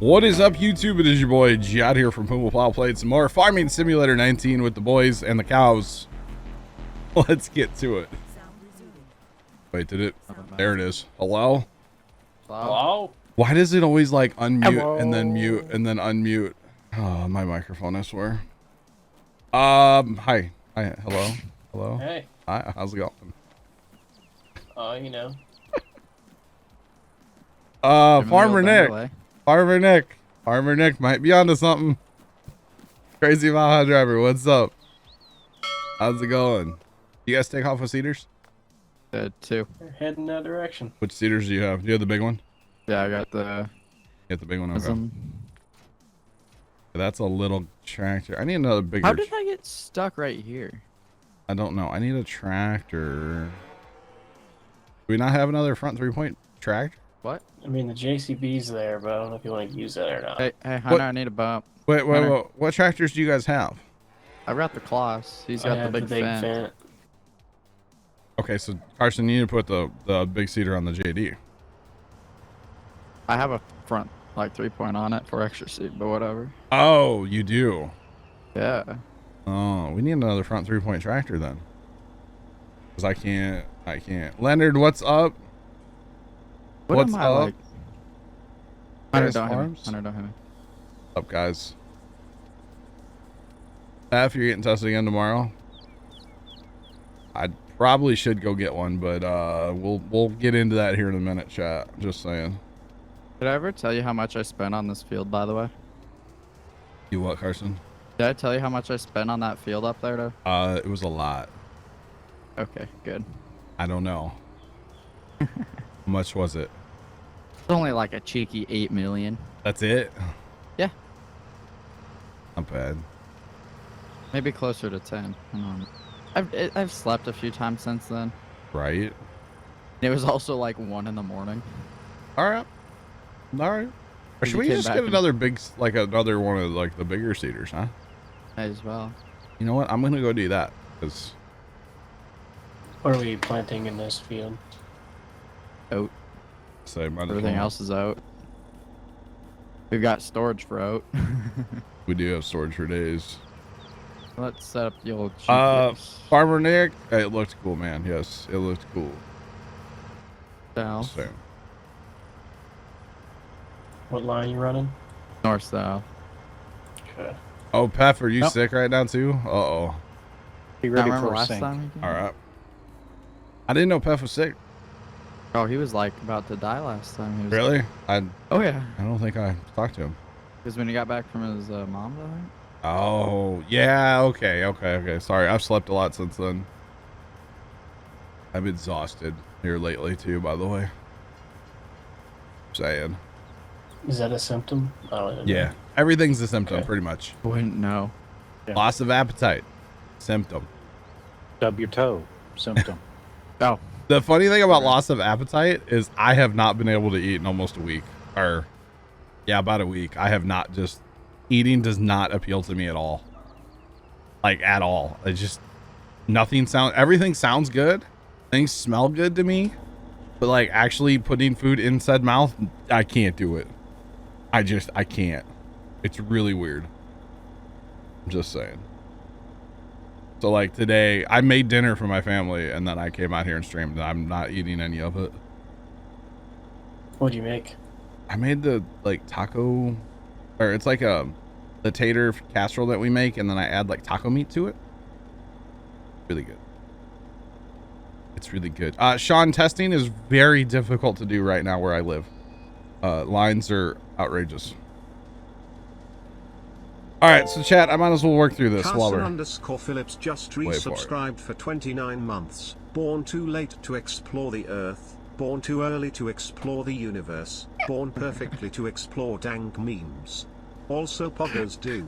What is up, YouTube? It is your boy Jad here from Pumaplow, playing some more Farming Simulator 19 with the boys and the cows. Let's get to it. Wait, did it? There it is. Hello? Hello? Why does it always like unmute and then mute and then unmute? Oh, my microphone, I swear. Hi. Hi. Hello. Hello. Hey. Hi. How's it going? Oh, you know. Farmer Nick. Farmer Nick might be onto something. Crazy Baja driver, what's up? How's it going? You guys take off with cedars? Two. We're heading that direction. Which cedars do you have? Do you have the big one? Yeah, I got the. You got the big one. Okay. That's a little tractor. I need another bigger. How did I get stuck right here? I don't know. I need a tractor. Do we not have another front 3-point tractor? What? I mean, the JCB's there, but I don't know if you want to use that or not. Hey, Hunter, I need a bump. Wait. What tractors do you guys have? I've got the Kloss. He's got the big fan. Okay, so Carson, you need to put the big cedar on the JD. I have a front like 3-point on it for extra seat, but whatever. Oh, you do? Yeah. Oh, we need another front 3-point tractor then. Cause I can't. Leonard, what's up? What's up? Like? Hunter, don't hit me. Hunter, don't hit me. What's up, guys? If you're getting tested again tomorrow, I probably should go get one, but we'll get into that here in a minute, chat. Just saying. Did I ever tell you how much I spent on this field, by the way? You what, Carson? Did I tell you how much I spent on that field up there, though? It was a lot. Okay, good. I don't know. How much was it? It's only like a cheeky 8 million. That's it? Yeah. Not bad. Maybe closer to 10. I've slept a few times since then. Right. It was also like 1 in the morning. All right. Or should we just get another big, like another one of like the bigger cedars, huh? Might as well. You know what? I'm gonna go do that because. What are we planting in this field? Oat. So everything else is out. We've got storage for oat. We do have storage for days. Let's set up the old GPS. Farmer Nick, it looked cool, man. Yes, it looked cool. South. So. What line you running? North south. Okay. Oh, Pef, are you sick right now too? Uh-oh. Be ready for last sync. time. All right. I didn't know Pef was sick. Oh, he was like about to die last time. He was Really? Oh yeah. I don't think I talked to him. Because when he got back from his mom's, I think. Oh, yeah. Okay. Sorry, I've slept a lot since then. I'm exhausted here lately too, by the way. Saying. Is that a symptom? I don't even know. Yeah, everything's a symptom, Okay. pretty much. Wouldn't know. Yeah. Loss of appetite, symptom. Stub your toe, symptom. Oh. The funny thing about loss of appetite is I have not been able to eat in almost a week. Or, yeah, about a week. I have not just... Eating does not appeal to me at all. Like, at all. It just... Nothing sounds... Everything sounds good. Things smell good to me. But, like, actually putting food inside mouth, I can't do it. I can't. It's really weird. I'm just saying. So, like, today, I made dinner for my family, and then I came out here and streamed, and I'm not eating any of it. What'd you make? I made the, like, taco... Or it's like a... the tater casserole that we make, and then I add, like, taco meat to it. Really good. It's really good. Sean, testing is very difficult to do right now where I live. Lines are outrageous. All right, so chat, I might as well work through this while we're... _Phillips just resubscribed for 29 months. Born too late to explore the Earth. Born too early to explore the universe. Born perfectly to explore dank memes. Also Poggers Dude.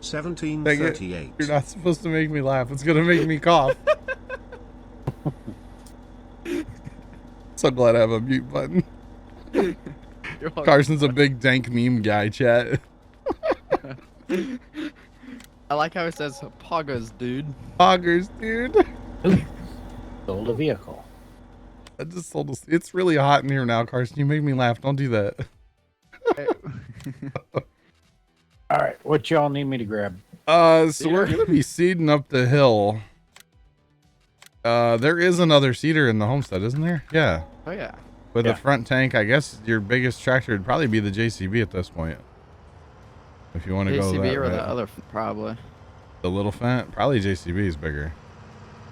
1738. You're not supposed to make me laugh. It's gonna make me cough. So glad I have a mute button. Carson's a big dank meme guy, chat. I like how it says Poggers, dude. Poggers, dude. Sold a vehicle. I just sold a... It's really hot in here now, Carson. You make me laugh. Don't do that. All right, what y'all need me to grab? So we're gonna be seeding up the hill. There is another seeder in the homestead, isn't there? Yeah. Oh yeah. With Yeah. a front tank, I guess your biggest tractor would probably be the JCB at this point. If you want to go that JCB or route. the other, probably. The little Fent, probably JCB is bigger.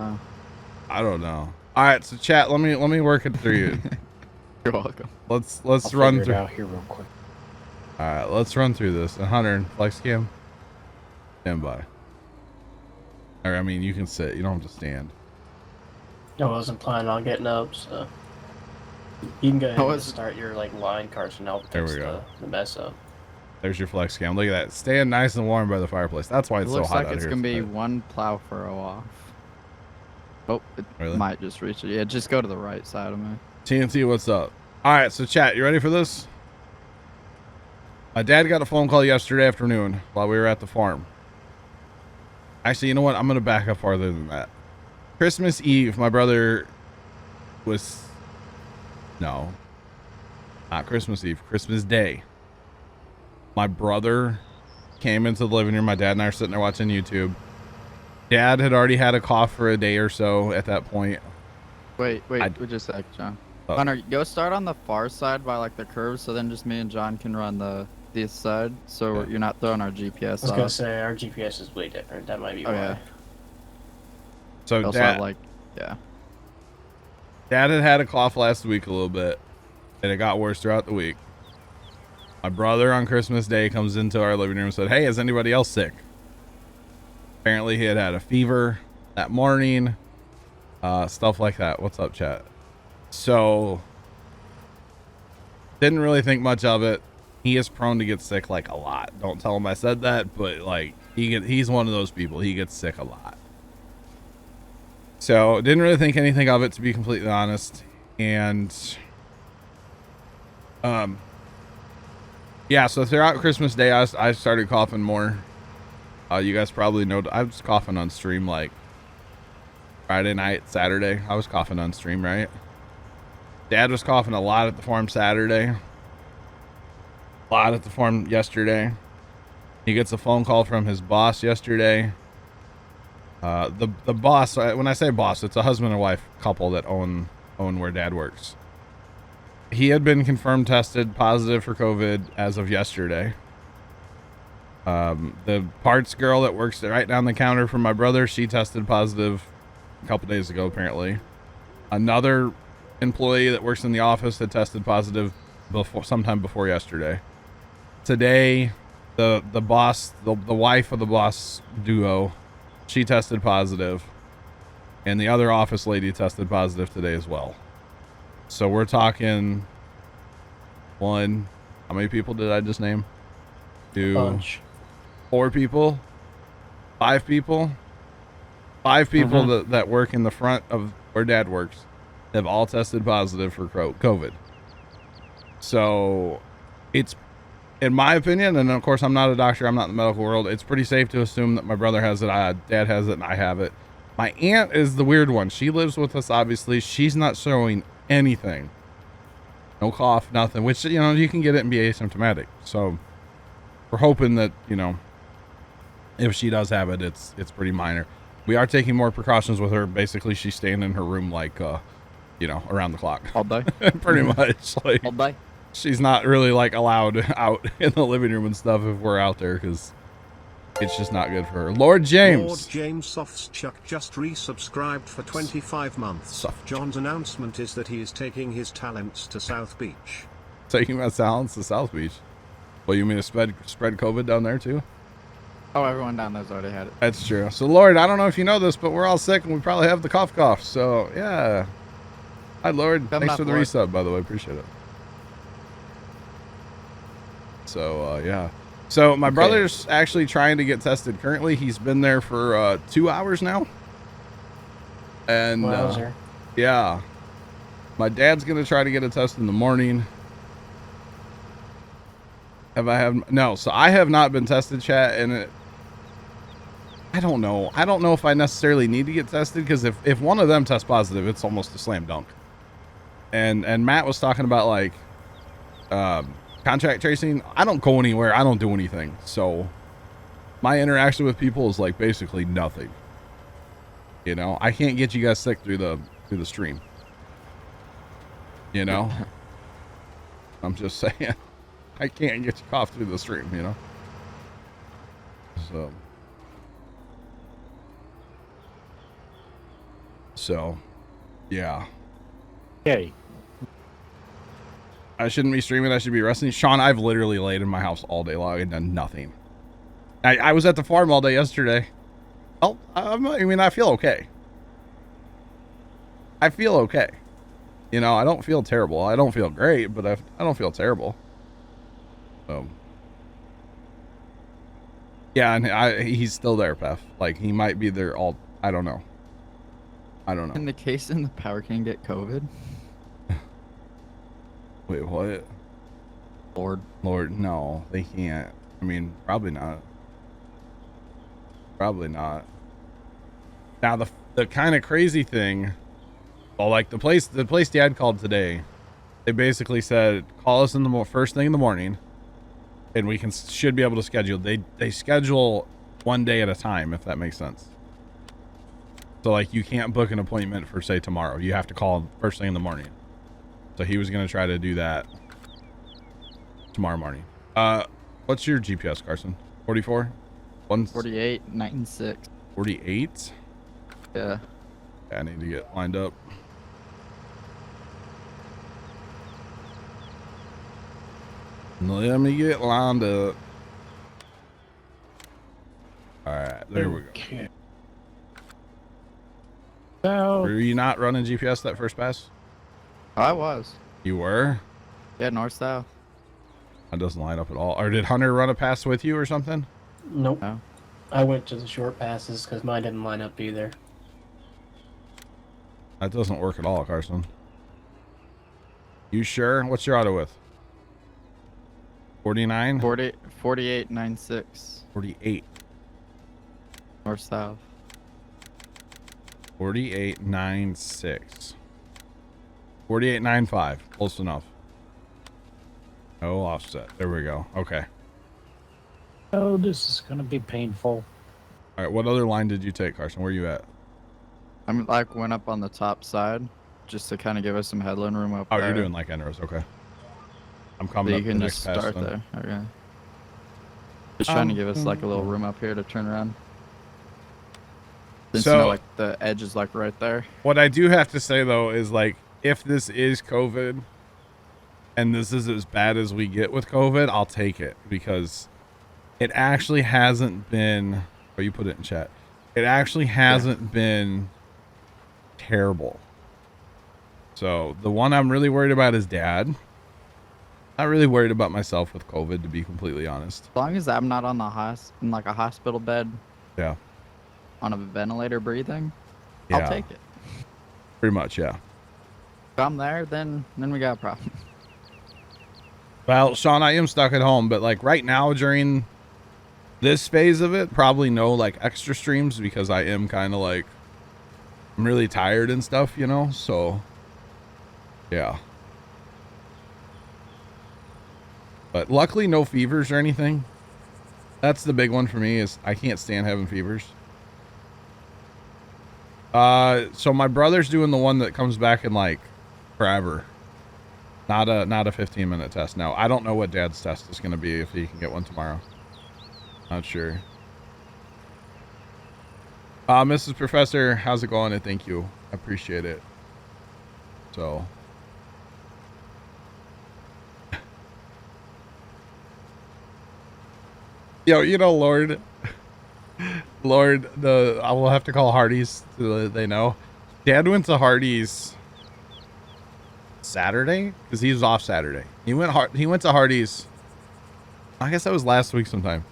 Oh. I don't know. All right, so chat, let me work it through you. You're welcome. Let's I'll run figure through. it out here real quick. All right, let's run through this. 100 flex cam. Stand by. Or I mean, you can sit. You don't have to stand. I wasn't planning on getting up, so you can go ahead Oh, and it's- start your like line carts and help There we fix go. the mess up. There's your flex cam. Look at that. Staying nice and warm by the fireplace. That's why It it's so looks hot like out it's here. gonna be tonight. one plow furrow off. Oh, it Really? might just reach it. Yeah, just go to the right side of me. TNT, what's up? All right, so chat, you ready for this? My dad got a phone call yesterday afternoon while we were at the farm. Actually, you know what? I'm going to back up farther than that. Christmas Eve, my brother was... No. Not Christmas Eve. Christmas Day. My brother came into the living room. My dad and I are sitting there watching YouTube. Dad had already had a cough for a day or so at that point. Wait, I- just a sec, John. Oh. Hunter, go start on the far side by like the curve, so then just me and John can run this side, so Okay. you're not throwing our I GPS was gonna off. say our GPS is way different. That might be Oh, why. yeah. So Also, dad, like, yeah. Dad had a cough last week a little bit, and it got worse throughout the week. My brother on Christmas Day comes into our living room and said, "Hey, is anybody else sick?" Apparently, he had a fever that morning, stuff like that. What's up, chat? So, didn't really think much of it. He is prone to get sick like a lot. Don't tell him I said that, but like he's one of those people. He gets sick a lot. So didn't really think anything of it, to be completely honest. And yeah, so throughout Christmas Day I started coughing more. You guys probably know I was coughing on stream like Friday night, Saturday. I was coughing on stream, right? Dad was coughing a lot at the farm Saturday. A lot at the farm yesterday. He gets a phone call from his boss yesterday. The boss, when I say boss, it's a husband and wife couple that own where Dad works. He had been confirmed tested positive for COVID as of yesterday. The parts girl that works right down the counter from my brother, she tested positive a couple days ago, apparently. Another employee that works in the office had tested positive sometime before yesterday. Today, the boss, the wife of the boss duo, she tested positive, and the other office lady tested positive today as well. So we're talking one. How many people did I just name? Two, Bunch. 4 people, 5 people, 5 people that work in the front of where Dad works have all tested positive for COVID. So it's, in my opinion, and of course I'm not a doctor, I'm not in the medical world, it's pretty safe to assume that my brother has it, Dad has it, and I have it. My aunt is the weird one. She lives with us, obviously. She's not showing anything. No cough, nothing, which, you know, you can get it and be asymptomatic. So we're hoping that, you know, if she does have it, it's pretty minor. We are taking more precautions with her. Basically, she's staying in her room like, you know, around the clock. All day. Pretty much. Like, All day. she's not really like allowed out in the living room and stuff if we're out there, because it's just not good for her. Lord James. Lord James Softchuck just resubscribed for 25 months. Softchuck. John's announcement is that he is taking his talents to South Beach. Taking my talents to South Beach. Well, you mean to spread COVID down there too? Oh, everyone down there's already had it. That's true. So, Lord, I don't know if you know this, but we're all sick and we probably have the cough. So, yeah. Hi, Lord. Coming Thanks up, for the Lord. resub, by the way. Appreciate it. So, yeah. So, my brother's actually trying to get tested currently. He's been there for 2 hours now. And, Wowzer. yeah. My dad's going to try to get a test in the morning. No, so I have not been tested, chat, and I don't know. I don't know if I necessarily need to get tested, because if one of them tests positive, it's almost a slam dunk. And Matt was talking about like Contract tracing, I don't go anywhere. I don't do anything. So my interaction with people is like basically nothing. You know, I can't get you guys sick through the stream. You know, I'm just saying, I can't get you cough through the stream, you know? So, yeah. Okay. I shouldn't be streaming. I should be resting. Sean, I've literally laid in my house all day long and done nothing. I was at the farm all day yesterday. Oh, I mean, I feel okay. I feel okay. You know, I don't feel terrible. I don't feel great, but I don't feel terrible. So, yeah, and he's still there, Pef. Like, he might be there all... I don't know. In the case in the power can get COVID? Wait, what? Lord, no, they can't. I mean, probably not. Probably not. Now, the kind of crazy thing... Well, like the place Dad called today, they basically said, call us in the first thing in the morning, and we should be able to schedule. They schedule one day at a time, if that makes sense. So like you can't book an appointment for say tomorrow. You have to call first thing in the morning. So he was gonna try to do that tomorrow morning. What's your GPS, Carson? 44? 48, 96. 48? Yeah. I need to get lined up. Let me get lined up. All right, there we go. Okay. So, Were you not running GPS that first pass? I was. You were? Yeah, north south. That doesn't line up at all. Or did Hunter run a pass with you or something? Nope. No. I went to the short passes because mine didn't line up either. That doesn't work at all, Carson. You sure? What's your auto with? 49? 48, 96. 48. North south. 4896. 4895. Close enough. No offset. There we go. Okay. oh, this is going to be painful. All right. What other line did you take, Carson? Where you at? I'm like went up on the top side just to kind of give us some headland room up Oh, there. you're doing like Enros. Okay. I'm So coming you up the can next just pass start then. there. Okay. Just trying to give us like a little room up here to turn around. Since So- you know, like the edge is like right there. What I do have to say though is like, if this is COVID and this is as bad as we get with COVID, I'll take it because it actually hasn't been, oh, you put it in chat. It actually hasn't been terrible. So the one I'm really worried about is Dad. Not really worried about myself with COVID, to be completely honest. As long as I'm not on the in like a hospital bed Yeah. on a ventilator breathing, Yeah. I'll take it. Pretty much, yeah. If I'm there, then we got a problem. Well, Sean, I am stuck at home, but like right now during this phase of it, probably no like extra streams because I am kind of like, I'm really tired and stuff, you know? So, yeah. But luckily no fevers or anything. That's the big one for me is I can't stand having fevers. So my brother's doing the one that comes back in like forever. Not a 15-minute test. No, I don't know what Dad's test is going to be if he can get one tomorrow. Not sure. Mrs. Professor, how's it going? And thank you. I appreciate it. So. Yo, you know, Lord, I will have to call Hardee's so that they know. Dad went to Hardee's Saturday because he was off Saturday. He went to Hardee's. I guess that was last week sometime.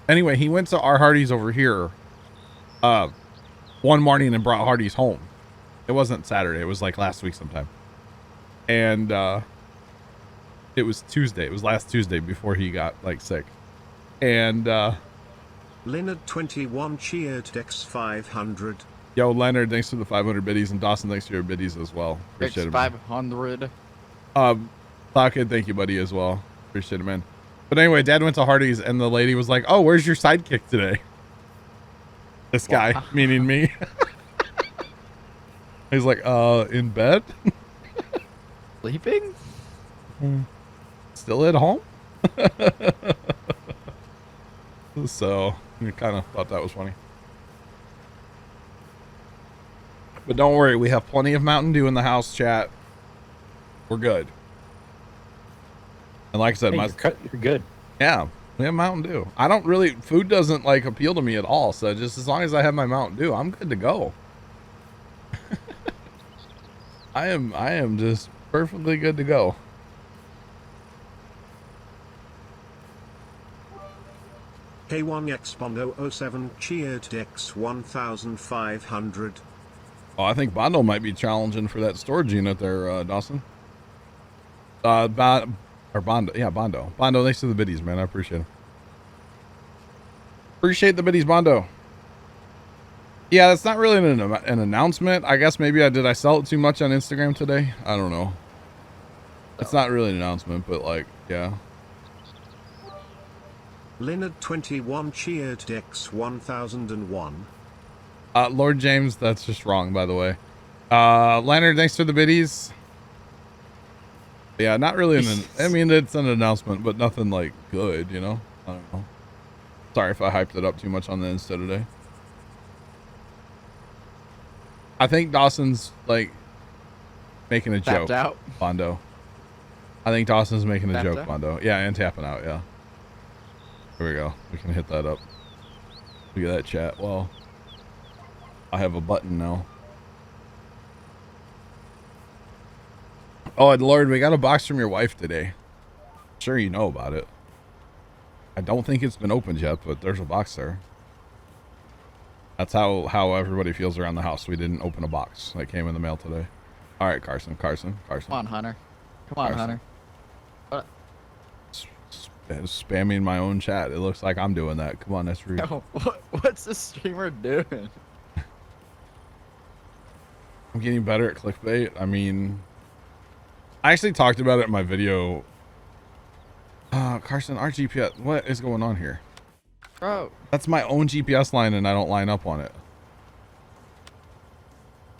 Anyway, he went to our Hardee's over here one morning and brought Hardee's home. It wasn't Saturday. It was like last week sometime. And it was Tuesday. It was last Tuesday before he got like sick. And Leonard 21 cheered Dex 500. yo, Leonard, thanks for the 500 biddies, and Dawson, thanks for your biddies as well. Appreciate it. man. 500. Pocket, thank you, buddy, as well. Appreciate it, man. But anyway, Dad went to Hardee's and the lady was like, "Oh, where's your sidekick today?" This guy, meaning me. He's like, in bed? Sleeping? Still at home? So, I kind of thought that was funny. But don't worry, we have plenty of Mountain Dew in the house, chat. We're good. And like I said, Hey, you're good. yeah, we have Mountain Dew. I don't really, food doesn't like appeal to me at all. So just as long as I have my Mountain Dew, I'm good to go. I am just perfectly good to go. K1X Bondo 07 cheered Dex 1500. Oh, I think Bondo might be challenging for that storage unit there, Dawson. Bondo. Yeah, Bondo. Bondo, thanks to the biddies, man. I appreciate it. Appreciate the biddies, Bondo. Yeah, that's not really an announcement. I guess maybe I sell it too much on Instagram today? I don't know. It's not really an announcement, but like, yeah. Leonard 21 cheered Dex 1001. Lord James, that's just wrong, by the way. Leonard, thanks for the biddies. Yeah, not really I mean, it's an announcement, but nothing like good, you know? I don't know. Sorry if I hyped it up too much on the Insta today. I think Dawson's like making a joke. Out. Bondo. I think Dawson's making a Tapped joke, out? Bondo. Yeah, and tapping out, yeah. Here we go. We can hit that up. Look at that chat. Well, I have a button now. Oh, and Lord, we got a box from your wife today. Sure you know about it. I don't think it's been opened yet, but there's a box there. That's how everybody feels around the house. We didn't open a box that came in the mail today. All right, Carson. Come on, Hunter. Come on, Carson. Hunter. Spamming my own chat. It looks like I'm doing that. Come on, that's rude. Yo, what's the streamer doing? I'm getting better at clickbait. I mean, I actually talked about it in my video. Carson, our GPS. What is going on here? Bro. That's my own GPS line and I don't line up on it.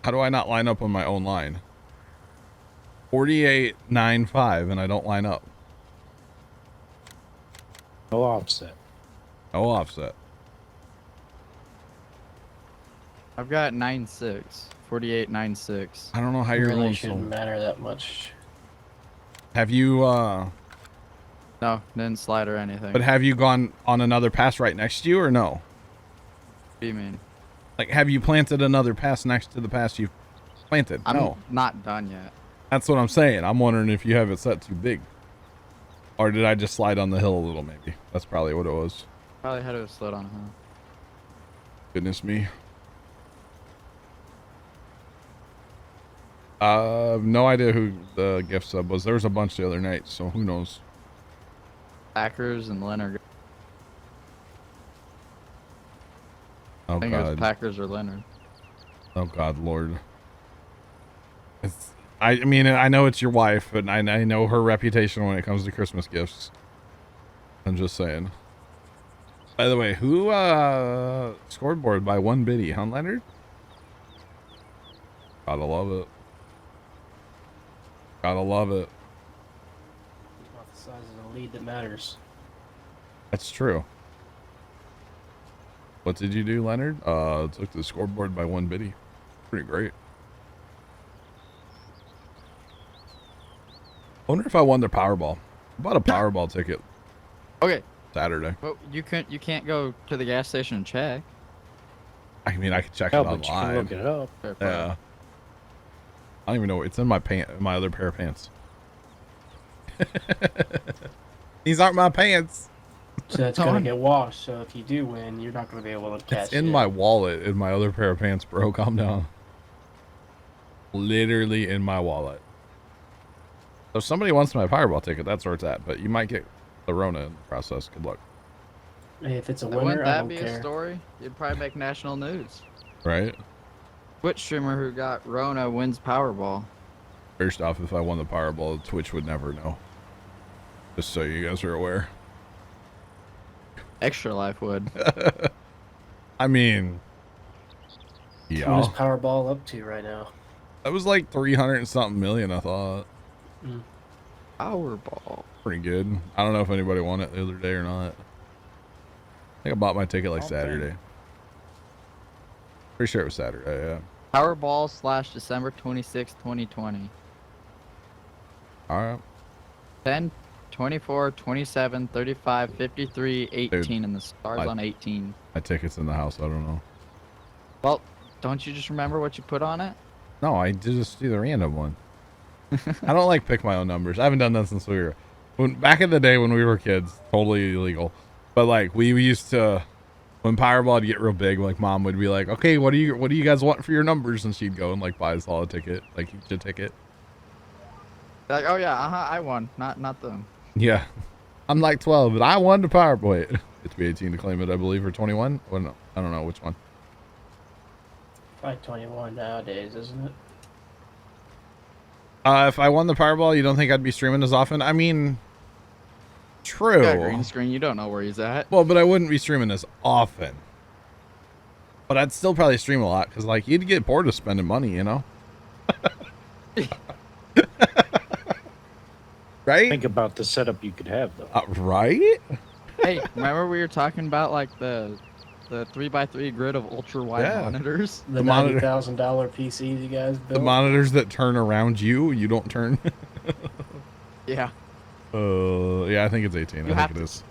How do I not line up on my own line? 4895 and I don't line up. No offset. No offset. I've got 9.6. 48.96. I don't know how It you're really going shouldn't so. matter that much. Have you No, didn't slide or anything. but have you gone on another pass right next to you or no? What do you mean? Like, have you planted another pass next to the pass you've planted? I'm No. not done yet. That's what I'm saying. I'm wondering if you have it set too big. Or did I just slide on the hill a little, maybe? That's probably what it was. Probably had to have slid on a hill. Goodness me. No idea who the gift sub was. There was a bunch the other night, so who knows? Packers and Leonard. Oh I think it was God. Packers or Leonard. Oh God, Lord. I mean, I know it's your wife, but I know her reputation when it comes to Christmas gifts. I'm just saying. By the way, who scoreboard by one biddy, huh, Leonard? Gotta love it. Gotta love it. It's not the size of the lead that matters. That's true. What did you do, Leonard? Took the scoreboard by one biddy. Pretty great. I wonder if I won the Powerball. I bought a Powerball ticket Okay. Saturday. Well, you can't go to the gas station and check. I mean, I could check No, it but you can online. look it up. Fair play. Yeah. I don't even know. It's in my my other pair of pants. These aren't my pants. So it's gonna get washed. So if you do win, you're not gonna be able to catch It's in it. my wallet in my other pair of pants, bro. Calm down. Literally in my wallet. So if somebody wants my Powerball ticket, that's where it's at. But you might get the Rona in the process. Good luck. If it's a Wouldn't winner, I that don't be care. a story? You'd probably make national news. Right? Twitch streamer who got Rona wins Powerball. First off, if I won the Powerball, Twitch would never know. Just so you guys are aware. Extra Life would. I mean, What is yeah. Powerball up to right now? That was like 300 and something million, I thought. Powerball. Pretty good. I don't know if anybody won it the other day or not. I think I bought my ticket like Oh, Saturday. Pretty sure it was Saturday, yeah. Powerball / December 26, 2020. All right. 10, 24, 27, 35, 53, 18, Dude, and the stars on 18. My ticket's in the house. I don't know. Well, don't you just remember what you put on it? No, I just do the random one. I don't like pick my own numbers. I haven't done that since we were back in the day when we were kids. Totally illegal. But like we used to, when Powerball would get real big, like mom would be like, "Okay, what do you guys want for your numbers?" And she'd go and like buy us all a ticket, like each a ticket. Like, oh yeah, I won. Not them. Yeah, I'm like 12, but I won the Powerball. It's be 18 to claim it, I believe, or 21. Well, no, I don't know which one. Like 21 nowadays, isn't it? If I won the Powerball, you don't think I'd be streaming as often? I mean, true. Got a green screen. You don't know where he's at. Well, but I wouldn't be streaming as often. But I'd still probably stream a lot because, like, you'd get bored of spending money, you know? Right? Think about the setup you could have, though. Right? Hey, remember we were talking about like the 3x3 grid of ultra wide Yeah. monitors? The monitor- $90,000 PCs you guys built. The monitors that turn around you, you don't turn. Yeah. Yeah, I think it's 18. You I have think it to- is.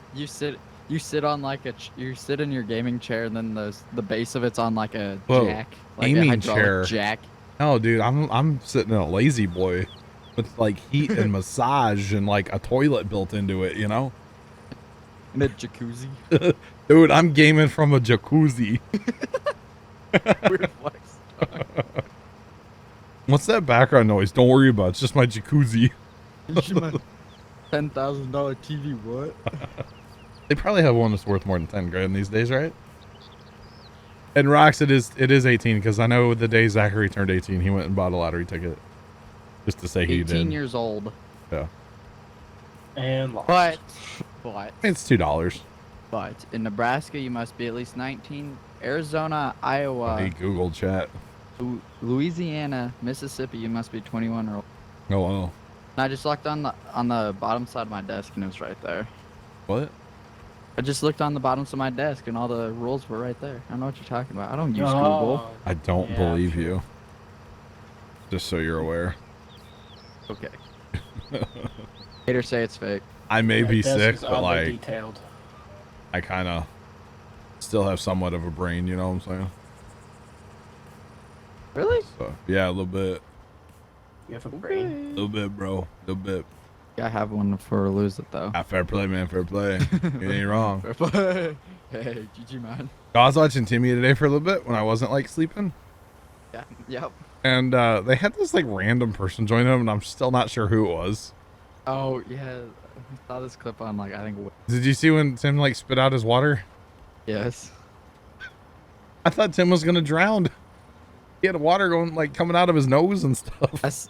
You sit on like you sit in your gaming chair, and then the base of it's on like a Whoa, jack, like gaming a hydraulic chair. jack. No, dude, I'm sitting in a lazy boy with like heat and massage and like a toilet built into it, you know? In a jacuzzi. Dude, I'm gaming from a jacuzzi. Weird flex. What's that background noise? Don't worry about it. It's just my jacuzzi. $10,000 TV. What? They probably have one that's worth more than 10 grand these days, right? And Rox, it is 18 because I know the day Zachary turned 18, he went and bought a lottery ticket just to say he 18 did. years old. Yeah, And lost. But I mean, it's $2. in Nebraska you must be at least 19. Arizona, Iowa, Hey, Google chat. Louisiana, Mississippi, you must be 21 or older. Oh, well. And I just looked on the bottom side of my desk and it was right there. What? I just looked on the bottoms of my desk and all the rules were right there. I don't know what you're talking about. I don't use Google. I don't Yeah, believe sure. you. Just so you're aware. Okay. Haters say it's fake. I may That be desk sick, is but oddly like, detailed. I kind of still have somewhat of a brain, you know what I'm saying? Really? So, yeah, a little bit. You have a brain. A little bit, bro. A little bit. I have one for lose it though. Ah, fair play, man. Fair play. You ain't wrong. Hey, GG man. I was watching Timmy today for a little bit when I wasn't like sleeping. Yeah. Yep. And they had this like random person join them, and I'm still not sure who it was. Oh yeah. I saw this clip on like I think. Did you see when Tim like spit out his water? Yes. I thought Tim was gonna drown. He had water going like coming out of his nose and stuff.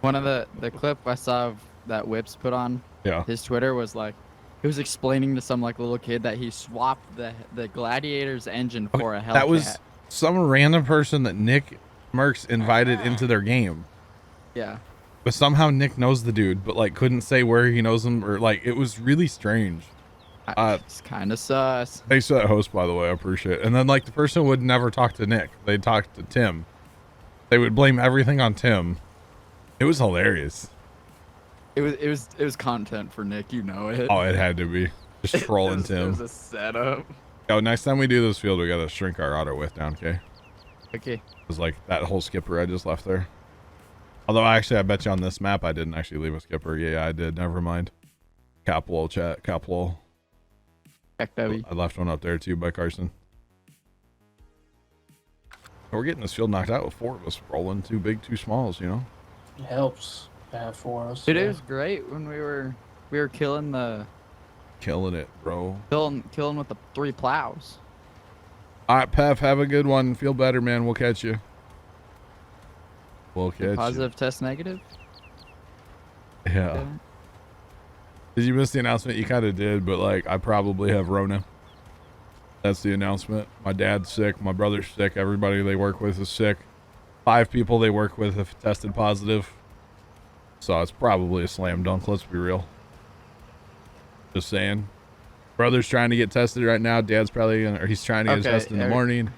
One of the clip I saw of that Whips put on Yeah. his Twitter was like he was explaining to some like little kid that he swapped the Gladiator's engine for a Hellcat. That was some random person that Nick Merckx invited into their game. Yeah. But somehow Nick knows the dude, but like couldn't say where he knows him, or like it was really strange. It's kind of sus. Thanks for that host, by the way. I appreciate it. And then like the person would never talk to Nick. They'd talk to Tim. They would blame everything on Tim. It was hilarious. It was content for Nick, you know it. Oh, it had to be. Just trolling It Tim. was a setup. Yo, next time we do this field, we gotta shrink our auto width down, okay? Okay. Because like that whole skipper I just left there. Although actually, I bet you on this map I didn't actually leave a skipper. Yeah, I did. Never mind. Caplow chat. Caplow. Heck, Debbie. I left one up there too by Carson. We're getting this field knocked out with 4 of us rolling 2 big, 2 smalls, you know? It helps to have 4 of us. Dude, it was great when we were killing Killing it, bro. killing with the 3 plows. All right, Pef, have a good one. Feel better, man. We'll catch you. We'll catch Positive test negative. you. Yeah. Did you miss the announcement? You kind of did, but like I probably have Rona. That's the announcement. My dad's sick. My brother's sick. Everybody they work with is sick. 5 people they work with have tested positive. So it's probably a slam dunk. Let's be real. Just saying. Brother's trying to get tested right now. Dad's probably gonna, or he's trying to get tested in the morning.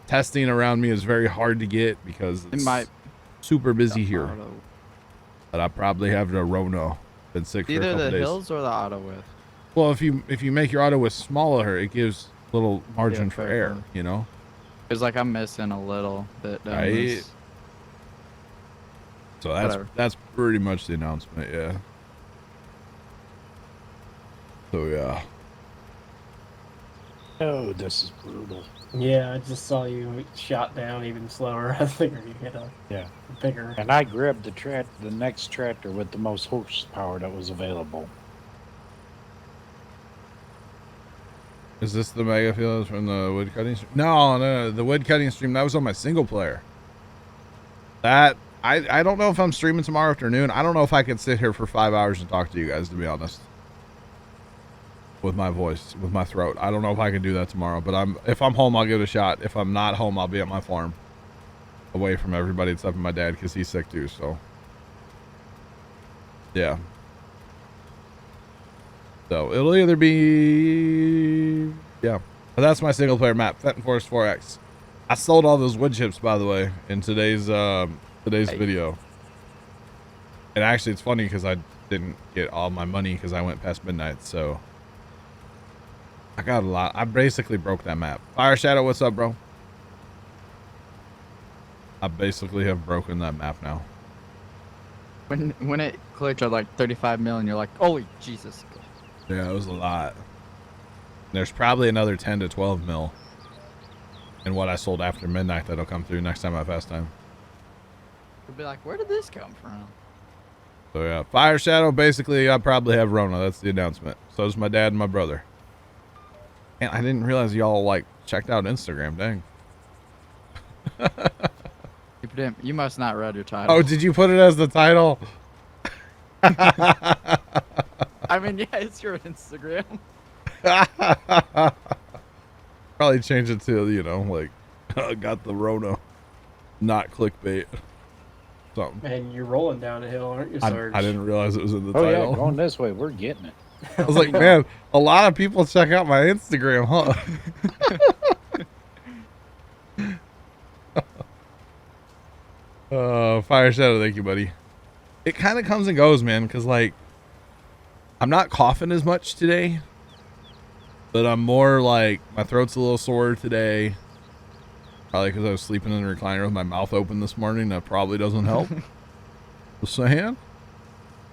Testing around me is very hard to get because it's super busy here. But I probably have the Rona. Been sick for a couple days. Either the hills or the auto width. Well, if you make your auto width smaller, it gives a little margin for air, you know? It's like I'm missing a little bit down right. this. So that's pretty much the announcement, yeah. So yeah. Oh, this is brutal. Yeah, I just saw you shot down even slower. I figured you hit a bigger. And I grabbed the next tractor with the most horsepower that was available. Is this the mega field from the wood cutting stream? No, the wood cutting stream, that was on my single player. That I don't know if I'm streaming tomorrow afternoon. I don't know if I can sit here for 5 hours and talk to you guys, to be honest. With my voice, with my throat. I don't know if I can do that tomorrow, but if I'm home, I'll give it a shot. If I'm not home, I'll be at my farm. Away from everybody except for my dad, because he's sick too, so. Yeah. So it'll either be, yeah. But that's my single player map, Fenton Forest 4X. I sold all those wood chips, by the way, in today's video. And actually, it's funny because I didn't get all my money because I went past midnight, so. I got a lot. I basically broke that map. Fire Shadow, what's up, bro? I basically have broken that map now. When it clicked at like 35 million, you're like, holy Jesus. Yeah, it was a lot. There's probably another 10 to 12 mil in what I sold after midnight that'll come through next time I fast time. You'll be like, where did this come from? So yeah, Fire Shadow, basically I probably have Rona. That's the announcement. So does my dad and my brother. And I didn't realize y'all like checked out Instagram. Dang. You must not read your title. Oh, did you put it as the title? I mean, yeah, it's your Instagram. Probably change it to, you know, like, got the Rona, not clickbait. Something. Man, you're rolling down a hill, aren't you, Sarge? I didn't realize it was in the Oh title. yeah, going this way, we're getting it. I was like, man, a lot of people check out my Instagram, huh? Fire Shadow, thank you, buddy. It kind of comes and goes, man, because, like, I'm not coughing as much today, but I'm more, like, my throat's a little sore today. Probably because I was sleeping in the recliner with my mouth open this morning. That probably doesn't help. Just saying.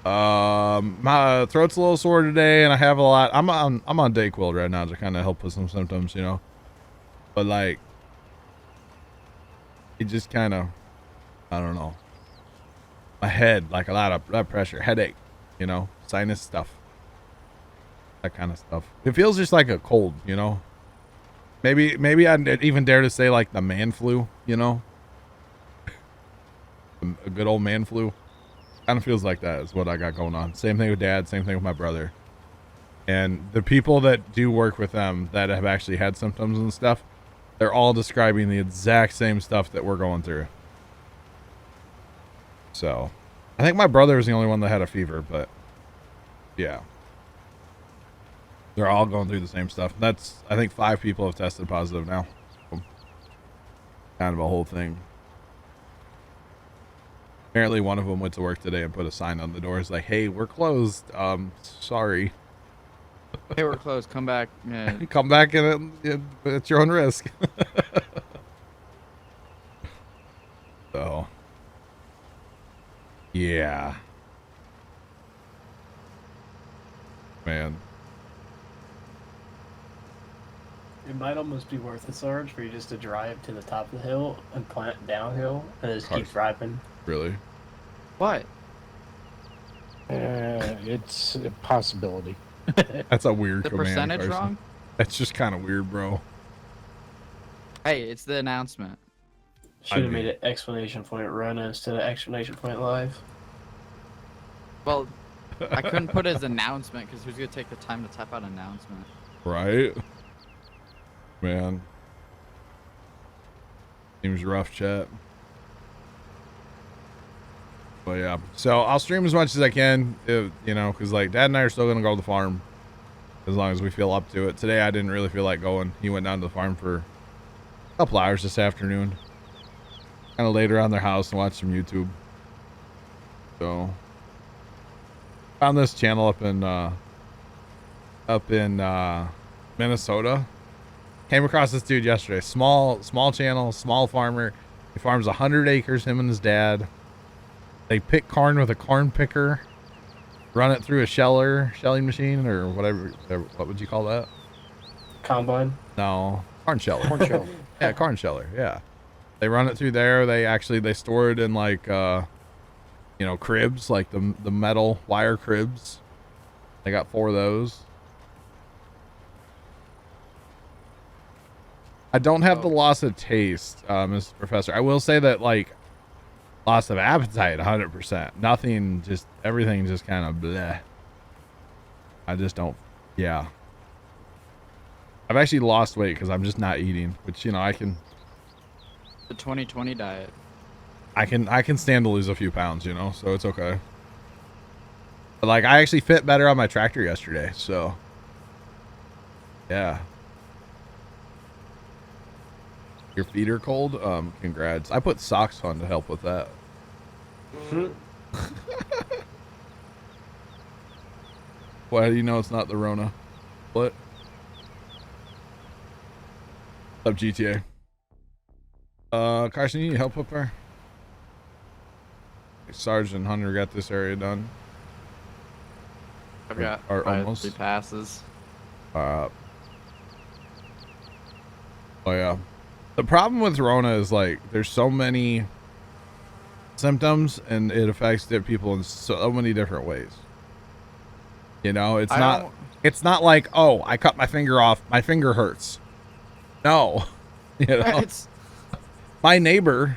My throat's a little sore today, and I have a lot. I'm on Dayquil right now to kind of help with some symptoms, you know. But like, it just kind of, I don't know. My head, like a lot of blood pressure, headache, you know, sinus stuff, that kind of stuff. It feels just like a cold, you know. Maybe I'd even dare to say like the man flu, you know. A good old man flu. Kind of feels like that is what I got going on. Same thing with dad, same thing with my brother. And the people that do work with them that have actually had symptoms and stuff, they're all describing the exact same stuff that we're going through. So, I think my brother was the only one that had a fever, but yeah. They're all going through the same stuff. I think 5 people have tested positive now. So, kind of a whole thing. Apparently one of them went to work today and put a sign on the door. It's like, hey, we're closed. Sorry. Hey, we're closed. Come back. Yeah. Come back and at your own risk. So, yeah. Man. It might almost be worth it, Sarge, for you just to drive to the top of the hill and plant downhill and just keep driving. Really? What? It's a possibility. That's a weird The command, percentage Carson. wrong? That's just kind of weird, bro. Hey, it's the announcement. Should have made it exclamation point run instead of exclamation point live. Well, I couldn't put his announcement because who's gonna take the time to type out announcement? Right? Man. Seems rough, chat. But yeah, so I'll stream as much as I can, you know, because like Dad and I are still gonna go to the farm as long as we feel up to it. Today I didn't really feel like going. He went down to the farm for a couple hours this afternoon, kind of laid around their house and watched some YouTube. So found this channel up in Minnesota. Came across this dude yesterday. Small channel, small farmer. He farms 100 acres, him and his dad. They pick corn with a corn picker, run it through a shelling machine or whatever. What would you call that? Combine? No, corn sheller. Corn shell. Yeah, corn sheller. Yeah. They run it through there. They store it in like, you know, cribs, like the metal wire cribs. They got 4 of those. I don't have the loss of taste, Mr. Professor. I will say that, like, loss of appetite, 100%. Nothing, just everything just kind of bleh. I just don't, yeah. I've actually lost weight because I'm just not eating, which, you know, I can. The 2020 diet. I can stand to lose a few pounds, you know, so it's okay. But, like, I actually fit better on my tractor yesterday, so. Yeah. Your feet are cold? Congrats. I put socks on to help with that. Why do you know it's not the Rona? What? What's up, GTA? Carson, you need help up there? Sergeant Hunter got this area done. I've got Or almost 3 passes. Oh yeah. The problem with Rona is like there's so many symptoms and it affects people in so many different ways. You know, it's not like, oh, I cut my finger off, my finger hurts. No. You know. My neighbor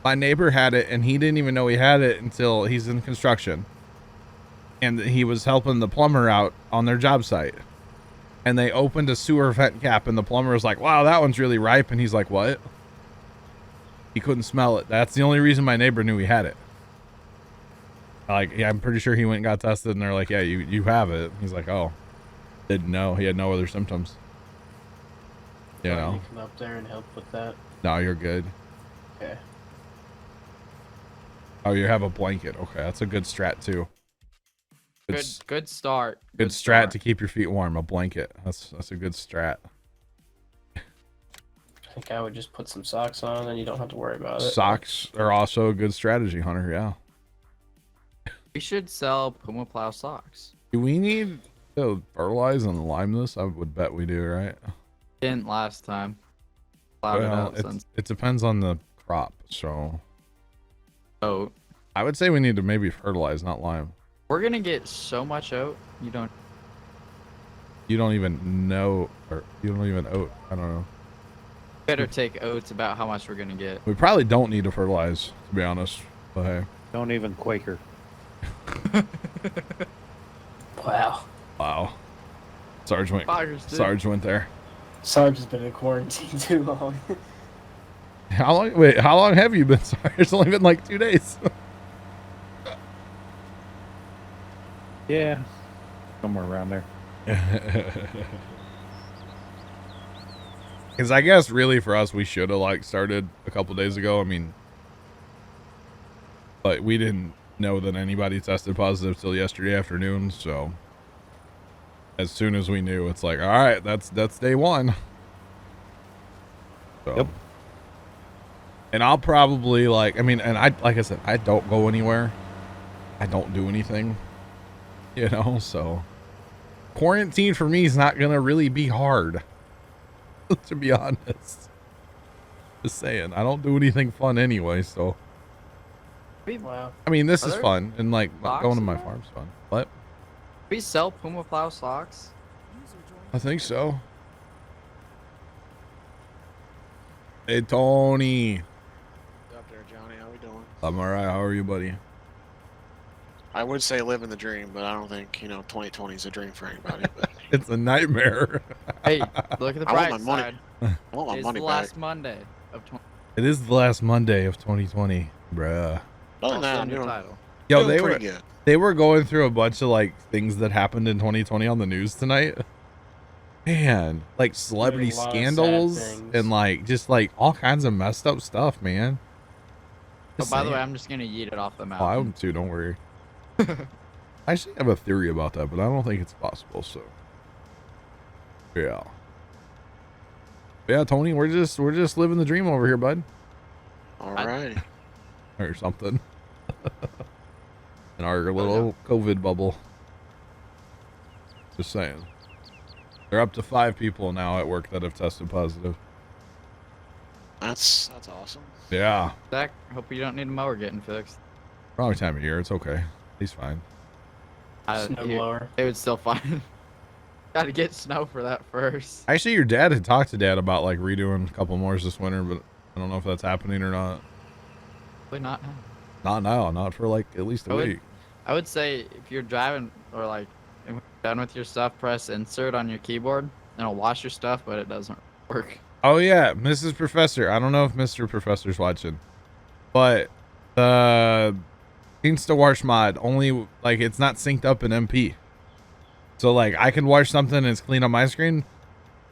had it and he didn't even know he had it until he's in construction. And he was helping the plumber out on their job site. And they opened a sewer vent cap and the plumber was like, wow, that one's really ripe. And he's like, what? He couldn't smell it. That's the only reason my neighbor knew he had it. Like, yeah, I'm pretty sure he went and got tested and they're like, yeah, you have it. He's like, oh, didn't know. He had no other symptoms. You know? You come up there and help with that. No, you're good. Okay. Oh, you have a blanket. Okay, that's a good strat too. Good start. Good strat to keep your feet warm. A blanket. That's a good strat. I think I would just put some socks on and you don't have to worry about it. Socks are also a good strategy, Hunter. Yeah. We should sell Pumaplow socks. Do we need to fertilize and lime this? I would bet we do, right? Didn't last time. Plowed it out since. It depends on the crop, so. Oat. I would say we need to maybe fertilize, not lime. We're gonna get so much oat. You don't even know, or you don't even oat. I don't know. Better take oats about how much we're gonna get. We probably don't need to fertilize, to be honest. But hey. Don't even Quaker. Wow. Sarge went there. Sarge has been in quarantine too long. How long have you been, Sarge? It's only been like 2 days. Yeah. Somewhere around there. Because I guess really for us, we should have like started a couple days ago. I mean, but we didn't know that anybody tested positive till yesterday afternoon. So as soon as we knew, it's like, all right, that's day 1. So, yep. And I'll probably like I said, I don't go anywhere. I don't do anything, you know, so quarantine for me is not going to really be hard, to be honest. Just saying, I don't do anything fun anyway, so. Wow. I mean, this is fun, and like going to my farm's fun. What? We sell Pumaplow socks? I think so. Hey, Tony. What's up there, Johnny? How we doing? I'm alright. How are you, buddy? I would say live in the dream, but I don't think 2020 is a dream for anybody. But It's a nightmare. Hey, look at the I want bright my money. side. I want my It's money the back. last Monday of 20. It is the last Monday of 2020, bruh. Other than that, Also I'm in your doing, title. Yo, doing they were pretty good. they were going through a bunch of like things that happened in 2020 on the news tonight. Man, like celebrity There's a lot of sad scandals things. and like just like all kinds of messed up stuff, man. Oh, Just by the way, saying. I'm just gonna yeet it off the Oh, I mountain. am too. Don't worry. I actually have a theory about that, but I don't think it's possible. So, yeah, Tony, we're just living the dream over here, bud, All right. or something. In our little COVID bubble. Just saying. They're up to 5 people now at work that have tested positive. That's awesome. Yeah, Zach, hope you don't need a mower getting fixed. wrong time of year. It's okay. He's fine. Snowblower. It would still fine. Gotta get snow for that first. Actually, your dad had talked to Dad about like redoing a couple more this winter, but I don't know if that's happening or not. Probably not. Not now. Not for like at least a week. I would say if you're driving or like when you're done with your stuff, press insert on your keyboard and it'll wash your stuff, but it doesn't work. Oh yeah, Mrs. Professor. I don't know if Mr. Professor's watching, but the Insta-Wash mod only like it's not synced up in MP. So like I can wash something and it's clean on my screen,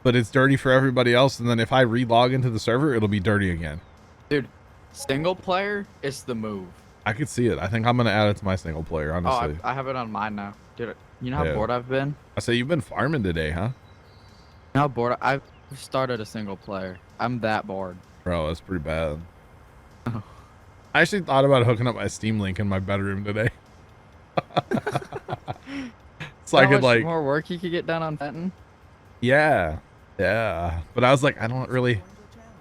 but it's dirty for everybody else. And then if I re-log into the server, it'll be dirty again. Dude, single player is the move. I could see it. I think I'm gonna add it to my single player. Honestly, I have it on mine now. Dude, you know how Yeah. bored I've been? I say you've been farming today, huh? You know how bored I've started a single player. I'm that bored. Bro, that's pretty bad. I actually thought about hooking up my Steam Link in my bedroom today. So I How could much like, more work you could get done on Fenton? yeah. But I was like, I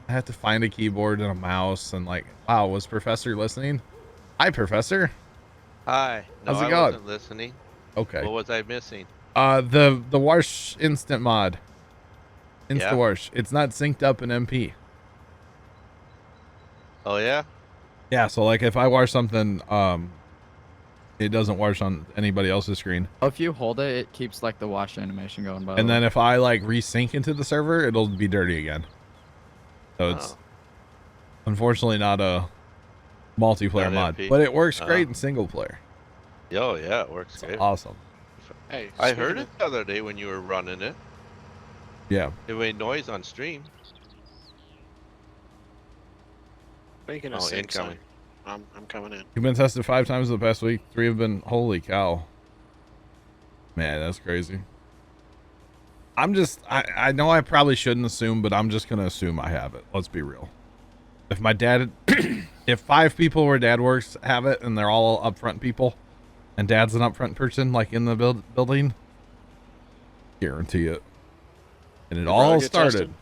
have to find a keyboard and a mouse and like, wow, was Professor listening? Hi, Professor. Hi. No, How's it I going? wasn't listening. Okay. What was I missing? The Wash Instant mod. Yeah. Wash. It's not synced up in MP. Oh yeah. Yeah, so like if I wash something, it doesn't wash on anybody else's screen. Oh, if you hold it, it keeps like the wash animation going by. And then if I like resync into the server, it'll be dirty again. So it's unfortunately not a multiplayer Not mod, MP. but it works great in single player. Oh yeah, it works It's great. awesome. Hey, I speaking heard of- it the other day when you were running it. Yeah. It made noise on stream. Speaking of Oh, sync, incoming. I'm coming in. You've been tested 5 times in the past week. 3 have been, holy cow. Man, that's crazy. I know I probably shouldn't assume, but I'm just going to assume I have it. Let's be real. If my dad, if 5 people where dad works have it and they're all upfront people and dad's an upfront person, like in the building, guarantee it. And it Your brother all get started.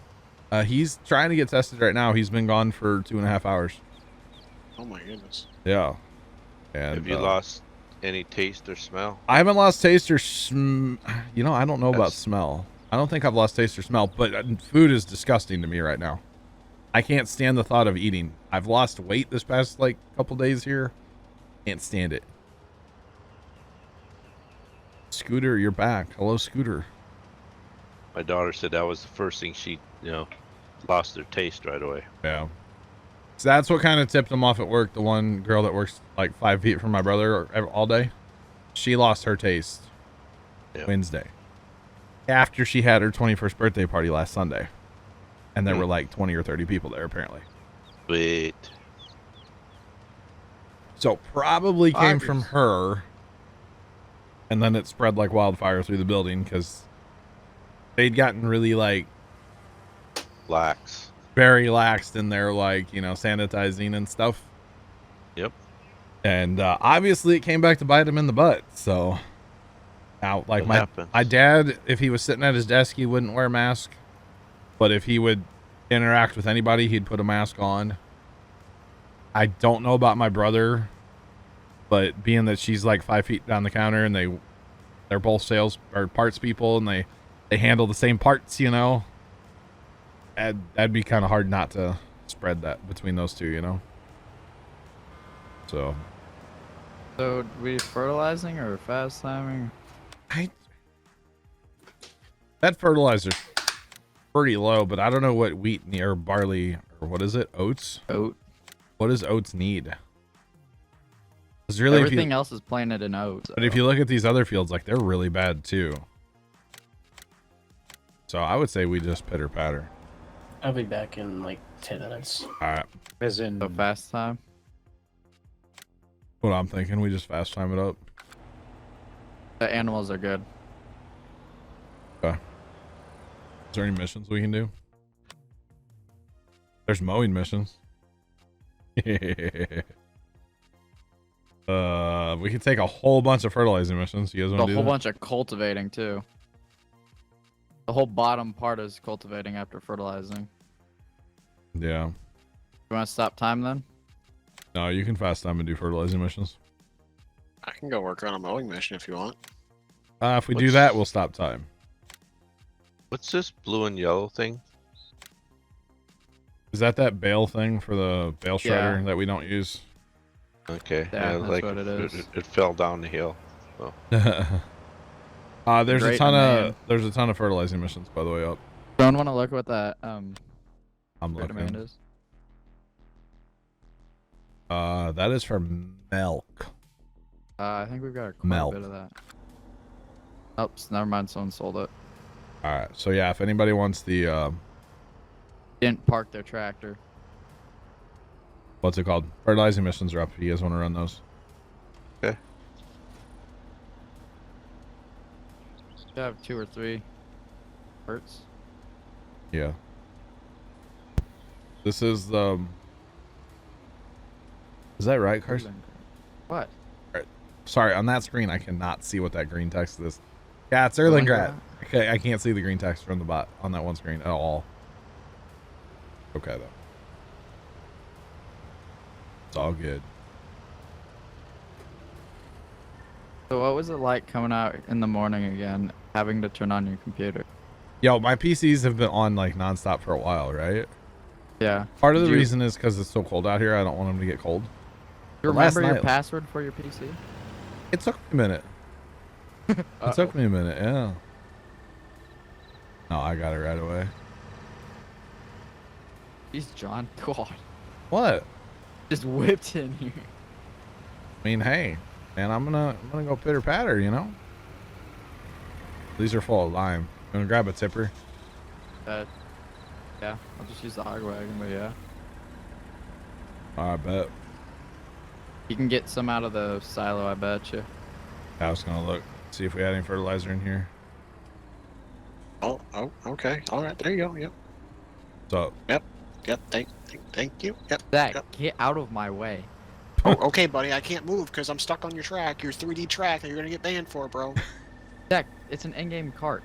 He's trying to get tested right now. He's been gone for 2.5 hours. Oh my goodness. Yeah. And Have you lost any taste or smell? I haven't lost taste or I don't know about That's- smell. I don't think I've lost taste or smell, but food is disgusting to me right now. I can't stand the thought of eating. I've lost weight this past like couple days here. Can't stand it. Scooter, you're back. Hello, Scooter. My daughter said that was the first thing she, lost their taste right away. Yeah. So that's what kind of tipped him off at work. The one girl that works like 5 feet from my brother all day, she lost her taste Wednesday after she had her 21st birthday party last Sunday. And there were like 20 or 30 people there apparently. Wait. So probably came from her. And then it spread like wildfire through the building because they'd gotten really like Lax. very laxed in their like, sanitizing and stuff. Yep. And obviously it came back to bite him in the butt. So now like What happens? my dad, if he was sitting at his desk, he wouldn't wear a mask. But if he would interact with anybody, he'd put a mask on. I don't know about my brother, but being that she's like 5 feet down the counter and they're both sales or parts people and they handle the same parts, that'd be kind of hard not to spread that between those two, So So, we fertilizing or fast timing? That fertilizer's pretty low, but I don't know what wheat or barley or what is it? Oats? Oat. What does oats need? 'Cause really, Everything else is planted in oats. but if you look at these other fields, like they're really bad too. So I would say we just pitter patter. I'll be back in like 10 minutes. All right. As in, So fast time. What I'm thinking, we just fast time it up. The animals are good. Okay. Is there any missions we can do? There's mowing missions. We could take a whole bunch of fertilizing missions. You guys want A to do whole that? bunch of cultivating too. The whole bottom part is cultivating after fertilizing. Yeah. You want to stop time then? No, you can fast time and do fertilizing missions. I can go work on a mowing mission if you want. If we do What's- that, we'll stop time. What's this blue and yellow thing? Is that bale thing for the bale shredder Yeah. that we don't use? Okay. Yeah, that's like what it is. It fell down the hill. There's a Great ton demand. of fertilizing missions by the way up. Don't want to look what that I'm great demand looking. is. That is for milk. I think we've got quite Milk. a bit of that. Oops, never mind. Someone sold it. All right. So yeah, if anybody wants the Didn't park their tractor. what's it called? Fertilizing missions are up. If you guys want to run those. Okay. Should have 2 or 3 hertz. Yeah. This is the. Is that right, Carson? What? Sorry, on that screen I cannot see what that green text is. Yeah, it's Erlengrat. Okay, I can't see the green text from the bot on that one screen at all. Okay though. It's all good. So what was it like coming out in the morning again, having to turn on your computer? Yo, my PCs have been on like nonstop for a while, right? Yeah. Part of the Did you- reason is because it's so cold out here. I don't want them to get cold. Do you But last remember your night- password for your PC? It took me a minute. It took me a minute, yeah. No, I got it right away. Jeez, John. God. What? Just whipped in here. I mean, hey, man, I'm gonna go pitter patter, you know. These are full of lime. You wanna grab a tipper? Yeah, I'll just use the hog wagon, but yeah. I bet. You can get some out of the silo, I bet you. I was gonna look, see if we had any fertilizer in here. Oh, okay. All right, there you go. Yep. So, Yep. Thank you. Yep. Zach, Yep. get out of my way. Oh, okay, buddy. I can't move because I'm stuck on your track. Your 3D track that you're gonna get banned for, bro. Zach, it's an in-game cart.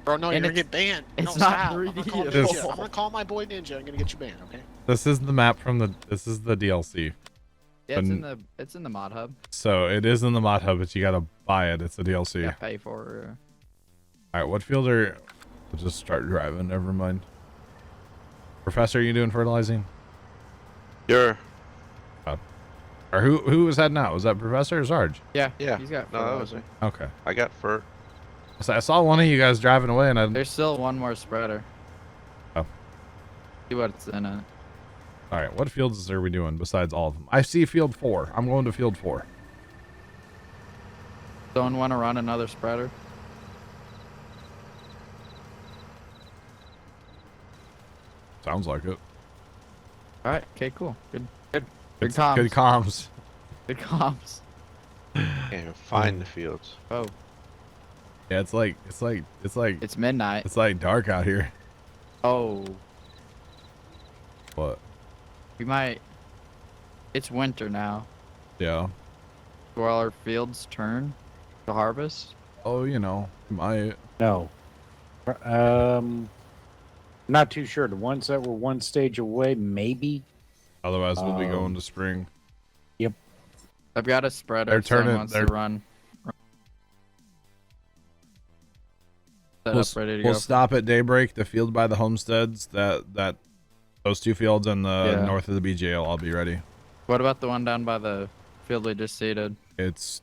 Bro, no, you're And gonna it's- get banned. it's no, not stop. 3D I'm gonna, call at Ninja. all. I'm gonna call my boy Ninja. I'm gonna get you banned. Okay. this is the map from the. This is the DLC. Yeah, But- it's in the mod hub. So it is in the mod hub, but you gotta buy it. It's a DLC. Yeah, pay for it. All right, what field are? We'll just start driving. Never mind. Professor, you doing fertilizing? You're. Or who was heading out? Was that Professor or Sarge? Yeah, Yeah. he's got No, that was fertilizer. me. Okay. I got fur. So I saw one of you guys driving away, and I. There's still one more spreader. Oh. See what's in it. All right, what fields are we doing besides all of them? I see field 4. I'm going to field 4. Don't want to run another spreader? Sounds like it. All right. Okay. Cool. Good. Good It's comms. Good comms. Good comms. Can't even find the fields. Oh, Yeah, it's like it's midnight. it's like dark out here. Oh, What? we might. It's winter now. Yeah. Will our fields turn to harvest? Oh, you know, my no. Not too sure. The ones that were one stage away, maybe. otherwise we'll be going to spring. Yep. I've got a spreader. They're If someone turning- wants they're- to run. Set We'll, up, ready to we'll go. stop at daybreak. The field by the homesteads, that those 2 fields and the Yeah. north of the BJL. I'll be ready. What about the one down by the field we just seeded? It's,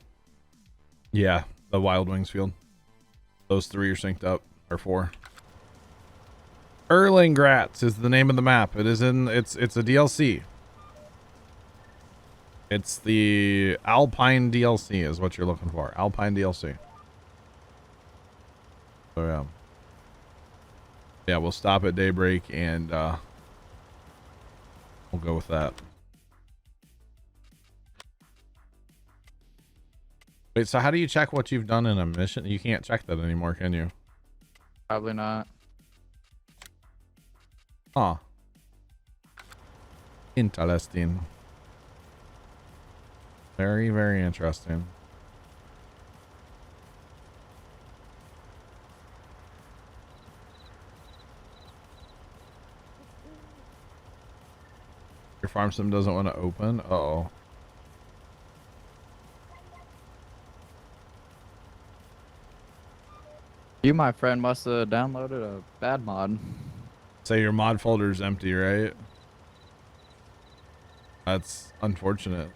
yeah, the Wild Wings field. Those 3 are synced up, or 4. Erlengrat is the name of the map. It is in, it's a DLC. It's the Alpine DLC is what you're looking for. Alpine DLC. So yeah. Yeah, we'll stop at daybreak and we'll go with that. Wait, so how do you check what you've done in a mission? You can't check that anymore, can you? Probably not. Huh. Interesting. Very, very interesting. Your farm sim doesn't want to open? Uh-oh. You, my friend, must have downloaded a bad mod. Say your mod folder is empty, right? That's unfortunate.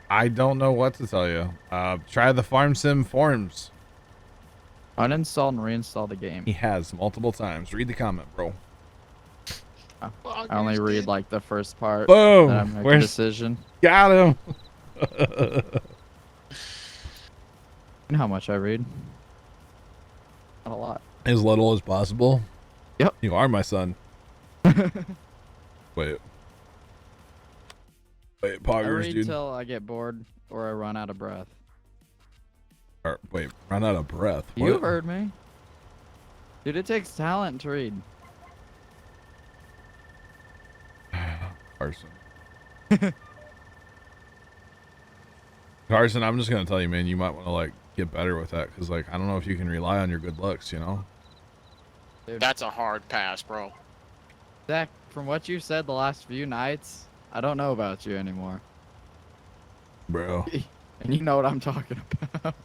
I don't know what to tell you. Try the farm sim forums. Uninstall and reinstall the game. He has multiple times. Read the comment, bro. I only read like the first part. Boom! Then I make a Where's- decision. Got him! You know how much I read? Not a lot. As little as possible? Yep. You are my son. Wait. Wait, I poggers, read dude. till I get bored or I run out of breath. Or, wait, run out of breath. You What? heard me. Dude, it takes talent to read. Carson. Carson, I'm just gonna tell you, man, you might want to like get better with that, because like I don't know if you can rely on your good looks, you know. Dude. That's a hard pass, bro. Zach, from what you said the last few nights, I don't know about you anymore. Bro. And you know what I'm talking about.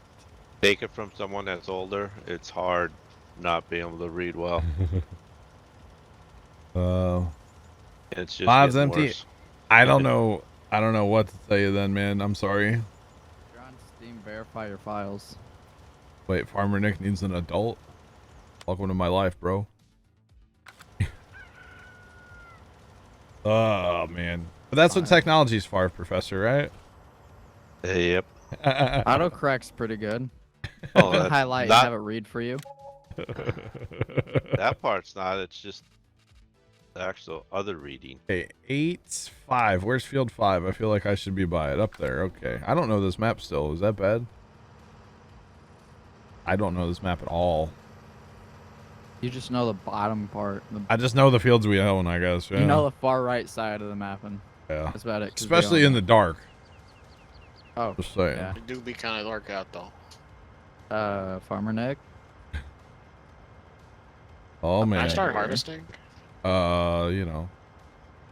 Take it from someone that's older. It's hard not being able to read well. It's just Mod's getting empty. worse. I don't know. I don't know what to tell you then, man. I'm sorry. You're on Steam, verify your files. Wait, Farmer Nick needs an adult? Welcome to my life, bro. Oh, man. But that's what technology's for, Professor, right? Yep. Autocorrect's pretty good. Oh, Can that's highlight and not- have it read for you. That part's not. It's just the actual other reading. Okay, 8-5. Where's field 5? I feel like I should be by it. Up there. Okay. I don't know this map still. Is that bad? I don't know this map at all. You just know the bottom part. I just know the fields we own, I guess. Yeah. You know the far right side of the map, and Yeah. that's about it. 'cause we Especially own in the dark. Oh, Just saying. yeah. It do be kind of dark out though. Farmer Nick. Oh, Can man. I start harvesting? You know.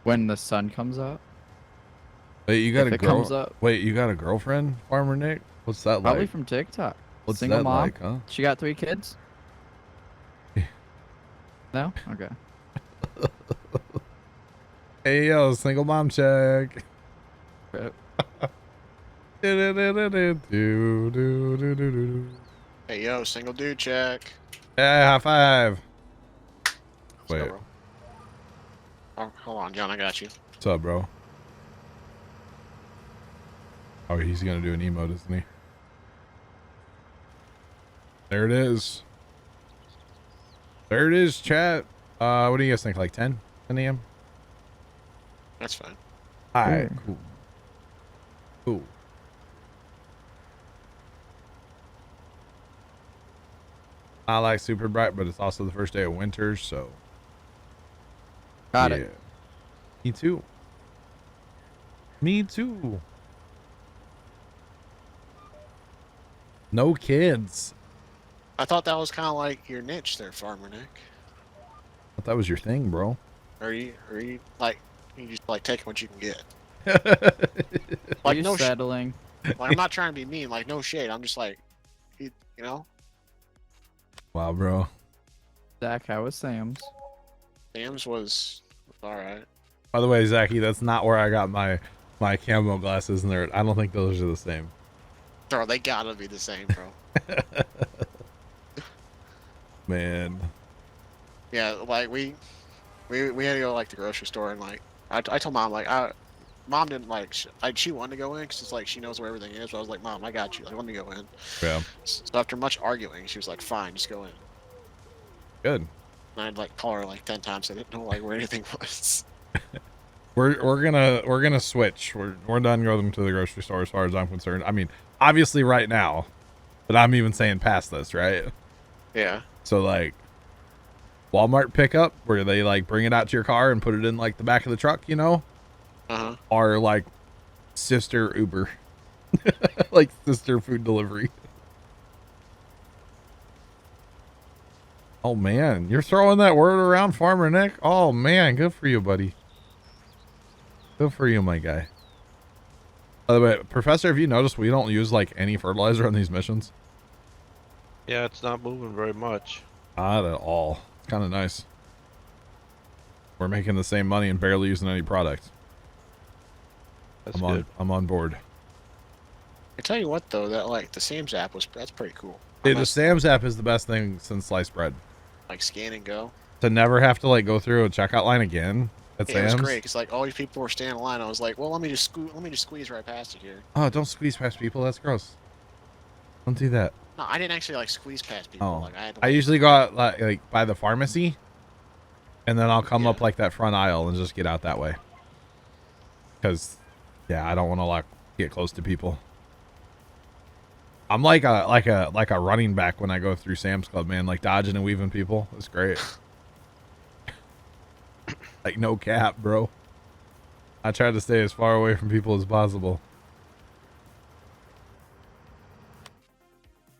When the sun comes up. Wait, you got If a it girl? comes up. Wait, you got a girlfriend, Farmer Nick? What's that Probably like? from TikTok. What's Single that mom. like, huh? She got 3 kids? No? Okay. Hey, yo, single mom check. Yep. Hey yo, single dude check. Hey, high five. Let's go, Wait. bro. Oh, hold on, John. I got you. What's up, bro? Oh, he's gonna do an emote, isn't he? There it is. There it is, chat. What do you guys think? Like 10? 10 a.m.? That's fine. Alright, cool. Cool. Not like super bright, but it's also the first day of winter, so. Got yeah. it. Me too. Me too. No kids. I thought that was kind of like your niche there, Farmer Nick. I thought that was your thing, bro. Are you like you just like taking what you can get? Are Like you no, settling? like I'm not trying to be mean. Like no shade. I'm just like, you know, Wow, bro. Zach, how was Sam's? Sam's was all right. By the way, Zachy, that's not where I got my My camo glasses and I don't think those are the same. Bro, they gotta be the same, bro. Man. Yeah, like we had to go like the grocery store and like I told mom like mom didn't like she wanted to go in because it's like she knows where everything is. But I was like, Mom, I got you. Like, let me go in. Yeah. So after much arguing, she was like, fine, just go in. Good. And I'd like call her like 10 times. I didn't know like where anything was. We're gonna switch. We're done going to the grocery store as far as I'm concerned. I mean, obviously right now, but I'm even saying past this, right? Yeah. So like Walmart pickup where they like bring it out to your car and put it in like the back of the truck, you know? Uh-huh. Or like sister Uber. Like sister food delivery. Oh man, you're throwing that word around, Farmer Nick? Oh man, good for you, buddy. Good for you, my guy. By the way, Professor, have you noticed we don't use like any fertilizer on these missions? Yeah, it's not moving very much. Not at all. It's kind of nice. We're making the same money and barely using any product. That's good. I'm on board. I tell you what though, that like the Sam's app that's pretty cool. Dude, the Sam's app is the best thing since sliced bread. Like scan and go. To never have to like go through a checkout line again at Yeah, it was Sam's. great because like all these people were standing in line. I was like, well, let me just squeeze right past it here. Oh, don't squeeze past people. That's gross. Don't do that. No, I didn't actually like squeeze past people. Oh, Like I had to, I usually go out like by the pharmacy, and then I'll come up like that front aisle and just get out that way. Cause, yeah, I don't want to like get close to people. I'm like a running back when I go through Sam's Club, man. Like dodging and weaving people. It's great. Like no cap, bro. I try to stay as far away from people as possible.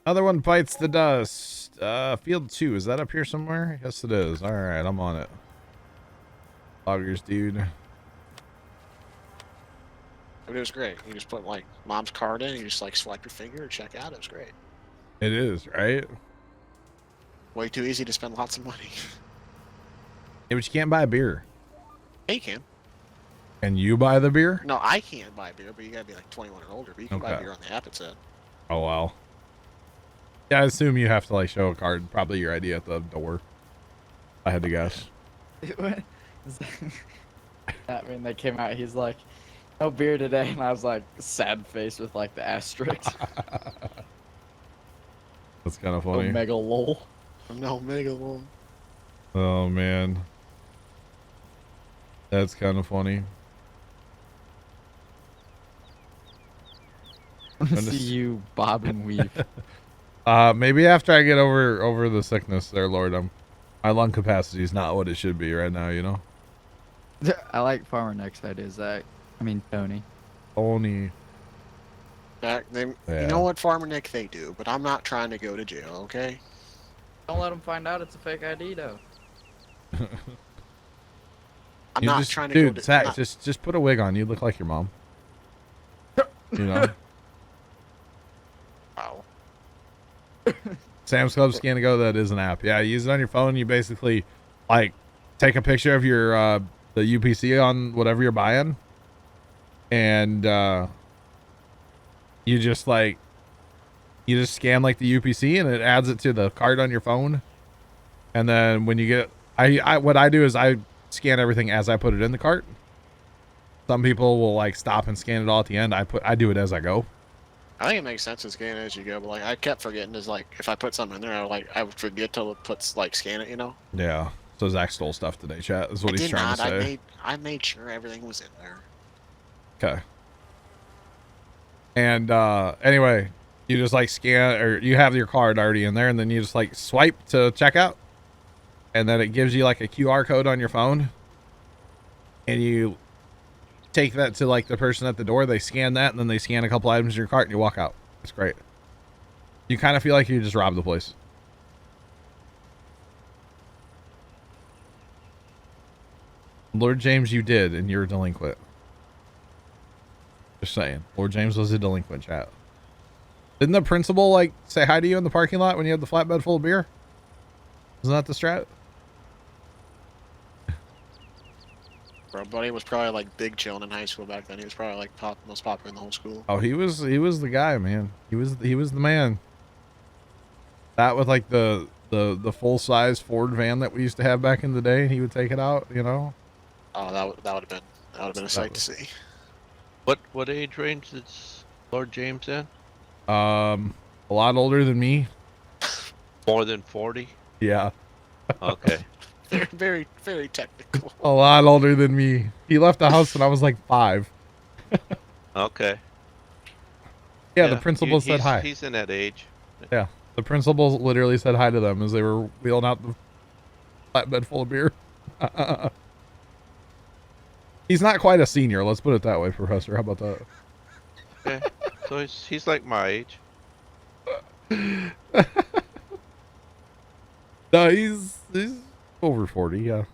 Another one bites the dust. Field 2, is that up here somewhere? Yes, it is. All right, I'm on it. Loggers, dude. But it was great. You just put like mom's card in, you just like swipe your finger and check out. It was great. It is, right? Way too easy to spend lots of money. Yeah, but you can't buy a beer. Yeah, you can. Can you buy the beer? No, I can't buy beer, but you gotta be like 21 or older. But you can buy Okay. beer on the app. It said. Oh, well. Yeah, I assume you have to like show a card. Probably your ID at the door. I had to guess. That when they came out, he's like, "No beer today," and I was like, sad face with like the asterisk. That's kind of funny. Omega lol. No, mega lol. Oh man, that's kind of funny. See you bob and weave. Maybe after I get over the sickness there, Lord, my lung capacity is not what it should be right now, you know. I like Farmer Nick's idea, Zach. I mean Tony. Tony. You know what, Farmer Nick, they do, but I'm not trying to go to jail, okay? Don't let him find out it's a fake ID, though. I'm not trying to dude, go to Zach, just put a wig on. You look like your mom. You know. Wow. Sam's Club Scan to Go, that is an app. Yeah, you use it on your phone. You basically like take a picture of your the UPC on whatever you're buying, and you just scan like the UPC and it adds it to the card on your phone. And then when you get what I do is I scan everything as I put it in the cart. Some people will like stop and scan it all at the end. I do it as I go. I think it makes sense to scan it as you go, but like I kept forgetting is like if I put something in there, I would forget to scan it, you know? Yeah. So Zach stole stuff today, chat, is what he's trying to say. I made sure everything was in there. Okay. And anyway, you just like scan, or you have your card already in there, and then you just like swipe to checkout, and then it gives you like a QR code on your phone, and you take that to like the person at the door. They scan that, and then they scan a couple items in your cart, and you walk out. It's great. You kind of feel like you just robbed the place. Lord James, you did, and you're a delinquent. Just saying. Lord James was a delinquent, chat. Didn't the principal like say hi to you in the parking lot when you had the flatbed full of beer? Isn't that the strat? Bro, buddy was probably like big chillin' in high school back then. He was probably like most popular in the whole school. Oh, he was the guy, man. He was the man. That was like the full size Ford van that we used to have back in the day. He would take it out, you know. Oh, that would have been a sight to see. What age range is Lord James in? A lot older than me. More than 40? Yeah. Okay. They're very, very technical. A lot older than me. He left the house when I was like 5. Okay. Yeah, the principal said he's, hi. He's in that age. Yeah, the principal literally said hi to them as they were wheeling out the flatbed full of beer. He's not quite a senior, let's put it that way, Professor. How about that? Okay. So he's like my age. No, he's over 40, yeah.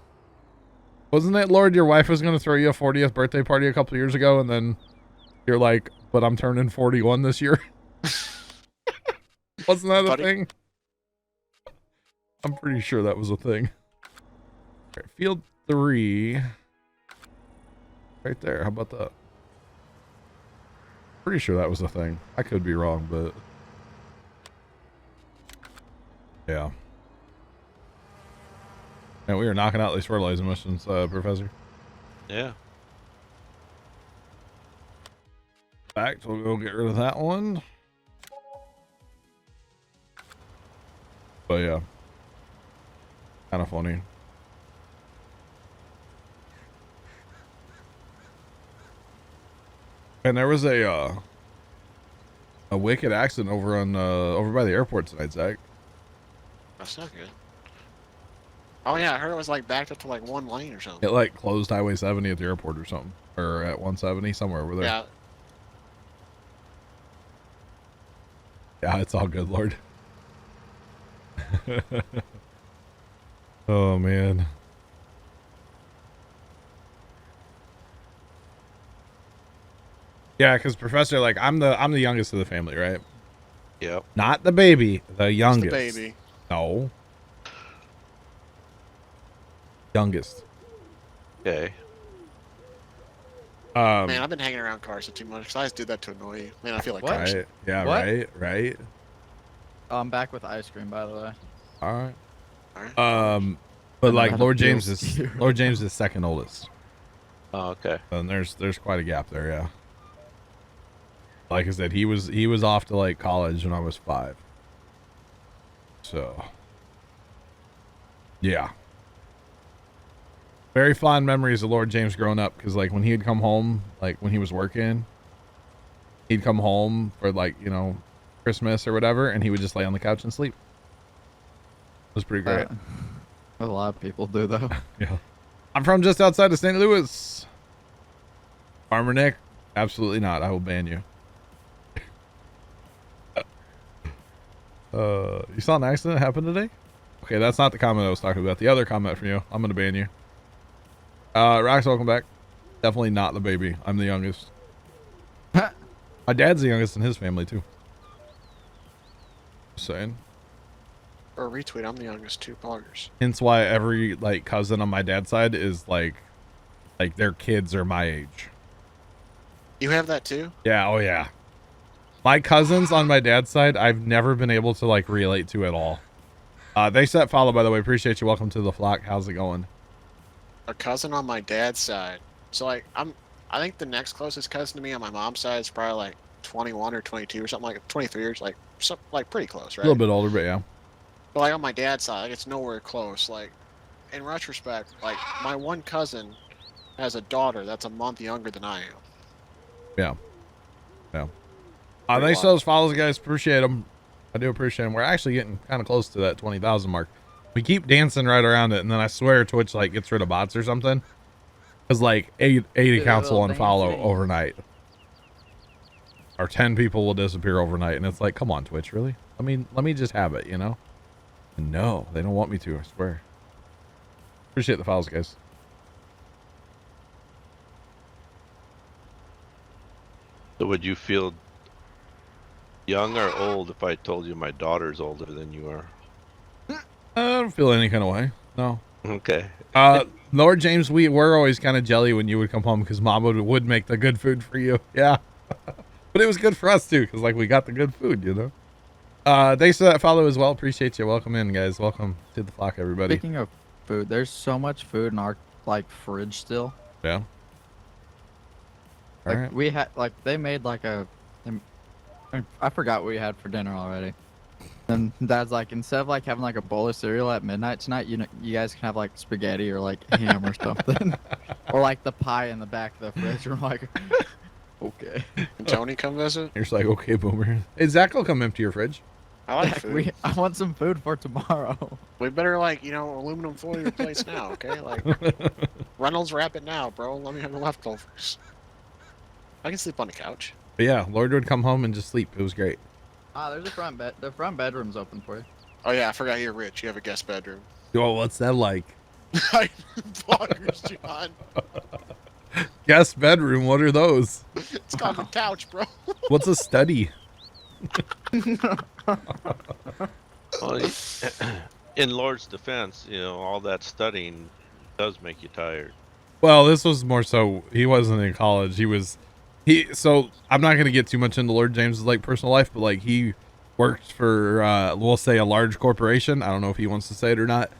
Wasn't it, Lord, your wife was going to throw you a 40th birthday party a couple years ago, and then you're like, but I'm turning 41 this year? Wasn't that a thing? I'm pretty sure that was a thing. All right, field 3. Right there, how about that? Pretty sure that was a thing. I could be wrong, but... yeah. And we are knocking out these fertilizer missions, Professor. Yeah. In fact, we'll go get rid of that one. But yeah. Kind of funny. And there was a wicked accident over on over by the airport tonight, Zach. That's not good. Oh yeah, I heard it was like backed up to like one lane or something. It like closed Highway 70 at the airport or something, or at 170 somewhere over there. Yeah. Yeah, it's all good, Lord. Oh man. Yeah, because Professor, like I'm the youngest of the family, right? Yep. Not the baby, the youngest. The baby. No. Youngest. Okay. Man, I've been hanging around Carson too much because I just did that to annoy you. Man, I feel like What? Carson. Right. Yeah. What? Right. Oh, I'm back with ice cream, by the way. All right. Alright. But I know like how to Lord feel James is you. Lord James is second oldest, Oh, okay. and there's quite a gap there. Yeah. Like I said, he was off to like college when I was 5. So. Yeah. Very fond memories of Lord James growing up, because like when he'd come home, like when he was working, he'd come home for like, you know, Christmas or whatever, and he would just lay on the couch and sleep. It was pretty great. A lot of people do, though. Yeah. I'm from just outside of St. Louis. Farmer Nick, absolutely not. I will ban you. You saw an accident happen today? Okay, that's not the comment I was talking about. The other comment from you. I'm gonna ban you. Rox, welcome back. Definitely not the baby. I'm the youngest. My dad's the youngest in his family too. Just saying. Or retweet, I'm the youngest, 2 poggers. Hence why every like cousin on my dad's side is like their kids are my age. You have that too? Yeah, oh yeah. My cousins on my dad's side, I've never been able to like relate to at all. They set follow, by the way. Appreciate you. Welcome to the flock. How's it going? A cousin on my dad's side. So like I think the next closest cousin to me on my mom's side is probably like 21 or 22 or something, like 23 years, like something like pretty close, right? A little bit older, but yeah. But like on my dad's side, like it's nowhere close. Like in retrospect, like my one cousin has a daughter that's a month younger than I am. Yeah. Pretty Thanks for wild. those follows, guys. Appreciate them. I do appreciate them. We're actually getting kind of close to that 20,000 mark. We keep dancing right around it, and then I swear Twitch like gets rid of bots or something. Because like eight accounts will unfollow overnight. Or 10 people will disappear overnight, and it's like, come on, Twitch, really? Let me just have it, you know? And no, they don't want me to, I swear. Appreciate the follows, guys. So would you feel young or old if I told you my daughter's older than you are? I don't feel any kind of way. No. Okay. The Lord James, we were always kind of jelly when you would come home because Mom would make the good food for you. Yeah. But it was good for us too because like we got the good food, you know. Thanks for that follow as well. Appreciate you. Welcome in, guys. Welcome to the flock, everybody. Speaking of food, there's so much food in our like fridge still. Yeah. All Like right. we had like they made like I forgot what we had for dinner already. And Dad's like, instead of like having like a bowl of cereal at midnight tonight, you know, you guys can have like spaghetti or like ham or something, or like the pie in the back of the fridge. We're like, okay. Can Tony come visit? You're just like, okay, boomer. Hey, Zach will come empty your fridge. I like Zach, food. I want some food for tomorrow. We better like, you know, aluminum foil your place now, okay? Like, Reynolds wrap it now, bro. Let me have the leftovers. I can sleep on the couch. But yeah, Lord would come home and just sleep. It was great. There's a front bed. The front bedroom's open for you. Oh yeah, I forgot you're rich. You have a guest bedroom. Oh, what's that like? Bloggers, John. Guest bedroom. What are those? It's called the couch, bro. What's a study? Well, in Lord's defense, you know, all that studying does make you tired. Well, this was more so he wasn't in college. So I'm not going to get too much into Lord James's like personal life, but like he worked for, we'll say a large corporation. I don't know if he wants to say it or not.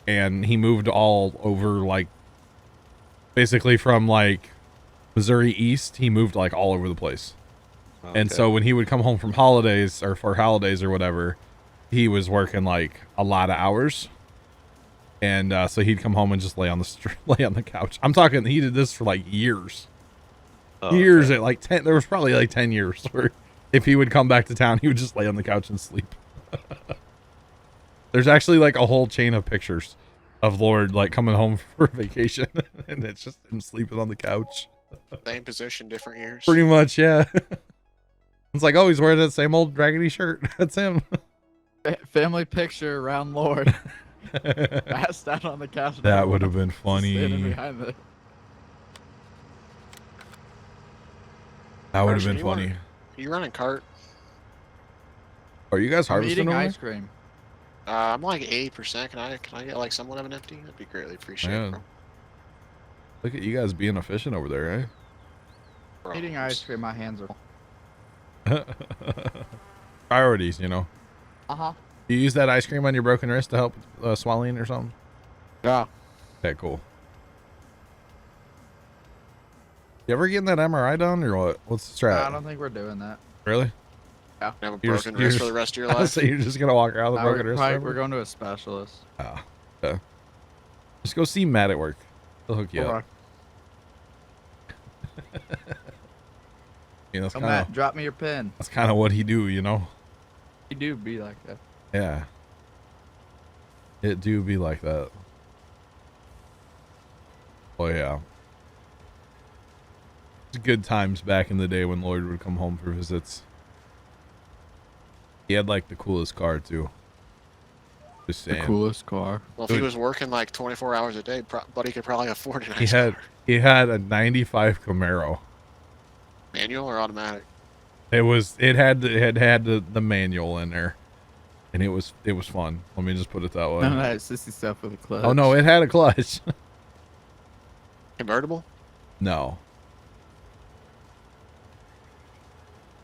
And he moved all over, like basically from like Missouri East, he moved like all over the place. Okay. And so when he would come home from holidays or for holidays or whatever, he was working like a lot of hours. And so he'd come home and just lay on the couch. I'm talking, he did this for like years. Years at like 10. There was probably like 10 years where if he would come back to town, he would just lay on the couch and sleep. There's actually like a whole chain of pictures of Lord like coming home for vacation, and it's just him sleeping on the couch. Same position, different years. Pretty much, yeah. It's like, oh, he's wearing that same old raggedy shirt. That's him. Family picture around Lord. Passed out on the couch. That would have been funny. Standing behind the... That would have Carson, been funny. You running cart? Are you guys I'm harvesting eating over ice there? cream. I'm like 80%. Can I get like someone of an empty? That'd be greatly appreciated, Man. bro. Look at you guys being efficient over there, eh? Bro, Eating ice cream, my hands are... Priorities, you know. Uh-huh. You use that ice cream on your broken wrist to help swelling or something? Yeah. Okay, cool. You ever getting that MRI done or what? What's the strat? I don't think we're doing that. Really? Have a You're- broken wrist for the rest of your life. So you're just gonna walk around with a No, broken wrist? we're forever? going to a specialist. Oh, okay. Just go see Matt at work. He'll hook you up. You know, Come Matt, drop me your pin. that's kind of what he do, you know? You do be like that. Yeah. It do be like that. Oh, yeah. It's good times back in the day when Lloyd would come home for visits. He had, like, the coolest car, too. Just saying. coolest car. Well, if he was working like 24 hours a day, Buddy could probably afford a nice car. He had a 95 Camaro. Manual or automatic? It had the manual in there. And it was fun. Let me just put it that way. None of that sissy stuff with a clutch. Oh no, it had a clutch. Convertible? No.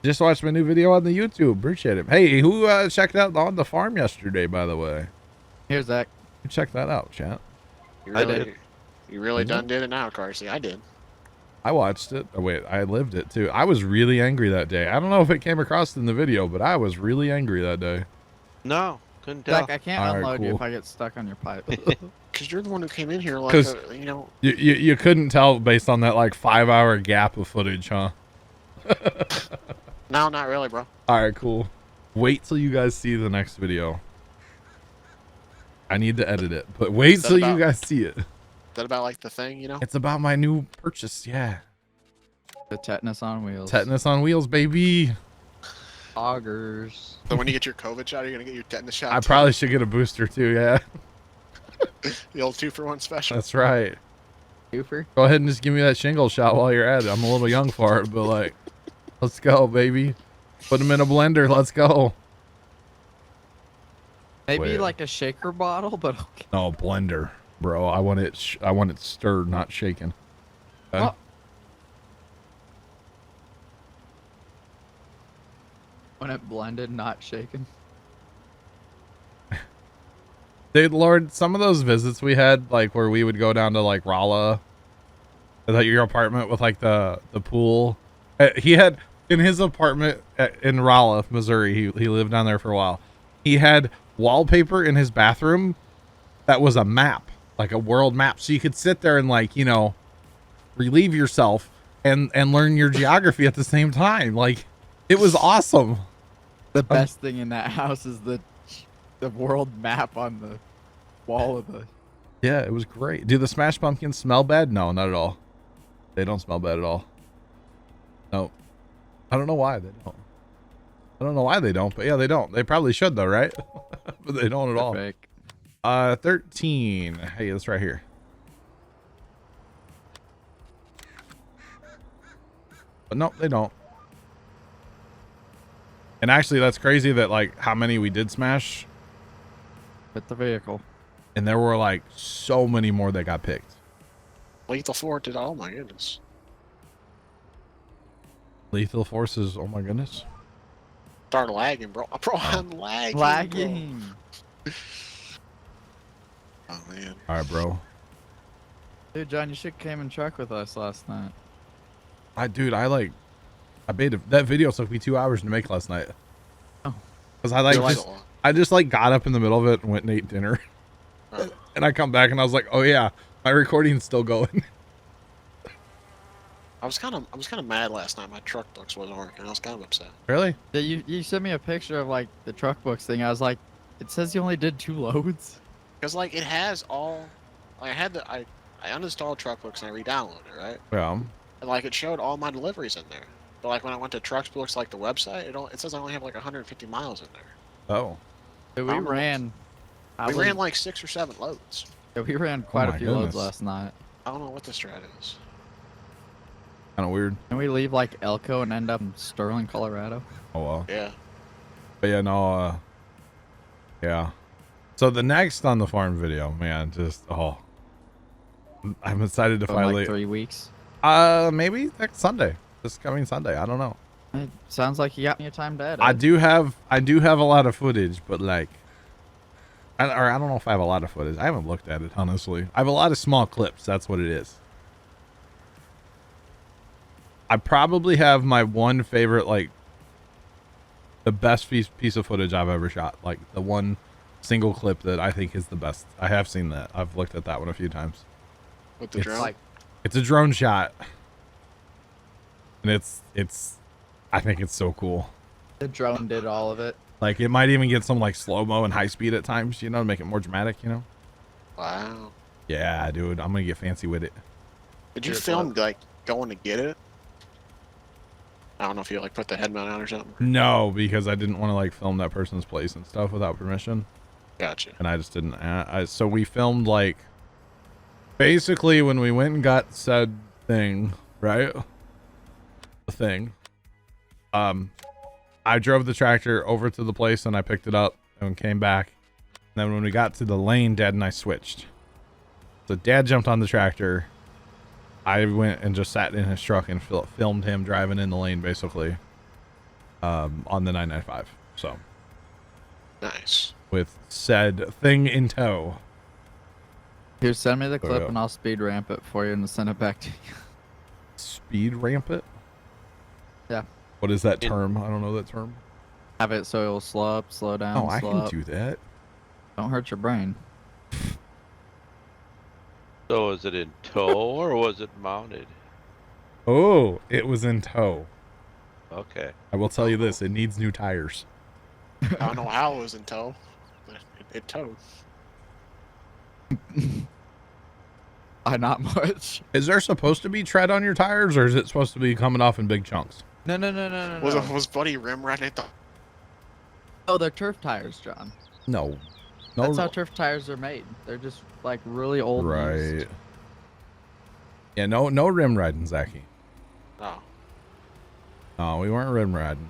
Just watched my new video on the YouTube. Appreciate it. Hey, who checked out On the Farm yesterday, by the way? Here's Zach. Check that out, chat. You I really, did. You really Did done did it now, Carsey. I did. I watched it. Oh, wait, I lived it too. I was really angry that day. I don't know if it came across in the video, but I was really angry that day. No, couldn't tell. Zach, I can't All right, unload you cool. if I get stuck on your pipe. Because you're the one who came in here like, 'Cause- you know, You couldn't tell based on that like 5-hour gap of footage, huh? no, not really, bro. All right, cool. Wait till you guys see the next video. I need to edit it, but wait that till you about- guys see it. That about like the thing, you know? It's about my new purchase. Yeah. The tetanus on wheels. Tetanus on wheels, baby. Augers. So when you get your COVID shot, you're going to get your tetanus shot? I too? probably should get a booster too. Yeah, The old 2-for-1 special. that's right. Goofer. Go ahead and just give me that shingle shot while you're at it. I'm a little young for it, but like, let's go, baby. Put them in a blender. Let's go. Maybe Wait. like a shaker bottle, but okay. No, blender. bro. I want it. I want it stirred, not shaken. Okay? Oh. When it blended, not shaken. Dude, Lord, some of those visits we had, like where we would go down to like Rolla, at your apartment with like the pool. He had in his apartment in Rolla, Missouri. He lived down there for a while. He had wallpaper in his bathroom that was a map, like a world map, so you could sit there and like, you know, relieve yourself and learn your geography at the same time. Like, it was awesome. The best thing in that house is the world map on the wall of the. Yeah, it was great. Do the smashed pumpkins smell bad? No, not at all. They don't smell bad at all. No. I don't know why they don't. I don't know why they don't, but yeah, they don't. They probably should though, right? But they don't at all. Fake. 13. Hey, that's right here. But no, they don't. And actually, that's crazy that like how many we did smash. With the vehicle. And there were like so many more that got picked. Lethal 4 did. Oh my goodness. Lethal Forces. Oh my goodness. Start lagging, bro. Bro, I'm lagging. Lagging. Bro. Oh man. All right, bro. Dude, John, you should came and truck with us last night. I made that video took me 2 hours to make last night. Oh. Cause I just like got up in the middle of it and went and ate dinner. And I come back and I was like, oh yeah, my recording's still going. I was kind of mad last night. My truck books wasn't working. I was kind of upset. Really? Yeah, you sent me a picture of like the truck books thing. I was like, it says you only did 2 loads. Because like it has all, like I uninstalled truck books and I re-downloaded it, right? Yeah. And like it showed all my deliveries in there. But like when I went to Truckbooks, like the website, it says I only have like 150 miles in there. Oh. Dude, we ran. We ran like 6 or 7 loads. Yeah, we ran quite my a few loads goodness. last night. I don't know what the strat is. Kind of weird. And we leave like Elko and end up in Sterling, Colorado. Oh well. Yeah. But yeah, no. Yeah. So the next on the farm video, man, just I'm excited to For finally. like 3 weeks. Maybe next Sunday. This coming Sunday. I don't know. It sounds like you got me a time to edit. I do have a lot of footage, but like, I don't know if I have a lot of footage. I haven't looked at it honestly. I have a lot of small clips. That's what it is. I probably have my one favorite, like, the best piece of footage I've ever shot. Like the one single clip that I think is the best. I have seen that. I've looked at that one a few times. With the drone. Like, It's a drone shot, and it's. I think it's so cool. the drone did all of it. Like it might even get some like slow mo and high speed at times, you know, to make it more dramatic, you know. Wow. Yeah, dude, I'm gonna get fancy with it. Did you film like going to get it? I don't know if you like put the head mount on or something. No, because I didn't want to like film that person's place and stuff without permission, Gotcha. and I just didn't. So we filmed like basically when we went and got said thing, right? The thing. I drove the tractor over to the place and I picked it up and came back. And then when we got to the lane, Dad and I switched. So Dad jumped on the tractor. I went and just sat in his truck and filmed him driving in the lane, basically, on the 995. So Nice. with said thing in tow. Here, send me the clip yeah. and I'll speed ramp it for you and send it back to you. Speed ramp it? Yeah. What is that term? I don't know that term. Have it so it'll slow up, slow down. Oh, I slow can up. do that. Don't hurt your brain. So is it in tow or was it mounted? Oh, it was in tow. Okay. I will tell you this, it needs new tires. I don't know how it was in tow, but it towed. Not much. Is there supposed to be tread on your tires, or is it supposed to be coming off in big chunks? No. Was Buddy rim riding it? Oh, they're turf tires, John. No. That's how turf tires are made. They're just like really old. Right. used. Yeah, no rim riding, Zachy. Oh. No, we weren't rim riding.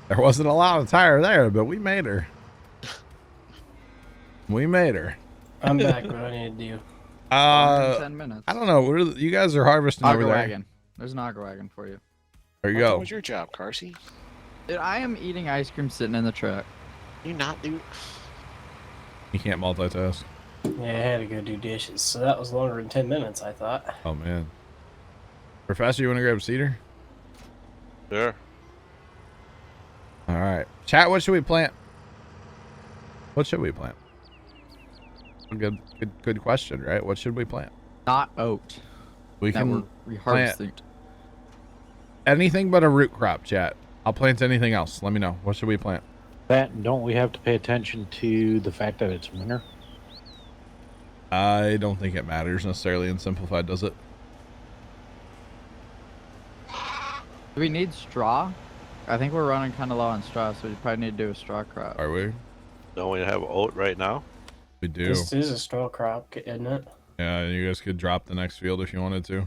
There wasn't a lot of tire there, but we made her. We made her. I'm back. What do I need to do? 10 minutes. I don't know. You guys are harvesting over Auger there. wagon. There's an auger wagon for you. There you What go. was your job, Carsey? Dude, I am eating ice cream sitting in the truck. You not do? You can't multitask. Yeah, I had to go do dishes, so that was longer than 10 minutes, I thought. Oh man. Professor, you want to grab cedar? Sure. All right. Chat, what should we plant? What should we plant? Good question, right? What should we plant? Not oat. We That can we're plant reharvesting. anything but a root crop, chat. I'll plant anything else. Let me know. What should we plant? That, don't we have to pay attention to the fact that it's winter? I don't think it matters necessarily in Simplified, does it? Do we need straw? I think we're running kind of low on straw, so we probably need to do a straw crop. Are we? Don't we have oat right now? We do. This is a straw crop, isn't it? Yeah, you guys could drop the next field if you wanted to.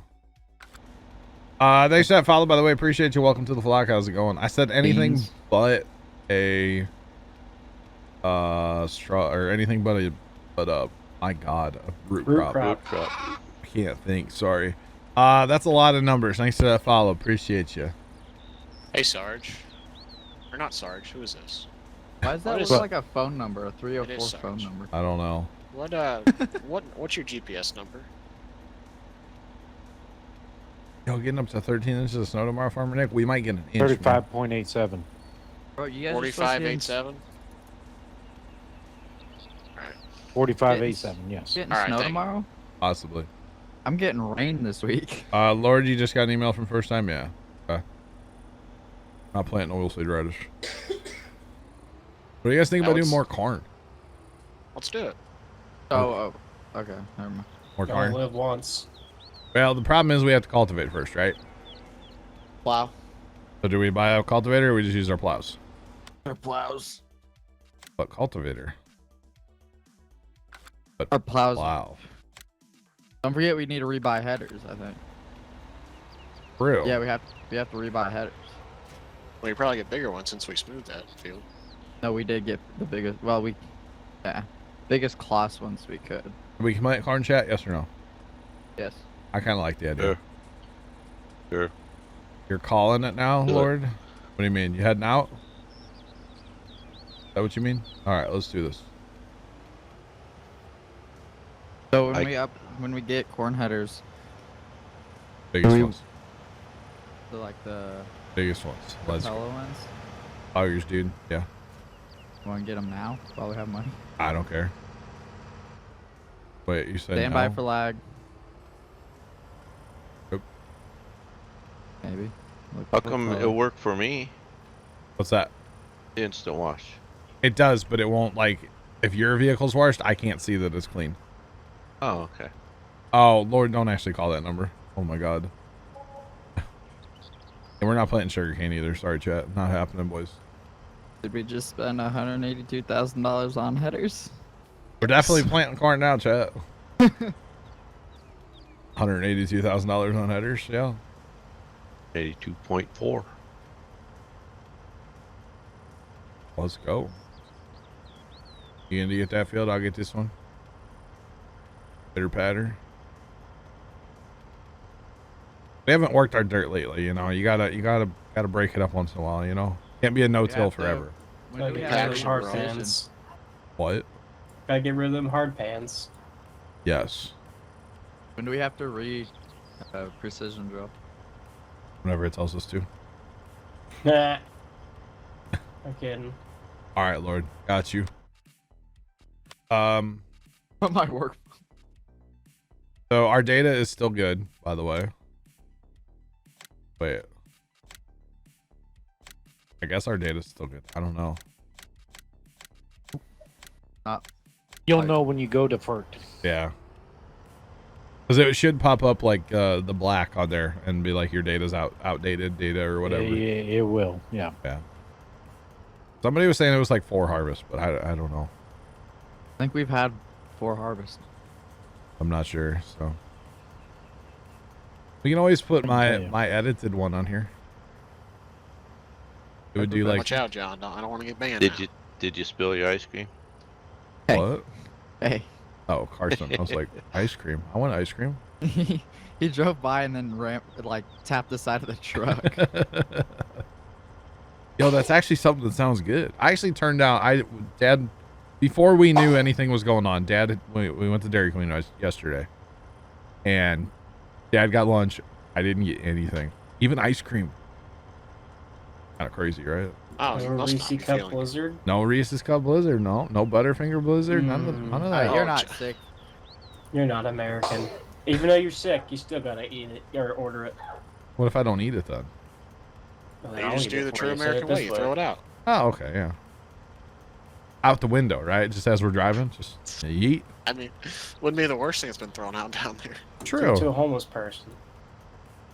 Thanks for that follow, by the way. Appreciate you. Welcome to the vlog. How's it going? I said anything Beans. but a straw or anything but a my god, a root crop. crop. I can't think. Sorry. That's a lot of numbers. Thanks for that follow. Appreciate you. Hey, Sarge. Or not Sarge. Who is this? Why does that What look is- like a phone number, a It 304 is phone Sarge. number? I don't know. What what's your GPS number? Yo, getting up to 13 inches of snow tomorrow, Farmer Nick. We might get an inch. man. 35.87. Bro, you guys are supposed to be 4587. 45.87, yes. getting All right, snow thank you. tomorrow? Possibly. I'm getting rain this week. Lord, you just got an email from first time? Yeah. Okay. Not planting oilseed radish. What do you guys think Now about doing it's- more corn? Let's do it. Oh, okay, never mind. More You only corn? live once. Well, the problem is we have to cultivate first, right? Plow. So do we buy a cultivator or we just use our plows? Our plows. But cultivator. Our plows. Wow. Don't forget we need to rebuy headers, I think. True. Yeah, we have to rebuy headers. Well, you probably get bigger ones since we smoothed that field. No, we did get the biggest, biggest class ones we could. We can plant corn, chat? Yes or no? Yes. I kind of like the idea. Sure. You're calling it now, Do it. Lord? What do you mean? You heading out? Is that what you mean? All right, let's do this. So when we get corn headers, Biggest we- ones. like the Biggest ones. Let's Capella go. ones, Augers, dude. Yeah. you want to get them now while we have money? I don't care. Wait, you said Stand by no? for lag. Yep. Maybe. How come it worked for me? What's that? Instant wash. It does, but it won't, like, if your vehicle's washed, I can't see that it's clean. Oh, okay. Oh, Lord, don't actually call that number. Oh, my God. And we're not planting sugarcane either. Sorry, chat. Not happening, boys. Did we just spend $182,000 on headers? We're definitely planting corn now, chat. $182,000 on headers, yeah. 82.4. Let's go. You gonna get that field? I'll get this one. Pitter patter. We haven't worked our dirt lately, you know. You gotta break it up once in a while, you know. Can't be a no-till have to. forever. When Gotta do we get have rid of to them hard precision? pans. What? Gotta get rid of them hard pans. Yes. When do we have to precision drill? Whenever it tells us to. Nah. I'm kidding. All right, Lord. Got you. What my work? So our data is still good, by the way. Wait. I guess our data's still good. I don't know. You'll know when you go to FERT. Yeah. Because it should pop up like the black on there and be like your data's outdated data or whatever. Yeah, it will. Yeah. Yeah. Somebody was saying it was like 4 harvests, but I don't know. I think we've had 4 harvests. I'm not sure. So we can always put tell you. my edited one on here. It would do like Watch out, John. I don't want to get banned. Did you spill your ice cream? Hey. what? Hey, Oh, Carson. I was like, ice cream. I want ice cream. He drove by and then tapped the side of the truck. Yo, that's actually something that sounds good. I actually turned down. Dad, before we knew anything was going on, Dad, we went to Dairy Queen yesterday, and Dad got lunch. I didn't get anything, even ice cream. Kind of crazy, right? Oh, No must not Reese be Cup feeling it. Blizzard. No Reese's Cup Blizzard. No Butterfinger Blizzard. None of that. You're not sick. You're not American. Even though you're sick, you still gotta eat it or order it. What if I don't eat it then? Well, You I'll just eat do it the for true you, say American it this way. You throw it out. Oh, okay, yeah. Out the window, right? Just as we're driving, just yeet. I mean, wouldn't be the worst thing that's been thrown out down there. True. To a homeless person.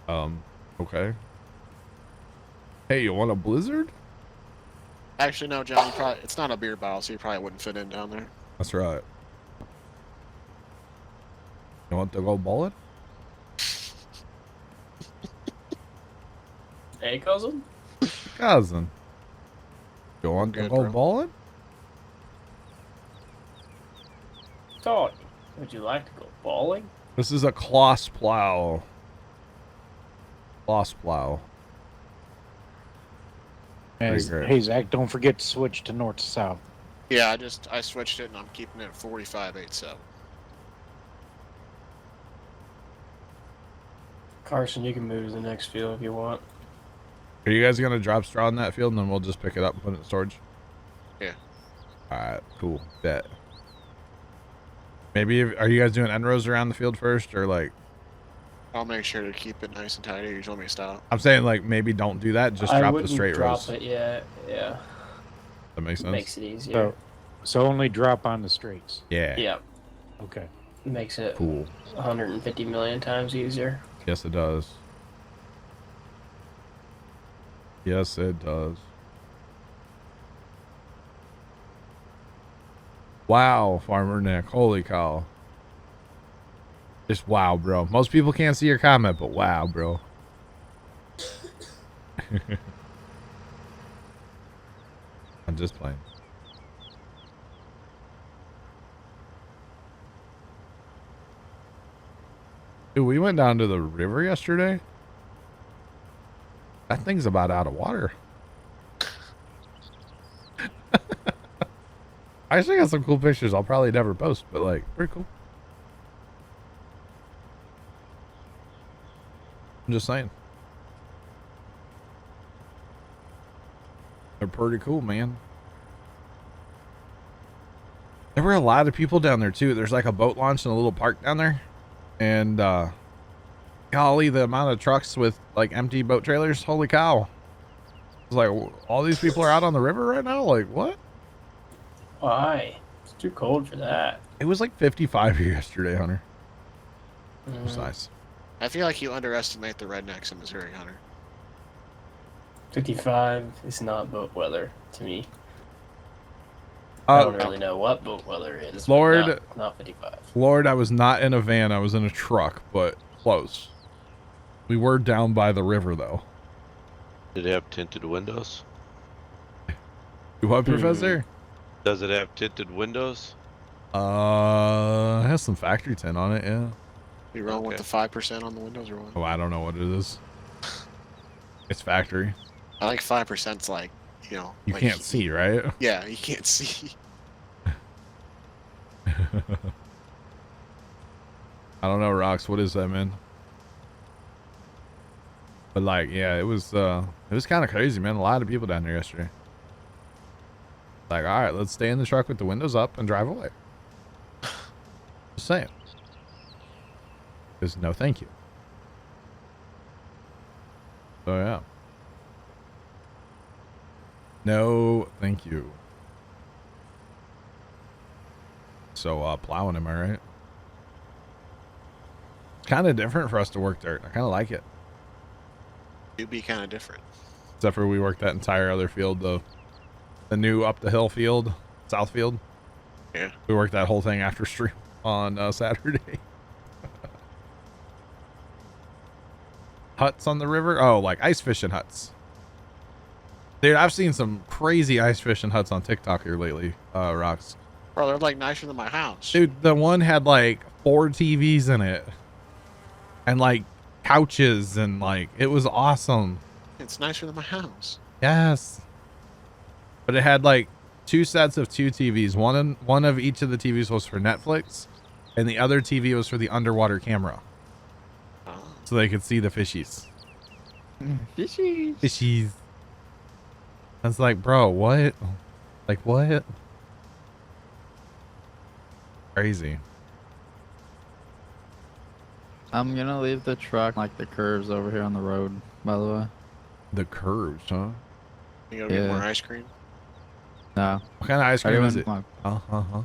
Okay. Hey, you want a Blizzard? Actually, no, John. It's not a beer bottle, so you probably wouldn't fit in down there. That's right. You want to go bowling? Hey, cousin? Cousin. You want to Good, go bro. bowling? Tony, would you like to go bowling? This is a Kloss Plow. Kloss Plow. Hey, Pretty great. hey, Zach, don't forget to switch to north to south. Yeah, I switched it and I'm keeping it at 45.87. Carson, you can move to the next field if you want. Are you guys going to drop straw in that field and then we'll just pick it up and put it in storage? Yeah. Alright, cool. Bet. Maybe, are you guys doing end rows around the field first or like? I'll make sure to keep it nice and tidy. You told me to stop. I'm saying like maybe don't do that. Just I drop the wouldn't straight drop rows. it yet. Yeah. That makes sense? Makes it easier. So only drop on the straights. Yeah. Yeah. Okay. Makes it Cool. 150 million times easier. Yes, it does. Yes, it does. Wow, Farmer Nick. Holy cow. Just wow, bro. Most people can't see your comment, but wow, bro. I'm just playing. Dude, we went down to the river yesterday. That thing's about out of water. I actually got some cool pictures I'll probably never post, but like, pretty cool. I'm just saying. They're pretty cool, man. There were a lot of people down there too. There's like a boat launch in a little park down there. And golly, the amount of trucks with like empty boat trailers, holy cow. It's like, all these people are out on the river right now? Like, what? Why? It's too cold for that. It was like 55 here yesterday, Hunter. It Mm. was nice. I feel like you underestimate the rednecks in Missouri, Hunter. 55 is not boat weather to me. I don't really know what boat weather is. but Lord- not 55. Lord, I was not in a van. I was in a truck, but close. We were down by the river, though. Did it have tinted windows? You what, Professor? Does it have tinted windows? It has some factory tint on it, yeah. You rolling with Okay. the 5% on the windows or what? Oh, I don't know what it is. It's factory. I think 5%'s like, you know. You like, can't see, right? Yeah, you can't see. I don't know, Rox. What is that, man? But like, yeah, it was kind of crazy, man. A lot of people down there yesterday. Like, all right, let's stay in the truck with the windows up and drive away. Just saying. Because no, thank you. So yeah. No, thank you. So plowing, am I right? Kind of different for us to work dirt. I kind of like it. It'd be kind of different. Except for we worked that entire other field, the new up the hill field, south field. Yeah. We worked that whole thing after stream on Saturday. Huts on the river? Oh, like ice fishing huts. Dude, I've seen some crazy ice fishing huts on TikTok here lately, Rocks. Bro, they're like nicer than my house. Dude, the one had like 4 TVs in it. And like couches and like it was awesome. It's nicer than my house. Yes. But it had like 2 sets of 2 TVs. One of each of the TVs was for Netflix, and the other TV was for the underwater camera. Oh. So they could see the fishies. Fishy. Fishies. I was like, bro, what? Like what? Crazy. I'm gonna leave the truck like the curves over here on the road, by the way. The curves, huh? You gotta get Yeah. more ice cream? No. What kind of ice I cream went is it? like- Uh-huh.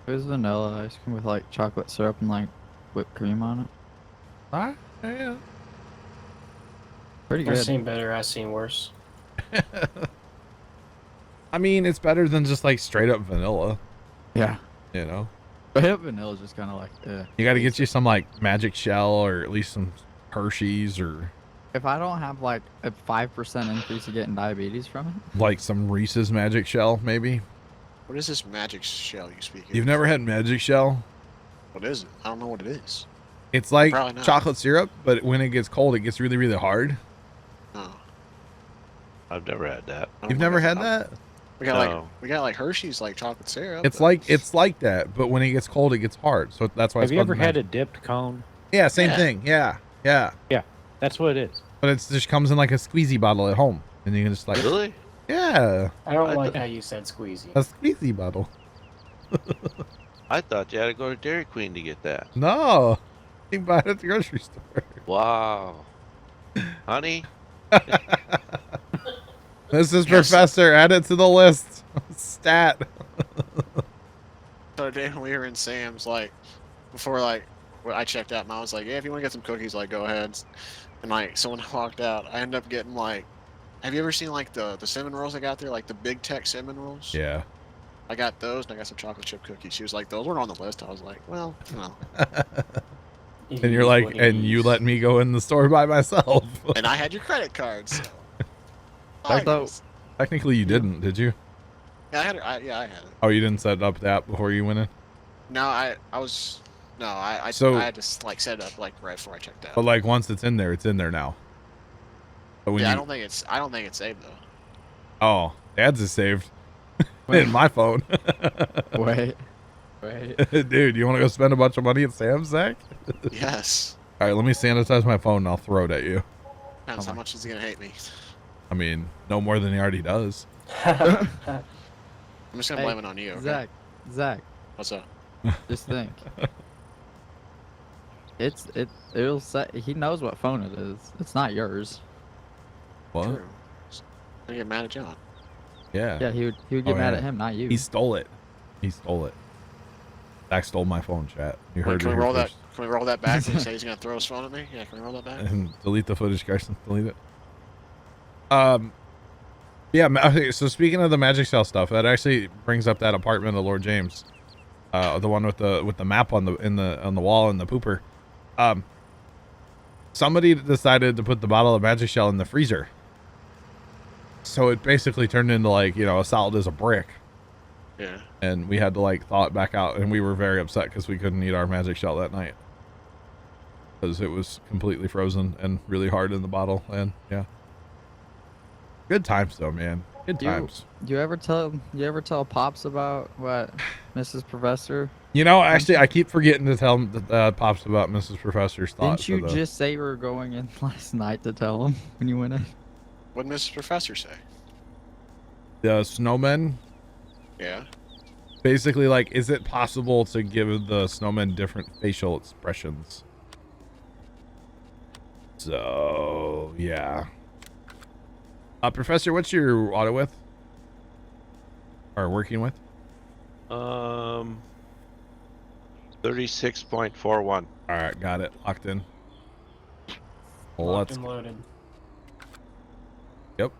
It was vanilla ice cream with like chocolate syrup and like whipped cream on it. Alright, yeah. Pretty I've good. seen better. I've seen worse. I mean, it's better than just like straight up vanilla, Yeah. you know? But vanilla's just kind of like, You got to get you some like Magic Shell or at least some Hershey's or if I don't have like a 5% increase of getting diabetes from it. like some Reese's Magic Shell, maybe. What is this magic shell you speak of? You've never had Magic Shell? What is it? I don't know what it is. It's like Probably not. chocolate syrup, but when it gets cold, it gets really, really hard. Oh. I've never had that. I don't You've know never what had it's- that? No. we got like Hershey's like chocolate syrup. It's but- like that, but when it gets cold, it gets hard. So that's why Have it's you called ever had a Magic. dipped cone? Yeah, same Yeah. thing. Yeah. That's what it is. But it just comes in like a squeezy bottle at home, and you can just like, Really? yeah, I don't I like thought- how you said squeezy. a squeezy bottle. I thought you had to go to Dairy Queen to get that. No, you can buy it at the grocery store. Wow. Honey, This is Yes. Professor. Add it to the list. Stat. The other day when we were in Sam's, like, before, like, when I checked out, Mom was like, yeah, if you want to get some cookies, like, go ahead. And, like, so when I walked out, I ended up getting, like, have you ever seen, like, the cinnamon rolls I got there? Like, the Big Tech cinnamon rolls? Yeah. I got those, and I got some chocolate chip cookies. She was like, those weren't on the list. I was like, well, you know. You And you're use like, what and you use. let me go in the store by myself. And I had your credit card, so. I thought- guess. Technically, you didn't, did you? Yeah, I had it. I had it. Oh, you didn't set up that before you went in? No, I had to, like, set it up, like, right before I checked out. But like once it's in there now. But when Yeah, you, I don't think it's saved, though. oh, the ads is saved Wait. in my phone. Wait. Dude, you want to go spend a bunch of money at Sam's, Zach? Yes. All right, let me sanitize my phone and I'll throw it at you. Depends how much is he gonna hate me. I mean, no more than he already does. I'm just gonna Hey, blame it on you. Okay? Zach, What's up? just think. It'll say he knows what phone it is. It's not yours. What? True. I get mad at John. Yeah. Yeah, he would get Oh, mad yeah. at him, not you. He stole it. Zach stole my phone, chat. You Wait, heard can it we here roll that? first. Can we roll that back and say he's gonna throw his phone at me? Yeah, can we roll that back? And delete the footage, Carson. Delete it. Yeah. Okay, so speaking of the Magic Cell stuff, that actually brings up that apartment of Lord James, the one with the map on the wall and the pooper. Somebody decided to put the bottle of Magic Shell in the freezer, so it basically turned into like as solid as a brick. Yeah. And we had to like thaw it back out, and we were very upset because we couldn't eat our Magic Shell that night because it was completely frozen and really hard in the bottle. And yeah, good times though, man. Good times. Do you ever tell Pops about what Mrs. Professor? Actually, I keep forgetting to tell Pops about Mrs. Professor's thoughts. Didn't you just say you were going in last night to tell him when you went in? What did Mrs. Professor say? the snowmen? Yeah. Basically, like, is it possible to give the snowmen different facial expressions? So, yeah. Professor, what's your auto with? Or working with? 36.41. All right, got it. Locked in. Locked Let's. and loaded. Yep.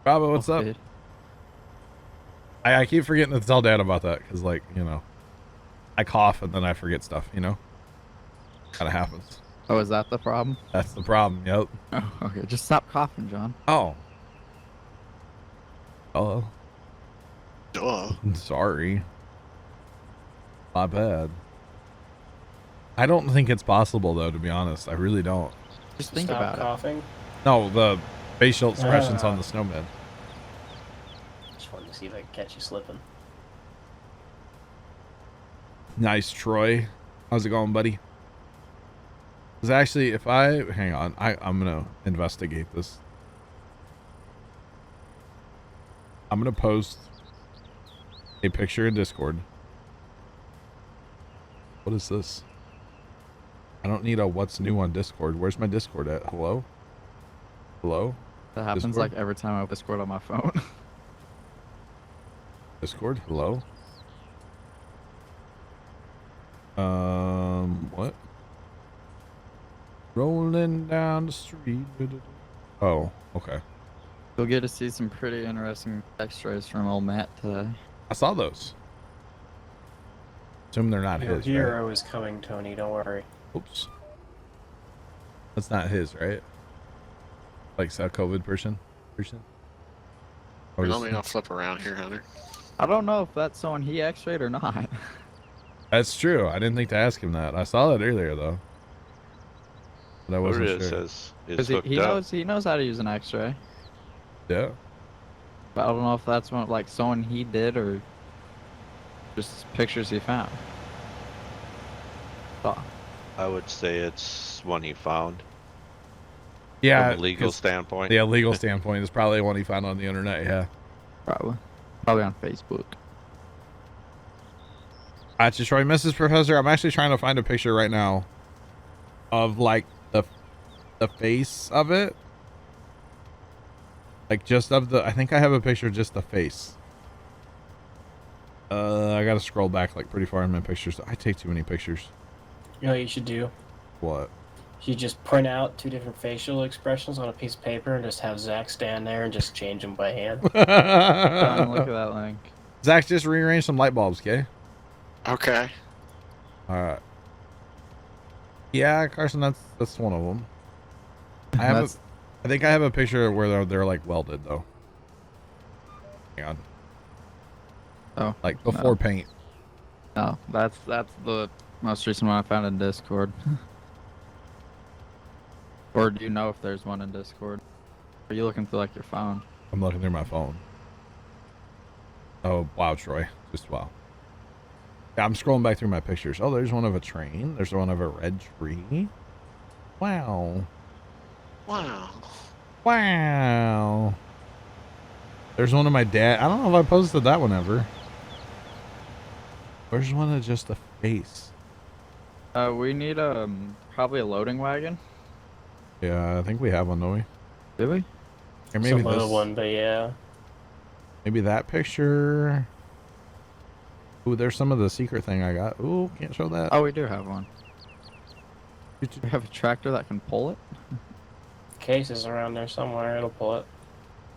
Bravo, what's up? Okay. I keep forgetting to tell Dad about that because, like, I cough and then I forget stuff, Kind of happens. Oh, is that the problem? That's the problem. Yep. Oh, okay. Just stop coughing, John. Oh. Oh. Duh. Sorry. Not bad. I don't think it's possible though, to be honest. I really don't. Just think Stop about coughing. No, the facial expressions on the snowman. Just wanted to see if I could catch you slipping. Nice, Troy. How's it going, buddy? Because actually, if I hang on, I'm gonna investigate this. I'm gonna post a picture in Discord. What is this? I don't need a what's new on Discord. Where's my Discord at? Hello? Hello? That happens Discord? like every time I open Discord on my phone. Discord? Hello? What? Rolling down the street. Oh, okay. You'll get to see some pretty interesting X-rays from old Matt today. I saw those. Assume they're not Your his, hero right? is coming, Tony. Don't worry. Oops. That's not his, right? Like a COVID person? Or Let me not flip around here, Hunter. I don't know if that's someone he X-rayed or not. That's true. I didn't think to ask him that. I saw that earlier though. But I wasn't Whoever it sure. says Because is hooked he up. knows how to use an X-ray. Yeah. But I don't know if that's one, like someone he did or just pictures he found. Oh, I would say it's one he found. Yeah. From a legal 'cause standpoint. The legal standpoint is probably one he found on the internet, yeah. probably on Facebook. Gotcha, Troy. Mrs. Professor, I'm actually trying to find a picture right now of like the face of it. Like just of the, I think I have a picture of just the face. I gotta scroll back like pretty far in my pictures. I take too many pictures. You know what you should do? What? You just print out 2 different facial expressions on a piece of paper and just have Zach stand there and just change them by hand. Look at that link. Zach, just rearrange some light bulbs, okay? Okay. Alright. Yeah, Carson, that's one of them. I think I have a picture where they're like welded though. Hang on. Oh, Like before paint. no, that's the most recent one I found in Discord. Or do you know if there's one in Discord? Are you looking through like your phone? I'm looking through my phone. Oh, wow, Troy. Just wow. Yeah, I'm scrolling back through my pictures. Oh, there's one of a train. There's one of a red tree. Wow. Wow. Wow. There's one of my dad. I don't know if I posted that one ever. Where's one of just the face? We need probably a loading wagon. Yeah, I think we have one, don't we? Do we? Or maybe Some this little one, but yeah. Maybe that picture. Ooh, there's some of the secret thing I got. Ooh, can't show that. Oh, we do have one. We have a tractor that can pull it. Case is around there somewhere. It'll pull it.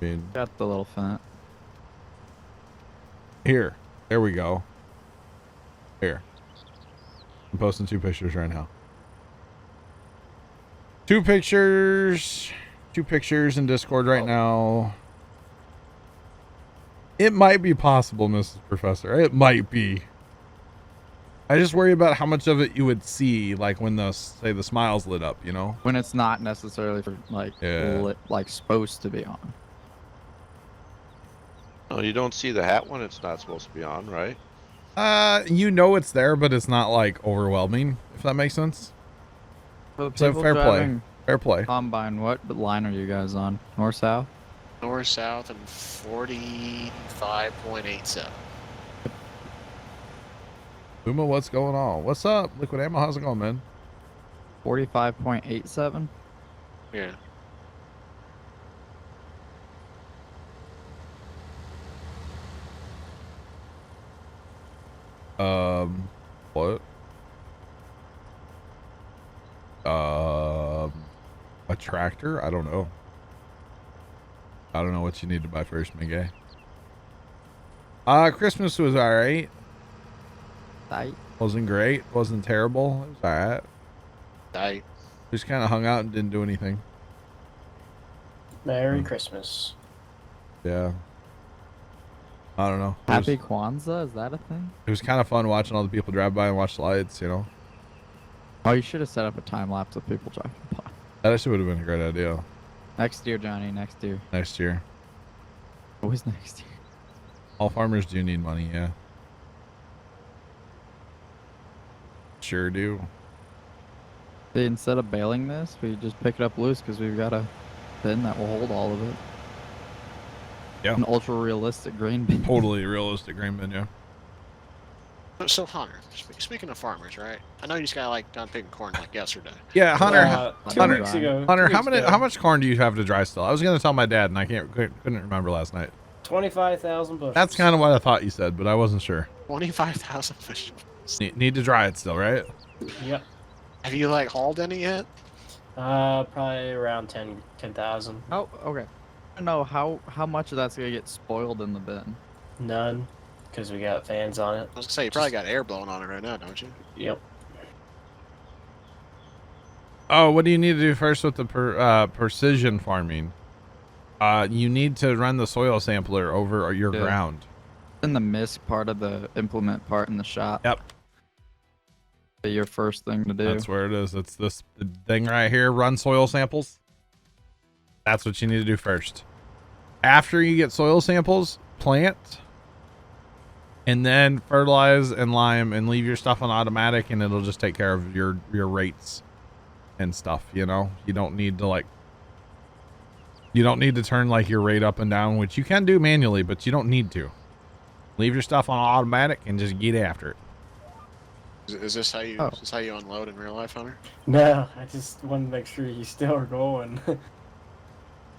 I mean, Got the little fent. here. There we go. Here. I'm posting 2 pictures right now. 2 pictures. 2 pictures in Discord right now. It might be possible, Mrs. Professor. It might be. I just worry about how much of it you would see, like when the, say, the smile's lit up, you know? When it's not necessarily for like like supposed to be on. Oh, you don't see the hat when it's not supposed to be on, right? You know it's there, but it's not like overwhelming, if that makes sense. For the So people fair play. driving Fair play. Combine, what line are you guys on? North, south? North, south, and 45.87. Puma, what's going on? What's up? Liquid Ammo, how's it going, man? 45.87. Yeah. What? A tractor? I don't know. I don't know what you need to buy first, my guy. Christmas was alright. Tight. Wasn't great. Wasn't terrible. It was alright. Tight. Just kind of hung out and didn't do anything. Merry Christmas. Yeah. I don't know. Happy Kwanzaa? Is that a thing? It was kind of fun watching all the people drive by and watch the lights, you know. Oh, you should have set up a time lapse of people driving by. That actually would have been a great idea. Next year, Johnny. Next year. Next year. Always next year. All farmers do need money, yeah. Sure do. See, instead of bailing this, we just pick it up loose because we've got a bin that will hold all of it. Yeah. An ultra realistic grain bin. Totally realistic grain bin, yeah. So Hunter, speaking of farmers, right? I know you just got like done picking corn like yesterday. Yeah, Hunter. 2 Hunter, weeks ago. Hunter, 2 weeks ago. how much corn do you have to dry still? I was gonna tell my dad, and I couldn't remember last night. 25,000 bushels. That's kind of what I thought you said, but I wasn't sure. 25,000 bushels. Need to dry it still, right? Yep. Have you like hauled any yet? Probably around 10,000. Oh, okay. I don't know how much of that's gonna get spoiled in the bin. None, because we got fans on it. I was gonna say you probably got air blowing on it right now, don't you? Yep. Oh, what do you need to do first with the precision farming? You need to run the soil sampler over your ground. In the MISC part of the implement part in the shop. Yep. Be your first thing to do. That's where it is. It's this thing right here. Run soil samples. That's what you need to do first. After you get soil samples, plant, and then fertilize and lime, and leave your stuff on automatic, and it'll just take care of your rates and stuff. You know, you don't need to turn like your rate up and down, which you can do manually, but you don't need to. Leave your stuff on automatic and just get after it. Is this how you Oh. is this how you unload in real life, Hunter? No, I just want to make sure you still are going.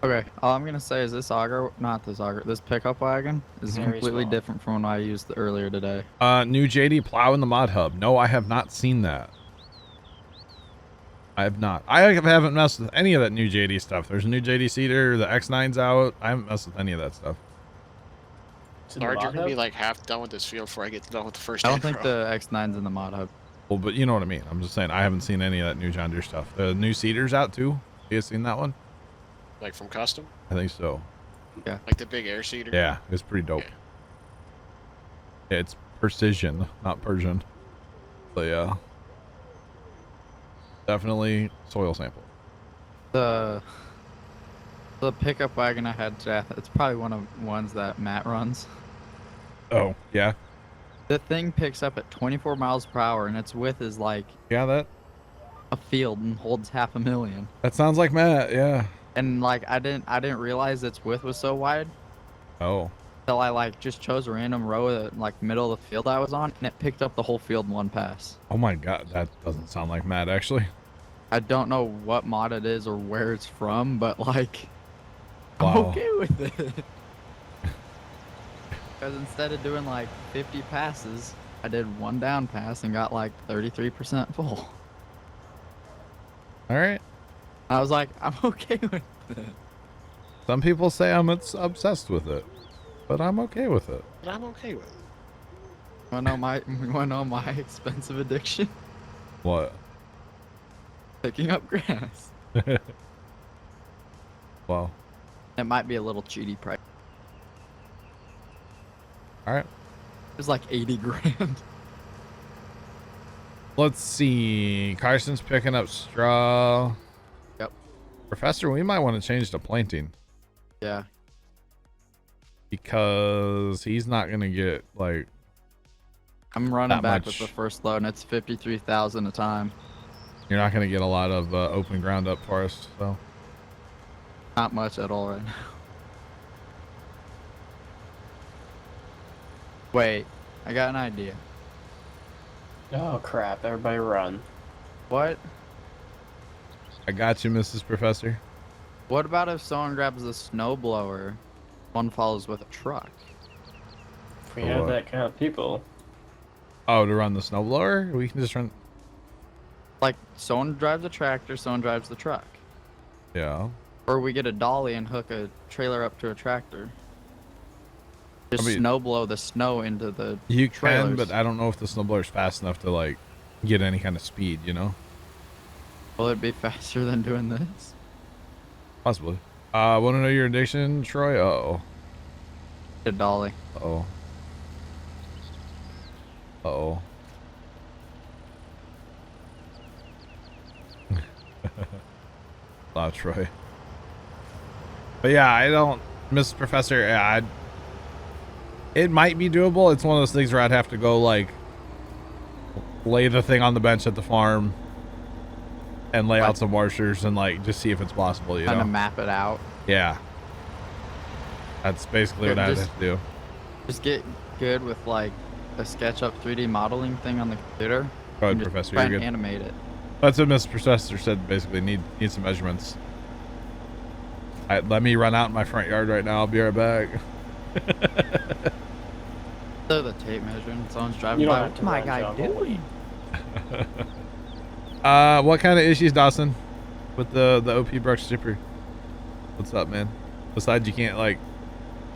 Okay, all I'm gonna say is this pickup wagon is Very completely small. different from what I used earlier today. New JD plow in the mod hub. No, I have not seen that. I have not. I haven't messed with any of that new JD stuff. There's a new JD seeder. The X9's out. I haven't messed with any of that stuff. To the Sarge, you're mod gonna be hub? like half done with this field before I get done with the first I don't intro. think the X9's in the mod hub. Well, but you know what I mean. I'm just saying I haven't seen any of that new John Deere stuff. The new seeder's out too. You guys seen that one? Like from custom? I think so. Like the big air seeder? Yeah, it's pretty dope. Yeah, it's precision, not Persian. So yeah, definitely soil sample. The pickup wagon I had today, it's probably one of the ones that Matt runs. Oh yeah, The thing picks up at 24 miles per hour, and its width is like yeah. a field and holds 500,000. That sounds like Matt. Yeah. And like I didn't realize its width was so wide Oh. until I like just chose a random row at like middle of the field I was on, and it picked up the whole field in one pass. Oh my God, that doesn't sound like Matt actually. I don't know what mod it is or where it's from, but like I'm Wow. okay with it. Because instead of doing like 50 passes, I did one down pass and got like 33% full. All right. I was like, I'm okay with it. Some people say I'm obsessed with it, but I'm okay with it. But I'm okay with it. Wanna know my expensive addiction? What? Picking up grass. Well, It might be a little cheaty price. all right. It was like 80 grand. Let's see. Carson's picking up straw. Yep. Professor, we might want to change to planting Yeah. because he's not going to get like, I'm running That back much. with the first load, and it's 53,000 a time. you're not going to get a lot of open ground up for us. So Not much at all right now. Wait, I got an idea. Oh crap! Everybody run. What? I got you, Mrs. Professor. What about if someone grabs a snowblower, one follows with a truck? If we For have what? that kind of people, Oh, to run the snowblower? We can just run. Like, someone drives a tractor, someone drives the truck. Yeah. Or we get a dolly and hook a trailer up to a tractor. Just I mean- snow blow the snow into the You can, trailers. but I don't know if the snowblower's fast enough to like get any kind of speed, you know? Will it be faster than doing this? Possibly. Want to know your addiction, Troy? Uh-oh. A dolly. Uh-oh. Uh-oh. Wow, Troy. But yeah, I don't, Mr. Professor, it might be doable. It's one of those things where I'd have to go, like, lay the thing on the bench at the farm and lay out some washers and, like, just see if it's possible, you know? Kind of map it out. Yeah. That's basically what I'd have to do. Just get good with, like, a SketchUp 3D modeling thing on the computer. Go ahead, and just Professor. try You're and good. animate it. That's what Mr. Professor said, basically. Need some measurements. Let me run out in my front yard right now. I'll be right back. So the tape measuring. Someone's driving You don't by. have What's to my run, guy John, doing? What kind of issues, Dawson? With the OP brush stripper? What's up, man? Besides, you can't, like,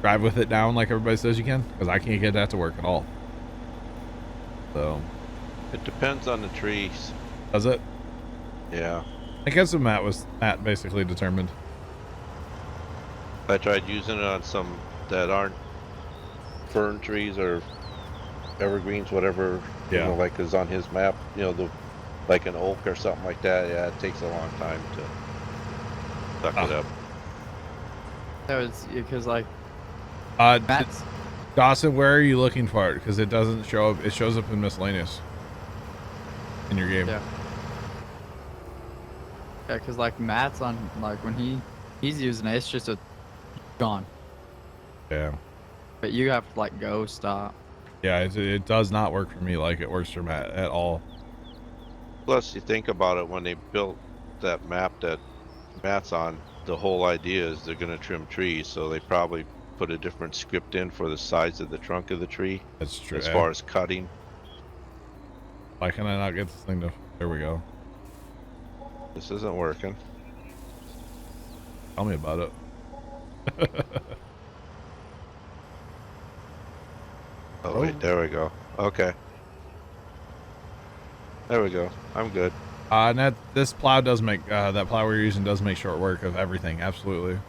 drive with it down like everybody says you can? Because I can't get that to work at all. So. It depends on the trees. Does it? Yeah. I guess what Matt basically determined. I tried using it on some that aren't fern trees or evergreens, whatever, Yeah. you know, like is on his map, you know, like an oak or something like that. Yeah, it takes a long time to suck it up. That was because, like, Matt's, Dawson, where are you looking for it? Because it doesn't show up. It shows up in miscellaneous in your game. Yeah. Yeah, because, like, Matt's on, like, when he's using it, it's just gone. Yeah. But you have to, like, go stop. Yeah, it does not work for me like it works for Matt at all. Plus, you think about it, when they built that map that Matt's on, the whole idea is they're going to trim trees, so they probably put a different script in for the size of the trunk of the tree. That's true. As far as cutting. Why can I not get this thing to... There we go. This isn't working. Tell me about it. Oh, wait, there we go. Okay. There we go. I'm good. And this plow does make, that plow we're using does make short work of everything. Absolutely.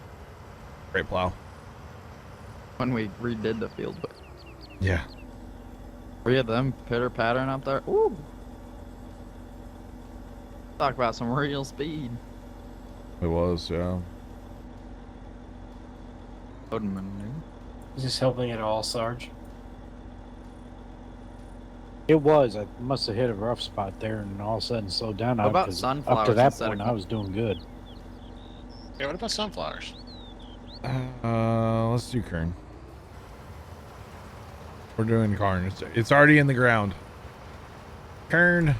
Great plow. When we redid the field, but Yeah. we had them pitter pattern up there. Ooh. Talk about some real speed. It was, yeah. Is this helping at all, Sarge? It was. I must have hit a rough spot there, and all of a sudden slowed down. What about 'cause sunflowers up to that instead of point, I was doing good. Yeah, what about sunflowers? Let's do Kern. We're doing Karn. It's already in the ground. Kern.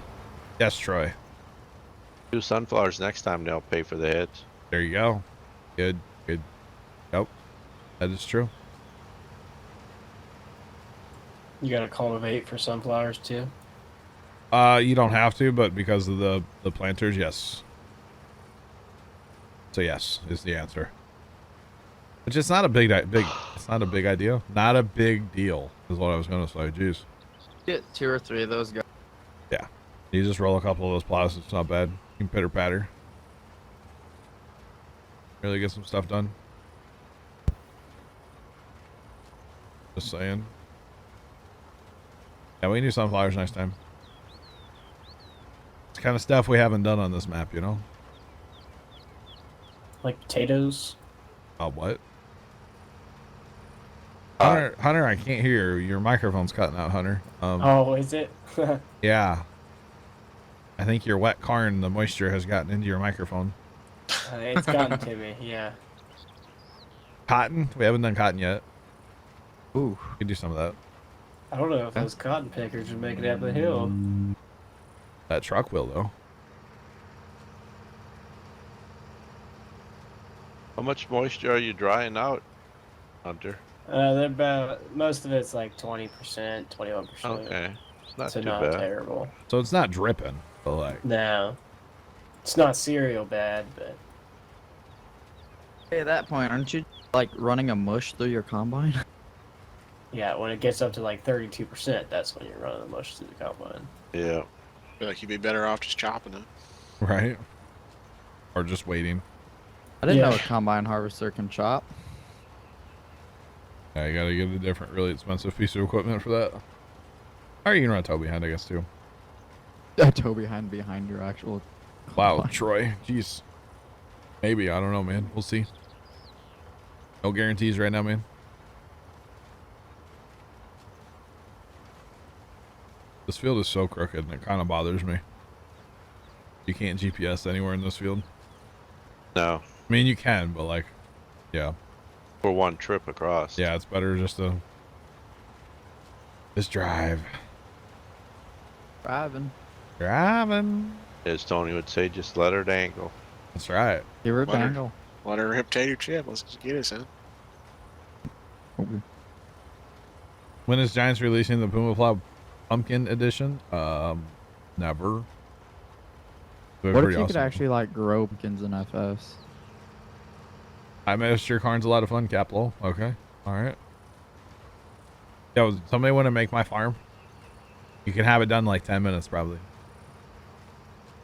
Yes, Troy. Do sunflowers next time, they'll pay for the hits. There you go. Good. Good. Yep. That is true. You gotta cultivate for sunflowers too. You don't have to, but because of the planters, yes. So yes is the answer. Which is not a big it's not a big idea. Not a big deal is what I was gonna say. Jeez. Get 2 or 3 of those guys. Yeah. You just roll a couple of those plows, it's not bad. You can pitter patter. Really get some stuff done. Just saying. Yeah, we can do sunflowers next time. It's kind of stuff we haven't done on this map, you know? Like potatoes. What? Hunter, I can't hear you. Your microphone's cutting out, Hunter. Oh, is it? Yeah. I think your wet corn, the moisture has gotten into your microphone. It's gotten to me, yeah. Cotton? We haven't done cotton yet. Ooh. We could do some of that. I don't know if those cotton pickers would make it up the hill. That truck will, though. How much moisture are you drying out, Hunter? They're about, most of it's like 20%, 21%. Okay. It's not so too not bad. terrible. So it's not dripping, but like... No. It's not cereal bad, but... Hey, at that point, aren't you, like, running a mush through your combine? Yeah, when it gets up to like 32%, that's when you're running the mush through the combine. Yeah. I feel like you'd be better off just chopping it. Right? Or just waiting. I didn't know Yeah. a combine harvester can chop. Yeah, you gotta get a different, really expensive piece of equipment for that. Or you can run a tow behind, I guess, too. A tow behind your actual. Wow, combine. Troy. Jeez. Maybe. I don't know, man. We'll see. No guarantees right now, man. This field is so crooked, and it kind of bothers me. You can't GPS anywhere in this field. No, I mean, you can, but like, yeah. for one trip across. Yeah, it's better just to just drive. Driving. As Tony would say, just let her dangle. That's right. Give her a Let her- dangle. Let her hip tater chip. Let's just get us in. When is Giants releasing the Pumaplow Pumpkin Edition? Never. They're What if pretty you could awesome. actually like grow pumpkins in FS? I Master Karn's a lot of fun, Caplo. Okay. Alright. Yo, somebody want to make my farm? You can have it done in like 10 minutes, probably.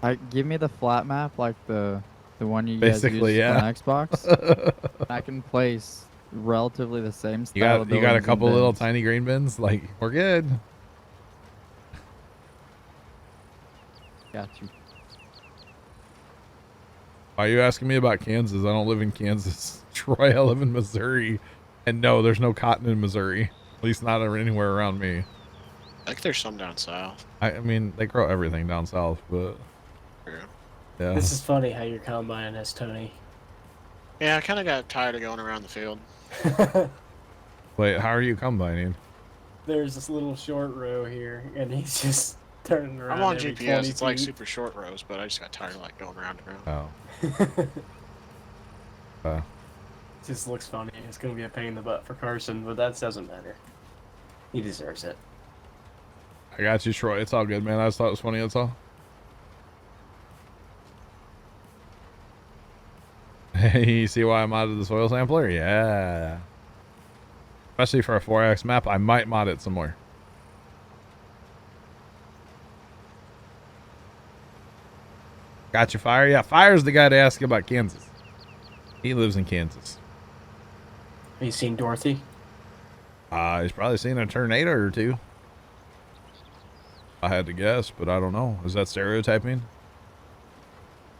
Like, give me the flat map, like the one you Basically, guys use yeah. on Xbox. I can place relatively the same style. You got a of couple little bins. tiny green bins? Like, we're good. Got you. Why are you asking me about Kansas? I don't live in Kansas. Troy, I live in Missouri. And no, there's no cotton in Missouri. At least not anywhere around me. I think there's some down south. I mean, they grow everything down south, but Yeah. yeah. This is funny how you're combining this, Tony. Yeah, I kind of got tired of going around the field. Wait, how are you combining? There's this little short row here, and he's just turning around. I'm on every GPS. 20 It's like feet. super short rows, but I just got tired of like going around and around. Oh. Just looks funny. It's gonna be a pain in the butt for Carson, but that doesn't matter. He deserves it. I got you, Troy. It's all good, man. I just thought it was funny, that's all. Hey, you see why I modded the soil sampler? Yeah. Especially for a 4x map, I might mod it some more. Got you, Fire? Yeah, Fire's the guy to ask about Kansas. He lives in Kansas. Have you seen Dorothy? He's probably seen a tornado or two. I had to guess, but I don't know. Is that stereotyping?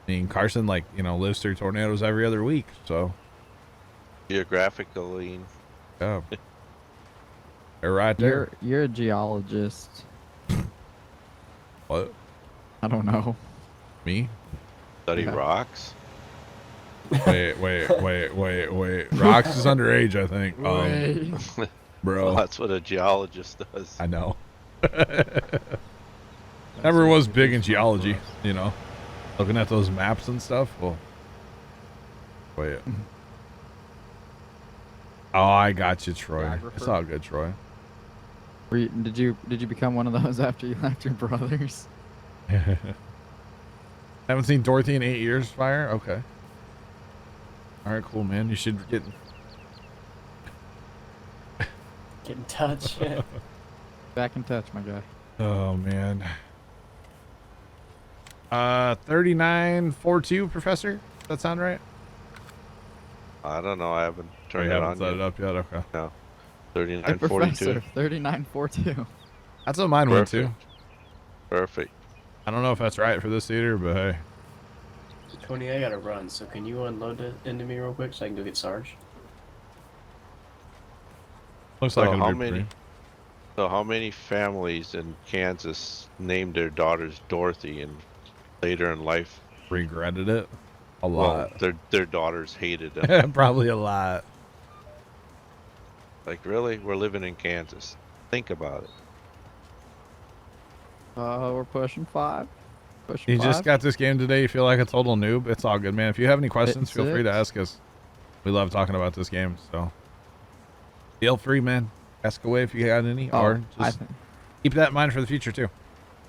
I mean, Carson, like, you know, lives through tornadoes every other week, so. Geographically, Yeah. They're right there. You're a geologist. What? I don't know. Me? study Yeah. rocks. Wait. Rox is underage, I think. Bro. Well, that's what a geologist does. I know. Never was big in geology, you know. Looking at those maps and stuff. Well, wait. Oh, I got you, Troy. Geographer. It's all good, Troy. Did you become one of those after you left your brothers? Haven't seen Dorothy in 8 years, Fire? Okay. All right, cool, man. You should get... Get in touch. Back in touch, my guy. Oh, man. 3942, Professor? Does that sound right? I don't know. I haven't Oh, turned you it haven't on set it yet. up yet? Okay. No. Hey, 3942. Professor, 3942. That's what mine went to. Perfect. Perfect. I don't know if that's right for this theater, but hey. Tony, I gotta run, so can you unload it into me real quick so I can go get Sarge? Looks So like it'll how be many- pretty. So how many families in Kansas named their daughters Dorothy and later in life, Regretted it? A well, lot. their daughters hated them? Probably a lot. Like, really? We're living in Kansas. Think about it. We're pushing 5. Pushing You 5. just got this game today. You feel like a total noob. It's all good, man. If you have any questions, It's feel free to 6. ask us. We love talking about this game, so feel free, man. Ask away if you got any, or I just keep that in mind for the future too.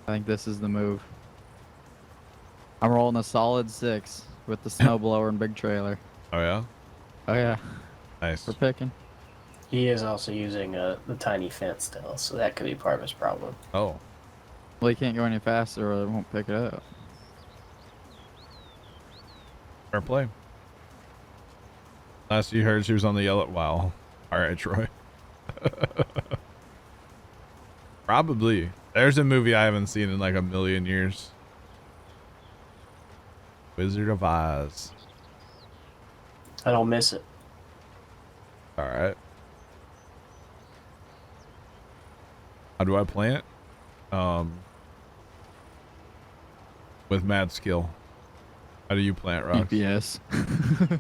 think this is the move. I'm rolling a solid 6 with the snowblower and big trailer. Oh yeah, Oh yeah, nice. we're picking. He is also using the tiny fence still, so that could be part of his problem. Oh, Well, you can't go any faster or it won't pick it up. fair play. Last you heard, she was on the yellow. Wow. All right, Troy. Probably. There's a movie I haven't seen in like a million years. Wizard of Oz. I don't miss it. All right. How do I plant? With mad skill. How do you plant, Rox? GPS.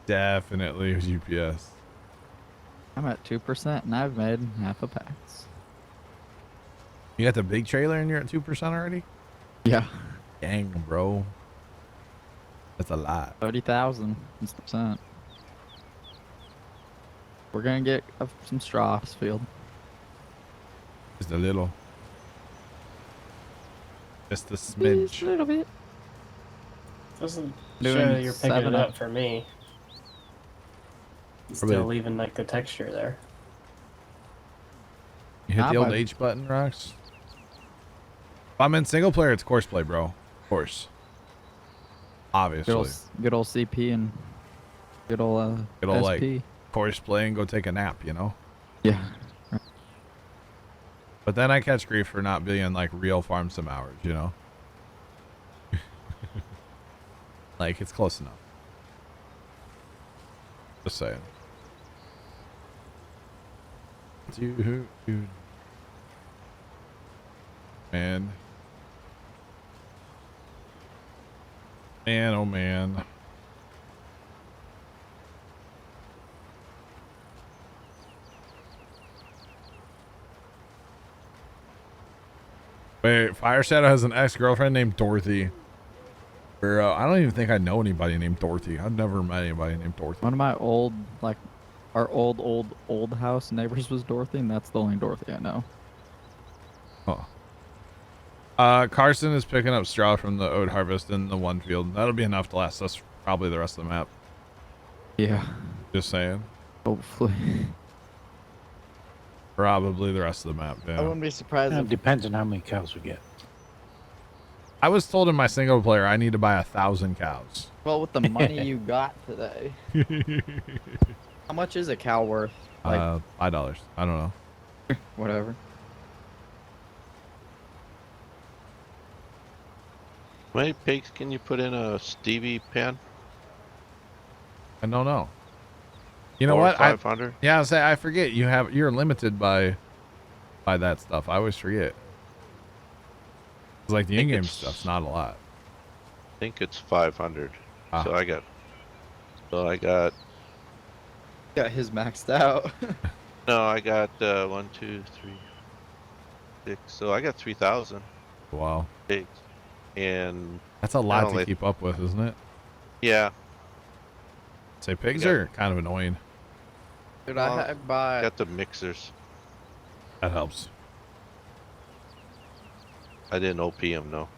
Definitely with UPS. I'm at 2% and I've made half a pass. You got the big trailer and you're at 2% already? Yeah. Dang, bro. That's a lot. 30,000 percent. We're gonna get some straws field. Just a little. Just a Just smidge. a little bit. Doesn't Doing show you're picking 7 it up. up for me. It's Probably- still leaving like the texture there. You hit Nah, the old but- H button, Rox? If I'm in single player, it's course play, bro. Of course. Obviously. Good old CP and good old Good old, SP. like, course play and go take a nap, you know? Yeah. But then I catch grief for not being like real farm sim hours, you know? Like, it's close enough. Just saying. Dude. Man. Man, oh man. Wait, Fire Shadow has an ex-girlfriend named Dorothy. Bro, I don't even think I know anybody named Dorothy. I've never met anybody named Dorothy. One of my old, like, our old house neighbors was Dorothy, and that's the only Dorothy I know. Carson is picking up straw from the oat harvest in the one field. That'll be enough to last us probably the rest of the map. Yeah. Just saying. Hopefully. Probably the rest of the map, I yeah. wouldn't be surprised It if depends on how many cows we get. I was told in my single player I need to buy 1,000 cows. well, with the money you got today. How much is a cow worth? Like, $5. I don't know. whatever. How many pigs can you put in a Stevie pen? I don't know. You know Or what? 500? Yeah, I forget you're limited by that stuff. I always forget. 'Cause, like the think in-game it's- stuff's not a lot. I think it's 500. Ah. So I got Got his maxed out. no, I got 1, 2, 3, 6. So I got 3,000 Wow. pigs. And That's a lot to only- keep up with, isn't it? yeah, Say pigs Yeah. are kind of annoying. Dude, Well, I bought. got the mixers. That helps. I didn't OP them, no.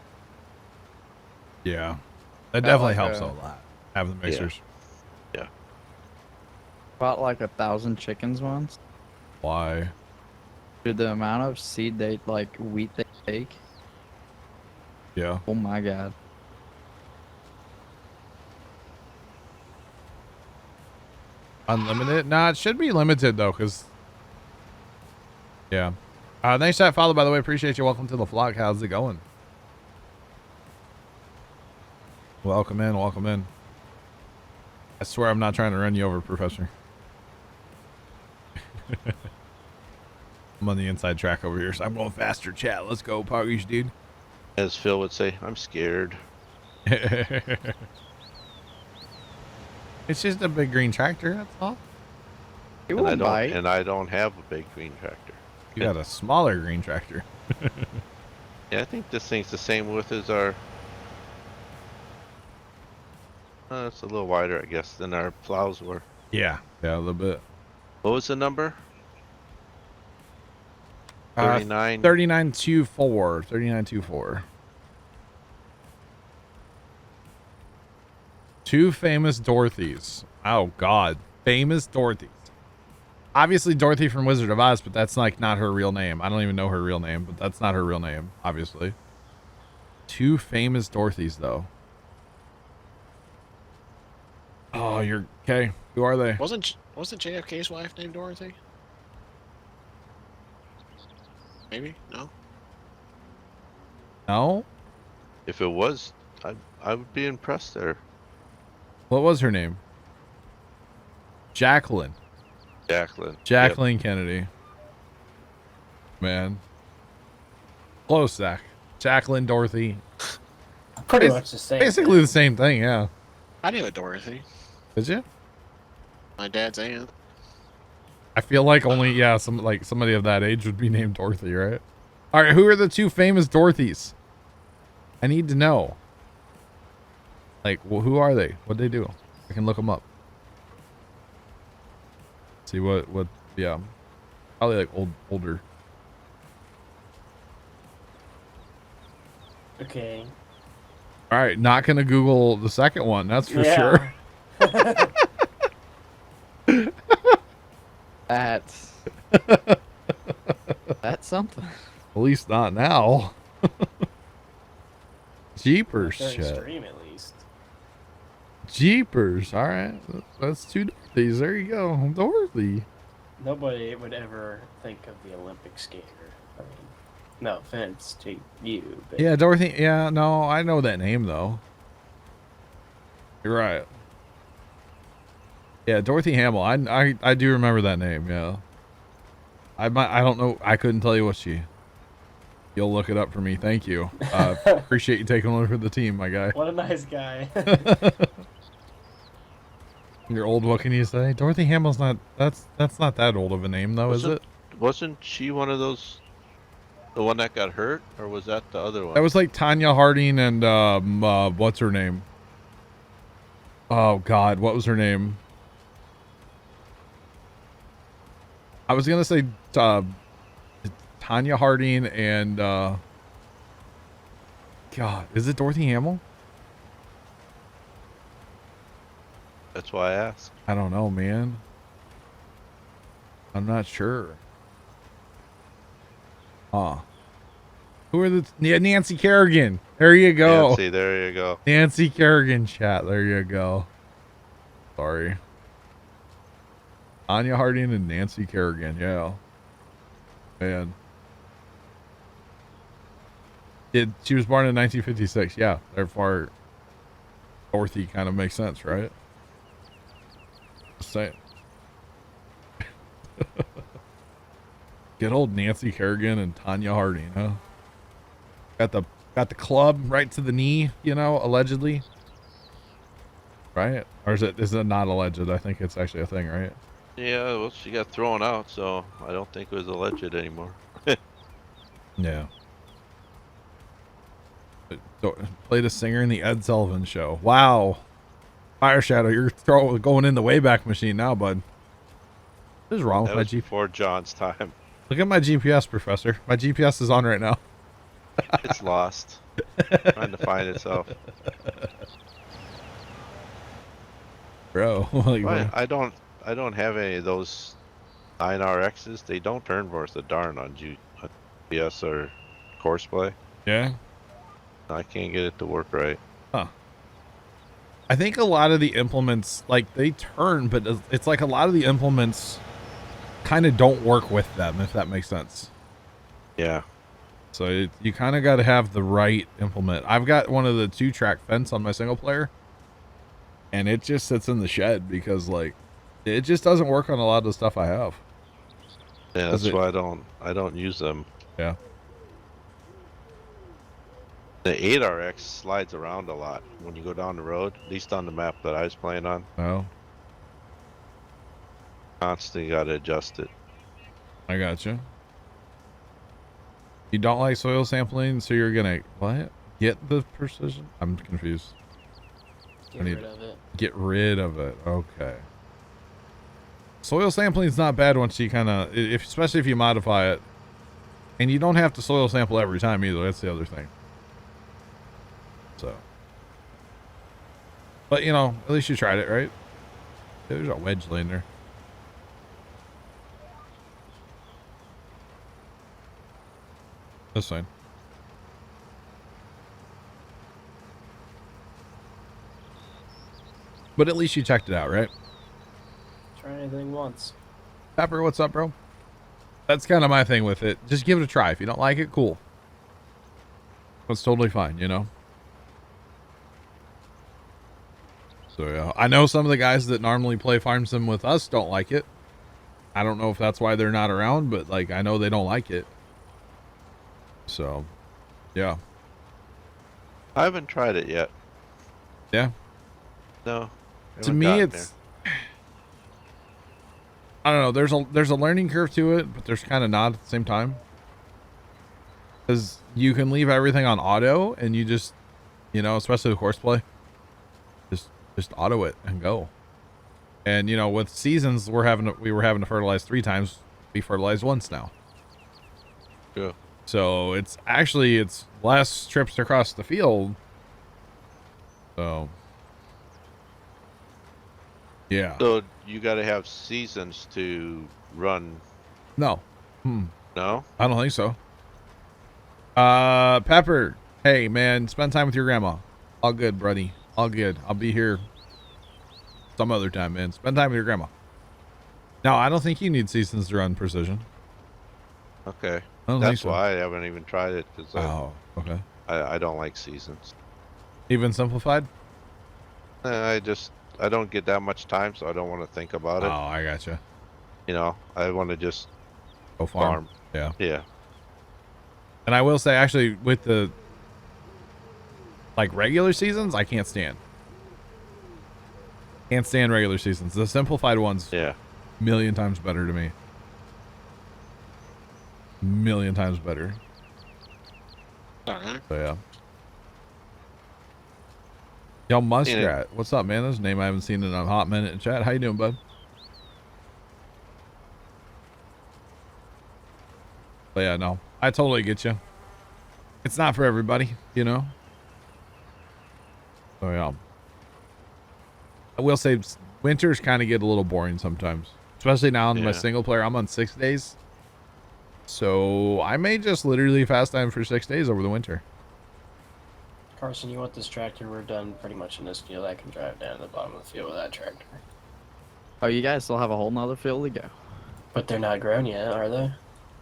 Yeah. That Got definitely like helps a- a lot. Having the mixers. Bought like 1,000 chickens once. Why? Dude, the amount of seed they like wheat they take. Yeah. Oh my god. Unlimited? Nah, it should be limited though, because yeah. Thanks for that follow, by the way. Appreciate you. Welcome to the vlog. How's it going? Welcome in. Welcome in. I swear I'm not trying to run you over, Professor. I'm on the inside track over here, so I'm going faster. Chat. Let's go, Poggies, dude. As Phil would say, I'm scared. It's just a big green tractor. That's all. It And I won't don't bite. and I don't have a big green tractor. You got a smaller green tractor. Yeah, I think this thing's the same width as our. It's a little wider, I guess, than our plows were. Yeah. Yeah, a little bit. What was the number? 39. 39. 3924. 3924. Two famous Dorothys. Oh God, famous Dorothys. Obviously Dorothy from Wizard of Oz, but that's like not her real name. I don't even know her real name, but that's not her real name, obviously. Two famous Dorothys though. Oh, you're okay. Who are they? Wasn't JFK's wife named Dorothy? Maybe? No? No? If it was, I would be impressed there. What was her name? Jacqueline. Jacqueline. Jacqueline Kennedy. Man. Close, Zach. Jacqueline, Dorothy. Pretty much the same. Basically the same thing, yeah. I knew a Dorothy. Did you? My dad's aunt. I feel like only, yeah, somebody of that age would be named Dorothy, right? All right, who are the two famous Dorothys? I need to know. Like, well, who are they? What'd they do? I can look them up. See what, yeah. Probably like older. Okay. All right, not gonna Google the second one, that's for sure. That's something. At least not now. Jeepers, During shit. stream, at least. Jeepers. All right, that's two Dorothys. There you go, Dorothy. Nobody would ever think of the Olympic skater. I mean, no offense to you, but Yeah, Dorothy. Yeah, no, I know that name though. You're right. Yeah, Dorothy Hamill. I do remember that name. Yeah. I don't know. I couldn't tell you what she. You'll look it up for me. Thank you. Appreciate you taking one for the team, my guy. what a nice guy. You're old. What can you say? Dorothy Hamill's not. That's not that old of a name though, is it? Wasn't she one of those? The one that got hurt, or was that the other one? That was like Tanya Harding and what's her name? Oh God, what was her name? I was gonna say Tanya Harding and God, is it Dorothy Hamill? That's why I asked. I don't know, man. I'm not sure. Huh. Who are the Nancy Kerrigan? There you go. Nancy, there you go. Nancy Kerrigan, chat. There you go. Sorry. Anya Harding and Nancy Kerrigan. Yeah. Man. She was born in 1956. Yeah. Therefore, Dorothy kind of makes sense, right? Just saying. Good old Nancy Kerrigan and Tanya Harding, huh? Got the club right to the knee, you know, allegedly. Right? Or is it not alleged? I think it's actually a thing, right? Yeah, well, she got thrown out, so I don't think it was alleged anymore. Yeah. Played a singer in the Ed Sullivan Show. Wow. Fire Shadow, you're going in the Wayback Machine now, bud. What is wrong with That my was GPS? before John's time. Look at my GPS, Professor. My GPS is on right now. It's lost. Trying to find itself. Bro. I don't have any of those 9RXs. They don't turn worth a darn on GPS or Courseplay. Yeah? I can't get it to work right. Huh. I think a lot of the implements, like, they turn, but it's like a lot of the implements kind of don't work with them, if that makes sense. Yeah. So you kind of got to have the right implement. I've got one of the 2-track fence on my single player, and it just sits in the shed because, like, it just doesn't work on a lot of the stuff I have. Yeah, that's why I don't use them. Yeah. The 8RX slides around a lot when you go down the road, at least on the map that I was playing on. Oh. Constantly got to adjust it. I gotcha. You don't like soil sampling, so you're gonna what? Get the precision? I'm confused. Get rid of it. Get rid of it. Okay. Soil sampling is not bad once you kind of, especially if you modify it, and you don't have to soil sample every time either. That's the other thing. So, but you know, at least you tried it, right? There's a wedge laying there. That's fine. But at least you checked it out, right? Trying anything once. Pepper, what's up, bro? That's kind of my thing with it. Just give it a try. If you don't like it, cool. That's totally fine, you know? So, yeah. I know some of the guys that normally play Farm Sim with us don't like it. I don't know if that's why they're not around, but, like, I know they don't like it. So, yeah. I haven't tried it yet. Yeah. No. To me, it's... I don't know. There's a learning curve to it, but there's kind of not at the same time. Because you can leave everything on auto, and you just, you know, especially with horseplay, just auto it and go. And you know, with seasons, we were having to fertilize 3 times. We fertilized once now. Yeah. So it's less trips across the field. So yeah. So you got to have seasons to run. No. No? I don't think so. Pepper, hey man, spend time with your grandma. All good, buddy. All good. I'll be here some other time, man. Spend time with your grandma. No, I don't think you need seasons to run precision. Okay. I don't think That's so. why I haven't even tried it, because Okay. I don't like seasons. Even simplified? I don't get that much time, so I don't want to think about it. Oh, I gotcha. You know, I want to just Go farm. Yeah. Yeah. And I will say, actually, with the like regular seasons, I can't stand. Can't stand regular seasons. The simplified ones, Yeah. million times better to me. Million times better. Alright. So yeah. Yo, Muskrat, what's up, man? That's a name I haven't seen in a hot minute in chat. How you doing, bud? But yeah, no, I totally get you. It's not for everybody, you know. So yeah. I will say winters kind of get a little boring sometimes, especially now in my single player. I'm on 6 days, so I may just literally fast time for 6 days over the winter. Carson, you want this tractor? We're done pretty much in this field. I can drive down to the bottom of the field with that tractor. Oh, you guys still have a whole nother field to go. But they're not grown yet, are they?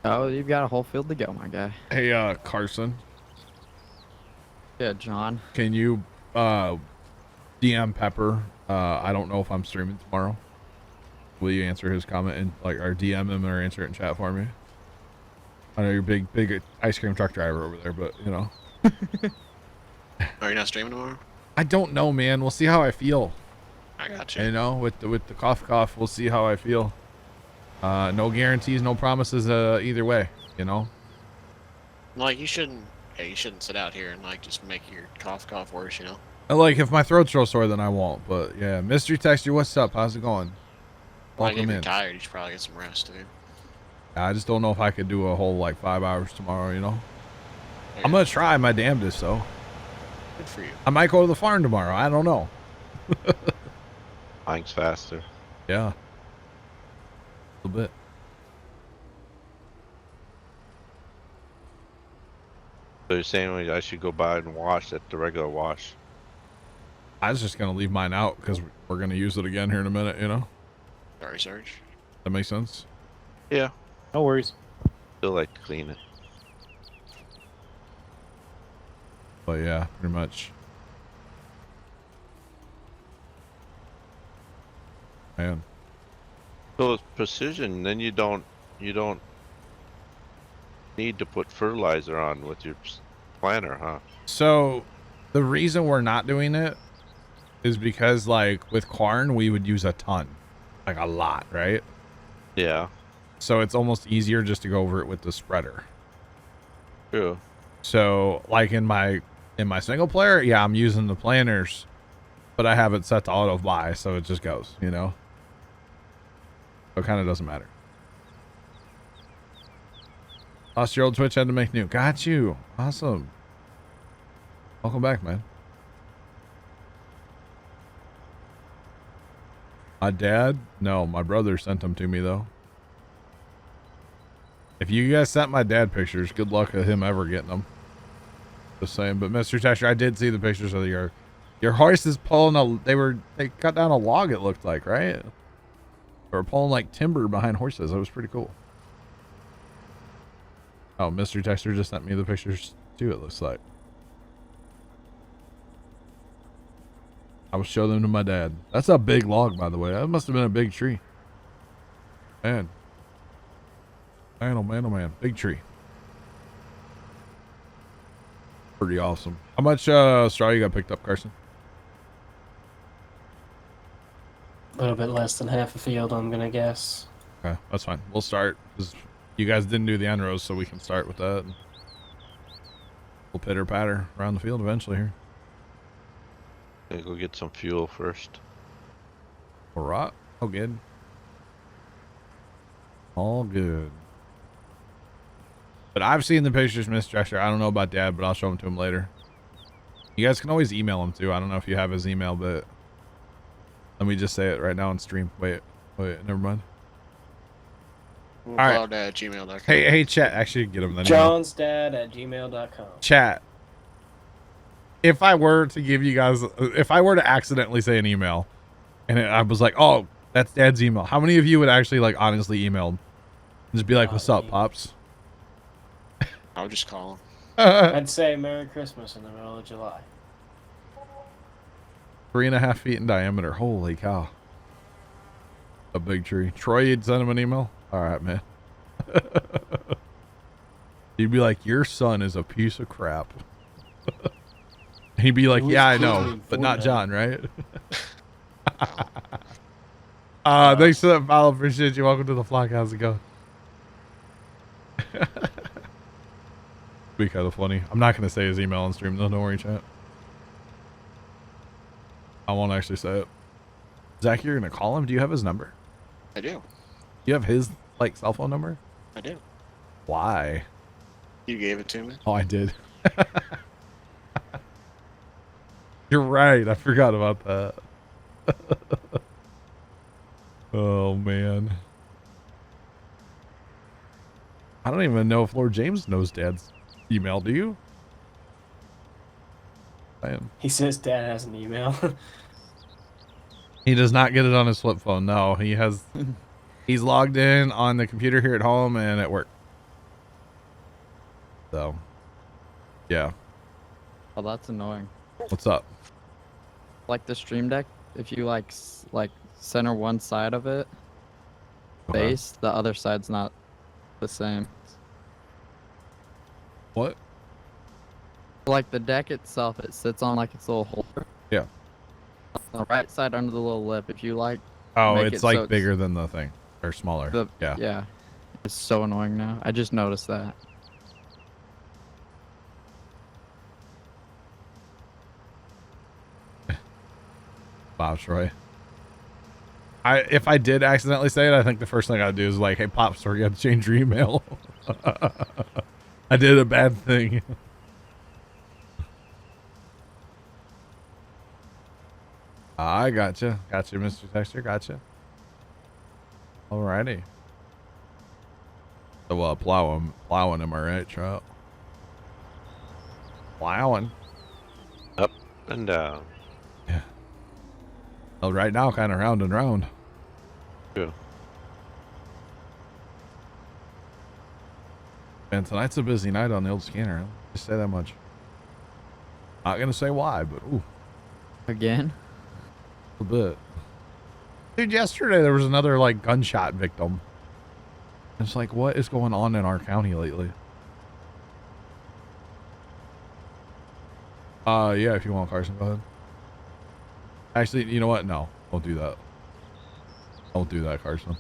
Oh, you've got a whole field to go, my guy. Hey, Carson. Yeah, John. Can you DM Pepper? I don't know if I'm streaming tomorrow. Will you answer his comment and or DM him or answer it in chat for me? I know you're big ice cream truck driver over there, but you know. Are you not streaming tomorrow? I don't know, man. We'll see how I feel. I got you. You know, with the cough, we'll see how I feel. No guarantees, no promises either way, you know. Like you shouldn't sit out here and like just make your cough worse, you know. Like if my throat's real sore, then I won't. But yeah, Mystery Texture, what's up? How's it going? Like Welcome if you're in. tired, you should probably get some rest, dude. I just don't know if I could do a whole like 5 hours tomorrow, you know. Yeah. I'm gonna try my damnedest though. Good for you. I might go to the farm tomorrow. I don't know. Mine's faster. Yeah. A little bit. So you're saying I should go by and wash at the regular wash? I was just gonna leave mine out because we're gonna use it again here in a minute, you know. Sorry, Sarge. That makes sense. Yeah. No worries. Still like to clean it. But yeah, pretty much. Man. So it's precision, then you don't need to put fertilizer on with your planter, huh? So the reason we're not doing it is because like with corn, we would use a ton, like a lot, right? Yeah. So it's almost easier just to go over it with the spreader. True. So like in my single player, yeah, I'm using the planters, but I have it set to auto buy, so it just goes, you know. So it kind of doesn't matter. Lost your old Twitch, had to make new. Got you. Awesome. Welcome back, man. My dad? No, my brother sent them to me, though. If you guys sent my dad pictures, good luck with him ever getting them. Just saying. But Mr. Tesher, I did see the pictures of your horse is pulling they cut down a log, it looked like, right? They were pulling like timber behind horses. That was pretty cool. Oh, Mystery Texter just sent me the pictures too, it looks like. I will show them to my dad. That's a big log, by the way. That must have been a big tree. Man. Man, oh man, oh man. Big tree. Pretty awesome. How much straw you got picked up, Carson? A little bit less than half a field, I'm gonna guess. Okay, that's fine. We'll start. 'Cause you guys didn't do the end rows, so we can start with that. We'll pitter patter around the field eventually here. Okay, go get some fuel first. All right. All good. All good. But I've seen the pictures, Miss Drescher. I don't know about Dad, but I'll show them to him later. You guys can always email him too. I don't know if you have his email, but let me just say it right now on stream. Wait, never mind. All right. Plowdad@gmail.com. Hey, chat. Actually, get him then. johnsdad@gmail.com. Chat. If I were to give you guys, if I were to accidentally say an email, and I was like, "Oh, that's Dad's email," how many of you would actually like honestly email him? Just be like, "What's up, pops?" I'll just call him. I'd say Merry Christmas in the middle of July. 3.5 feet in diameter. Holy cow. A big tree. Troy, you'd send him an email? All right, man. You'd be like, your son is a piece of crap. He'd be like, yeah, I know, but not John, right? Thanks for that follow. Appreciate you. Welcome to the flock. How's it going? Be kind of funny. I'm not going to say his email on stream, though. Don't worry, chat. I won't actually say it. Zach, you're going to call him? Do you have his number? I do. Do you have his, like, cell phone number? I do. Why? You gave it to me. Oh, I did. You're right. I forgot about that. Oh, man. I don't even know if Lord James knows Dad's email. Do you? He says Dad has an email. He does not get it on his flip phone. No, he has. He's logged in on the computer here at home and at work. So, yeah. Oh, that's annoying. What's up? Like the stream deck, if you like center one side of it, Okay. base, the other side's not the same. What? Like the deck itself, it sits on like its little holder. Yeah. On the right side under the little lip, if you like. Oh, make it's it like so bigger than the thing, or smaller. Yeah. Yeah. It's so annoying now. I just noticed that. Wow, Troy. If I did accidentally say it, I think the first thing I'd do is like, hey, Pops, sorry, you got to change your email. I did a bad thing. I gotcha. Gotcha, Mr. Texter. Gotcha. Alrighty. So, plowing, am I right, Trout? Plowing. Up and down. Yeah. Well, right now, kind of round and round. Yeah. And tonight's a busy night on the old scanner. I'll just say that much. Not gonna say why, but ooh, Again? a bit. Dude, yesterday there was another like gunshot victim. It's like, what is going on in our county lately? Yeah, if you want, Carson, go ahead. Actually, you know what? No, don't do that. Don't do that, Carson.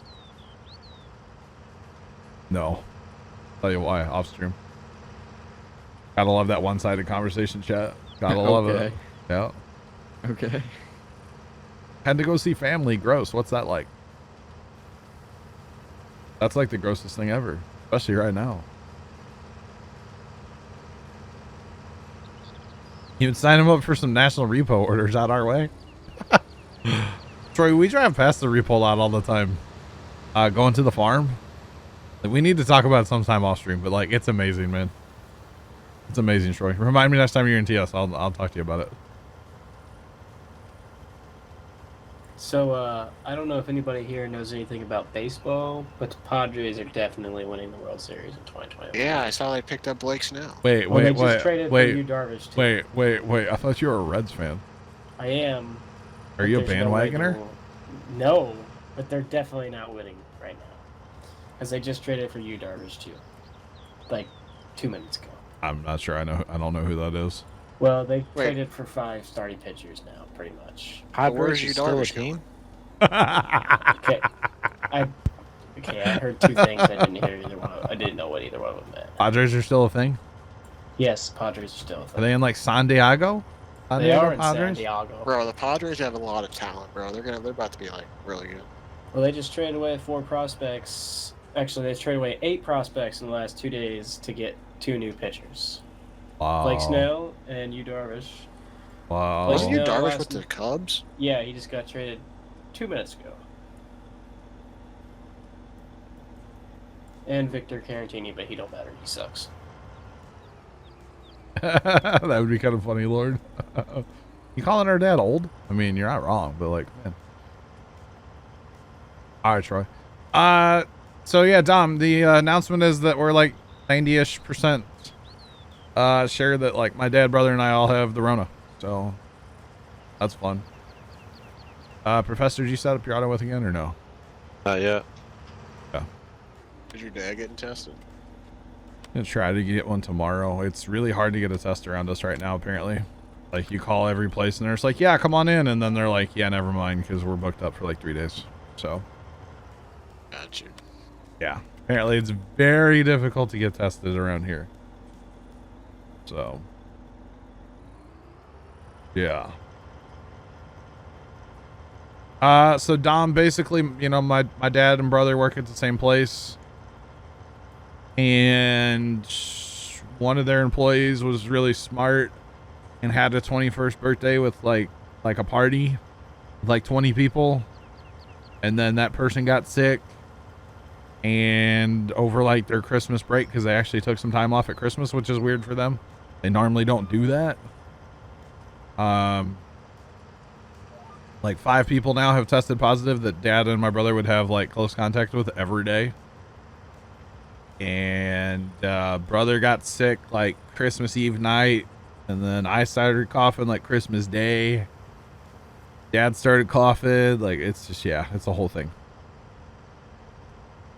No. Tell you why, off stream. Gotta love that one-sided conversation, chat. Gotta love it. Okay. Yeah. Okay. Had to go see family. Gross. What's that like? That's like the grossest thing ever, especially right now. You would sign him up for some national repo orders out our way. Troy, we drive past the repo lot all the time. Going to the farm. Like, we need to talk about it sometime off stream, but like, it's amazing, man. It's amazing, Troy. Remind me next time you're in TS. I'll talk to you about it. So, I don't know if anybody here knows anything about baseball, but the Padres are definitely winning the World Series in 2021. Yeah, I saw they picked up Blake Snell. Wait, Well, wait, they just traded for wait, Yu Darvish, too. wait. I thought you were a Reds fan. I am. Are but you a there's no way bandwagoner? No, but they're definitely not winning right now. Because they just traded for Yu Darvish, too. Like, 2 minutes ago. I'm not sure. I don't know who that is. Well, they traded for 5 starting pitchers now, pretty much. Where's Padres Yu is still a Darvish team? Okay. I heard 2 things. I didn't hear either one. I didn't know what either one of them meant. Padres are still a thing? Yes, Padres are still a Are thing. they in like San Diego? They are in San Diego. Bro, the Padres have a lot of talent, bro. They're about to be like really good. Well, they just traded away 4 prospects. Actually, they traded away 8 prospects in the last 2 days to get 2 new pitchers. Wow. Blake Snell and Yu Darvish. Wow. Blake Wasn't Yu Snell Darvish last- with the Cubs? Yeah, he just got traded 2 minutes ago. And Victor Carantini, but he don't matter. He sucks. That would be kind of funny, Lord. You calling our dad old? I mean, you're not wrong, but like, man. All right, Troy. So yeah, Dom, the announcement is that we're like 90-ish% sure that like my dad, brother, and I all have the Rona. So that's fun. Professor, did you set up your auto with again or no? Not yet. Is your dad getting tested? I'm gonna try to get one tomorrow. It's really hard to get a test around us right now, apparently. Like, you call every place and they're just like, yeah, come on in. And then they're like, yeah, never mind, because we're booked up for like 3 days. So, Got you. yeah. Apparently, it's very difficult to get tested around here. So, yeah. So Dom, basically, you know, my dad and brother work at the same place. And one of their employees was really smart and had a 21st birthday with like a party with like 20 people. And then that person got sick. And over like their Christmas break, because they actually took some time off at Christmas, which is weird for them. They normally don't do that. Like 5 people now have tested positive that dad and my brother would have like close contact with every day. And brother got sick like Christmas Eve night, and then I started coughing like Christmas Day. Dad started coughing. Like, it's just, yeah, it's a whole thing.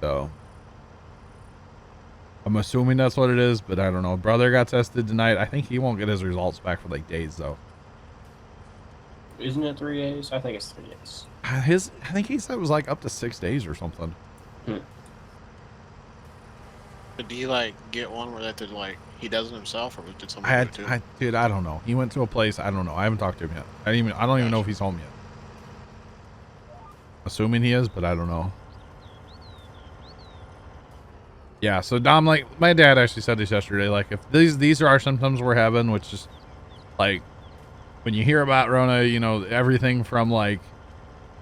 So I'm assuming that's what it is, but I don't know. Brother got tested tonight. I think he won't get his results back for like days though. Isn't it 3 days? I think it's 3 days. I think he said it was like up to 6 days or something. Did he like get one where that did like he does it himself, or did someone do it too? Dude, I don't know. He went to a place. I don't know. I haven't talked to him yet. I don't even know if he's home yet. Assuming he is, but I don't know. Yeah. So Dom, like my dad actually said this yesterday. Like, if these are our symptoms we're having, which is like when you hear about Rona, you know, everything from like,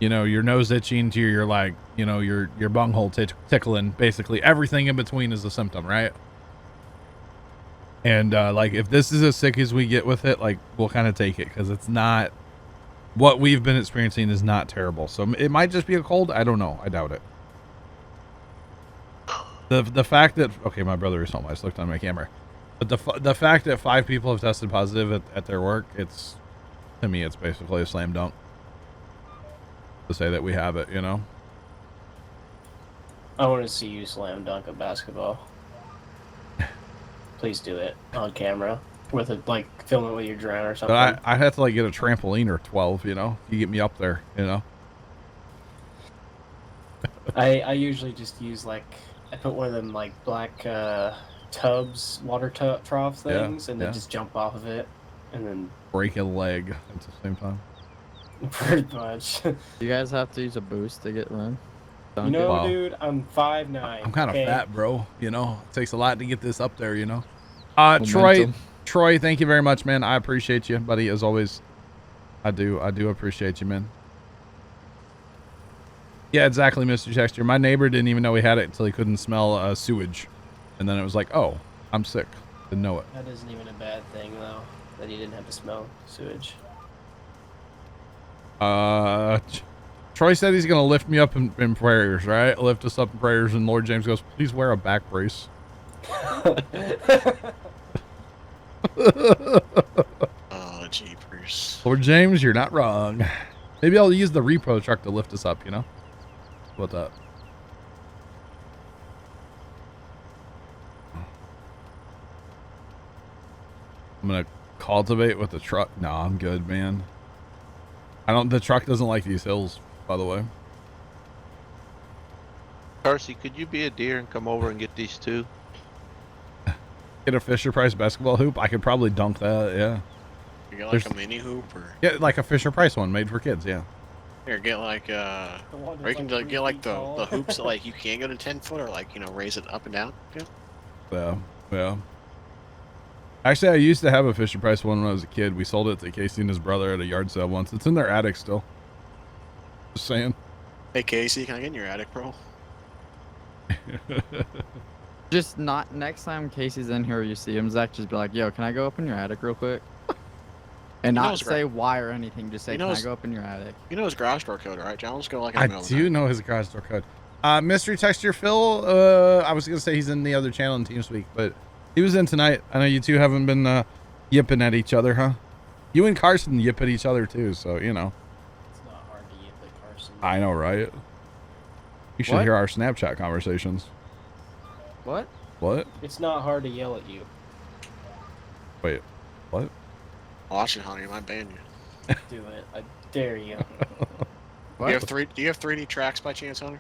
you know, your nose itching to your like, you know, your bunghole tickling, basically everything in between is a symptom, right? And like, if this is as sick as we get with it, like, we'll kind of take it, because it's not, what we've been experiencing is not terrible. So it might just be a cold. I don't know. I doubt it. The fact that, okay, my brother is home. I just looked on my camera. But the fact that 5 people have tested positive at their work, it's, to me, it's basically a slam dunk to say that we have it, you know? I want to see you slam dunk a basketball. Please do it on camera with it, like film it with your drone or something. But I'd have to like get a trampoline or 12, you know? You get me up there, you know? I usually just use like, I put one of them like black tubs, water trough things, and then just jump off of it, and then break a leg at the same time. pretty much. You guys have to use a boost to get run. You know, Wow. dude, I'm 5'9". I'm kind of fat, bro. You know, it takes a lot to get this up there, you know? Momentum. Troy, thank you very much, man. I appreciate you, buddy, as always. I do appreciate you, man. Yeah, exactly, Mr. Texture. My neighbor didn't even know he had it until he couldn't smell sewage. And then it was like, oh, I'm sick. Didn't know it. That isn't even a bad thing, though, that he didn't have to smell sewage. Troy said he's gonna lift me up in prayers, right? Lift us up in prayers, and Lord James goes, "Please wear a back brace." Oh, jeepers. Lord James, you're not wrong. Maybe I'll use the repo truck to lift us up, you know? What that? I'm gonna cultivate with the truck. No, I'm good, man. The truck doesn't like these hills, by the way. Darcy, could you be a deer and come over and get these two? Get a Fisher Price basketball hoop. I could probably dunk that, yeah. You get like a mini hoop or? Yeah, like a Fisher Price one made for kids, yeah. Here, get like or you can get like the hoops that like you can't go to 10 foot or like, you know, raise it up and down. Yeah. Yeah. Actually, I used to have a Fisher Price one when I was a kid. We sold it to Casey and his brother at a yard sale once. It's in their attic still. Just saying. Hey Casey, can I get in your attic, bro? Just not next time Casey's in here, you see him, Zach, just be like, "Yo, can I go up in your attic real quick?" And not say why or anything. Just say, "Can I go up in your attic?" You know his garage door code, right, John? Let's go like. I do know his garage door code. Mystery Texture Phil. I was gonna say he's in the other channel in TeamSpeak, but he was in tonight. I know you two haven't been yipping at each other, huh? You and Carson yip at each other too, so you know. It's not hard to yip at Carson. I know, right? You should hear our Snapchat conversations. What? What? It's not hard to yell at you. Wait, what? Watch it, honey. I might ban you. Do it. I dare you. What? Do you have 3D tracks by chance, Hunter?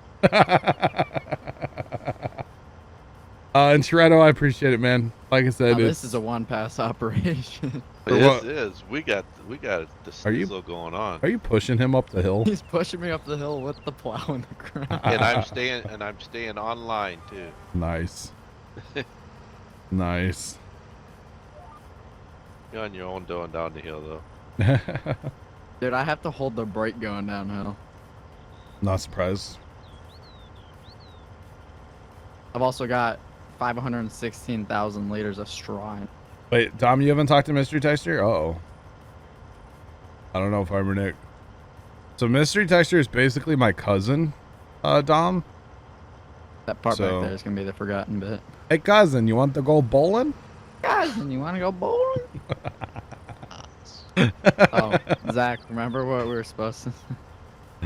And Toretto, I appreciate it, man. Like I said, this is a one-pass operation. This is. We got the sizzle going on. Are you pushing him up the hill? He's pushing me up the hill with the plow in the ground. And I'm staying online too. Nice. Nice. You're on your own going down the hill though. Dude, I have to hold the brake going downhill. Not surprised. I've also got 516,000 liters of straw. Wait, Dom, you haven't talked to Mystery Texture? Uh-oh. I don't know if I'm Nick. So Mystery Texture is basically my cousin, Dom. That part back there is going to be the forgotten bit. Hey, cousin, you want to go bowling? Cousin, you want to go bowling? Oh, Zach, remember what we were supposed to...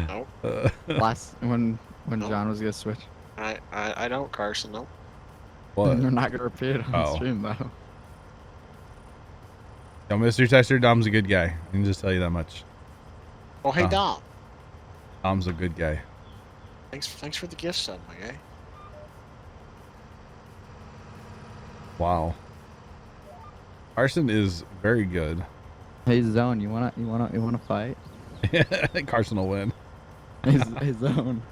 Nope. When Nope. John was going to switch? I don't, Carson, nope. What? We're not going to repeat it on the stream, though. Yo, Mystery Texture, Dom's a good guy. I can just tell you that much. Oh, hey, Dom. Dom's a good guy. Thanks for the gift sub, my guy. Wow. Carson is very good. Hey, Zone, you wanna fight? Carson will win. Hey, Zone.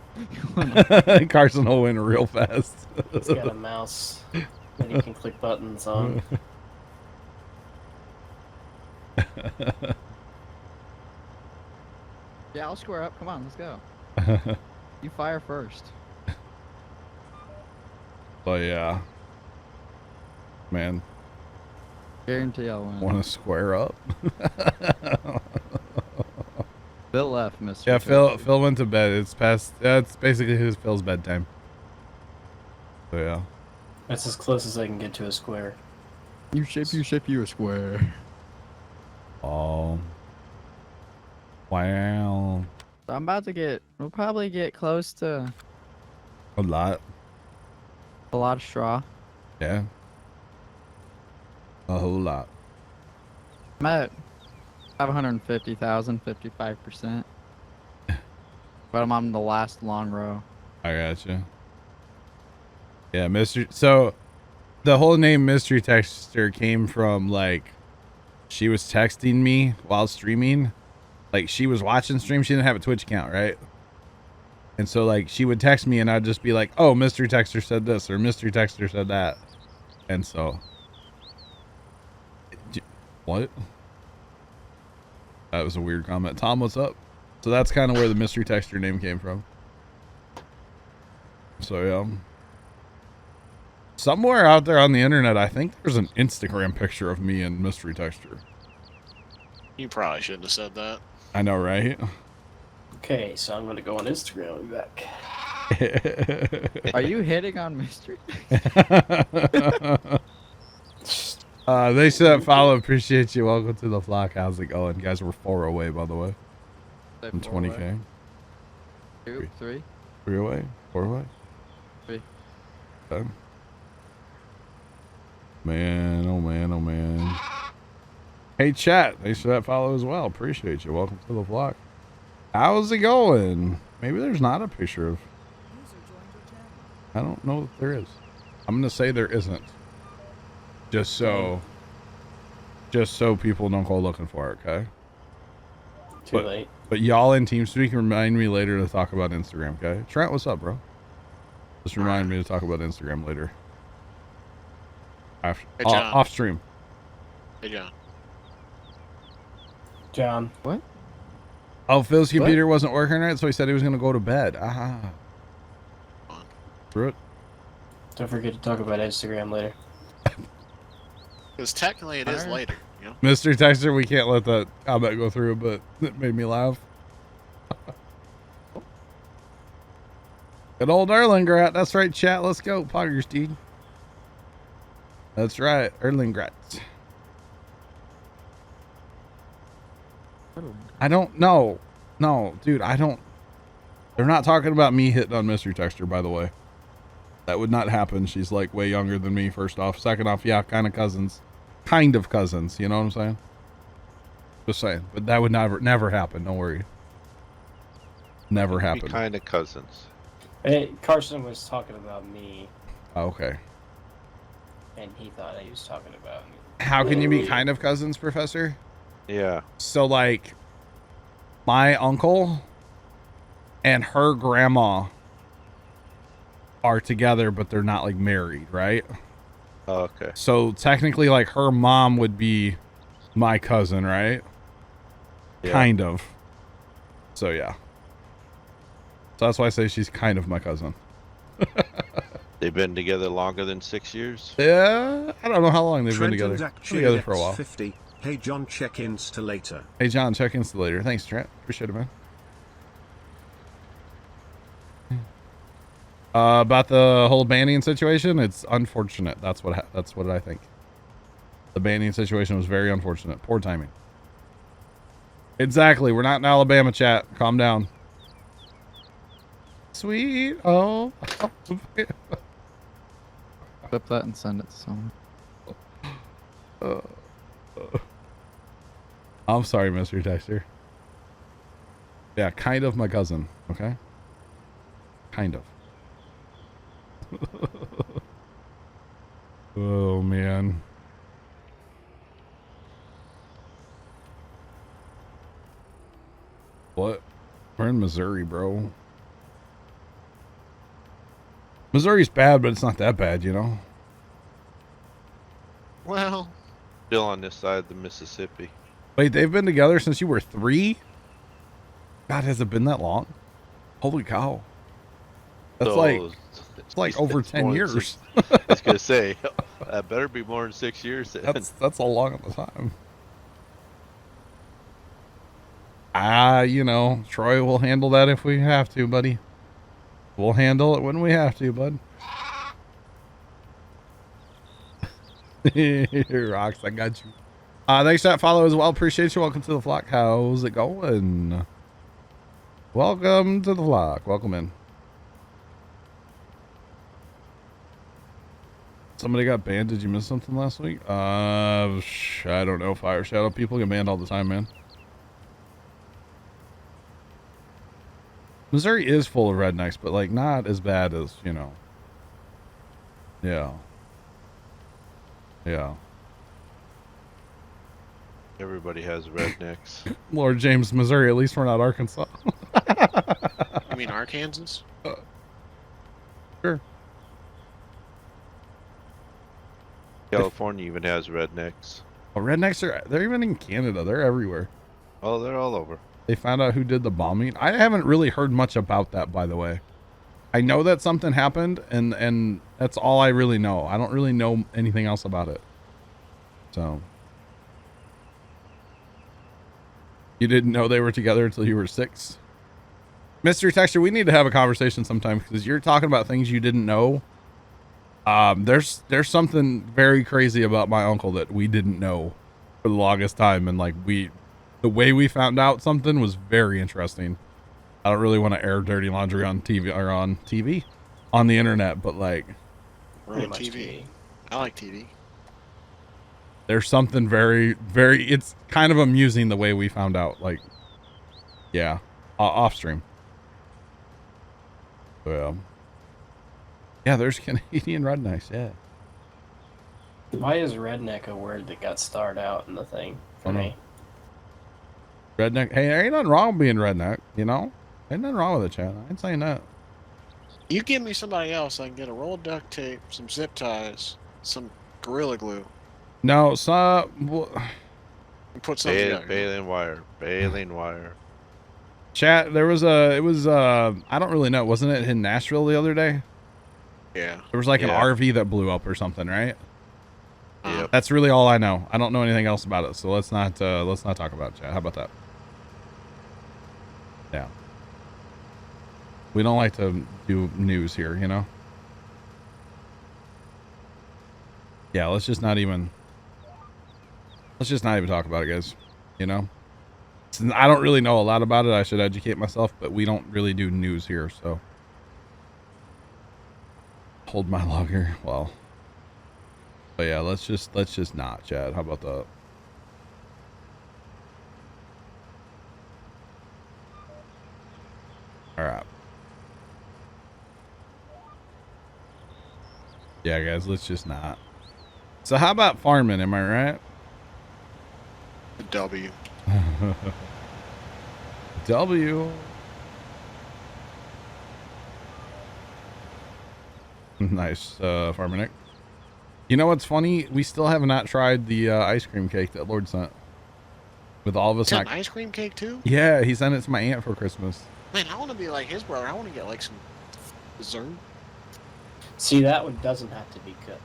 Carson will win real fast. He's got a mouse that he can click buttons on. Yeah, I'll square up. Come on, let's go. You fire first. But yeah. Man. Guarantee I'll win. Want to square up? Phil left, Mr. Yeah, Phil went to bed. It's past. It's basically Phil's bedtime. So yeah. That's as close as I can get to a square. You shape you a square. Oh. Wow. So I'm about to get. We'll probably get close to A lot. a lot of straw. Yeah. A whole lot. I'm at 550,000, 55%. But I'm on the last long row. I gotcha. Yeah, mystery. So, the whole name Mystery Texture came from like, she was texting me while streaming. Like she was watching stream. She didn't have a Twitch account, right? And so like she would text me, and I'd just be like, "Oh, Mystery Texture said this," or "Mystery Texture said that," and so. What? That was a weird comment. Tom, what's up? So that's kind of where the Mystery Texture name came from. So yeah. Somewhere out there on the internet, I think there's an Instagram picture of me and Mystery Texture. You probably shouldn't have said that. I know, right? Okay, so I'm gonna go on Instagram. I'll be back. Are you hitting on Mystery? They said follow. Appreciate you. Welcome to the flock. How's it going, guys? We're 4 away, by the way, from 20K. 2, 3. 3 away. 4 away. 3. Okay. Man, oh man, oh man. Hey chat, thanks for that follow as well. Appreciate you. Welcome to the vlog. How's it going? Maybe there's not a picture of. I don't know if there is. I'm gonna say there isn't. Just so people don't go looking for it, okay? Too late. But y'all in TeamSpeak remind me later to talk about Instagram, okay? Trent, what's up, bro? Just remind me to talk about Instagram later. Off stream. Hey, John. John. What? Oh, Phil's computer wasn't working right, so he said he was going to go to bed. Aha. Screw it. Don't forget to talk about Instagram later. Because technically it is later, you know? Mr. Texter, we can't let that comment go through, but it made me laugh. Good old Erlengrat. That's right, chat. Let's go, Poggers, dude. That's right, Erlengrat. I don't know. No, dude, I don't. They're not talking about me hitting on Mystery Texter, by the way. That would not happen. She's like way younger than me, first off. Second off, yeah, kind of cousins. Kind of cousins, you know what I'm saying? Just saying. But that would never happen. Don't worry. Never happen. Kind of cousins. Hey, Carson was talking about me. Oh, okay. And he thought he was talking about me. How can you be kind of cousins, Professor? Yeah. So, like, my uncle and her grandma are together, but they're not, like, married, right? Oh, okay. So, technically, like, her mom would be my cousin, right? Yeah. Kind of. So, yeah. So, that's why I say she's kind of my cousin. They've been together longer than 6 years? Yeah, I don't know how long they've been Trent together. and Together for a while. 50. Hey John, check-ins to later. Hey John, check-ins to later. Thanks, Trent. Appreciate it, man. About the whole banning situation, it's unfortunate. That's what I think. The banning situation was very unfortunate. Poor timing. Exactly. We're not in Alabama, chat. Calm down. Sweet. Oh. Clip that and send it to someone. I'm sorry, Mr. Texter. Yeah, kind of my cousin, okay? Kind of. Oh, man. What? We're in Missouri, bro. Missouri's bad, but it's not that bad, you know? Well, Still on this side of the Mississippi. Wait, they've been together since you were 3? God, has it been that long? Holy cow. That's So, it's like over 10 years. I was going to say, that better be more than 6 years. Then. That's a long time. You know, Troy will handle that if we have to, buddy. We'll handle it when we have to, bud. Rocks, I got you. Thanks for that follow as well. Appreciate you. Welcome to the flock. How's it going? Welcome to the flock. Welcome in. Somebody got banned. Did you miss something last week? I don't know. Fire Shadow. People get banned all the time, man. Missouri is full of rednecks, but like not as bad as, you know. Yeah. Yeah. Everybody has rednecks. Lord James, Missouri. At least we're not Arkansas. you mean Arkansas? Sure. California even has rednecks. Oh, rednecks they're even in Canada. They're everywhere. Oh, they're all over. They found out who did the bombing. I haven't really heard much about that, by the way. I know that something happened, and that's all I really know. I don't really know anything else about it. So. You didn't know they were together until you were 6? Mystery Texture, we need to have a conversation sometime because you're talking about things you didn't know. There's something very crazy about my uncle that we didn't know for the longest time, and like the way we found out something was very interesting. I don't really want to air dirty laundry on TV or on the internet, but like, Right, TV. I like TV. there's something very, very. It's kind of amusing the way we found out. Like, yeah, off stream. Well, yeah, there's Canadian rednecks. Yeah. Why is redneck a word that got starred out in the thing for me? Redneck. Hey, there ain't nothing wrong with being redneck. You know, ain't nothing wrong with it, Chad. I ain't saying that. You give me somebody else, I can get a roll of duct tape, some zip ties, some Gorilla Glue, No, so and put something together. Baling wire. chat. There was it was I don't really know. Wasn't it in Nashville the other day? Yeah. There was like an Yeah. RV that blew up or something, right? Yep. That's really all I know. I don't know anything else about it, so let's not talk about it, chat. How about that? Yeah. We don't like to do news here, you know? Yeah, let's just not even talk about it, guys. You know? I don't really know a lot about it. I should educate myself, but we don't really do news here, so. Hold my logger. Well. But yeah, let's just not, Chad. How about that? All right. Yeah, guys, let's just not. So how about farming? Am I right? W. W. Nice, Farmer Nick. You know what's funny? We still have not tried the ice cream cake that Lord sent. With all of us Sent not... an ice cream cake too? Yeah, he sent it to my aunt for Christmas. Man, I want to be like his brother. I want to get like some dessert. See, that one doesn't have to be cooked.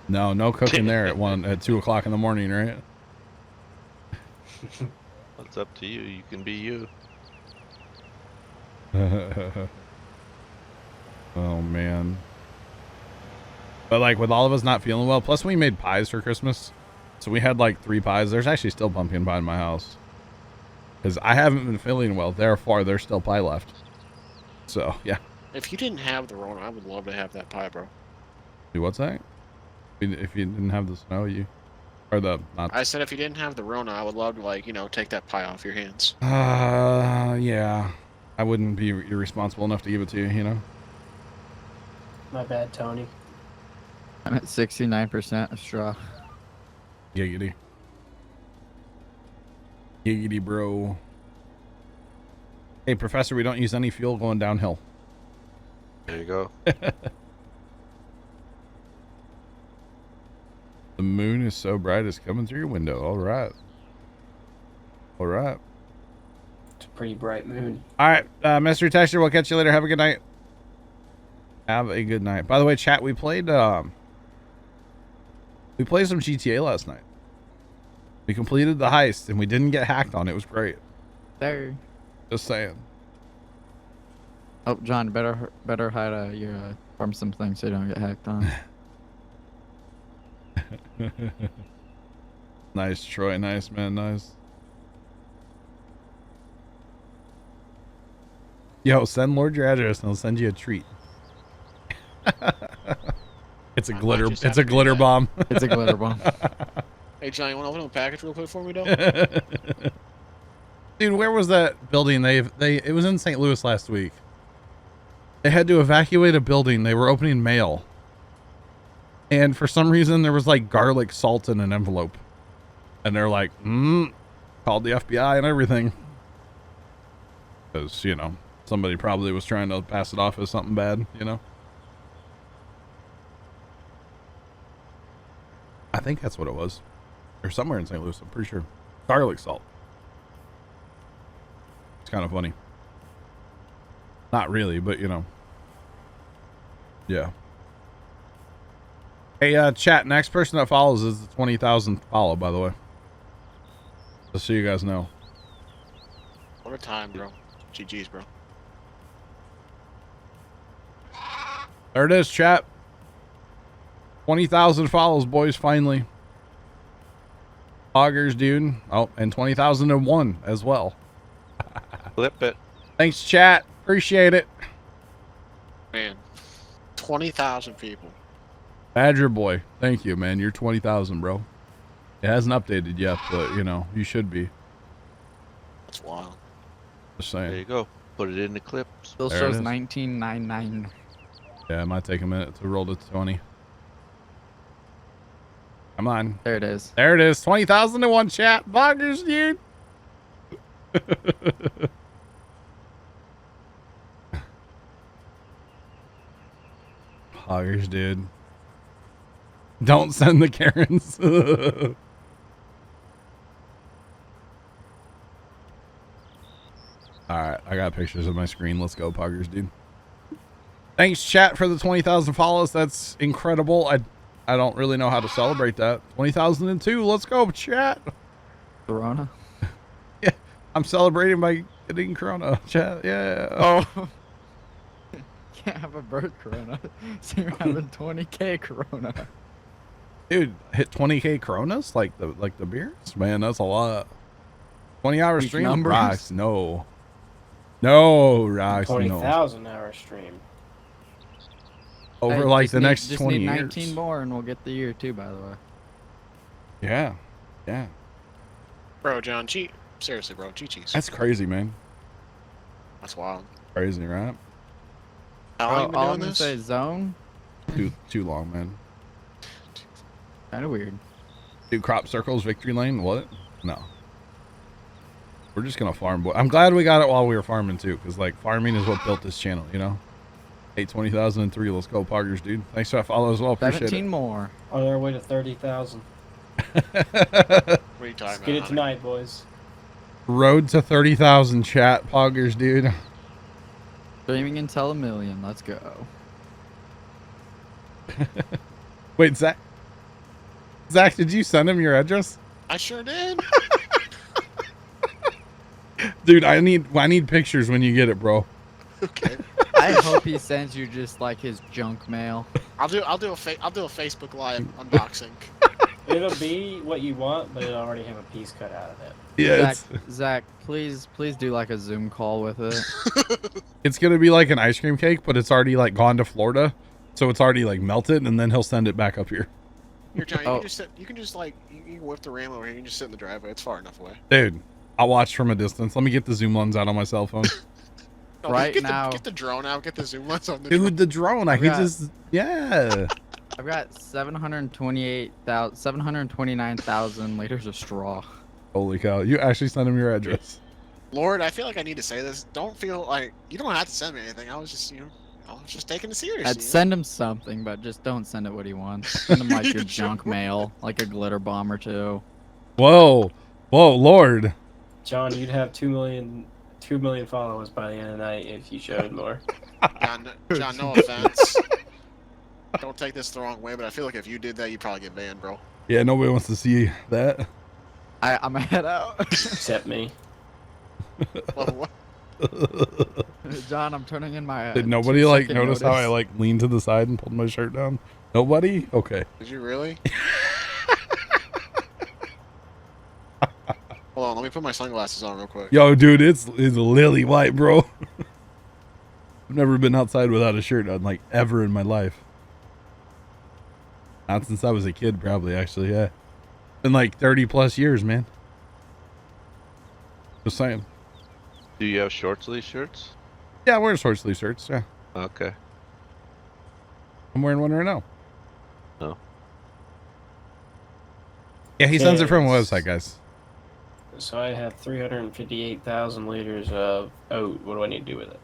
No cooking there at 2 o'clock in the morning, right? It's up to you. You can be you. Oh man. But like with all of us not feeling well, plus we made pies for Christmas. So we had like 3 pies. There's actually still pumpkin pie in my house. Because I haven't been feeling well. Therefore, there's still pie left. So, yeah. If you didn't have the Rona, I would love to have that pie, bro. Dude, what's that? If you didn't have the snow, I said if you didn't have the Rona, I would love to, like, you know, take that pie off your hands. Yeah. I wouldn't be irresponsible enough to give it to you, you know? My bad, Tony. I'm at 69% of straw. Giggity. Giggity, bro. Hey, Professor, we don't use any fuel going downhill. There you go. The moon is so bright it's coming through your window. All right. All right. It's a pretty bright moon. All right, Mr. Texture, we'll catch you later. Have a good night. Have a good night. By the way, chat, we played some GTA last night. We completed the heist and we didn't get hacked on. It was great. There. Just saying. Oh, John, better hide your farm some things so you don't get hacked on. Nice, Troy. Nice, man. Nice. Yo, send Lord your address and he'll send you a treat. It's a glitter. It's a glitter bomb. It's a glitter bomb. Hey, John, you want to open up a package real quick for me, though? Dude, where was that building? It was in St. Louis last week. They had to evacuate a building. They were opening mail. And for some reason, there was like garlic salt in an envelope. And they're like, called the FBI and everything. Because, you know, somebody probably was trying to pass it off as something bad, you know? I think that's what it was. Or somewhere in St. Louis, I'm pretty sure. Garlic salt. It's kind of funny. Not really, but you know. Yeah. Hey, chat, next person that follows is the 20,000th follow, by the way. Just so you guys know. What a time, bro. GG's, bro. There it is, chat. 20,000 follows, boys, finally. Poggers, dude. Oh, and 20,001 as well. Flip it. Thanks, chat. Appreciate it. Man, 20,000 people. Badger boy, thank you, man. You're 20,000, bro. It hasn't updated yet, but, you know, you should be. That's wild. Just There you saying. go. Put it in the clips. Still There it shows is. 1999. Yeah, it might take a minute to roll to 20. Come on. There it is. There it is. 20,001 chat. Poggers, dude. Poggers, dude. Don't send the Karens. Alright, I got pictures of my screen. Let's go, Poggers, dude. Thanks, chat, for the 20,000 follows. That's incredible. I don't really know how to celebrate that. 20,002. Let's go, chat. Corona. Yeah, I'm celebrating by getting Corona, chat. Yeah. Oh. Can't have a birth Corona. So you're having 20K Corona. Dude, hit 20K Coronas like the beers? Man, that's a lot. 20-hour Weak stream? numbers. Rocks, no. No, Rocks, no. 20,000 hour stream. Over Hey, like just the need- next just 20 need years. 19 more and we'll get the year too, by the way. Yeah, yeah. Bro, John, seriously, bro, cheese. That's crazy, man. That's wild. Crazy, right? How long you been All doing I'm gonna this? say is zone. Too long, man. Kind of weird. Dude, crop circles, victory lane? What? No. We're just gonna farm, boy. I'm glad we got it while we were farming too, because like farming is what built this channel, you know? 20,003. Let's go, Poggers, dude. Thanks for that follow as well. Appreciate 17 it. more. On our way to 30,000. What are you talking Let's about? get it honey? tonight, boys. Road to 30,000 chat, Poggers, dude. Streaming until 1 million. Let's go. Wait, Zach, did you send him your address? I sure did. Dude, I need pictures when you get it, bro. Okay. I hope he sends you just like his junk mail. I'll do a Facebook Live unboxing. It'll be what you want, but it'll already have a piece cut out of it. Yeah, Zach, please do like a Zoom call with it. it's gonna be like an ice cream cake, but it's already like gone to Florida, so it's already like melted, and then he'll send it back up here. Here, John, Oh. you can just whip the ram over here. You can just sit in the driveway. It's far enough away. Dude, I'll watch from a distance. Let me get the zoom lens out on my cell phone. No, Right get now- get the drone out. Get the zoom lens on the Dude, the drone, I could got- just, yeah. I've got 729,000 liters of straw. Holy cow, you actually sent him your address. Lord, I feel like I need to say this. Don't feel like you don't have to send me anything. I was just taking it seriously. I'd send him something, but just don't send it what he wants. Send him like your junk mail, like a glitter bomb or two. Whoa, Lord. John, you'd have 2 million followers by the end of the night if you showed more. John, no offense. Don't take this the wrong way, but I feel like if you did that, you'd probably get banned, bro. Yeah, nobody wants to see that. I'm gonna head out. Except me. Well, what? John, I'm turning in my. Did nobody like 2-second notice how I notice. like leaned to the side and pulled my shirt down? Nobody? Okay. Did you really? Hold on, let me put my sunglasses on real quick. Yo, dude, it's lily white, bro. I've never been outside without a shirt on, like, ever in my life. Not since I was a kid, probably, actually, yeah. Been like 30 plus years, man. Just saying. Do you have short sleeve shirts? Yeah, I'm wearing short sleeve shirts, yeah. Okay. I'm wearing one right now. Oh. Yeah, he sends it from a Yes. website, guys. So I have 358,000 liters of oat. What do I need to do with it?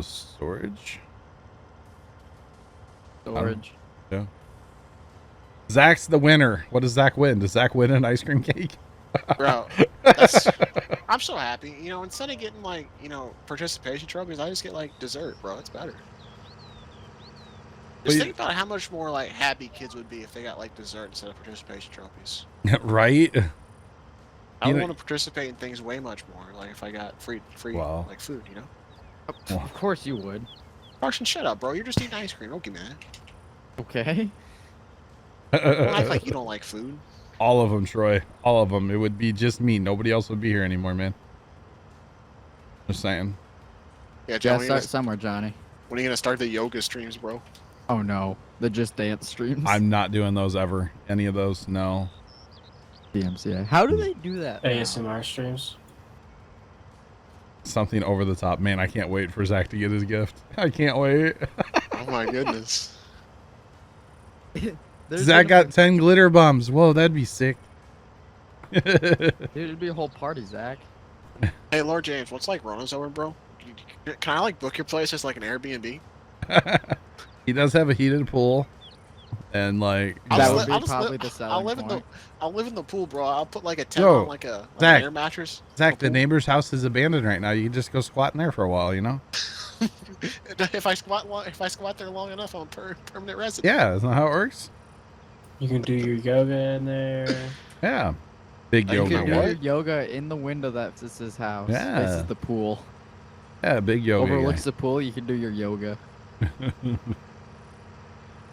Storage? Storage. Yeah. Zach's the winner. What does Zach win? Does Zach win an ice cream cake? Bro, I'm so happy. You know, instead of getting like, participation trophies, I just get like dessert, bro. It's better. Just think about how much more like happy kids would be if they got like dessert instead of participation trophies. Right? I You would know- want to participate in things way much more. Like if I got free Wow. like food, Well. Of course you would. Carson, shut up, bro. You're just eating ice cream. Don't give me that. Okay. Don't act like you don't like food. All of them, Troy. All of them. It would be just me. Nobody else would be here anymore, man. Just saying. Yeah, John, Yeah, start somewhere, Johnny. when are you gonna start the yoga streams, bro? Oh no, the Just Dance streams. I'm not doing those ever. Any of those? No. DMCA. How do they do that? now? ASMR streams. Something over the top. Man, I can't wait for Zach to get his gift. I can't wait. Oh my goodness. There's Zach gonna got 10 glitter bombs. Whoa, that'd be sick. Dude, it'd be a whole party, Zach. Hey, Lord James, what's like Rona's over, bro? Can I like book your place as like an Airbnb? He does have a heated pool. And like, I'll That just would li- be I'll just probably li- the I'll selling live in the point. I'll live in the pool, bro. I'll put like a tent Yo, on like an Zach. air mattress. Zach, the pool. neighbor's house is abandoned right now. You can just go squat in there for a while, you know? if I squat there long enough, I'm a permanent resident. Yeah, isn't that how it works? You can do your yoga in there. Yeah. Big You yoga. can do What? your yoga in the window that's his house. Yeah. This is the pool. Yeah, big yoga. Overlooks the pool. You can do your yoga.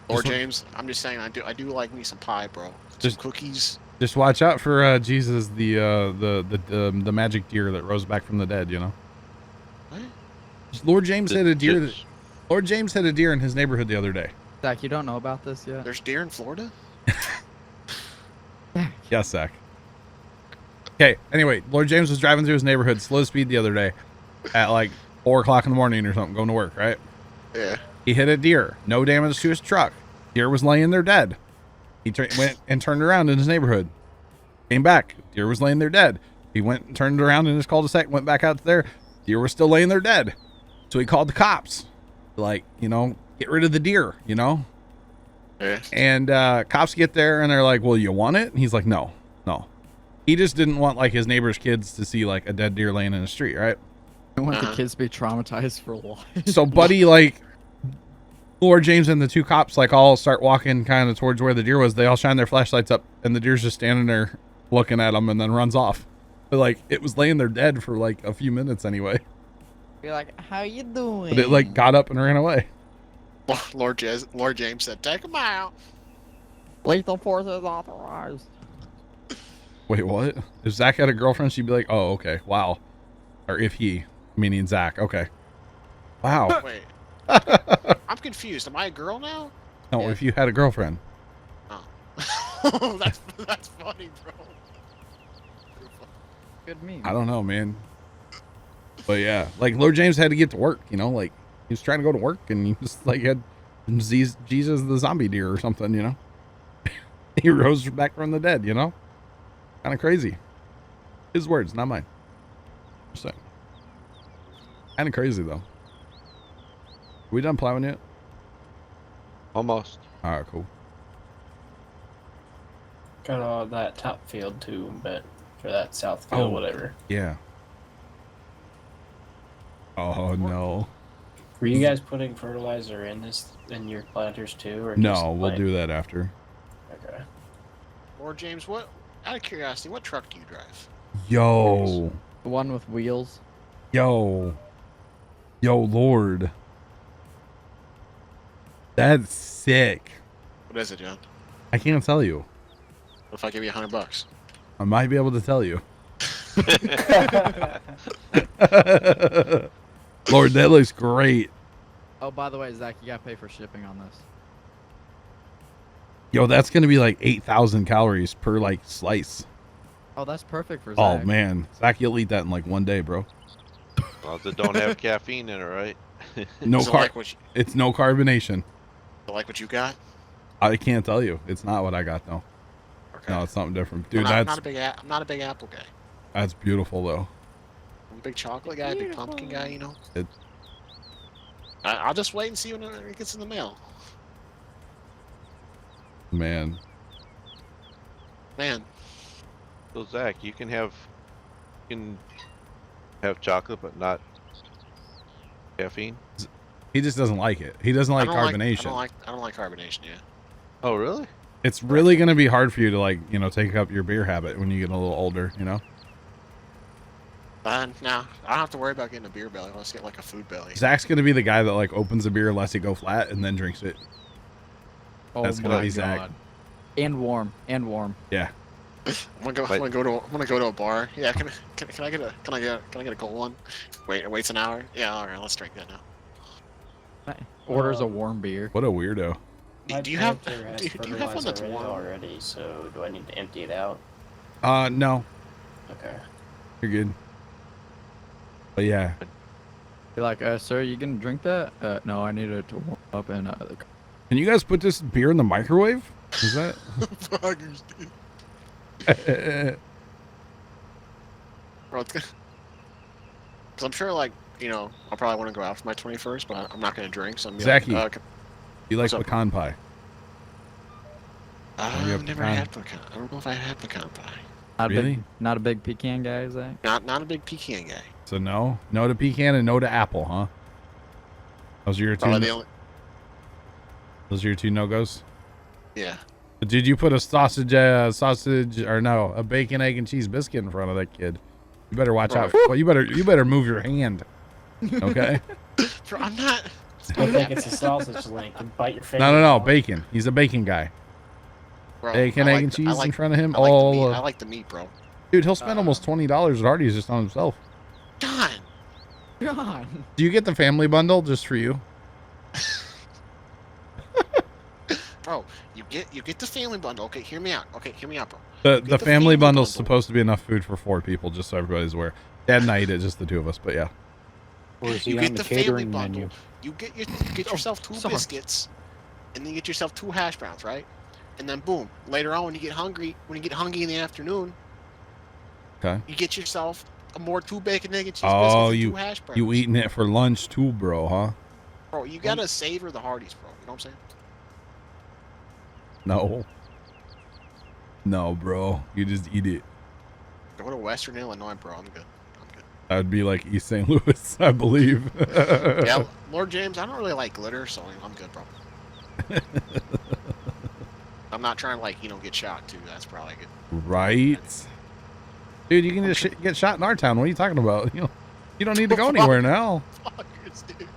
Lord James, I'm just saying, I do like me some pie, bro. Some Just- cookies. Just watch out for Jesus, the magic deer that rose back from the dead. You know. What? Lord James had a deer. Just- Lord James had a deer in his neighborhood the other day. Zach, you don't know about this yet? There's deer in Florida. Yes, Zach. Okay. Anyway, Lord James was driving through his neighborhood slow speed the other day, at like 4 o'clock in the morning or something, going to work. Right. Yeah. He hit a deer. No damage to his truck. Deer was laying there dead. He went and turned around in his neighborhood. Came back. Deer was laying there dead. He went and turned around in his cul-de-sac, went back out there. Deer was still laying there dead. So he called the cops. Like, you know, get rid of the deer, you know? Yeah. And cops get there and they're like, well, you want it? And he's like, no. He just didn't want like his neighbor's kids to see like a dead deer laying in the street, right? I want the kids to be traumatized for life. So Buddy, like, Lord James and the two cops, like, all start walking kind of towards where the deer was. They all shine their flashlights up, and the deer's just standing there looking at them and then runs off. But, like, it was laying there dead for, like, a few minutes anyway. You're like, how you doing? But it, like, got up and ran away. Lord James said, "Take him out." Lethal force is authorized. Wait, what? If Zach had a girlfriend, she'd be like, oh, okay, wow. Or if he, meaning Zach, okay. Wow. Wait. I'm confused. Am I a girl now? No, if you had a girlfriend. Oh. that's funny, bro. Good meme. I don't know, man. But yeah, like Lord James had to get to work, you know, like he was trying to go to work and he just like had Jesus the zombie deer or something, you know. He rose back from the dead, you know. Kind of crazy. His words, not mine. Just saying. Kind of crazy though. We done plowing yet? Almost. All right, cool. Got all that top field too, but for that south field, whatever. Yeah. Oh no. Were you guys putting fertilizer in your planters too, or No, just, we'll like- do that after. Okay. Lord James, out of curiosity, what truck do you drive? Yo. The one with wheels. Yo, Lord. That's sick. What is it, John? I can't tell you. What if I give you $100? I might be able to tell you. Lord, that looks great. Oh, by the way, Zach, you gotta pay for shipping on this. Yo, that's going to be like 8,000 calories per like slice. Oh, that's perfect for Oh Zach. man, Zach, you'll eat that in like one day, bro. Well, they don't have caffeine in it, right? No So carb. like It's no carbonation. what you got? I can't tell you. It's not what I got though. Okay. No, it's something different, dude. I'm That's not a big apple guy. that's beautiful though. I'm a big chocolate guy, big pumpkin guy, you know. It- I'll just wait and see when it gets in the mail. Man, Man, So Zach, you can have chocolate, but not caffeine. he just doesn't like it. He doesn't like I carbonation. don't like carbonation. Yeah. Oh, really? It's really going to be hard for you to like, you know, take up your beer habit when you get a little older, you know? No, I don't have to worry about getting a beer belly. Let's get like a food belly. Zach's gonna be the guy that like opens a beer, lets it go flat, and then drinks it. Oh That's gonna my be Zach. God. And warm. Yeah. I'm gonna go to a bar. Yeah, can I get a cold one? Waits an hour. Yeah, all right, let's drink that now. Orders a warm beer. What a weirdo. Do you have one that's warm warm? already? So do I need to empty it out? No, Okay. you're good. But yeah, You're like, sir, you gonna drink that? No, I need it to warm up in the car. can you guys put this beer in the microwave? Is that? Bro, because I'm sure, like, you know, I'll probably want to go out for my 21st, but I'm not gonna drink. So I'm gonna Zachy, be like, you like what's up? pecan pie? you have I've never pecan? had pecan. I don't know if I had pecan pie. Really? Not a big pecan guy, Zach. Not a big pecan guy. So no to pecan and no to apple, huh? Those are your two. Probably the only. Those are your two no-goes. Yeah. But did you put a a bacon, egg, and cheese biscuit in front of that kid? You better watch out. Well, you better move your hand. Okay. Bro, I'm not. I think it's a sausage link and bite your finger. No. off. Bacon. He's a bacon guy. Bro, Bacon, I egg, like and the- cheese I like- in front of him. I like the meat. Oh, I like the meat, bro. dude, he'll spend almost $20 at Hardee's just on himself. John. God. Do you get the family bundle just for you? Bro, you get the family bundle. Okay, hear me out. Okay, hear me out, bro. The the family family bundle's bundle. supposed to be enough food for 4 people, just so everybody's aware. Dad and I eat it, just the 2 of us, but yeah. Or is he You on get the the family catering bundle. menu? You get yourself 2 sorry. biscuits, and then you get yourself 2 hash browns, right? And then boom, later on when you get hungry in the afternoon, Okay. you get yourself more 2 bacon, egg, and cheese Oh, biscuits and 2 hash browns. You eating it for lunch too, bro, huh? Bro, you gotta savor the Hardee's, bro. You know what I'm saying? No. No, bro. You just eat it. Go to Western Illinois, bro. I'm good. That would be like East St. Louis, I believe. Yeah, Lord James, I don't really like glitter, so I'm good, bro. I'm not trying to, like, you know, get shot too. That's probably good. Right? Dude, you can just get shot in our town. What are you talking about? You don't need to go anywhere now. Fuckers, dude.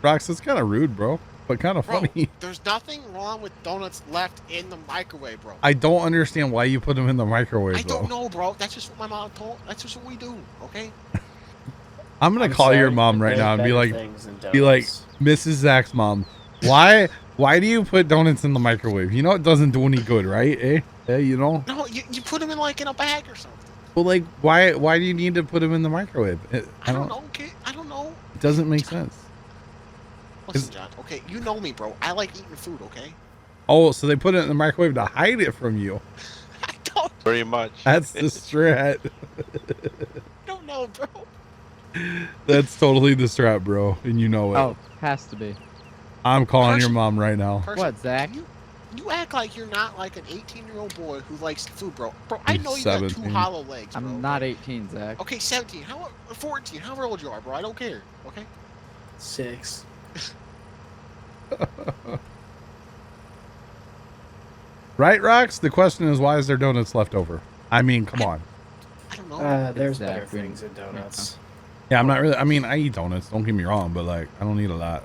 Rox, it's kind of rude, bro, but kind of Bro, funny. there's nothing wrong with donuts left in the microwave, bro. I don't understand why you put them in the microwave, I though. don't know, bro. That's just what my mom told. That's just what we do, okay? I'm gonna I'm call your sorry, mom but right there's now and be better like, things than donuts. Mrs. Zach's mom, why do you put donuts in the microwave? You know it doesn't do any good, right? You know? No, you put them in, like, in a bag or something. Well, like, why do you need to put them in the microwave? I don't know, kid. I don't know. It doesn't make sense. Listen, John. Okay, you know me, bro. I like eating food. Okay. Oh, so they put it in the microwave to hide it from you. I don't Pretty much. That's the strat. know, bro. That's totally the strat, bro, and you know it. Oh, has to be. I'm calling your Person- mom right now. What, Zach? You act like you're not like an 18-year-old boy who likes food, bro. Bro, I I'm know you got 2 17. hollow legs, bro. I'm not 18, Zach. Okay, 17. 14. However old you are, bro. I don't care. Okay. 6. Right, Rox? The question is, why is there donuts left over? I mean, come on. I don't know. There's better Exactly. things than donuts. Yeah, I'm not really. I mean, I eat donuts. Don't get me wrong, but like, I don't eat a lot.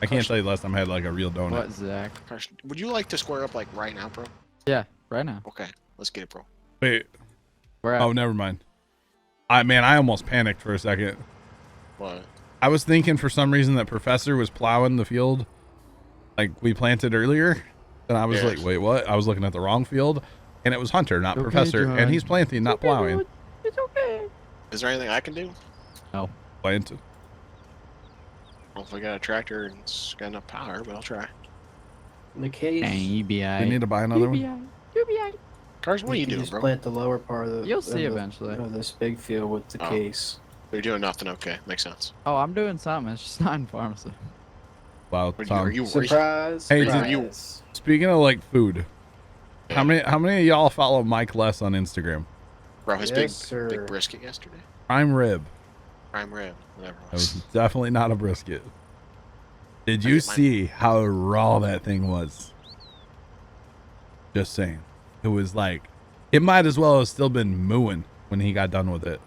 I can't tell you the last time I had like a real donut. What, Zach? Carson, would you like to square up like right now, bro? Yeah, right now. Okay, let's get it, bro. Wait. We're at. Oh, never mind. I almost panicked for a second. What? I was thinking for some reason that Professor was plowing the field, like we planted earlier, and I was Yes. like, wait, what? I was looking at the wrong field, and it was Hunter, not Okay, Professor, John. and he's planting, not plowing. It's okay. Is there anything I can do? Planted. I don't know if I got a tractor and it's got enough power, but I'll try. In the case, Dang, you be You alright. need to buy another one. Carson, what are you can doing, just bro? plant the lower part of the. You'll see of the- eventually. Of this big field with the Oh. case. You're doing nothing. Okay, makes sense. Oh, I'm doing something. It's just not in pharmacy. Wow, Are Tom. you Surprise! Hey, surprise. Speaking of like food, how many of y'all follow Mike Less on Instagram? bro? His Yes, sir. big brisket yesterday. Prime rib. Prime rib, whatever it That was was. definitely not a brisket. Did you see how raw that thing was? Just saying. It was like, it might as well have still been mooing when he got done with it.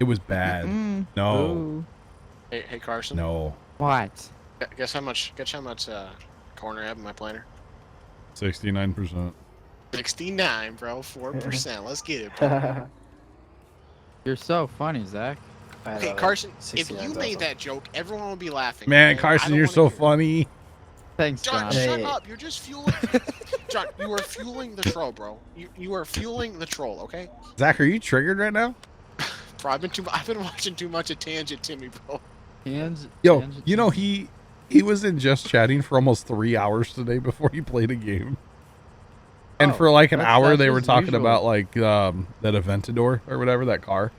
It was bad. No. Ooh. Hey, Carson. No. What? Guess how much corn I have in my planter? 69%. 69, bro. 4%. Let's get it, bro. You're so funny, Zach. Okay, Carson, if you made that joke, everyone would be laughing. Man, okay? Carson, you're so funny. Thanks, John, John. shut up. You're just fueling. John, you are fueling the troll, bro. You are fueling the troll, okay? Zach, are you triggered right now? Bro, I've been watching too much of Tangent Timmy, bro. Yo, you know, he was in just chatting for almost 3 hours today before he played a game. And for like an hour, they were talking about like that Aventador or whatever, that car.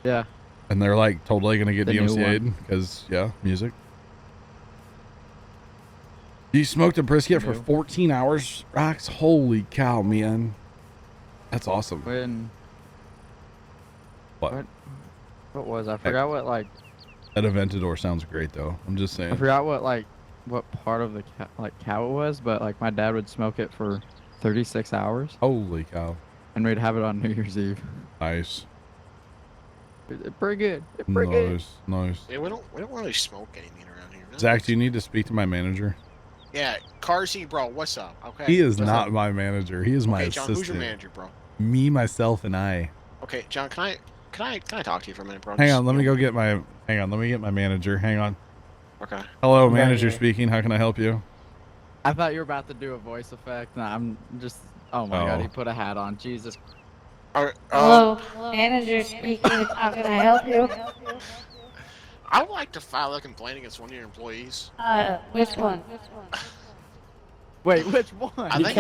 Yeah. And they're like totally gonna get The new DMCA'd because music. You smoked a brisket for 14 hours, Rox? Holy cow, man. That's awesome. What was I forgot what like that Aventador sounds great though. I'm just saying. I forgot what part of the cow it was, but like my dad would smoke it for 36 hours. Holy cow. And we'd have it on New Year's Eve. Nice. Pretty good. Pretty good. Nice. Yeah, we don't really smoke any meat around here. No? Zach, do you need to speak to my manager? Yeah, Carsey, bro, what's up? Okay. He is not my manager. He is my John, assistant. who's your manager, bro? Me, myself, and I. Okay, John, can I talk to you for a minute, bro? Hang on, let me get my manager. Hang on. Okay. Hello, manager speaking. How can I help you? I thought you were about to do a voice effect. Nah, I'm just. Oh my god, he put a hat on. Jesus. Hello, manager speaking. How can I help you? I would like to file a complaint against one of your employees. Which one? Wait, which one? I think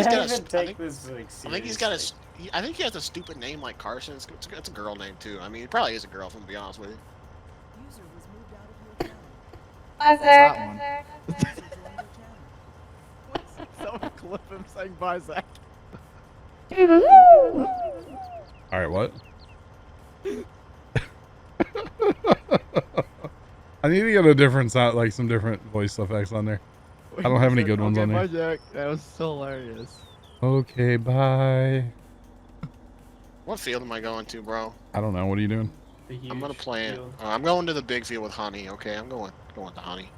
he has a stupid name like Carson. It's a girl name too. I mean, it probably is a girl, if I'm gonna be honest with you. Bye, Zach. Someone clip him saying bye, Zach. All right, what? I need to get a different sound, like some different voice effects on there. I don't have any good ones on there. Bye, Jack. That was so hilarious. Okay, bye. What field am I going to, bro? I don't know. What are you doing? I'm gonna plant. I'm going to the big field with Honey. Okay, I'm going with the Honey.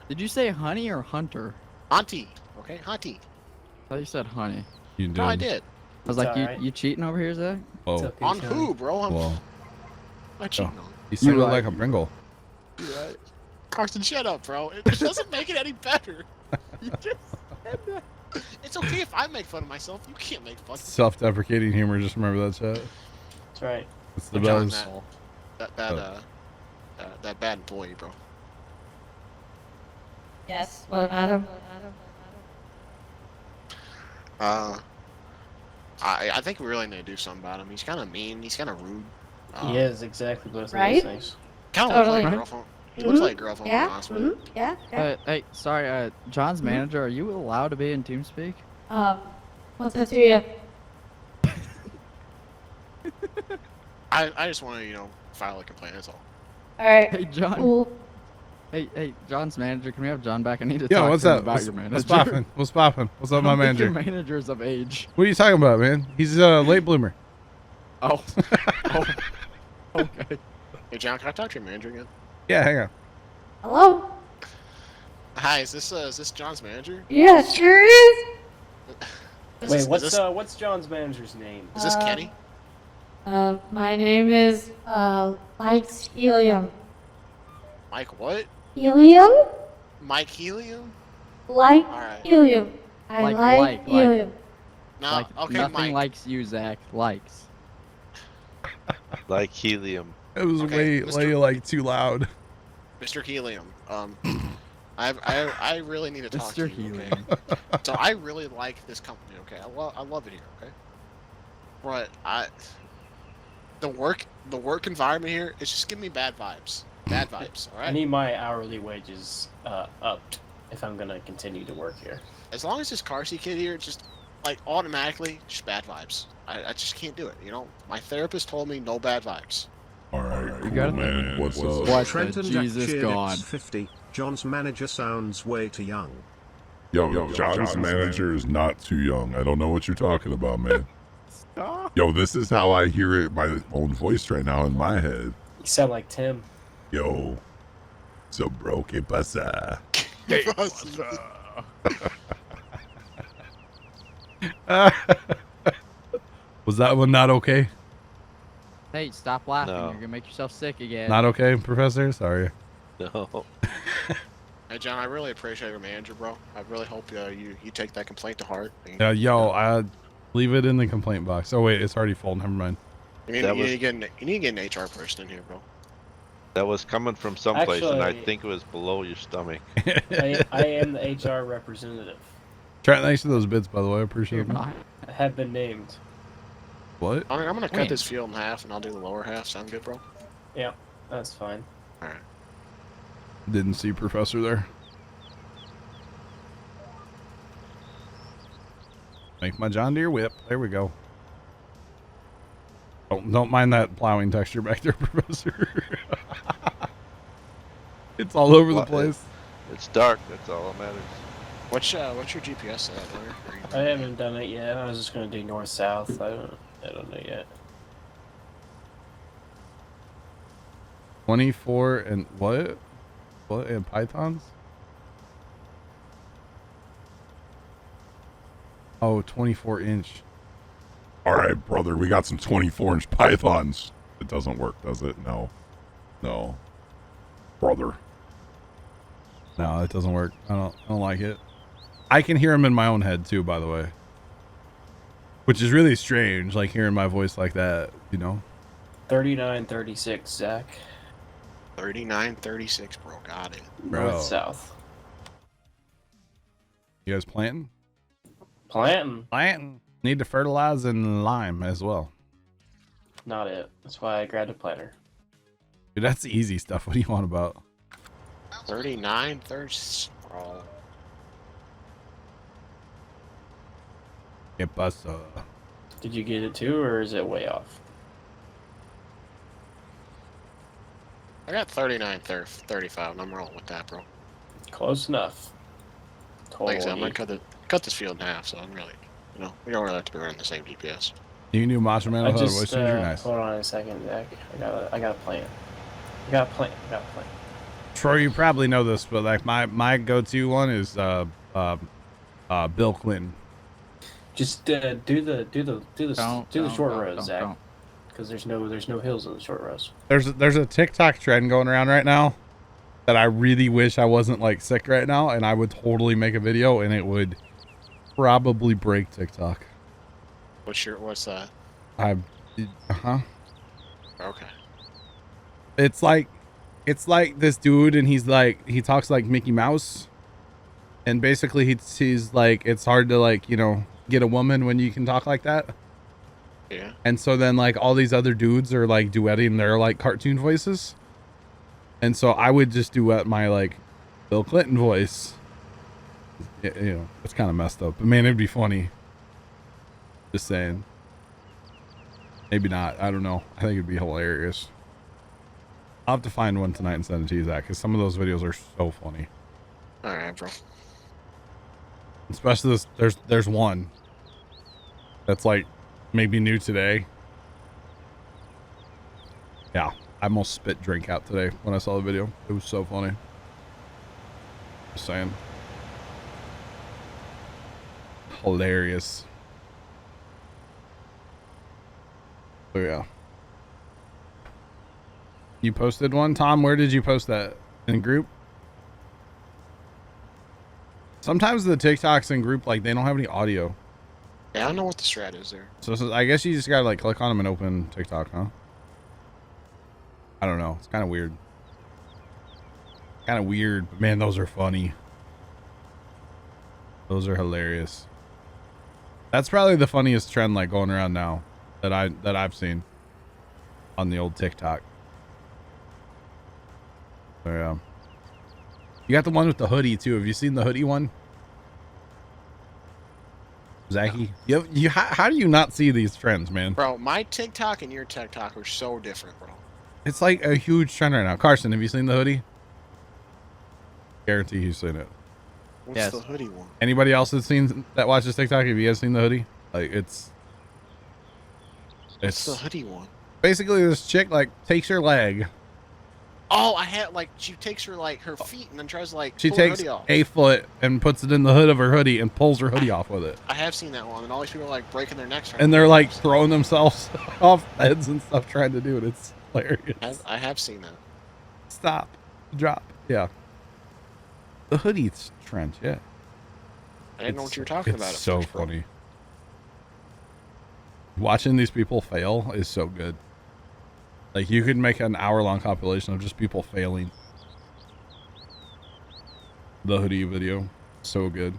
Did you say Honey or Hunter? Hunty. Okay, Hunty. I thought you said Honey. You did. No, I did. I was like, you cheating over here, Zach? Oh. On who, bro? I'm not cheating on. You sounded like a Pringle. Right. Carson, shut up, bro. It doesn't make it any better. You just said that. It's okay if I make fun of myself. You can't make fun. Self-deprecating humor. Just remember that chat. That's right. It's the best. That bad employee, bro. Yes. What about him? I think we really need to do something about him. He's kind of mean. He's kind of rude. He is exactly both of those Right? things. Kind of looks like a girlfriend. He looks like a girlfriend. to be honest with you. Yeah. Hey, sorry, John's manager, are you allowed to be in TeamSpeak? What's that to you? I just want to, file a complaint. That's all. All right. Hey, John. Cool. Hey, John's manager, can we have John back? I need to Yo, talk what's to him up? about your manager. What's poppin'? What's poppin'? What's up, my manager? Your manager's of age. What are you talking about, man? He's a late bloomer. Oh. Okay. Hey, John, can I talk to your manager again? Yeah, hang on. Hello? Hi, is this John's manager? Yeah, it sure is. Wait, what's John's manager's name? Is this Kenny? My name is, Mike's Helium. Mike what? Helium? Mike Helium? Like Alright. helium. I like helium. No, okay, nothing Mike. likes you, Zach. Likes. Like helium. It was Okay, way too loud. Mr. Helium. I really need to talk to Mr. you. Okay? Helium. So I really like this company. Okay, I love it here. Okay, but the work environment here is just giving me bad vibes. Bad vibes. All right. I need my hourly wages upped if I'm gonna continue to work here. As long as this Carsey kid here, just like automatically, just bad vibes. I just can't do it. My therapist told me no bad vibes. All right. You got it? man. What's up? What the Trenton Jack Jesus cheered God. X50. John's manager sounds way too young. Yo, John's manager is not too young. I don't know what you're talking about, man. Yo, this is how I hear it, my own voice right now in my head. You sound like Tim. Yo, so bro, que pasa? Was that one not okay? Hey, stop laughing. No. You're gonna make yourself sick again. Not okay, Professor? Sorry. No. Hey, John, I really appreciate your manager, bro. I really hope you take that complaint to heart. Yo, leave it in the complaint box. Oh, wait, it's already full. Never mind. You need to get an HR person in here, bro. That was coming from someplace, and I Actually- think it was below your stomach. I am the HR representative. Trent, thanks for those bits, by the way. I appreciate them. I have been named. What? I'm gonna cut Wait. this field in half, and I'll do the lower half. Sound good, bro? Yeah, that's fine. All right. Didn't see Professor there. Make my John Deere whip. There we go. Don't mind that plowing texture back there, Professor. It's all over the place. It's dark. That's all that matters. What's your GPS set up, I haven't done it yet. I was just gonna do north south. I don't know yet. 24 and what? What and pythons? Oh, 24 inch. All right, brother, we got some 24-inch pythons. It doesn't work, does it? No. No. Brother. No, it doesn't work. I don't like it. I can hear him in my own head too, by the way. Which is really strange, like hearing my voice like that, you know? 3936, Zach. 3936, bro. Got it. Bro. North south. You guys planting? Planting. Need to fertilize and lime as well. Not it. That's why I grabbed a planter. Dude, that's the easy stuff. What do you want about? 3930. Bro. ¿Qué pasa? Did you get it too, or is it way off? I got 3935, and I'm rolling with that, bro. Close enough. Like I said, I'm gonna cut this field in half, so I'm really, we don't really have to be running the same GPS. You can do Macho Man I without a just voice changer? Nice. hold on a second, Zach. I got a plan. I got a plan. Troy, you probably know this, but like my go-to one is Bill Clinton. Just do the short rows, don't, Zach. don't. Because there's no hills in the short rows. There's a TikTok trend going around right now that I really wish I wasn't like sick right now, and I would totally make a video, and it would probably break TikTok. What's that? Okay. It's like this dude, and he talks like Mickey Mouse, and basically he's like, it's hard to like, get a woman when you can talk like that. Yeah. And so then like all these other dudes are like duetting their like cartoon voices. And so I would just duet my like Bill Clinton voice. It's kind of messed up, but man, it'd be funny. Just saying. Maybe not. I don't know. I think it'd be hilarious. I'll have to find one tonight and send it to you, Zach, because some of those videos are so funny. All right, bro. Especially this. There's one that's like maybe new today. Yeah, I almost spit drink out today when I saw the video. It was so funny. Just saying. Hilarious. So yeah. You posted one, Tom? Where did you post that? In group? Sometimes the TikToks in group, like, they don't have any audio. Yeah, I don't know what the strat is there. So I guess you just gotta like click on them and open TikTok, huh? I don't know. It's kind of weird. But man, those are funny. Those are hilarious. That's probably the funniest trend like going around now that I've seen on the old TikTok. So yeah. You got the one with the hoodie too. Have you seen the hoodie one? Zachy? How do you not see these trends, man? Bro, my TikTok and your TikTok are so different, bro. It's like a huge trend right now. Carson, have you seen the hoodie? Guarantee you've seen it. What's Yes. the hoodie one? Anybody else that's seen that watches TikTok? Have you guys seen the hoodie? Like What's the hoodie one? basically this chick like takes your leg. Oh, I had like she takes her like her feet and then tries to like She pull takes her hoodie off. a foot and puts it in the hood of her hoodie and pulls her hoodie off with it. I have seen that one, and all these people are like breaking their necks. trying And to they're do like it. throwing themselves off beds and stuff trying to do it. It's hilarious. I have seen that. Stop. Drop. Yeah. The hoodie trend, yeah. I didn't know what you were talking about. It's at so first, bro. funny. Watching these people fail is so good. Like you could make an hour-long compilation of just people failing. The hoodie video, so good.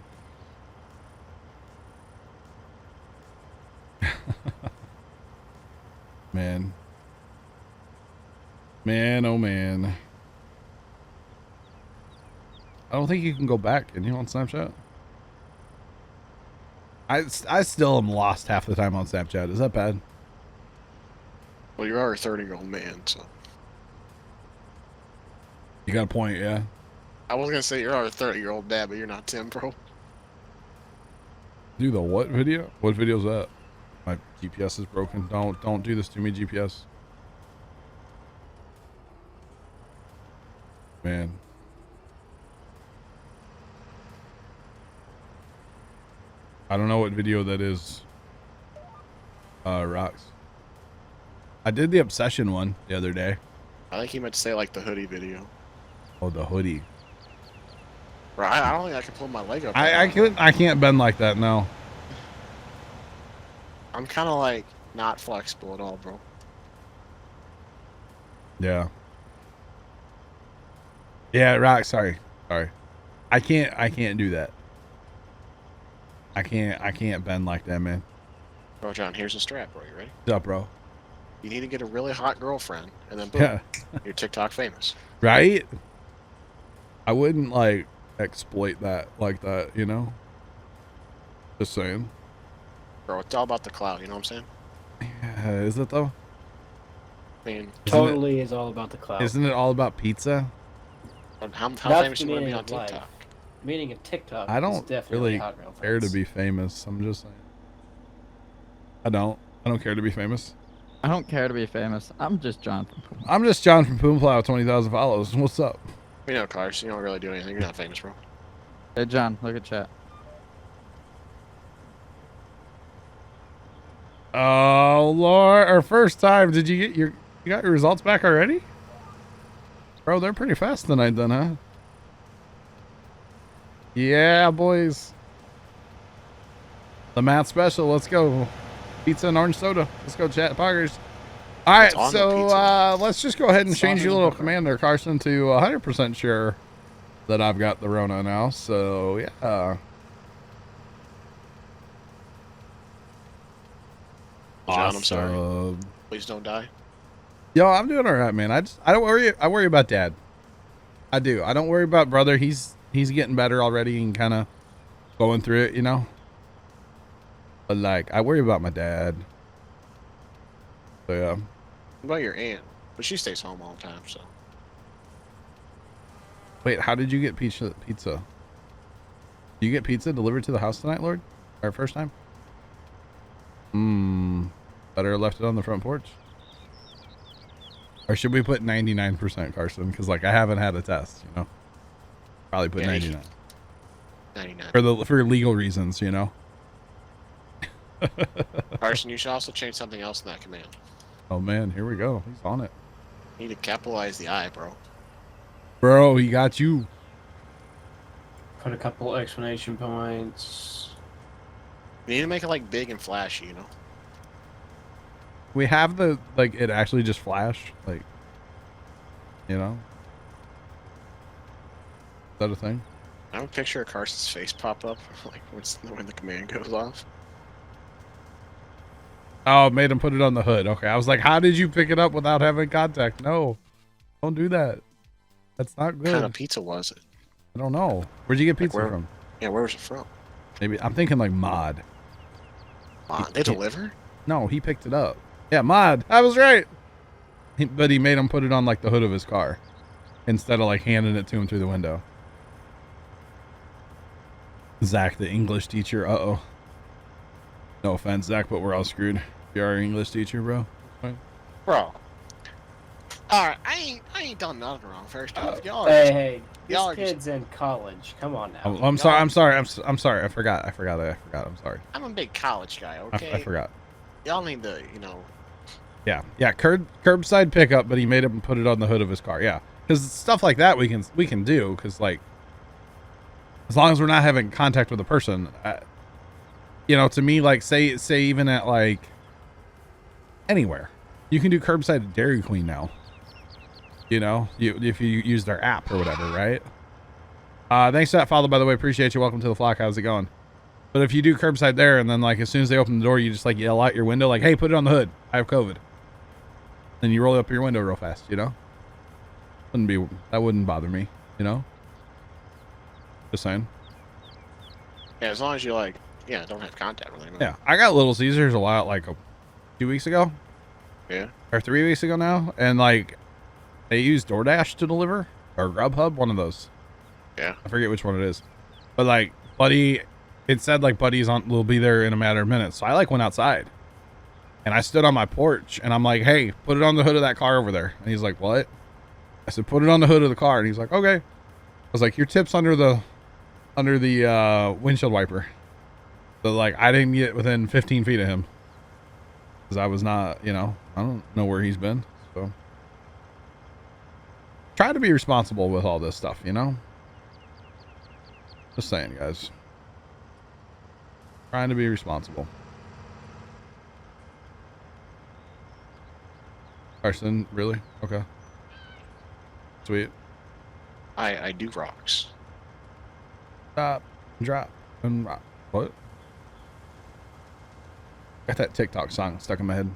Man, oh man. I don't think you can go back. Can you on Snapchat? I still am lost half the time on Snapchat. Is that bad? Well, you are a 30-year-old man, so. You got a point, yeah. I was gonna say you're a 30-year-old dad, but you're not 10, bro. Do the what video? What video is that? My GPS is broken. Don't do this to me, GPS. Man. I don't know what video that is. Rocks. I did the obsession one the other day. I think he meant to say like the hoodie video. Oh, the hoodie. Bro, I don't think I can pull my leg up. I can't bend like that, no. I'm kind of like not flexible at all, bro. Yeah. Yeah, Rock, sorry. I can't do that. I can't bend like that, man. Bro, John, here's a strap, bro. You ready? What's up, bro? You need to get a really hot girlfriend, and then boom, Yeah. you're TikTok famous. Right? I wouldn't like exploit that like that, you know? Just saying. Bro, it's all about the clout, you know what I'm saying? Yeah, is it though? I mean, Totally is all about the cloud. Isn't it all about pizza? how That's famous the you want to be meaning on of life. TikTok? Meaning of TikTok. I is don't definitely really hot girl care to friends. be famous. I'm just saying. I don't care to be famous. I don't care to be famous. I'm just John from Puma. I'm just John from Pumaplow, 20,000 followers. What's up? You know, Cars, you don't really do anything. You're not famous, bro. Hey, John, look at chat. Oh Lord, our first time. Did you get you got your results back already? Bro, they're pretty fast tonight then, huh? Yeah, boys. The math special, let's go. Pizza and orange soda. Let's go, chat poggers. All right, It's on the so pizza. let's just go ahead and It's change on your the little burger. command there, Carson, to 100% sure that I've got the Rona now. So yeah. John, I'm sorry. Awesome. Please don't die. Yo, I'm doing all right, man. I don't worry. I worry about Dad. I do. I don't worry about brother. He's getting better already and kind of going through it, you know. But like, I worry about my dad. So yeah. What about your aunt? But she stays home all the time, so. Wait, how did you get pizza? You get pizza delivered to the house tonight, Lord? Our first time? Better have left it on the front porch. Or should we put 99%, Carson? Because like I haven't had a test, you know. Probably put Yeah, 99 99. for legal reasons, you know. Carson, you should also change something else in that command. Oh man, here we go. He's on it, You need to capitalize the I, bro. bro. He got you. Put a couple exclamation points. You need to make it like big and flashy, you know? We have the like it actually just flash, like, you know. Is that a thing? I would picture a Carson's face pop up like when the command goes off. Oh, it made him put it on the hood. Okay, I was like, how did you pick it up without having contact? No, don't do that. That's not What good. kind of pizza was it? I don't know. Where'd you get pizza where- from? Yeah, where was it from? Maybe I'm thinking like Mod. They deliver? No, he picked it up. Yeah, Mod. I was right. but he made him put it on like the hood of his car instead of like handing it to him through the window. Zach, the English teacher. Uh-oh. No offense, Zach, but we're all screwed. You're our English teacher, bro. Bro. Alright, I ain't done nothing wrong. First off, y'all. Hey, y'all this kid's in college. Come on now. Oh, I'm sorry. I'm sorry. I'm sorry. I forgot. I'm sorry. I'm a big college guy. Okay. I forgot. Y'all need to, you know. Yeah. Curbside pickup, but he made him put it on the hood of his car. Yeah, because stuff like that we can do, because like as long as we're not having contact with a person, you know, to me, like say even at like anywhere, you can do curbside at Dairy Queen now. You know, if you use their app or whatever, right? Thanks for that follow, by the way. Appreciate you. Welcome to the flock. How's it going? But if you do curbside there, and then like as soon as they open the door, you just like yell out your window, like, "Hey, put it on the hood. I have COVID." Then you roll up your window real fast. You know, that wouldn't bother me. You know, just saying. Yeah, as long as you like, yeah, don't have contact with anyone. Yeah, I got Little Caesars a while, like 2 weeks ago. Yeah. Or 3 weeks ago now, and like they use DoorDash to deliver or Grubhub, one of those. Yeah. I forget which one it is, but like Buddy, it said like Buddy's will be there in a matter of minutes. So I like went outside, and I stood on my porch, and I'm like, "Hey, put it on the hood of that car over there." And he's like, "What?" I said, "Put it on the hood of the car," and he's like, "Okay." I was like, "Your tip's under the windshield wiper." So like I didn't get within 15 feet of him because I was not, you know, I don't know where he's been. So try to be responsible with all this stuff, you know. Just saying, guys. Trying to be responsible. Carson, really? Okay. Sweet. I do rocks. Stop, drop, and rock. What? Got that TikTok song stuck in my head.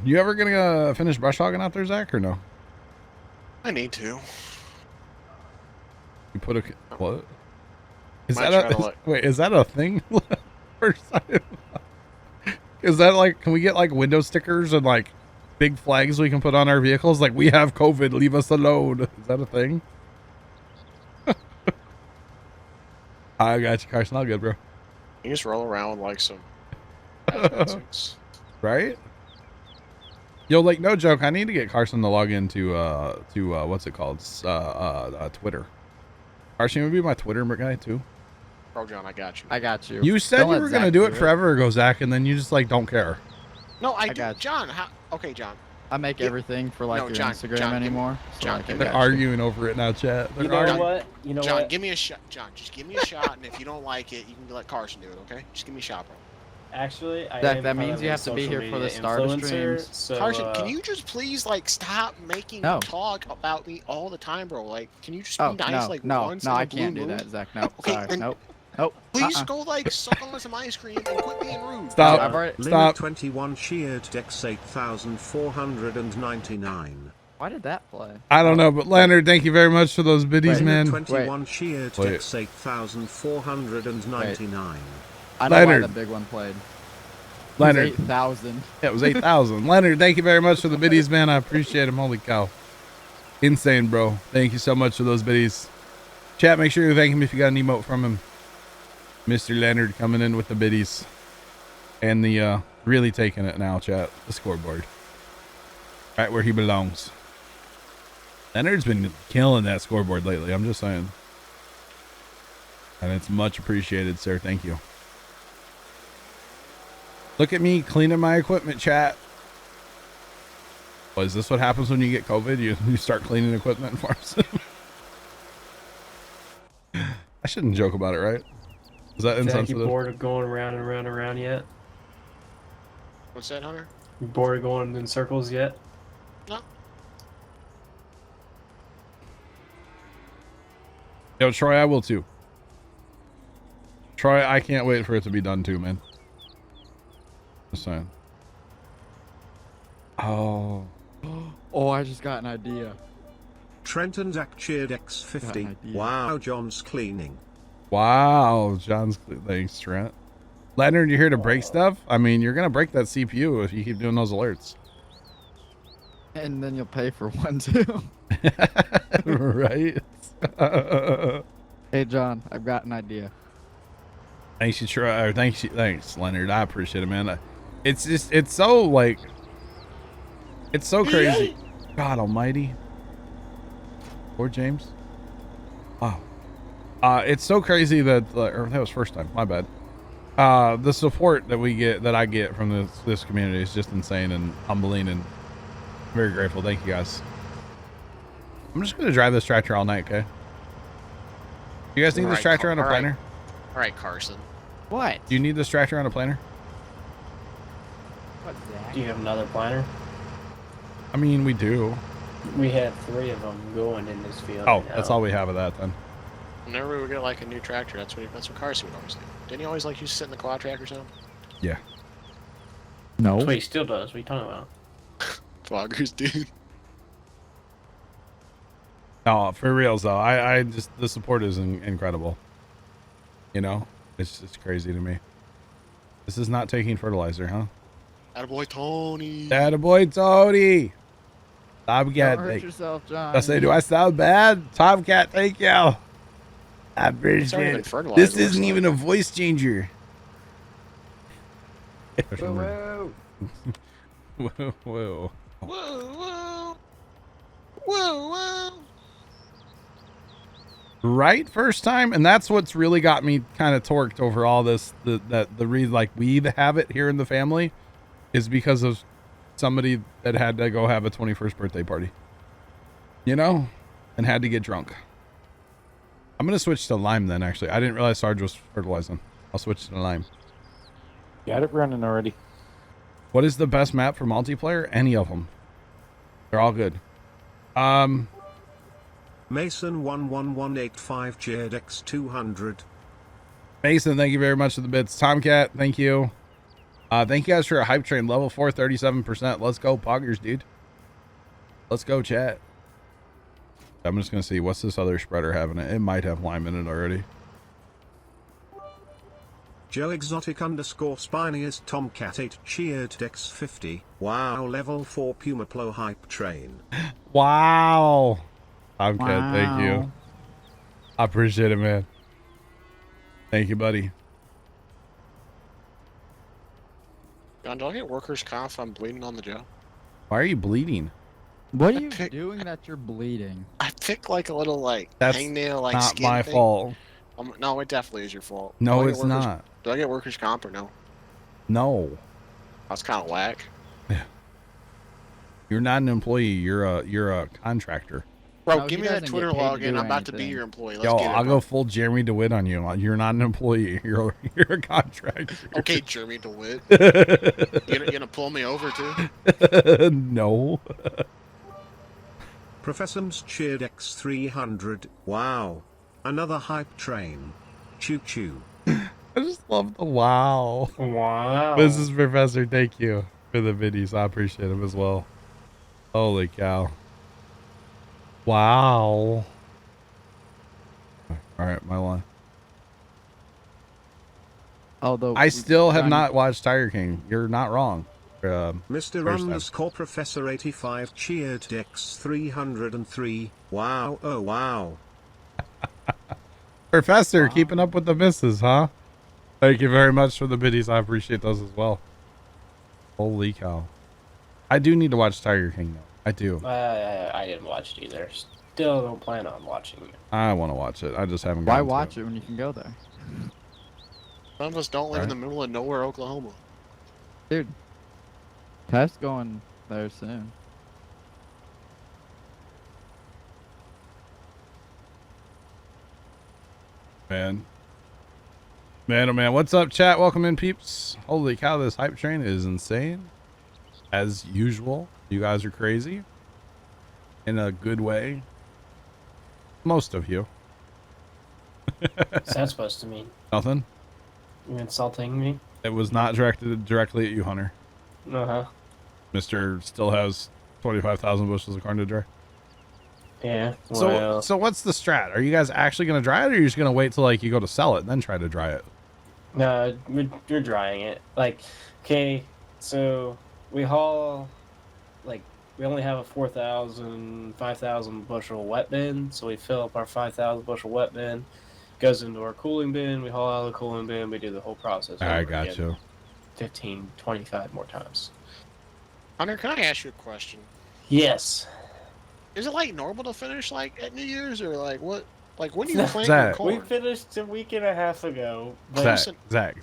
You ever gonna finish brush hogging out there, Zach, or no? I need to. You put a what? Is Might that try to wait? Is that a thing? First time. Is that like? Can we get like window stickers and like big flags we can put on our vehicles? Like, "We have COVID. Leave us alone." Is that a thing? I got you, Carson. All good, bro. You just roll around with like some. Right? Yo, like, no joke. I need to get Carson to log into what's it called? Twitter. Carson, you would be my Twitter guy too. Bro, John, I got you. I got you. You said you were gonna do it forever ago, Zach, and then you just like don't care. No, I do. got you. John, how? Okay, John. I make everything for like No, your John, Instagram John, anymore. So John, like, I give got They're you. arguing over it now, chat. You know what? You know John, what? give me a shot. John, just give me a shot, and if you don't like it, you can let Carson do it. Okay? Just give me a shot, bro. Actually, I That am means part of you a have to be social here for the media start of influencer, streams. So, Carson, can you just please like stop making No. me talk about me all the time, bro? Like, can you just Oh be nice no, like no, once no! in a I blue can't do moon? that, Zach. No, Okay, sorry, then nope, nope. Please go like suck on some ice cream and quit being rude. Stop. I've already, Stop. 21 sheared Dex 8499. Why did that play? I don't know, but Leonard, thank you very much for those biddies, man. 21 sheared Dex 8499. I know Leonard. why the big one played. Leonard. 8,000. Yeah, it was 8,000. Leonard, thank you very much for the biddies, man. I appreciate them. Holy cow. Insane, bro. Thank you so much for those biddies. Chat, make sure you thank him if you got an emote from him. Mr. Leonard coming in with the biddies. And the, really taking it now, chat. The scoreboard. Right where he belongs. Leonard's been killing that scoreboard lately. I'm just saying. And it's much appreciated, sir. Thank you. Look at me cleaning my equipment, chat. Well, is this what happens when you get COVID? You start cleaning equipment and farms? I shouldn't joke about it, right? Is that Zach, insensitive? you bored of going around and around and around yet? What's that, Hunter? You bored of going in circles yet? No. Yo, Troy, I will too. Troy, I can't wait for it to be done too, man. Just saying. Oh. Oh, I just got an idea. Trent and Zach cheered X50. Wow, John's cleaning. Wow, John's thanks, Trent. Leonard, you're here to break stuff? I mean, you're gonna break that CPU if you keep doing those alerts. And then you'll pay for one too. Right? Hey John, I've got an idea. Thanks, thanks, Leonard. I appreciate it, man. It's just, it's so like, it's so crazy. God Almighty. Lord James. Wow. It's so crazy that, or that was first time. My bad. The support that I get from this community is just insane and humbling, and very grateful. Thank you guys. I'm just gonna drive this tractor all night, okay? You guys need this tractor on a planner? All right, Carson. What? Do you need this tractor on a planner? What's that? Do you have another planter? I mean, we do. We have 3 of them going in this field. Oh, right that's now. all we have of that then. Whenever we would get like a new tractor, that's what Carson would always do. Didn't he always like used to sit in the quad track or something? Yeah. No. That's what he still does. What are you talking about? Floggers, dude. No, for reals though. I just, the support is incredible. You know, it's crazy to me. This is not taking fertilizer, huh? Attaboy Tony. Attaboy Tony. Tomcat, Don't hurt yourself, John. I say, do I sound bad? Tomcat, thank you. I appreciate it. This isn't even a voice changer. Whoa, Whoa. Whoa. Whoa, whoa. Whoa. Right, first time, and that's what's really got me kind of torqued over all this. The reason like we have it here in the family is because of somebody that had to go have a 21st birthday party, you know, and had to get drunk. I'm gonna switch to lime then. Actually, I didn't realize Sarge was fertilizing. I'll switch to lime. Got it running already. What is the best map for multiplayer? Any of them. They're all good. Mason 11185 JDX 200. Mason, thank you very much for the bits. Tomcat, thank you. Thank you guys for a hype train. Level 4, 37%. Let's go, Poggers, dude. Let's go, chat. I'm just going to see. What's this other spreader having it? It might have lime in it already. Joe Exotic _ Spiniest Tomcat 8 cheered Dex 50. Wow, level 4 Pumaplow hype train. Wow. Tomcat, thank you. Wow. I appreciate it, man. Thank you, buddy. John, do I get workers' comp if I'm bleeding on the job? Why are you bleeding? What are you doing that you're bleeding? I picked like a little like That's hangnail like not skin my thing. fault. No, it definitely is your fault. No, Do I it's get workers- not. Do I get workers' comp or no? No. That's kind of whack. You're not an employee. You're a contractor. Bro, No, give he me that doesn't Twitter get paid to login. do I'm about to be anything. your employee. Let's Yo, get it, I'll bro. go full Jeremy DeWitt on you. You're not an employee. You're a contractor. Okay, Jeremy DeWitt. You gonna pull me over too? No. Professor's cheered X 300. Wow. Another hype train. Choo choo. I just love the wow. Wow. This is Professor. Thank you for the videos. I appreciate them as well. Holy cow. Wow. All right, my line. Although I still have not watched Tiger King. You're not wrong. Mr. first time. _ Professor 85 cheered Dex 303. Wow, oh wow. Professor, keeping up with the misses, huh? Thank you very much for the biddies. I appreciate those as well. Holy cow. I do need to watch Tiger King, though. I do. I didn't watch it either. Still don't plan on watching it. I want to watch it. I just haven't Why gotten to watch it when you can go there? Some of us don't live in the middle of nowhere, Oklahoma. Dude, Tess going there soon. Man, oh man, what's up, chat? Welcome in, peeps. Holy cow, this hype train is insane. As usual, you guys are crazy. In a good way. Most of you. What's that supposed to mean? Nothing. You insulting me? It was not directed directly at you, Hunter. Uh-huh. Mr. still has 25,000 bushels of corn to dry. Yeah. Well, So what's the strat? Are you guys actually gonna dry it, or are you just gonna wait till like you go to sell it and then try to dry it? no, we're drying it. Like, okay, so we haul, like, we only have a 5,000 bushel wet bin, so we fill up our 5,000 bushel wet bin, goes into our cooling bin, we haul out of the cooling bin, we do the whole process. I over got again, you. 15, 25 more times. Hunter, can I ask you a question? Yes. Is it like normal to finish like at New Year's or like what? Like when do you plant Zach. your corn? We finished a week and a half ago. But Zach.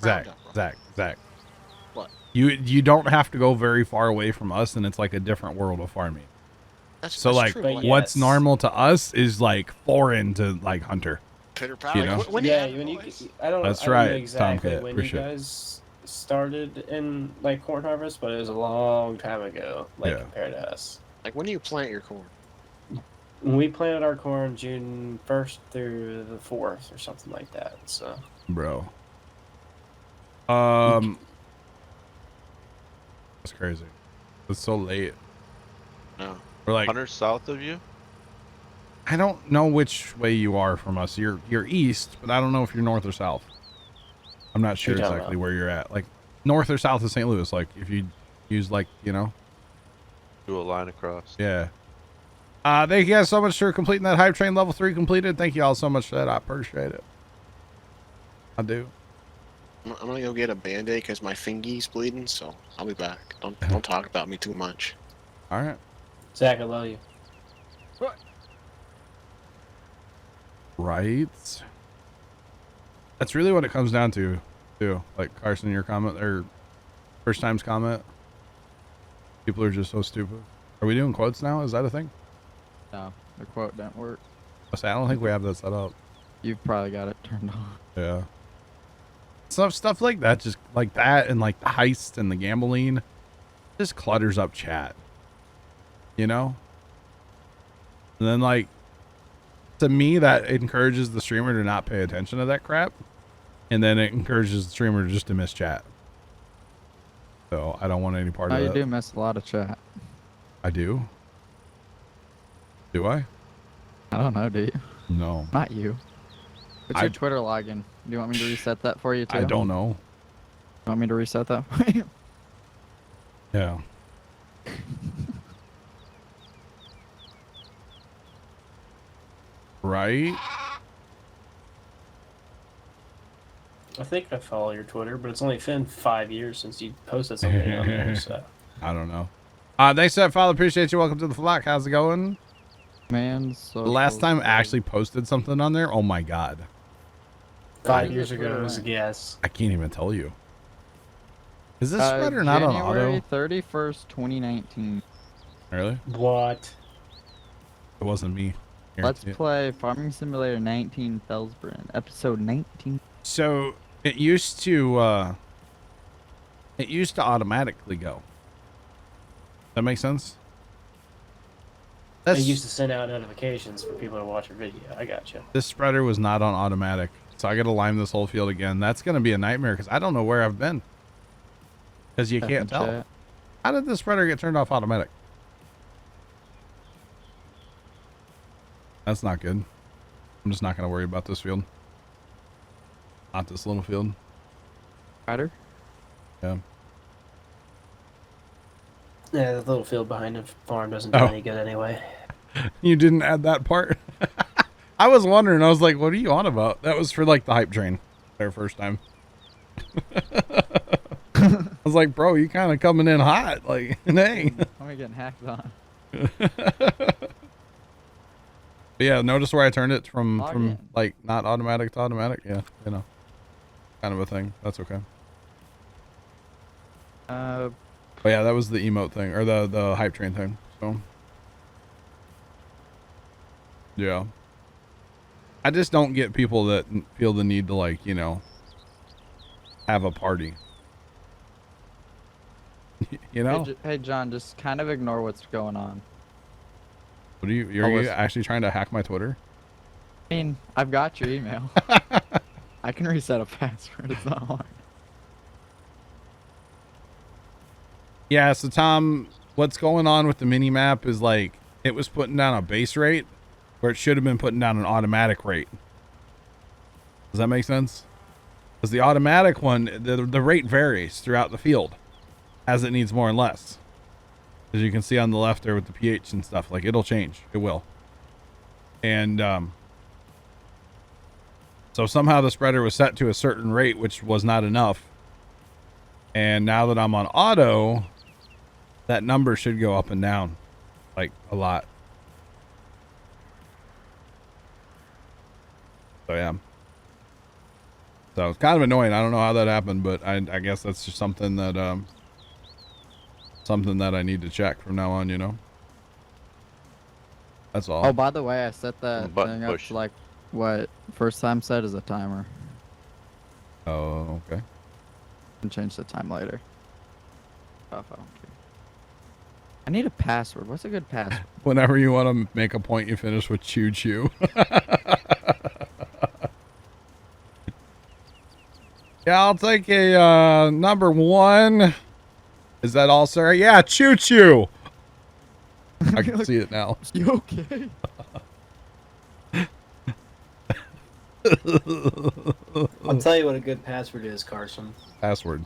What? You don't have to go very far away from us, and it's like a different world of farming. That's like, true, but what's yes. normal to us is like foreign to like Hunter. Pitter patter. You know? When yeah, you when you, boys? I don't That's I don't right, know exactly Tomcat, when appreciate you it. guys started in like corn harvest, but it was a long time ago, like Yeah. compared to us. Like when do you plant your corn? When we planted our corn June 1st through the 4th or something like that. So Bro. That's crazy. It's so late. No. We're like, Hunter south of you? I don't know which way you are from us. You're east, but I don't know if you're north or south. I'm not sure You don't exactly know. where you're at. Like north or south of St. Louis. Like if you use like, you know. Do a line across. Yeah. Thank you guys so much for completing that hype train level 3 completed. Thank you all so much for that. I appreciate it. I do. I'm gonna go get a band-aid because my fingy's bleeding, so I'll be back. Don't talk about me too much. All right. Zach, I love you. Right. That's really what it comes down to, too. Like Carson, your comment or first time's comment. People are just so stupid. Are we doing quotes now? Is that a thing? No, the quote didn't work. I don't think we have that set up. You've probably got it turned on. Yeah. Stuff like that, just like that, and like the heist and the gambling, just clutters up chat. You know. And then like, to me, that encourages the streamer to not pay attention to that crap, and then it encourages the streamer just to miss chat. So I don't want any part Oh, of you that. do miss a lot of chat. I do. Do I? I don't know, do you? No. Not you. What's your Twitter login? Do you want me to reset that for you too? I don't know. You want me to reset that for you? Yeah. Right? I think I follow your Twitter, but it's only been 5 years since you posted something on there. So I don't know. Thanks for that follow. Appreciate you. Welcome to the flock. How's it going? Man, so The last time I actually posted something on there, oh my god. 5 years ago, it was a guess. I can't even tell you. Is this sweater not on January auto? 31st, 2019. Really? What? It wasn't me. Let's Guarantee it. play Farming Simulator 19 Felsbrand, episode 19. So it used to automatically go. That make sense? I used to send out notifications for people to watch your video. I gotcha. This spreader was not on automatic, so I got to lime this whole field again. That's going to be a nightmare because I don't know where I've been. Because you can't tell. Chat. How did the spreader get turned off automatic? That's not good. I'm just not going to worry about this field. Not this little field. Ryder? Yeah. Yeah, the little field behind the farm doesn't do any good anyway. You didn't add that part? I was wondering. I was like, what are you on about? That was for like the hype train. Their first time. I was like, bro, you kind of coming in hot. Like, dang. How am I getting hacked on? But yeah, notice where I turned it from in. like not automatic to automatic. Yeah, you know, kind of a thing. That's okay. But yeah, that was the emote thing or the hype train thing. So yeah, I just don't get people that feel the need to like, you know, have a party. You know? Hey, John, just kind of ignore what's going on. What are you actually trying to hack my Twitter? I mean, I've got your email. I can reset a password. It's not hard. Yeah, so Tom, what's going on with the mini map is like it was putting down a base rate where it should have been putting down an automatic rate. Does that make sense? Because the automatic one, the rate varies throughout the field as it needs more and less. As you can see on the left there with the pH and stuff, like it'll change. It will. And so somehow the spreader was set to a certain rate, which was not enough. And now that I'm on auto, that number should go up and down like a lot. So yeah. So it's kind of annoying. I don't know how that happened, but I guess that's just something that I need to check from now on, you know. That's all. Oh, by the way, I set that Button thing up push. to like what first time set is a timer. Oh, okay. And change the time later. Oh, if I don't care. I need a password. What's a good password? Whenever you want to make a point, you finish with choo choo. Yeah, I'll take a number 1. Is that all, sir? Yeah, choo choo. I can see it now. You okay? I'll tell you what a good password is, Carson. Password.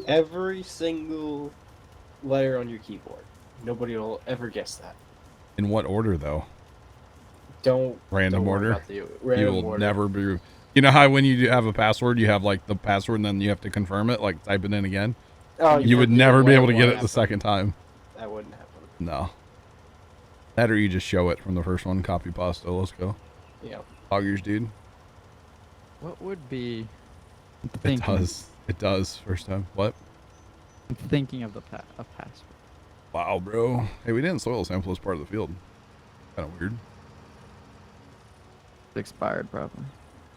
Every single letter on your keyboard. Nobody will ever guess that. In what order, though? Don't Random worry order? about the random You will order. never be. You know how when you have a password, you have like the password and then you have to confirm it, like type it in again? Oh, You would yeah, never be that able to get wouldn't it the happen. second time. That wouldn't happen. No. That or you just show it from the first one. Copy pasta. Let's go. Yeah. Hoggers, dude. What would be? It does. It does. First time. What? I'm thinking of a password. Wow, bro. Hey, we didn't soil sample as part of the field. Kind of weird. It's expired, probably.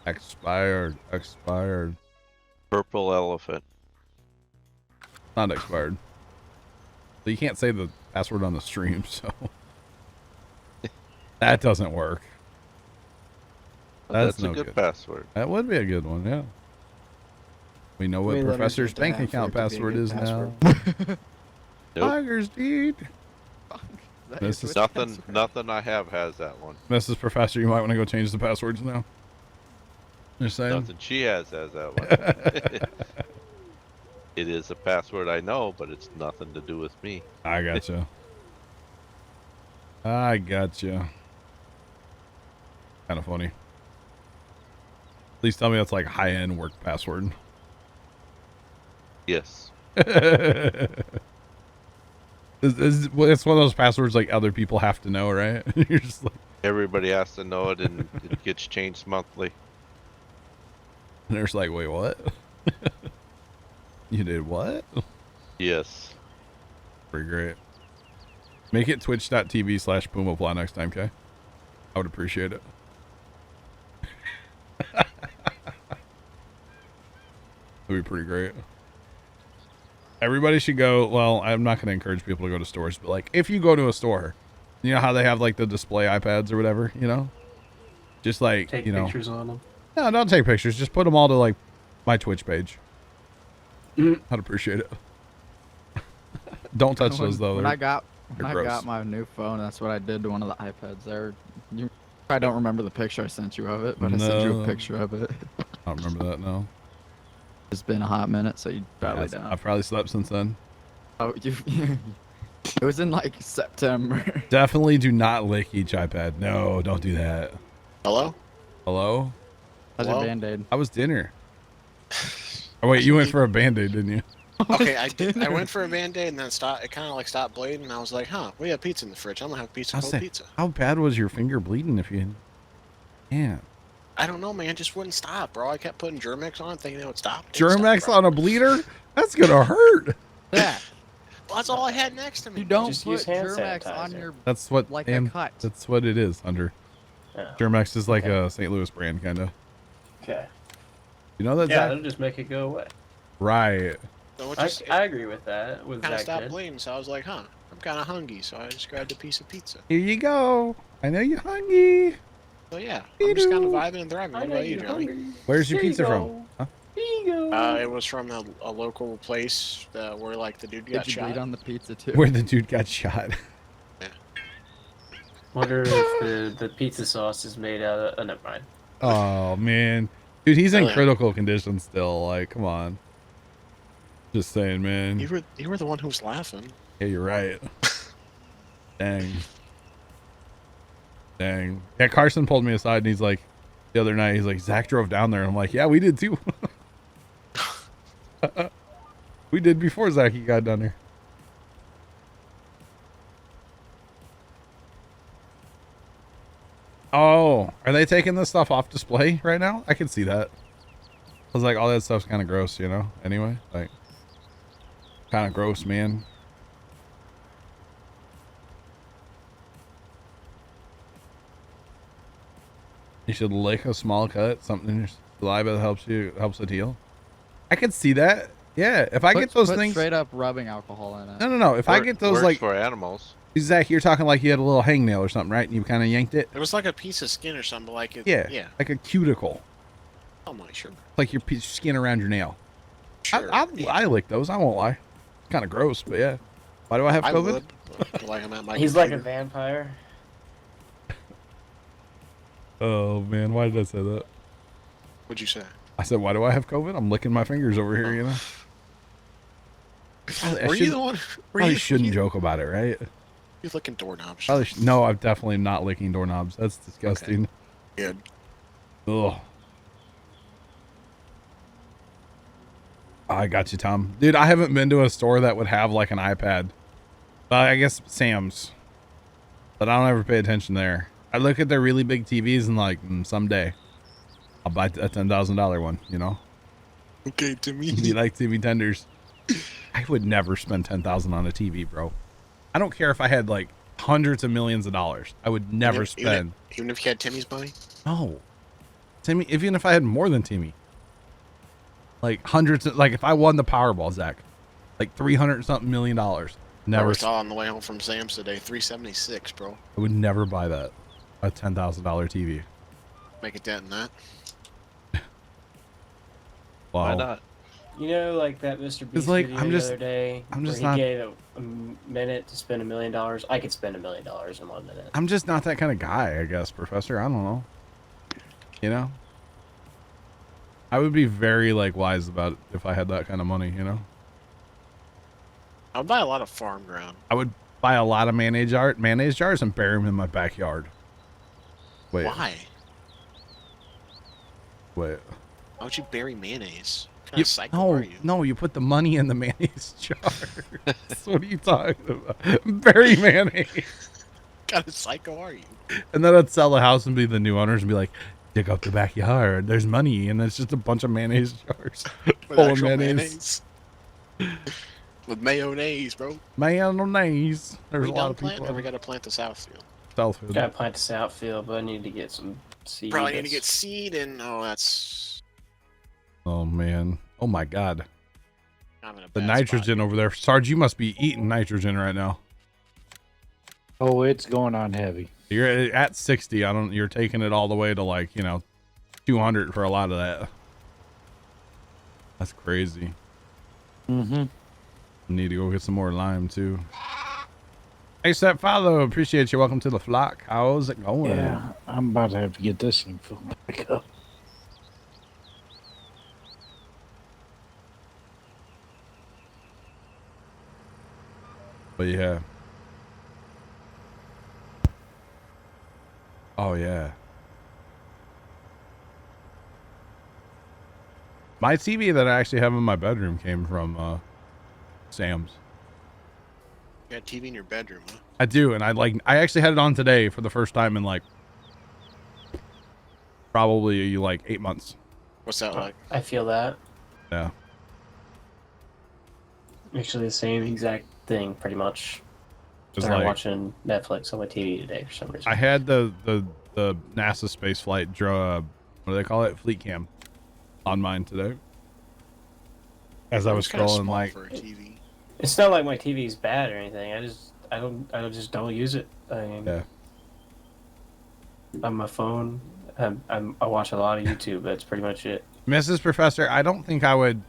Expired. Expired. Purple elephant. Not expired. So you can't say the password on the stream, so that doesn't work. That's no a good password. That would be a good one, yeah. We know what How many letters Professor's do you have bank to have account for it to be a password good is now. Nope. Tigers, dude. This is Nothing I have has that one. Mrs. Professor, you might want to go change the passwords now. Just saying. Nothing she has that one. It is a password I know, but it's nothing to do with me. I gotcha. I gotcha. Kind of funny. Please tell me that's like high-end work password. Yes. It's one of those passwords like other people have to know, right? You're just like, Everybody has to know it, and it gets changed monthly. and they're just like, wait, what? You did what? Yes. Pretty great. Make it twitch.tv/Pumaplow next time, okay? I would appreciate it. That'd be pretty great. Everybody should go. Well, I'm not going to encourage people to go to stores, but like if you go to a store, you know how they have like the display iPads or whatever, you know? Just like, Take you know. pictures on them. No, don't take pictures. Just put them all to like my Twitch page. I'd appreciate it. Don't touch those though. When They're- I got they're when I gross. got my new phone, that's what I did to one of the iPads. You I don't remember the picture I sent you of it, but I sent you No. a picture of it. I don't remember that now. It's been a hot minute, so you probably Yeah, don't. I've probably slept since then. Oh, you. It was in like September. Definitely do not lick each iPad. No, don't do that. Hello? Hello? How's Hello? your Band-Aid? How was dinner? Oh wait, you went for a Band-Aid, didn't you? Okay, I went for a Band-Aid and then it kind of like stopped bleeding, and I was like, huh, we have pizza in the fridge. I'm gonna have pizza, I'll cold say, pizza. how bad was your finger bleeding if you... Yeah. I don't know, man. It just wouldn't stop, bro. I kept putting Germex on, thinking it would stop. It Germex stopped, bro. on a bleeder? That's gonna hurt. That Well, that's all I had next to me. you don't Just put use hand Germex on sanitizer. your That's what... like a and cut. that's what it is, Hunter. Yeah. Germex is like a St. Louis brand, kind of. Okay. You know that, Yeah, Zach? that'll just make it go away. Right. So it I, just I agree with that. With kind of Zach stopped did. bleeding, so I was like, huh, I'm kind of hungry, so I just grabbed a piece of pizza. Here you go. I know you're hungry. So yeah, I'm just kind of Ew. vibing and thriving. What about you, Johnny? Where's your pizza from? Huh? It was from a local place where like the dude got Did you shot. bleed on the pizza too? Where the dude got shot. Wonder if the pizza sauce is made out of. Oh, never mind. Oh man, dude, he's in Oh, yeah. critical condition still. Like, come on. Just saying, man. You were the one who was laughing. Yeah, you're right. Dang. Dang. Yeah, Carson pulled me aside and he's like, the other night, he's like, Zach drove down there. I'm like, yeah, we did too. We did before Zachy got down there. Oh, are they taking this stuff off display right now? I can see that. I was like, all that stuff's kind of gross, you know? Anyway, like, kind of gross, man. You should lick a small cut, something in your saliva that helps it heal. I could see that. Yeah, if I get those put things straight up rubbing alcohol in it. No. If I get those, like, for animals. Zach, you're talking like you had a little hangnail or something, right? And you kind of yanked it. It was like a piece of skin or something, like it. Yeah, Yeah. like a cuticle, I'm like, sure. like your piece of skin around your nail. Sure. I lick those. I won't lie. Kind of gross, but yeah. Why do I have COVID? would, but, like, I'm at my He's like a computer. vampire. Oh man, why did I say that? What'd you say? I said, why do I have COVID? I'm licking my fingers over here, you know. Were you the one? Probably shouldn't joke about it, right? You're licking doorknobs. No, I'm definitely not licking doorknobs. That's disgusting. Good. Ugh. I got you, Tom. Dude, I haven't been to a store that would have like an iPad. I guess Sam's. But I don't ever pay attention there. I look at their really big TVs and like, someday I'll buy a $10,000 one, you know? Okay, to me. You like TV tenders. I would never spend $10,000 on a TV, bro. I don't care if I had like hundreds of millions of dollars. I would never spend. Even if you had Timmy's money? No. Timmy, even if I had more than Timmy. Like hundreds of, like if I won the Powerball, Zach, like 300 something $million. Never. I saw on the way home from Sam's today, 376, bro. I would never buy that. A $10,000 TV. Make a dent in that. Wow. Why not? You know, like that Mr. Beast like, video I'm just- the other day I'm just where not- he gave a minute to spend $1 million. I could spend $1 million in 1 minute. I'm just not that kind of guy, I guess, Professor. I don't know. You know? I would be very like wise about it if I had that kind of money, you know? I would buy a lot of farm ground. I would buy a lot of mayonnaise jars and bury them in my backyard. Wait. Why? Wait. Why would you bury mayonnaise? What kind of psycho No, are you? no, you put the money in the mayonnaise jar. What are you talking about? Bury mayonnaise. What kind of psycho are you? And then I'd sell the house and be the new owners and be like, dig up the backyard. There's money. And it's just a bunch of mayonnaise jars With full of actual mayonnaise. With mayonnaise, bro. Mayonnaise. There's we a lot done of people. planting, or we gotta plant this outfield? Southfield. Gotta plant this outfield, but I need to get some seed. Probably need to get seed and that's Oh, man. Oh, my God. I'm in a The bad nitrogen over there. Sarge, you must be eating nitrogen right now. Oh, it's going on heavy. You're at 60. You're taking it all the way to like, 200 for a lot of that. That's crazy. Mm-hmm. Need to go get some more lime too. Hey, stepfather, appreciate you. Welcome to the flock. How's it going? Yeah, I'm about to have to get this thing filled back up. But yeah. Oh yeah. My TV that I actually have in my bedroom came from Sam's. You got a TV in your bedroom, huh? I do, and I actually had it on today for the first time in like probably like 8 months. What's that like? I feel that. Yeah. Actually, the same exact thing, pretty much. It's Started like- watching Netflix on my TV today for some reason. I had the NASA space flight what do they call it? Fleet cam on mine today. As I was It's kinda scrolling, small like, for a TV. It's not like my TV's bad or anything. I just don't use it. I mean, yeah. on my phone, I watch a lot of YouTube. That's pretty much it. Mrs. Professor, I don't think I would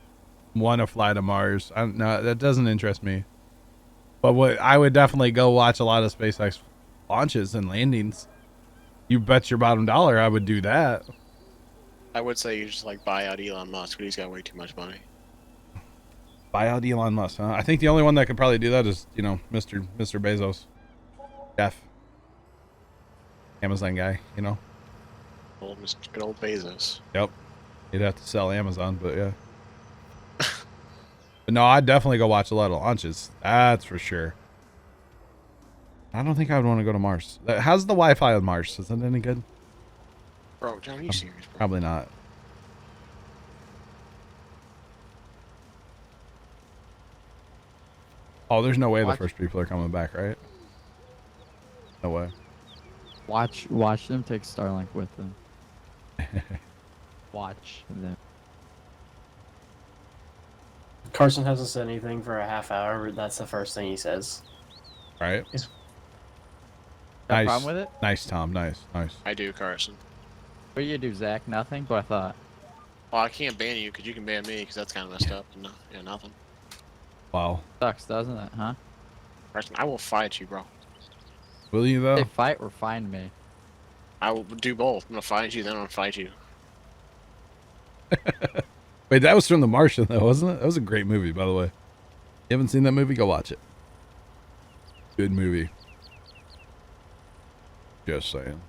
want to fly to Mars. No, that doesn't interest me. But what I would definitely go watch a lot of SpaceX launches and landings. You bet your bottom dollar I would do that. I would say you just like buy out Elon Musk, but he's got way too much money. Buy out Elon Musk, huh? I think the only one that could probably do that is, you know, Mr. Bezos. Jeff. Amazon guy, you know? Good old Bezos. Yep. You'd have to sell Amazon, but yeah. But no, I'd definitely go watch a lot of launches. That's for sure. I don't think I would want to go to Mars. How's the Wi-Fi on Mars? Is it any good? Bro, John, are you serious, bro? Probably not. Oh, there's no way the first people are coming back, right? No way. Watch them take Starlink with them. Watch them. Carson hasn't said anything for a half hour, but that's the first thing he says. Right. Is- Got a Nice. problem with it? Nice, Tom. Nice. I do, Carson. What do you do, Zach? Nothing? But I thought. Well, I can't ban you because you can ban me because that's kind of messed up. No, yeah, nothing. Wow. Sucks, doesn't it, huh? Carson, I will fight you, bro. Will you though? They fight or find me. I will do both. I'm gonna find you, then I'm gonna fight you. Wait, that was from The Martian, though, wasn't it? That was a great movie, by the way. You haven't seen that movie? Go watch it. Good movie. Just saying.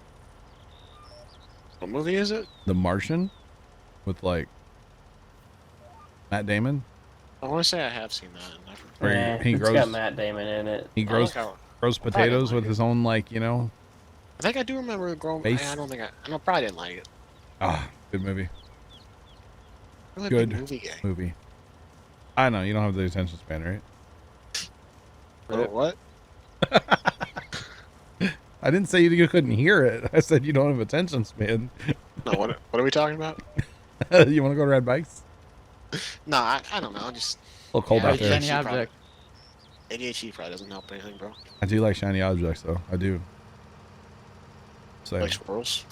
What movie is it? The Martian, with like Matt Damon. I want to say I have seen that. Where Yeah, he it's grows. got Matt Damon in it. He grows potatoes with his own, like, you know. I think I do remember growing. Base. I don't think I probably didn't like it. Ah, good movie. Really Good big movie guy. movie. I know you don't have the attention span, right? What? I didn't say you couldn't hear it. I said you don't have attention span. No, what are we talking about? You want to go ride bikes? No, I don't know. Just A little cold out there. Shiny object. ADHD probably doesn't help anything, bro. I do like shiny objects, though. I do. So, Like squirrels.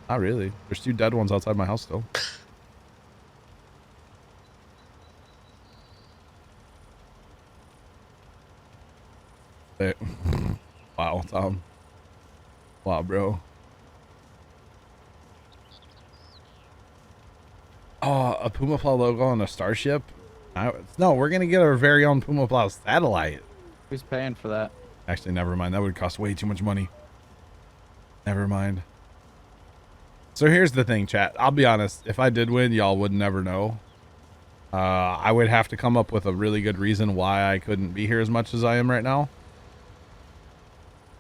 not really. There's 2 dead ones outside my house still. Hey. Wow, Tom. Wow, bro. Oh, a Pumaplow logo on a starship? No, we're going to get our very own Pumaplow satellite. Who's paying for that? Actually, never mind. That would cost way too much money. Never mind. So here's the thing, chat. I'll be honest. If I did win, y'all would never know. I would have to come up with a really good reason why I couldn't be here as much as I am right now.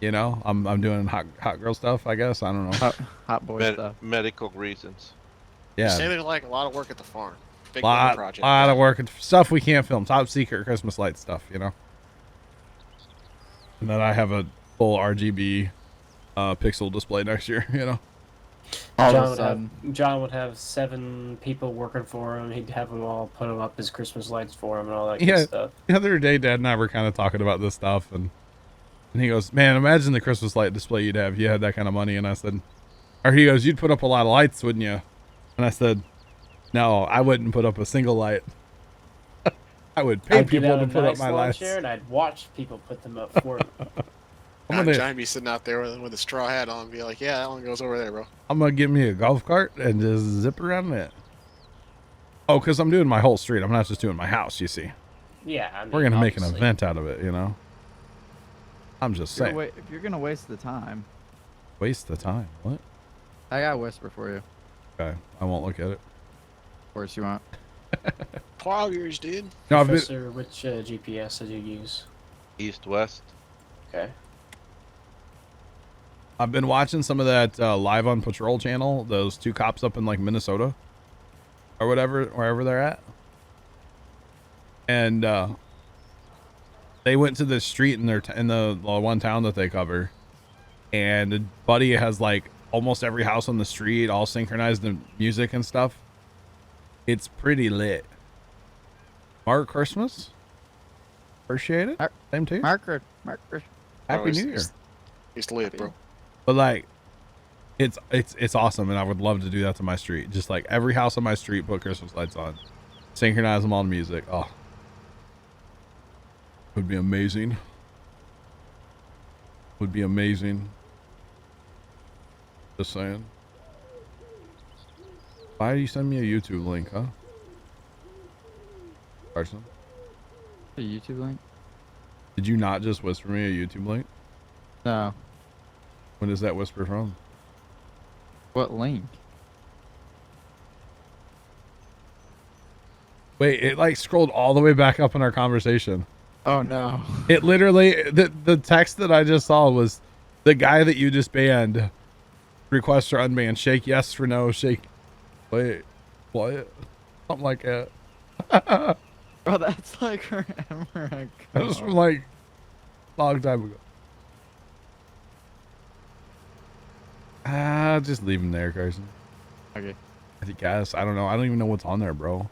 You know, I'm doing hot girl stuff, I guess. I don't know. Hot boy stuff. Medical reasons. Yeah. Say there's like a lot of work at the farm. Big lot project. of work and stuff we can't film. Top secret Christmas light stuff, you know. And then I have a full RGB pixel display next year, you know. John would have 7 people working for him. He'd have them all put him up as Christmas lights for him and all that good stuff. The other day, Dad and I were kind of talking about this stuff, and he goes, "Man, imagine the Christmas light display you'd have if you had that kind of money." And I said, or he goes, "You'd put up a lot of lights, wouldn't you?" And I said, "No, I wouldn't put up a single light. I would pay people to put up my lights." Chair and I'd watch people put them up for me. John be sitting out there with a straw hat on and be like, "Yeah, that one goes over there, bro." I'm gonna get me a golf cart and just zip around it. Oh, because I'm doing my whole street. I'm not just doing my house, you see. Yeah, I mean, we're gonna make an obviously. event out of it, you know. I'm just saying. If you're gonna waste the time. Waste the time. What? I got a whisper for you. Okay, I won't look at it. Of course you want. Plow yours, dude. No, Professor, which GPS did you use? East-west. Okay. I've been watching some of that Live on Patrol channel. Those 2 cops up in like Minnesota or whatever, wherever they're at. And they went to this street in the one town that they cover, and a buddy has like almost every house on the street all synchronized in music and stuff. It's pretty lit. Merry Christmas. Appreciate it. Same to you. Marker. Happy New Year. It's lit, bro. But like, it's awesome, and I would love to do that to my street. Just like every house on my street, put Christmas lights on, synchronize them on music. Oh, would be amazing. would be amazing. Just saying. Why did you send me a YouTube link, huh? Carson? A YouTube link? Did you not just whisper me a YouTube link? No. When is that whisper from? What link? Wait, it like scrolled all the way back up in our conversation. Oh no. It literally, the text that I just saw was the guy that you just banned. Request or unban. Shake yes for no. Shake. Wait. What? Something like that. Bro, that's like forever ago. That was from like a long time ago. Just leave him there, Carson. Okay. I guess. I don't know. I don't even know what's on there, bro.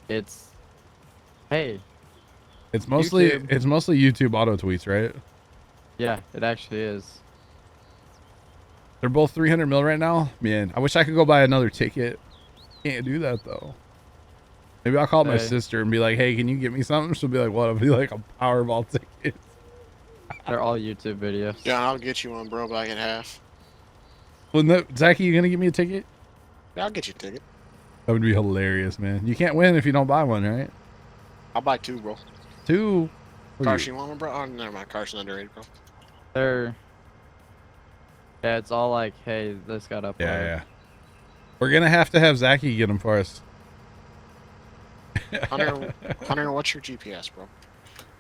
It's. Hey. It's mostly YouTube. it's mostly YouTube auto tweets, right? Yeah, it actually is. They're both 300 mil right now. Man, I wish I could go buy another ticket. Can't do that though. Maybe I'll call my Hey. sister and be like, "Hey, can you get me something?" She'll be like, "What?" I'll be like, "A Powerball ticket." They're all YouTube videos. Yeah, I'll get you one, bro, back in half. Well, no, Zachy, you gonna give me a ticket? Yeah, I'll get you a ticket. That would be hilarious, man. You can't win if you don't buy one, right? I'll buy 2, bro. 2. Carson, you want one, bro? Oh, never mind. Carson underrated, bro. They're. Yeah, it's all like, hey, this got uploaded. Yeah. We're gonna have to have Zachy get them for us. Hunter, what's your GPS, bro?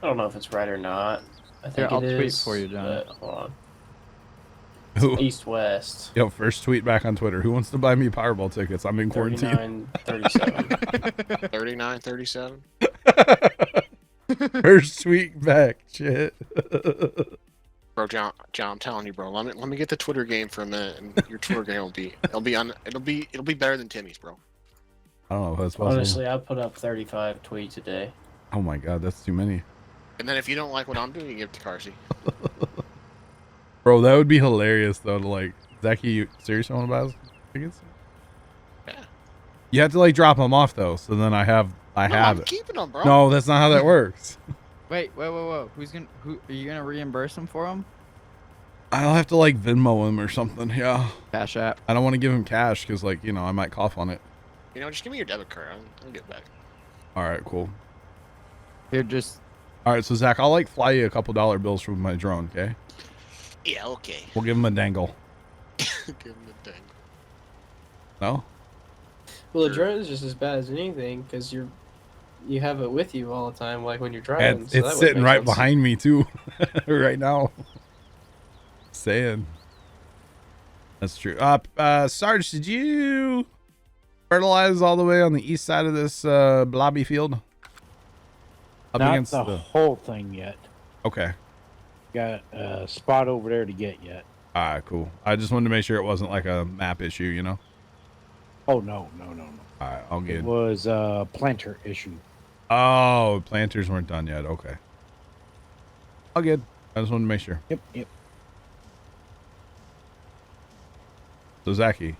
I don't know if it's right or not. I think Here, I'll it tweet is, for you, John. but hold on. Who- East-west. Yo, first tweet back on Twitter. Who wants to buy me Powerball tickets? I'm in quarantine. 3937. 3937. First tweet back. Shit. Bro, John, I'm telling you, bro. Let me get the Twitter game for a minute, and your Twitter game it'll be better than Timmy's, bro. I don't know if that's possible. Honestly, I put up 35 tweets a day. Oh my god, that's too many. And then if you don't like what I'm doing, you give it to Carsey. Bro, that would be hilarious though to like, Zachy, you seriously want to buy those tickets? Yeah. You have to like drop them off though, so then I have I'm it. keeping them, bro. No, that's not how that works. Wait. Who are you gonna reimburse them for them? I'll have to like Venmo him or something. Yeah. Cash App. I don't want to give him cash because like, you know, I might cough on it. You know, just give me your debit card. I'll get it back. All right, cool. Here, just. All right, so Zach, I'll like fly you a couple dollar bills from my drone, okay? Yeah, okay. We'll give him a dangle. Give him the thing. No? Well, the drone is just as bad as anything because you have it with you all the time, like when you're driving. And so that it's would sitting make right sense. behind me too, right now. Saying. That's true. Sarge, did you fertilize all the way on the east side of this blobby field? Up Not against the whole thing yet. Okay. Got a spot over there to get yet. All right, cool. I just wanted to make sure it wasn't like a map issue, you know? Oh, no. All right, all It good. was a planter issue. Oh, planters weren't done yet. Okay. All good. I just wanted to make sure. Yep. So, Zachy,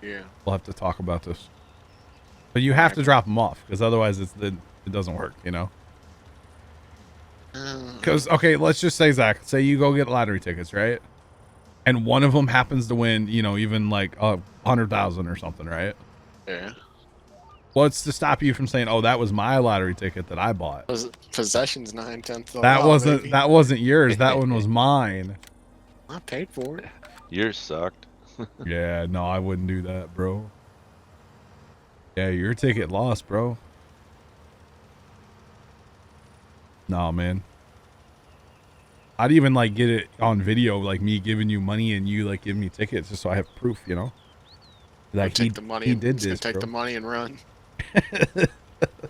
Yeah. we'll have to talk about this. But you have to drop them off because otherwise it doesn't work, you know? Because, okay, let's just say, Zach, say you go get lottery tickets, right? And one of them happens to win, you know, even like 100,000 or something, right? Yeah. What's to stop you from saying, "Oh, that was my lottery ticket that I bought"? Possession's 9/10 of the That law, wasn't baby. that wasn't yours. That one was mine. I paid for it. Yours sucked. Yeah, no, I wouldn't do that, bro. Yeah, your ticket lost, bro. No, man. I'd even like get it on video, like me giving you money and you like giving me tickets, just so I have proof, you know. Like Take the money. he did this, Take bro. the money and run.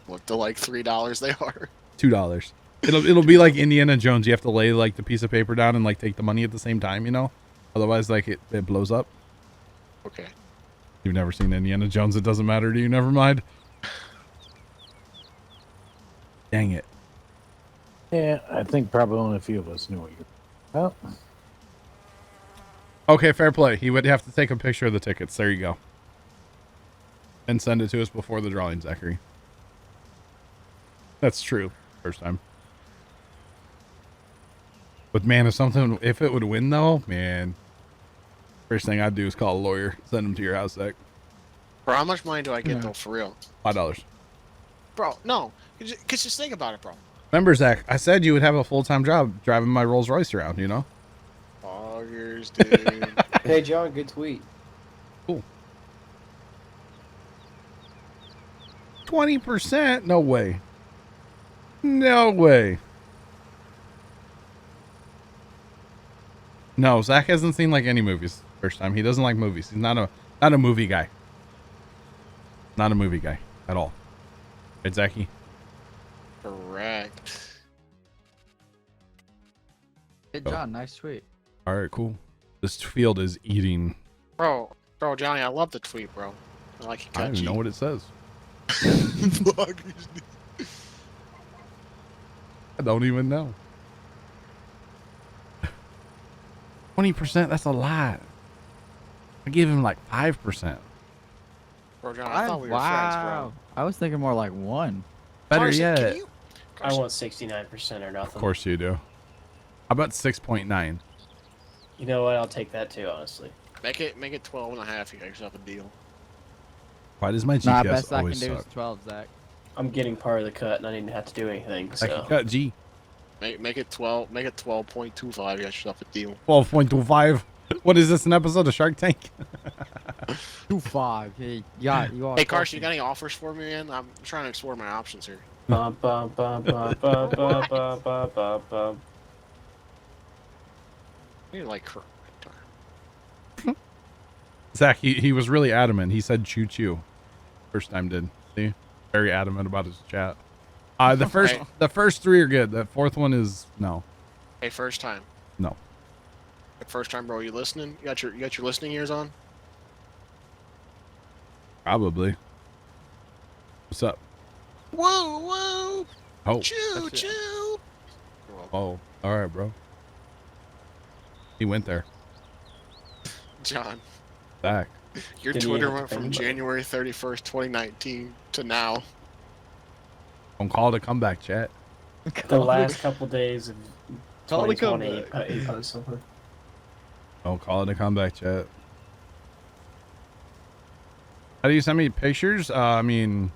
What, the like $3 they are? $2. It'll be like Indiana Jones. You have to lay like the piece of paper down and like take the money at the same time, you know. Otherwise, like it blows up. Okay. You've never seen Indiana Jones. It doesn't matter to you. Never mind. Dang it. Yeah, I think probably only a few of us knew what you. Well, Okay, fair play. He would have to take a picture of the tickets. There you go. And send it to us before the drawing, Zachary. That's true. First time. But man, if it would win though, man, first thing I'd do is call a lawyer, send him to your house, Zach. Bro, how much money do I get though for real? $5. Bro, no. Cause just think about it, bro. Remember, Zach, I said you would have a full-time job driving my Rolls Royce around, you know? Augers, dude. Hey, John, good tweet. Cool. 20%? No way. No way. No, Zach hasn't seen like any movies first time. He doesn't like movies. He's not a movie guy. Not a movie guy at all. Right, Zachy? Correct. Hey, John, nice tweet. All right, cool. This field is eating. Bro, Johnny, I love the tweet, bro. I like I don't even know what it says. I don't even know. 20%, that's a lot. I give him like 5%. Bro, John, I thought we were friends, bro. I was thinking more like 1. Better Carson, yet. I want 69% or nothing. Of course you do. How about 6.9? You know what? I'll take that too, honestly. Make it 12 and a half. You got yourself a deal. Why does my Nah, GPS best I can always do suck? is 12, Zach. I'm getting part of the cut, and I didn't have to do anything. I So can cut G. Make it 12. Make it 12.25. You got yourself a deal. 12.25. What is this, an episode of Shark Tank? 2.5. Hey, yeah, you are. Hey, Carson, you got any offers for me, man? I'm trying to explore my options here. bum bum bum bum bum bum bum bum bum bum. I need to, like, Zach, he was really adamant. He said choo choo. First time did. See? Very adamant about his chat. The first 3 are good. The fourth one is no. Hey, first time. No. First time, bro. You listening? You got your listening ears on? Probably. What's up? Whoa, whoa. Oh. Choo, choo. Oh. All right, bro. He went there. John. Zach. Your Didn't Twitter even went from think about it. January 31st, 2019 to now. Don't call it a comeback, chat. The last couple days of Call the 2020, he posted something. Don't call it a comeback, chat. How do you send me pictures? I mean,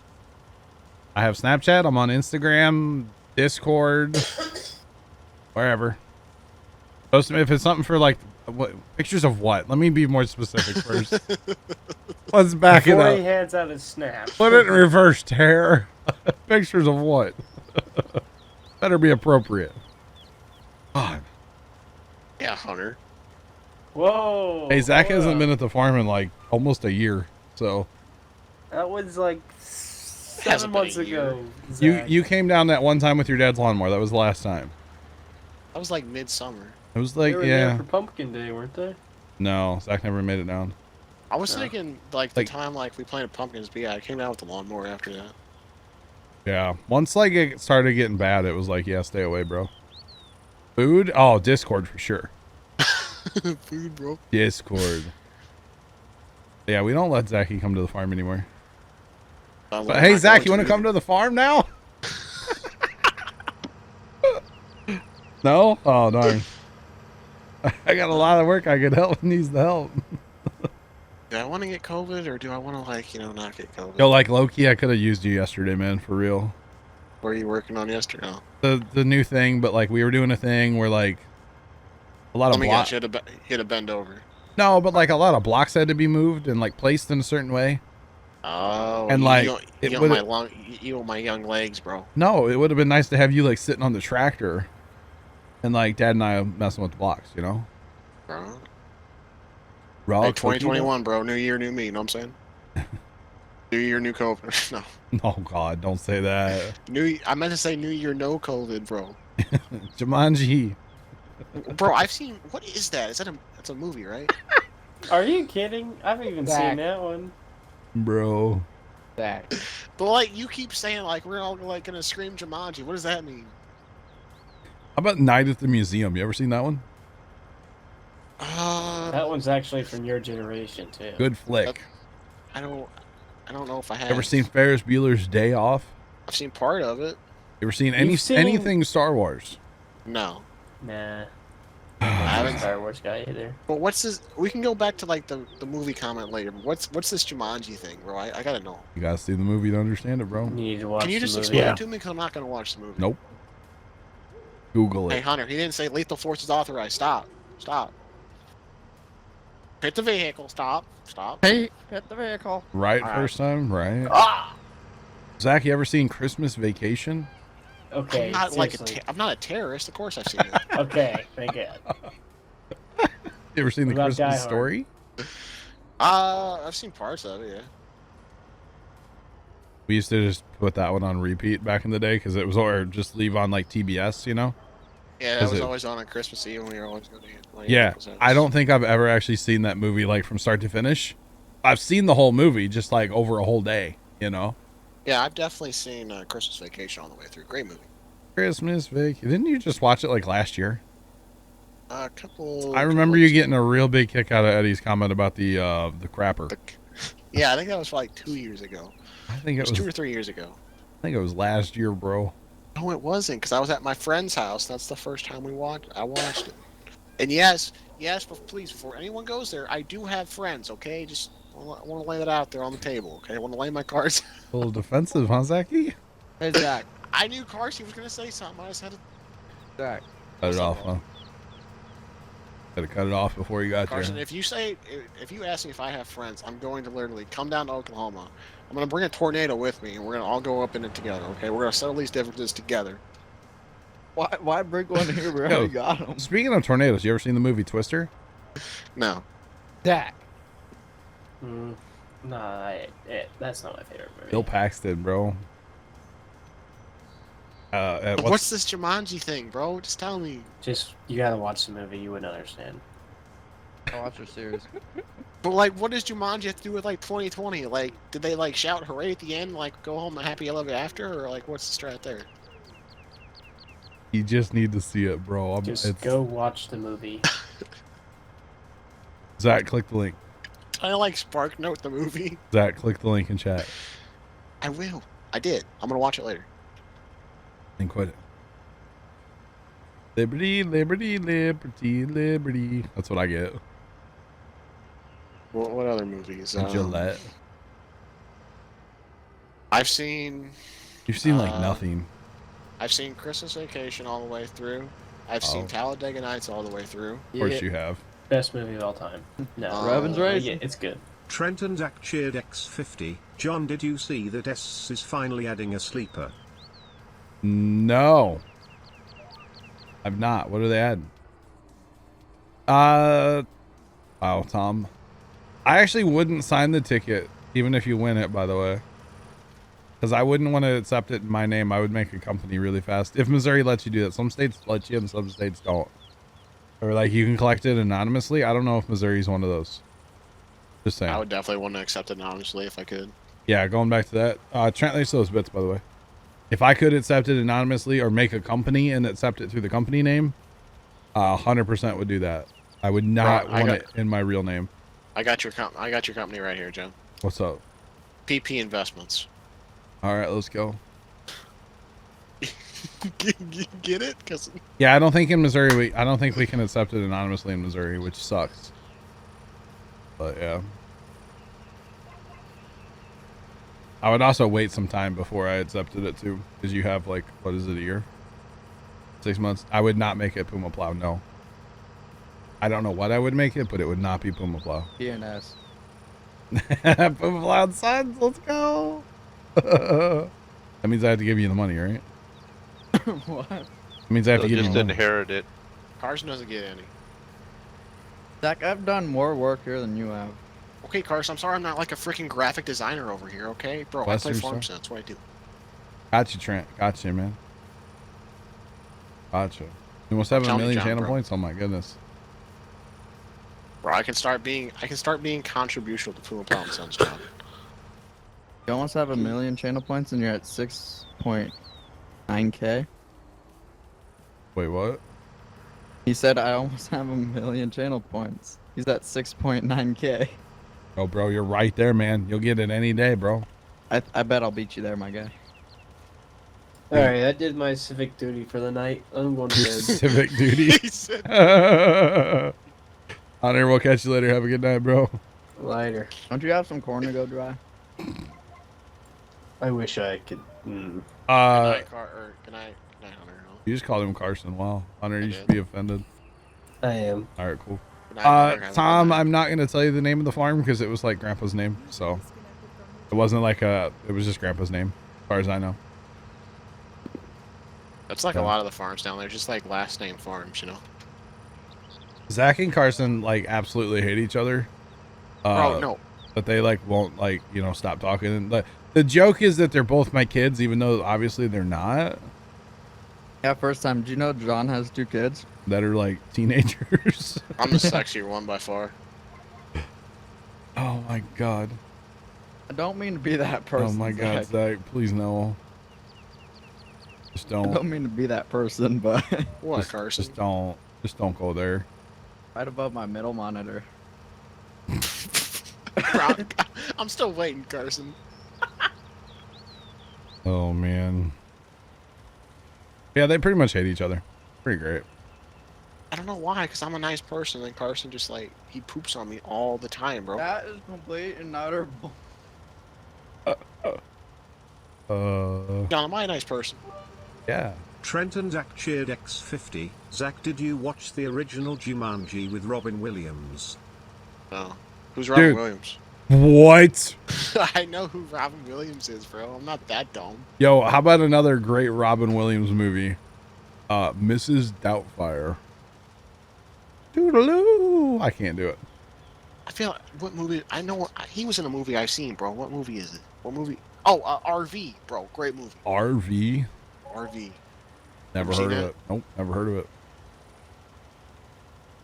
I have Snapchat. I'm on Instagram, Discord, wherever. Post them if it's something for like what pictures of what? Let me be more specific first. Let's back it Before he up. hands out his snap. Put it in reverse, Terror. Pictures of what? Better be appropriate. God. Yeah, Hunter. Whoa. Hey, Zach hold hasn't up. been at the farm in like almost a year, so That was like Hasn't 7 been a months ago. you Zach. you came down that one time with your dad's lawnmower. That was the last time. That was like midsummer. It was They like were there yeah. for Pumpkin Day, weren't they? No, Zach never made it down. I was No. thinking like the Like- time like we planted pumpkins, but yeah, I came down with the lawnmower after that. Yeah. Once like it started getting bad, it was like, yeah, stay away, bro. Food? Oh, Discord for sure. Food, bro. Discord. Yeah, we don't let Zachy come to the farm anymore. I'm But like, hey, not Zach, going you want to come to the farm now? No? Oh, darn. I got a lot of work I could help. Needs the help. Do I want to get COVID or do I want to like not get COVID? Yo, like Loki, I could have used you yesterday, man, for real. What were you working on yesterday? Oh. The new thing, but like we were doing a thing where like a lot Let of me blocks. guess, you had to bend over. No, but like a lot of blocks had to be moved and like placed in a certain way. Oh, And, like, you it know would've- my long, you know my young legs, bro. No, it would have been nice to have you like sitting on the tractor, and like Dad and I messing with the blocks, you know. Bro. Raw Hey, cookie 2021, bro. New year, new me. You know what I'm saying? New year, new COVID. No, dough? Oh God, don't say that. I meant to say new year, no COVID, bro. Jumanji. Bro, I've seen. What is that? Is that That's a movie, right? Are you kidding? I haven't even Zach. seen that one. Bro. Zach. But like, you keep saying like we're all like gonna scream Jumanji. What does that mean? How about Night at the Museum? You ever seen that one? That one's actually from your generation too. Good flick. I don't know if I have. Ever seen Ferris Bueller's Day Off? I've seen part of it. You ever seen You've seen- anything Star Wars? No. Nah. I'm not a Star Wars guy either. But what's this? We can go back to like the movie comment later. But what's this Jumanji thing, bro? I gotta know. You gotta see the movie to understand it, bro. You need to watch Can you the just movie. explain it to me? Because I'm not gonna watch the movie. Nope. Google Hey it. Hunter, he didn't say lethal force is authorized. Stop. Stop. Hit the vehicle. Stop. Stop. Hey, hit the vehicle. Right All first time, right? Ah! Zach, you ever seen Christmas Vacation? Okay, I'm not like seriously. I'm not a terrorist. Of course I've seen it. Okay, thank God. You ever seen What the about Die Christmas Hard? Story? I've seen parts of it. Yeah. We used to just put that one on repeat back in the day because it was, or just leave on like TBS, you know? Yeah, that Is was it- always on Christmas Eve when we were always going to get. Like, Yeah, episodes. I don't think I've ever actually seen that movie like from start to finish. I've seen the whole movie just like over a whole day, you know? Yeah, I've definitely seen Christmas Vacation all the way through. Great movie. Christmas Vacation. Didn't you just watch it like last year? A couple. I remember you getting a real big kick out of Eddie's comment about the crapper. Yeah, I think that was like 2 years ago. I think It it was was 2 or 3 years ago. I think it was last year, bro. No, it wasn't, because I was at my friend's house. That's the first time I watched it. And yes, but please, before anyone goes there, I do have friends. Okay, just I want to lay that out there on the table. Okay, I want to lay my cards. A little defensive, huh, Zachy? Hey, Zach. I knew Carsey was gonna say something. I just had to. Zach. Cut it off, huh? Gotta cut it off before you got Carson, there. if you ask me if I have friends, I'm going to literally come down to Oklahoma. I'm gonna bring a tornado with me, and we're gonna all go up in it together. Okay, we're gonna settle these differences together. Why bring one here? We Yo, already got him. Speaking of tornadoes, you ever seen the movie Twister? No. Zach. Nah, that's not my favorite movie. Bill Paxton, bro. What's this Jumanji thing, bro? Just tell me. Just, you gotta watch the movie, you wouldn't understand. I'll watch your series. But like, what does Jumanji have to do with like 2020? Like, did they like shout hooray at the end, like go home and happy ever after, or like what's the strat there? You just need to see it, bro. Just go watch the movie. Zach, click the link. I like Spark Note the movie. Zach, click the link in chat I will. I did. I'm gonna watch it later. and quit it. Liberty, liberty, liberty, liberty. That's what I get. What other movies? Gillette. I've seen. You've seen like nothing. I've seen Christmas Vacation all the way through. I've seen Talladega Nights all the way through. Of course you have. Best movie of all time. No. Robin's Racing. Yeah, it's good. Trent and Zach cheered X50. John, did you see that S is finally adding a sleeper? No. I've not. What are they adding? Wow, Tom. I actually wouldn't sign the ticket, even if you win it, by the way. Because I wouldn't want to accept it in my name. I would make a company really fast. If Missouri lets you do that. Some states let you and some states don't. Or like you can collect it anonymously. I don't know if Missouri's one of those. Just saying. I would definitely want to accept it anonymously if I could. Yeah, going back to that. Trent, thanks for those bits, by the way. If I could accept it anonymously or make a company and accept it through the company name, 100% would do that. I would not want it in my real name. I got your company right here, Joe. What's up? PP Investments. All right, let's go. Get it? Cause Yeah, I don't think in Missouri I don't think we can accept it anonymously in Missouri, which sucks. But yeah. I would also wait some time before I accepted it too, because you have like, what is it, a year? 6 months. I would not make it Pumaplow, no. I don't know what I would make it, but it would not be Pumaplow. PNS. Pumaplow and Sons, let's go. That means I have to give you the money, right? What? That means I have to give you Just the money. inherit it. Carson doesn't get any. Zach, I've done more work here than you have. Okay, Carson, I'm sorry I'm not like a freaking graphic designer over here, okay? Bro, Bless I play your Farm soul. Sim, that's what I do. Gotcha, Trent. Gotcha, man. Gotcha. You must have Tell a me, million John, channel bro. points? Oh my goodness. Bro, I can start being contributional to Puma Plow and Sons, John. You almost have 1 million channel points and you're at 6.9k. Wait, what? He said I almost have 1 million channel points. He's at 6.9k. Oh, bro, you're right there, man. You'll get it any day, bro. I bet I'll beat you there, my guy. All right, I did my civic duty for the night. I'm going to bed. Civic duty. He said, Hunter, we'll catch you later. Have a good night, bro. Later. Don't you have some corn to go dry? I wish I could. good night, Hunter. You just called him Carson. Wow, Hunter, I you should did. be offended. I am. All right, cool. Good night, Hunter. Have a good Tom, night. I'm not gonna tell you the name of the farm because it was like Grandpa's name, so it wasn't like it was just Grandpa's name, as far as I know. That's like Yeah. a lot of the farms down there, just like last name farms, you know. Zach and Carson like absolutely hate each other. Bro, no. But they like won't like stop talking. And the joke is that they're both my kids, even though obviously they're not. Yeah, first time. Do you know John has 2 kids? That are like teenagers. I'm the sexier one by far. Oh my god. I don't mean to be that person. Oh my god, Zach, please no. Just I don't. don't mean to be that person, but What, Just Carson? don't go there. right above my middle monitor. I'm still waiting, Carson. Oh man. Yeah, they pretty much hate each other. Pretty great. I don't know why, because I'm a nice person, and Carson just like, he poops on me all the time, bro. That is complete and utter bull. John, am I a nice person? Yeah. Trent and Zach cheered X50. Zach, did you watch the original Jumanji with Robin Williams? No. Who's Robin Dude. Williams? What? I know who Robin Williams is, bro. I'm not that dumb. Yo, how about another great Robin Williams movie? Mrs. Doubtfire. Toodaloo. I can't do it. I feel what movie? I know he was in a movie I've seen, bro. What movie is it? What movie? Oh, RV, bro. Great movie. RV. RV. Never Ever seen heard of that? it. Nope, never heard of it.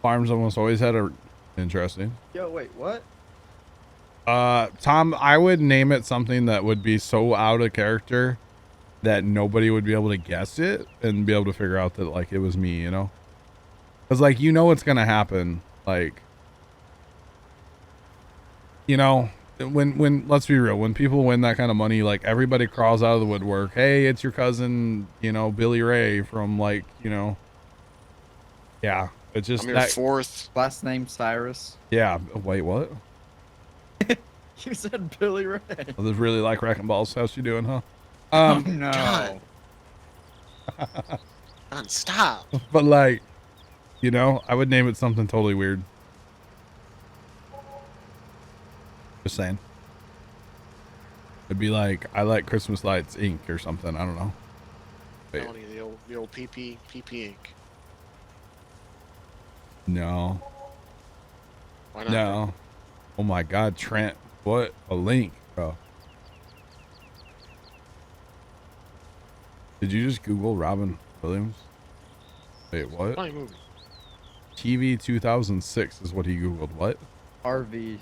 Farms almost always had a interesting. Yo, wait, what? Tom, I would name it something that would be so out of character that nobody would be able to guess it and be able to figure out that like it was me, you know? Because like what's gonna happen, like when let's be real, when people win that kind of money, like everybody crawls out of the woodwork. Hey, it's your cousin, Billy Ray from yeah. It's just I'm your that. fourth. Last name Cyrus. Yeah. Wait, what? You said Billy Ray. I really like Wrecking Balls. How's you doing, huh? No. God. Man, stop. But like, I would name it something totally weird. Just saying. It'd be like, I like Christmas Lights Inc. or something. I don't know. Wait. Tony, the old PP Inc. No. Why not? No. Oh my God, Trent. What a link, bro. Did you just Google Robin Williams? Wait, what? Funny movie. TV 2006 is what he Googled. What? RV.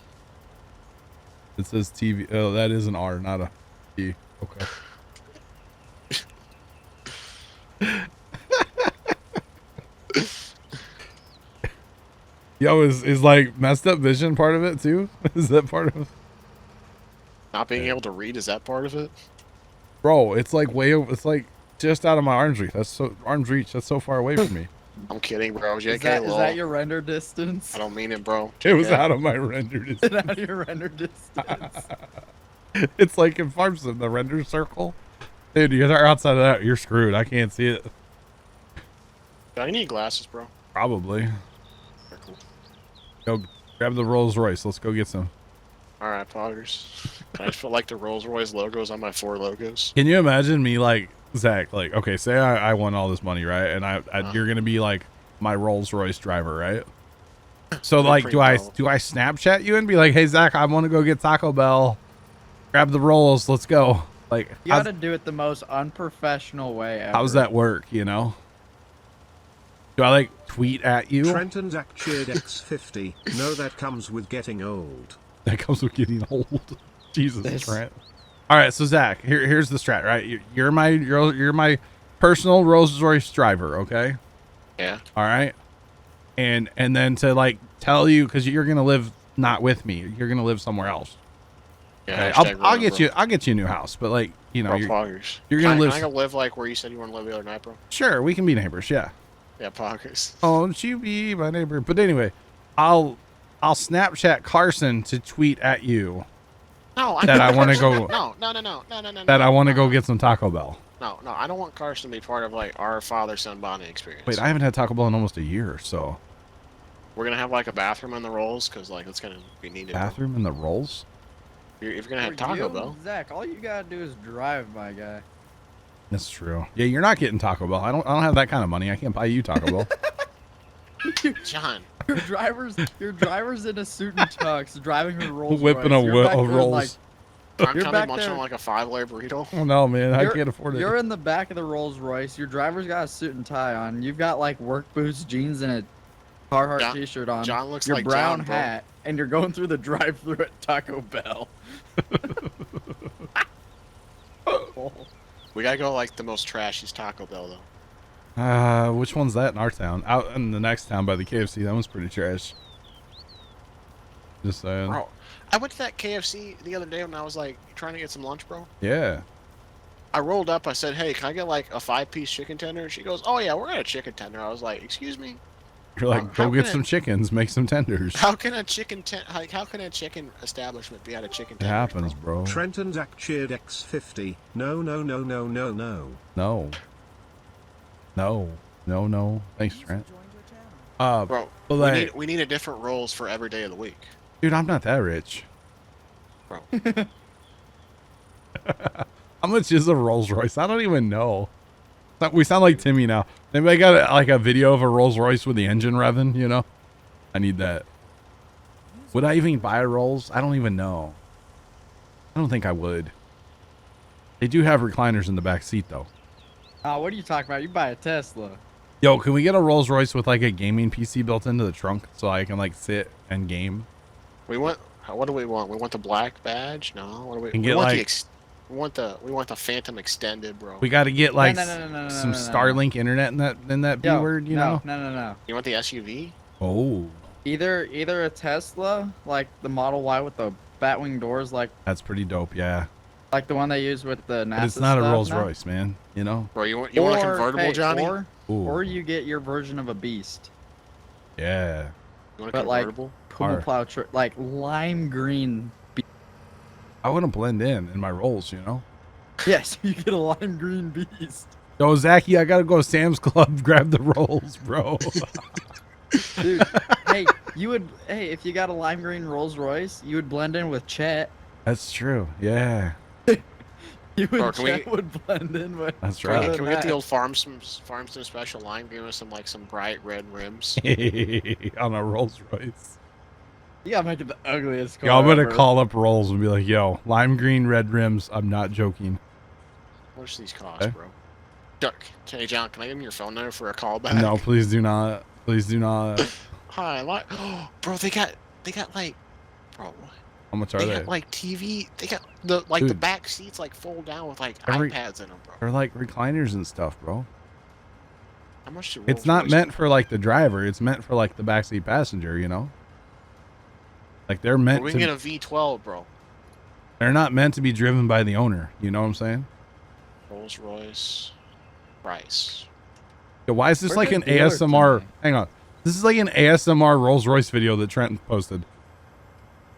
It says TV. Oh, that is an R, not a T. Okay. Yo, is like messed up vision part of it too? Is that part of? Not being able to read, is that part of it? Bro, it's like way over. It's like just out of my arm's reach. Arm's reach. That's so far away from me. I'm kidding, bro. JK, Is that lol. your render distance? I don't mean it, bro. It was JK. out of my render Is distance. that your render distance? It's like in Farm Sim, the render circle. Dude, you're outside of that, you're screwed. I can't see it. Do I need glasses, bro? Probably. Okay, cool. Go grab the Rolls Royce. Let's go get some. Alright, Poggers. I just feel like the Rolls Royce logos on my 4 logos. Can you imagine me like Zach? Like, okay, say I won all this money, right? And you're gonna be like my Rolls Royce driver, right? So like, do I Snapchat you and be like, hey Zach, I want to go get Taco Bell. Grab the rolls. Let's go. Like, You gotta do it the most unprofessional way ever. how's that work? Do I like tweet at you? Trent and Zach cheered X50. No, that comes with getting old. That comes with getting old. Jesus, Trent. All right, so Zach, here's the strat, right? You're my personal Rolls Royce driver, okay? Yeah. All right. And then to like tell you, because you're gonna live not with me, you're gonna live somewhere else. Yeah, Hey, hashtag I'll running, get bro. I'll get you a new house, but like, you know, Bro, you're poggers. gonna Can live. I go live like where you said you want to live the other night, bro? Sure, we can be neighbors. Yeah. Yeah, poggers. Oh, you be my neighbor. But anyway, I'll Snapchat Carson to tweet at you No, that I want to Carson- go. No. That I want to go get some Taco Bell. No, I don't want Carson to be part of like our father-son bonding experience. Wait, I haven't had Taco Bell in almost a year, so. We're gonna have like a bathroom in the rolls because like it's gonna be needed. Bathroom in the rolls? If you're gonna have For Taco you, Bell, Zach, all you gotta do is drive, my guy. That's true. Yeah, you're not getting Taco Bell. I don't have that kind of money. I can't buy you Taco Bell. John. Your driver's in a suit and tux, driving a Rolls Whipping Royce. a You're back there Rolls. like- I'm You're coming back munching there- on like a 5-layer burrito. Oh no, man, I You're- can't afford it. You're in the back of the Rolls Royce. Your driver's got a suit and tie on. You've got like work boots, jeans, and a Carhartt John- t-shirt on. John looks your like brown John, bro. hat, and you're going through the drive-thru at Taco Bell. We gotta go like the most trashiest Taco Bell though. Which one's that in our town? Out in the next town by the KFC. That one's pretty trash. Just saying. Bro, I went to that KFC the other day when I was like trying to get some lunch, bro. Yeah. I rolled up. I said, "Hey, can I get like a 5-piece chicken tender?" She goes, "Oh yeah, we're at a chicken tender." I was like, "Excuse me." You're like, How go get can some chickens, make some tenders. How can a chicken how can a chicken establishment be at a chicken It tender? happens, bro. Trent and Zach cheered X50. No. No. Thanks, Trent. Bro, but we like, need a different rolls for every day of the week. dude, I'm not that rich. Bro. How much is a Rolls Royce? I don't even know. We sound like Timmy now. Anybody got like a video of a Rolls Royce with the engine revving? You know, I need that. Would I even buy a Rolls? I don't even know. I don't think I would. They do have recliners in the back seat though. Oh, what are you talking about? You buy a Tesla. Yo, can we get a Rolls Royce with like a gaming PC built into the trunk so I can like sit and game? What do we want? We want the black badge? No. What do we? And We get, want like- we want the Phantom extended, bro. We got to get like no, some no. Starlink internet in that B word, you know? No. You want the SUV? Oh, Either a Tesla, like the Model Y with the Batwing doors, like that's pretty dope. Yeah, the one they use with the NASA. but it's not a stuff, Rolls no? Royce, man. You know? Bro, you want a convertible, hey, Johnny? Or you get your version of a Beast. Yeah. You want a But like convertible? Pumaplow, like lime green. I wouldn't blend in my Rolls, you know? Yes, you get a lime green Beast. Yo, Zachy, I gotta go to Sam's Club, grab the Rolls, bro. Dude, hey, if you got a lime green Rolls Royce, you would blend in with Chet. That's true. Yeah, You Bro, and can Chet we- would blend in with. that's Can we, right. can we get the old Farmston special line? Give us some bright red rims. On a Rolls Royce. You gotta make it the ugliest car. Yo, I'm gonna ever. call up Rolls and be like, yo, lime green, red rims. I'm not joking. How much do these cost, Okay. bro? Duck. Hey, John, can I give him your phone number for a call back? No, please do not. Please do not. Hi, like, bro, they got like, bro, How much are they they? got like TV. They got the the Dude. back seats like fold down with like Every- iPads in them, bro. They're like recliners and stuff, bro. How much? Do It's Rolls not Royce meant cost? for like the driver. It's meant for like the backseat passenger, you know? Like they're meant We to can get a V12, bro. they're not meant to be driven by the owner, you know what I'm saying? Rolls Royce, price. Yo, why is this Where's like the an dealer ASMR? today? Hang on. This is like an ASMR Rolls Royce video that Trent posted.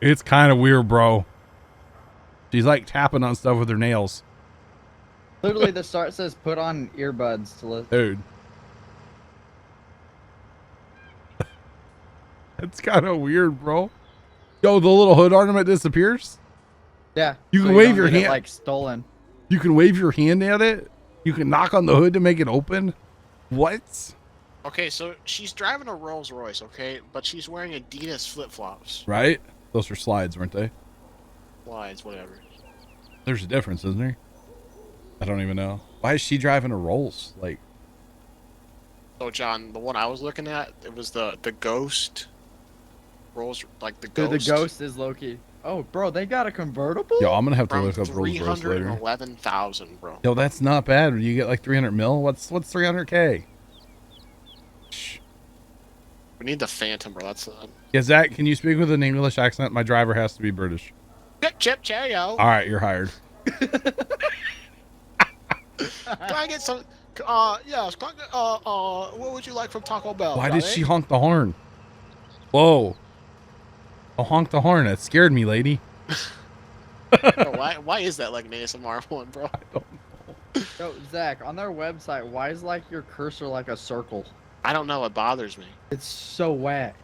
It's kind of weird, bro. She's like tapping on stuff with her nails. Literally, the start says put on earbuds to listen. Dude. That's kind of weird, bro. Yo, the little hood ornament disappears? Yeah. You can so wave don't your get it, hand- like stolen. You can wave your hand at it? You can knock on the hood to make it open? What? Okay, so she's driving a Rolls Royce, okay, but she's wearing Adidas flip flops. Right? Those are slides, weren't they? Slides, whatever. There's a difference, isn't there? I don't even know. Why is she driving a Rolls? Like, So, John, the one I was looking at, it was the Ghost Rolls, like the Dude, Ghost. the Ghost is low key. Oh, bro, they got a convertible? yo, I'm gonna have to From look up Rolls Royce later. 311,000, bro. Yo, that's not bad. You get like 300 mil. What's 300K? Shh. We need the Phantom, bro. That's Yeah, Zach, can you speak with an English accent? My driver has to be British. Chip Cheerio. All right, you're hired. Can I get some? Yes. Can I get, what would you like from Taco Bell? Why Johnny? did she honk the horn? Whoa. Don't honk the horn. That scared me, lady. Bro, why is that like an ASMR one, bro? I don't know. Yo, Zach, on their website, why is like your cursor like a circle? I don't know. It bothers me. It's so whack.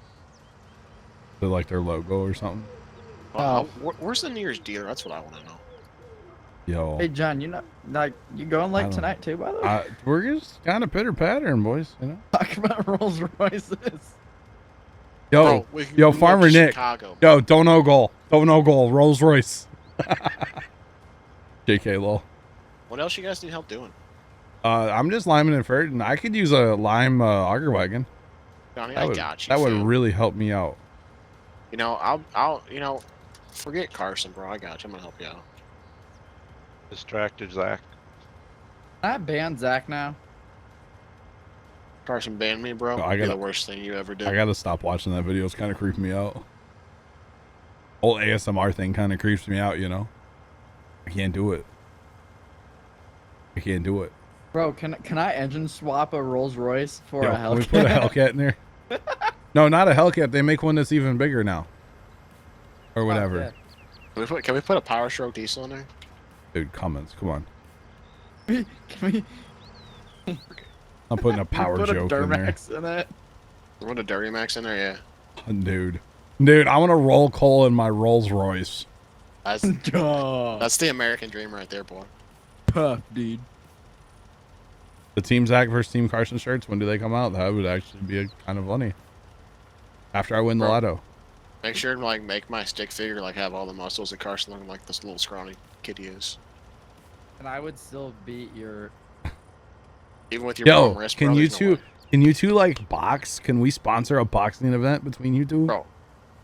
They're like their logo or something. Where's the nearest dealer? That's what I want to know. Yo. Hey, John, you know, like, you going I like don't tonight too, by the way? We're just kind of pitter pattern, boys. You know. Talk about Rolls Royces. Yo, Bro, we yo, moved Farmer to Nick. Chicago. Yo, don't know goal. Don't know goal. Rolls Royce. JK lol. What else you guys need help doing? I'm just liming and ferreting. I could use a lime auger wagon. Johnny, That I would, got you. that would fam. really help me out. You know, I'll forget Carson, bro. I got you. I'm gonna help you out. Distracted Zach. Can I ban Zach now? Carson banned me, bro. No, It'd be the worst thing you ever did. I gotta stop watching that video. It's kind of creeping me out. Whole ASMR thing kind of creeps me out, you know. I can't do it. I can't do it. Bro, can I engine swap a Rolls Royce for Yo, a can we Hellcat? put a Hellcat in there? No, not a Hellcat. They make one that's even bigger now. Or whatever. Can we put a Power Stroke diesel in there? Dude, comments. Come on. Can we I'm putting a power put joke a in there. Duramax in it? Put a Dirty Max in there, yeah. Dude, I want to roll coal in my Rolls Royce. That's the American dream right there, boy. Puff, dude. The Team Zach versus Team Carson shirts, when do they come out? That would actually be kind of funny. After I win the lotto. Make sure to like make my stick figure like have all the muscles that Carson looking like this little scrawny kid he is. And I would still beat your... Even with your Yo, bum wrist, can bro, you there's no two way. can you two like box? Can we sponsor a boxing event between you two? Bro,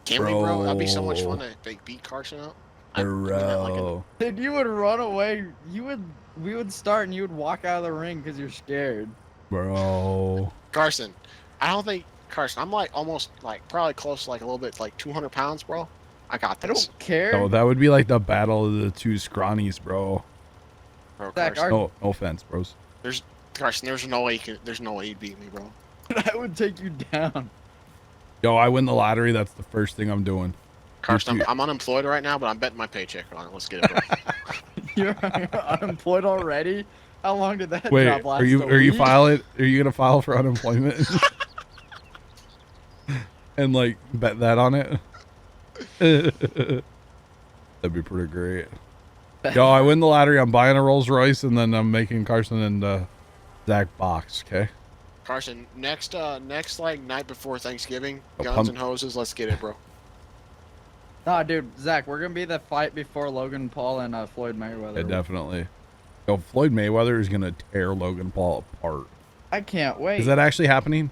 can we, bro? That'd be so much fun to like, beat Carson out. I mean that like Bro. Dude, you would run away. We would start and you would walk out of the ring because you're scared. Bro. Carson, I don't think Carson. I'm like almost like probably close to like a little bit like 200 pounds, bro. I got I this. don't care. Oh, that would be like the battle of the two scrawnies, bro. Bro, Zach, Carson, No offense, bros. Carson, there's no way there's no way you'd beat me, bro. I would take you down. Yo, I win the lottery. That's the first thing I'm doing. Carson, You- I'm unemployed right now, but I'm betting my paycheck on it. Let's get it, bro. You're unemployed already? How long did that Wait, job last? are you a week? Are you gonna file for unemployment? And like bet that on it? That'd be pretty great. Yo, I win the lottery. I'm buying a Rolls Royce, and then I'm making Carson and Zach box. Okay. Carson, next like night before Thanksgiving, Oh, guns and hoses. Let's get it, bro. Nah, dude, Zach, we're gonna be the fight before Logan Paul and Floyd Mayweather. Yeah, definitely. Yo, Floyd Mayweather is gonna tear Logan Paul apart. I can't wait. Is that actually happening?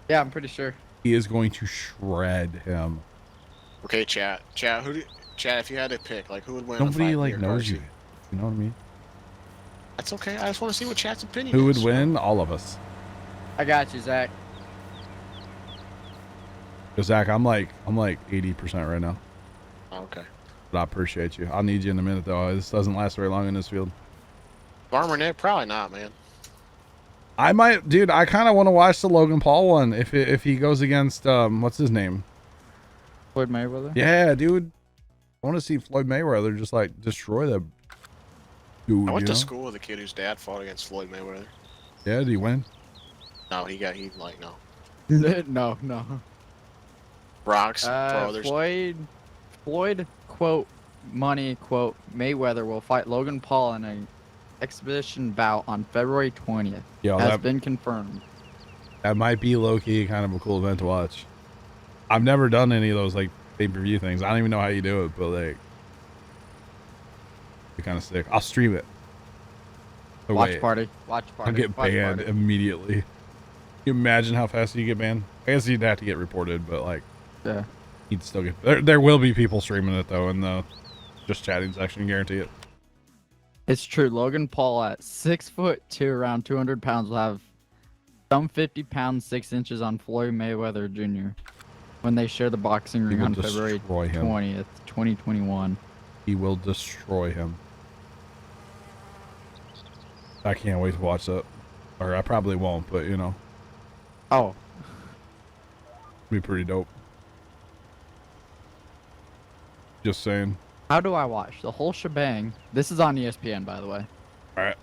Yeah, I'm pretty sure. He is going to shred him. Okay, chat, if you had to pick, like who would win? Nobody a fight, like me or knows Carson? you. You know what I mean? That's okay. I just want to see what chat's opinion Who is. would win? All of us. I got you, Zach. Yo, Zach, I'm like 80% right now. Oh, okay. But I appreciate you. I'll need you in a minute though. This doesn't last very long in this field. Farmer Nick, probably not, man. I might, dude. I kind of want to watch the Logan Paul one if he goes against what's his name? Floyd Mayweather? Yeah, dude. I want to see Floyd Mayweather just like destroy that dude. I went you to know? school with a kid whose dad fought against Floyd Mayweather. Yeah, did he win? No, he like no. No. Rocks, bro. There's Floyd, quote, money, quote, Mayweather will fight Logan Paul in an exhibition bout on February 20th. Yo, Has that been confirmed. that might be low key kind of a cool event to watch. I've never done any of those like pay-per-view things. I don't even know how you do it, but like, it's kind of sick. I'll stream it. Oh, Watch wait. party. Watch party. I'll get watch banned party. immediately. Can you imagine how fast you get banned? I guess you'd have to get reported, but like, Yeah. you'd still get. There will be people streaming it though in the just chatting section. Guarantee it. It's true. Logan Paul at 6'2", around 200 pounds, will have some 50 pounds 6 inches on Floyd Mayweather Jr. when they share the boxing He ring will on February destroy him. 20th, 2021. He will destroy him. I can't wait to watch that. Or I probably won't, but you know. Oh, Be pretty dope. Just saying. how do I watch the whole shebang? This is on ESPN, by the way. All right.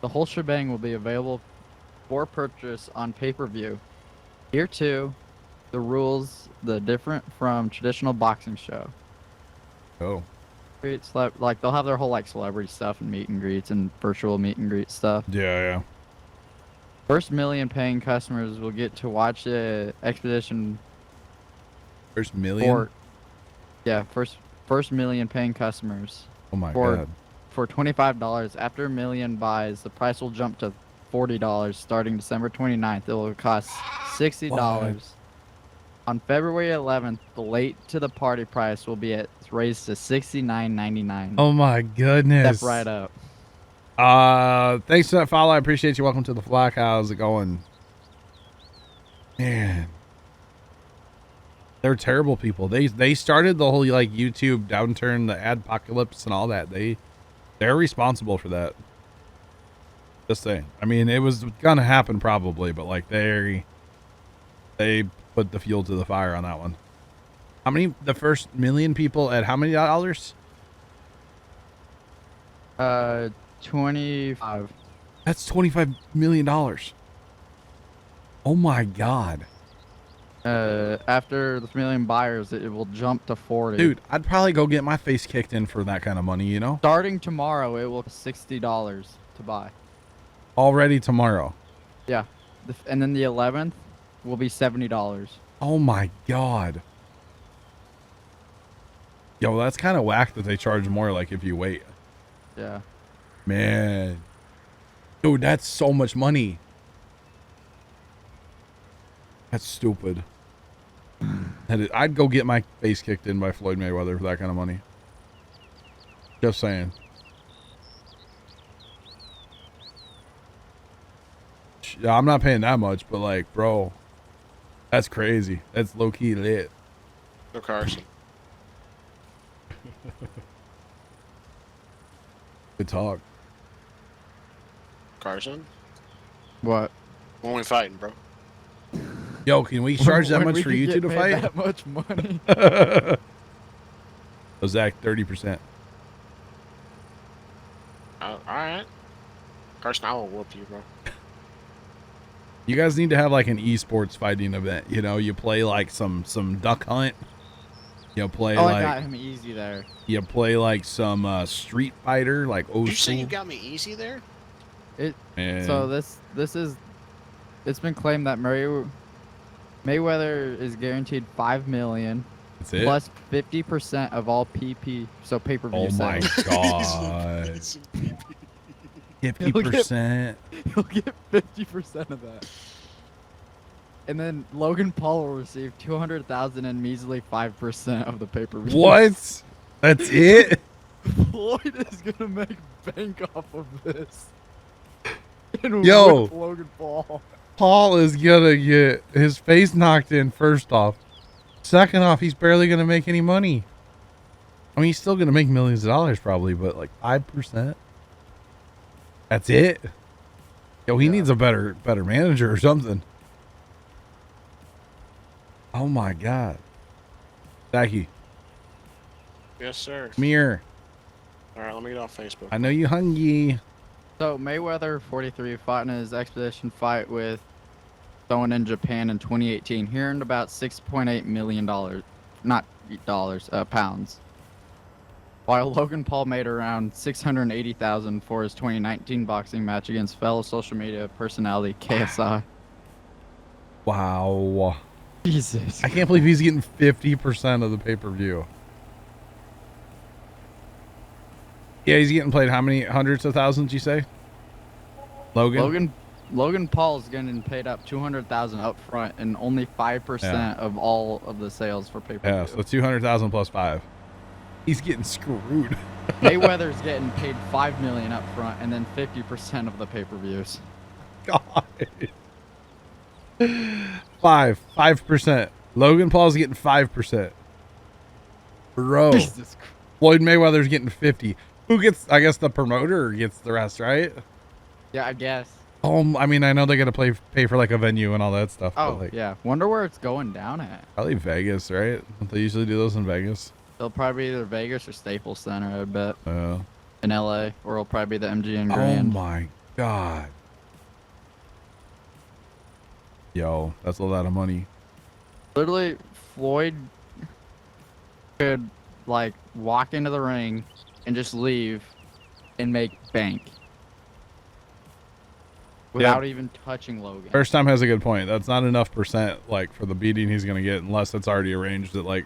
The whole shebang will be available for purchase on pay-per-view. Here too, the rules, the different from traditional boxing show. Oh. Like they'll have their whole like celebrity stuff and meet and greets and virtual meet and greet stuff. Yeah. First million paying customers will get to watch the expedition. First million? First million paying customers. Oh my for, God. For $25. After a million buys, the price will jump to $40 starting December 29th. It will cost $60. What? On February 11th, the late to the party price will be raised to $69.99. Oh my goodness. Step right up. Thanks for that follow. I appreciate you. Welcome to the flock. How's it going? Man. They're terrible people. They started the whole like YouTube downturn, the adpocalypse and all that. They're responsible for that. Just saying. I mean, it was gonna happen probably, but like they put the fuel to the fire on that one. How many? The first million people at how many dollars? 25. That's $25 million. Oh my God. After the million buyers, it will jump to 40. Dude, I'd probably go get my face kicked in for that kind of money, you know? Starting tomorrow, it will cost $60 to buy. Already tomorrow. Yeah. And then the 11th will be $70. Oh my God. Yo, that's kind of whack that they charge more like if you wait. Yeah. Man. Dude, that's so much money. That's stupid. I'd go get my face kicked in by Floyd Mayweather for that kind of money. Just saying. Yeah, I'm not paying that much, but like, bro, that's crazy. That's low-key lit. No Carson. Good talk. Carson? What? When we fighting, bro? Yo, can we charge that When much we for can you two get to paid fight? that much money. So Zach, 30%. All right. Carson, I will whoop you, bro. You guys need to have like an esports fighting event. You know, you play like some duck hunt. You play I like got him easy there. you play like some Street Fighter, like old Did you say school. you got me easy there? Man. So this is, it's been claimed that Mayweather is guaranteed $5 million That's it? plus 50% of all PP, so pay-per-view Oh my sales. God. 50%. He'll get 50% of that. And then Logan Paul will receive $200,000 and measly 5% of the pay-per-view. What? That's it? Floyd is gonna make bank off of this. And Yo. with Logan Paul. Paul is gonna get his face knocked in first off. Second off, he's barely gonna make any money. I mean, he's still gonna make millions of dollars probably, but like 5%. That's it. Yo, he needs a better manager or something. Oh my God. Zachy, Yes, sir. come here. All right, let me get off Facebook. I know you hungry. So Mayweather, 43, fought in his expedition fight with someone in Japan in 2018. He earned about $6.8 million, not dollars, pounds. While Logan Paul made around $680,000 for his 2019 boxing match against fellow social media personality KSI. Wow. Jesus. I can't believe he's getting 50% of the pay-per-view. Yeah, he's getting played how many hundreds of thousands, you say? Logan? Logan Paul's getting paid up $200,000 up front and only 5% of all of the sales for pay-per-view. Yeah, so 200,000 plus 5. He's getting screwed. Mayweather's getting paid $5 million up front and then 50% of the pay-per-views. God. 5%. Logan Paul's getting 5%. Bro. Jesus Christ. Floyd Mayweather's getting 50. Who gets? I guess the promoter gets the rest, right? Yeah, I guess. Oh, I mean, I know they got to pay for like a venue and all that stuff. Oh, but like, yeah. Wonder where it's going down at. probably Vegas, right? Don't they usually do those in Vegas? It'll probably be either Vegas or Staples Center, I bet. Uh, In LA, or it'll probably be the MGM oh Grand. my God. Yo, that's a lot of money. Literally, Floyd could like walk into the ring and just leave and make bank without even touching Logan. First time has a good point. That's not enough percent like for the beating he's gonna get unless it's already arranged that like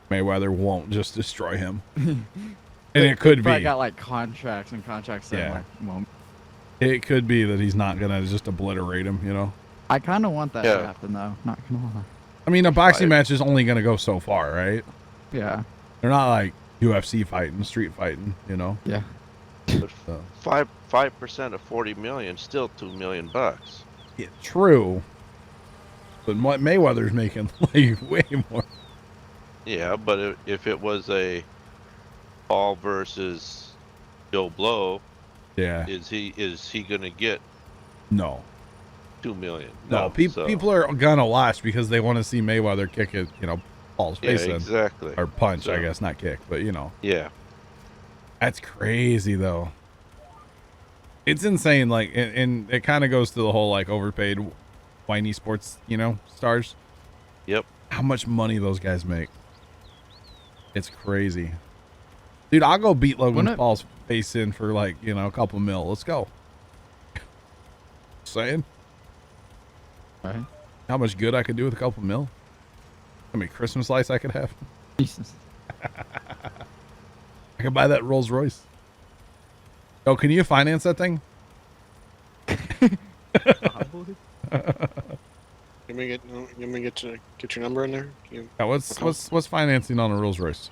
Mayweather won't just destroy him. And it could be. I got like contracts and contracts that like won't. It could be that he's not gonna just obliterate him, you know. I kind of want that to happen though. Not gonna lie. I mean, a boxing match is only gonna go so far, right? Yeah. They're not like UFC fighting, street fighting, you know. Yeah. So. 5% of 40 million, still $2 million. Yeah, true. But what Mayweather's making like way more. Yeah, but if it was a Paul versus Joe Blow, yeah, is he gonna get no $2 million? No, people are gonna watch because they want to see Mayweather kick it, you know, Paul's face in. Exactly. Or punch, So- I guess, not kick, but you know. Yeah. That's crazy though. It's insane, like, and it kind of goes to the whole like overpaid, whiny sports, you know, stars. Yep. How much money those guys make? It's crazy, dude. I'll go beat Logan Paul's face in for like, you know, a couple mil. Let's go. Saying. Right. How much good I could do with a couple mil? How many Christmas lights I could have? Jesus. I could buy that Rolls Royce. Oh, can you finance that thing? Let me get your number in there. Yeah, what's financing on a Rolls Royce?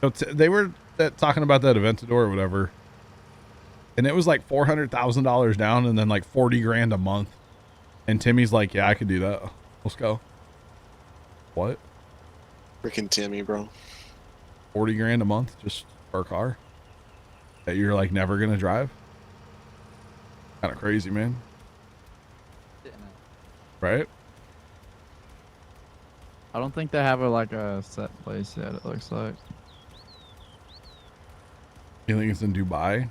So they were talking about that Aventador or whatever, and it was like $400,000 down, and then like 40 grand a month. And Timmy's like, "Yeah, I could do that. Let's go." What? Freaking Timmy, bro. 40 grand a month just for a car that you're like never gonna drive? Kind of crazy, man. Right? I don't think they have a set place yet. It looks like You think it's in Dubai?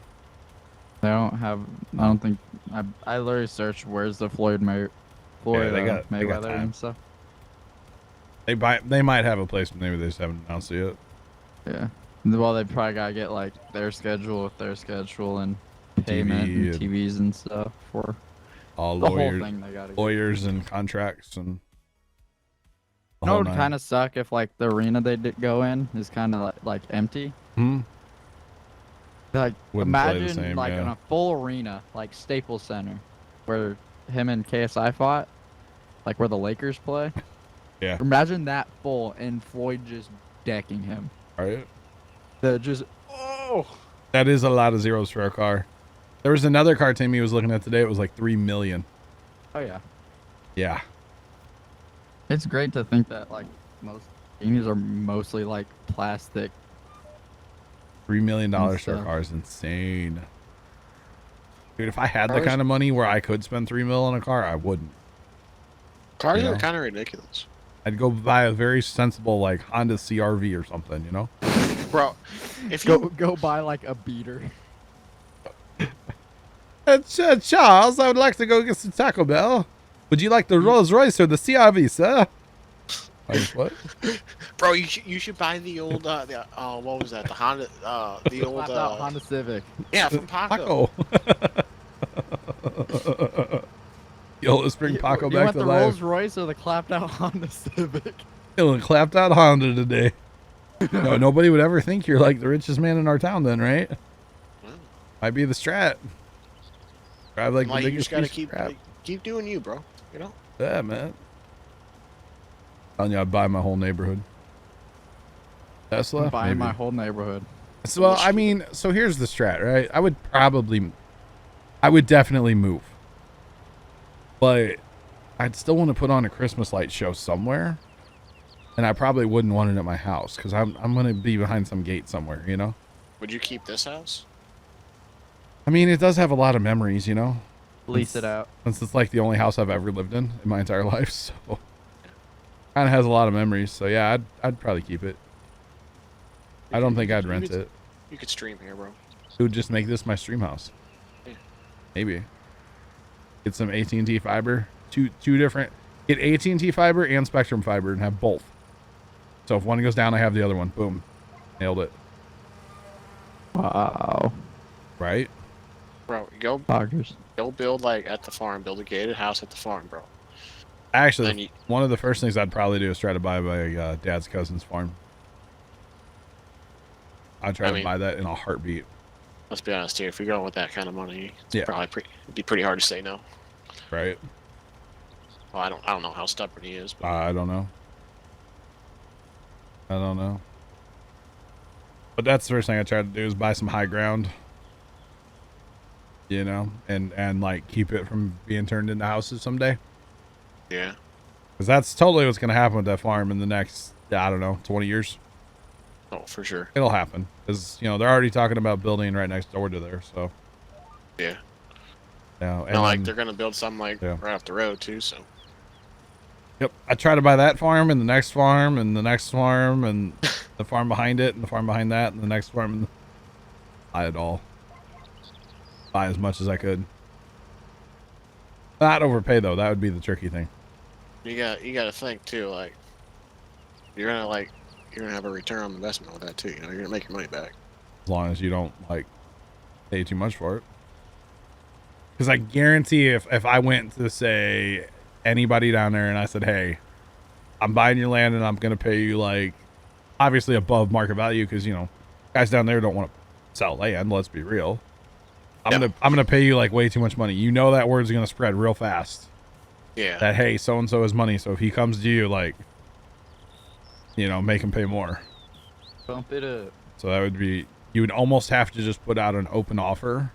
they don't have. I don't think. I literally searched where's the Floyd they got Mayweather time. and stuff. They might have a place, but maybe they just haven't announced it yet. Yeah. Well, they probably gotta get like their schedule with their schedule and payment TV and TVs and stuff for all the lawyers, whole thing. They gotta lawyers and contracts and. You know, it would kind of suck if like the arena they did go in is kind of like empty. Hmm. Like Wouldn't play the imagine same, like yeah. in a full arena like Staples Center, where him and KSI fought, like where the Lakers play. Yeah. Imagine that full and Floyd just decking him. Right. That is a lot of zeros for a car. There was another car Timmy was looking at today. It was like 3 million. Oh yeah. Yeah. It's great to think that like most Lamborghinis are mostly like plastic. $3 million for a stuff. car is insane. Dude, if I had the Cars- kind of money where I could spend 3 mil on a car, I wouldn't. Cars You are know? kind of ridiculous, I'd go buy a very sensible like Honda CRV or something, you know? bro. If you Go buy like a beater. Charles, I would like to go get some Taco Bell. Would you like the Rolls Royce or the CRV, sir? What? bro, you should buy the old what was that? The Honda the old Flapped out Honda Civic. yeah, from Paco. Yo, let's bring Paco You back want to the life. Rolls Royce or the clapped out Honda Civic? Feeling clapped out Honda today. No, nobody would ever think you're like the richest man in our town then, right? Might be the Strat. Drive like the you biggest just gotta piece of crap. keep doing you, bro. You know. Yeah, man. Telling you, I'd buy my whole neighborhood. Tesla? Buying my Maybe. whole neighborhood. So, well, I mean, so here's the Strat, right? I would definitely move. But I'd still want to put on a Christmas light show somewhere. And I probably wouldn't want it at my house because I'm going to be behind some gate somewhere, you know? Would you keep this house? I mean, it does have a lot of memories, you know? Lease it out. Since it's like the only house I've ever lived in my entire life, so kind of has a lot of memories. So yeah, I'd probably keep it. I don't think I'd rent it. You could stream here, bro. It would just make this my stream house. Yeah. Maybe. Get some AT&T fiber. Two different. Get AT&T fiber and Spectrum fiber and have both. So if one goes down, I have the other one. Boom. Nailed it. Wow. Right? Bro, go Poggers. go build like at the farm. Build a gated house at the farm, bro. Actually, one of the first things I'd probably do is try to buy my dad's cousin's farm. I'd try to buy that in a heartbeat. Let's be honest here. If you're going with that kind of money, it's Yeah. probably it'd be pretty hard to say no. Right? Well, I don't know how stubborn he is, but I don't know. I don't know. But that's the first thing I try to do is buy some high ground. You know, and like keep it from being turned into houses someday. yeah. Because that's totally what's going to happen with that farm in the next, I don't know, 20 years. Oh, for sure. It'll happen. Because, you know, they're already talking about building right next door to there, so. Yeah. Yeah, And like they're gonna build something like yeah. right off the road too, so. Yep. I try to buy that farm and the next farm and the next farm and the farm behind it and the farm behind that and the next farm. And buy it all. Buy as much as I could. Not overpay though. That would be the tricky thing. You got to think too, like you're gonna have a return on investment with that too. You know, you're gonna make your money back. As long as you don't like pay too much for it. Because I guarantee if I went to say anybody down there and I said, hey, I'm buying your land and I'm going to pay you like obviously above market value because, you know, guys down there don't want to sell land. Let's be real. I'm going to pay you like way too much money. You know, that word's going to spread real fast. Yeah. That, hey, so-and-so has money. So if he comes to you, like, you know, make him pay more. Bump it up. So that would be, you would almost have to just put out an open offer.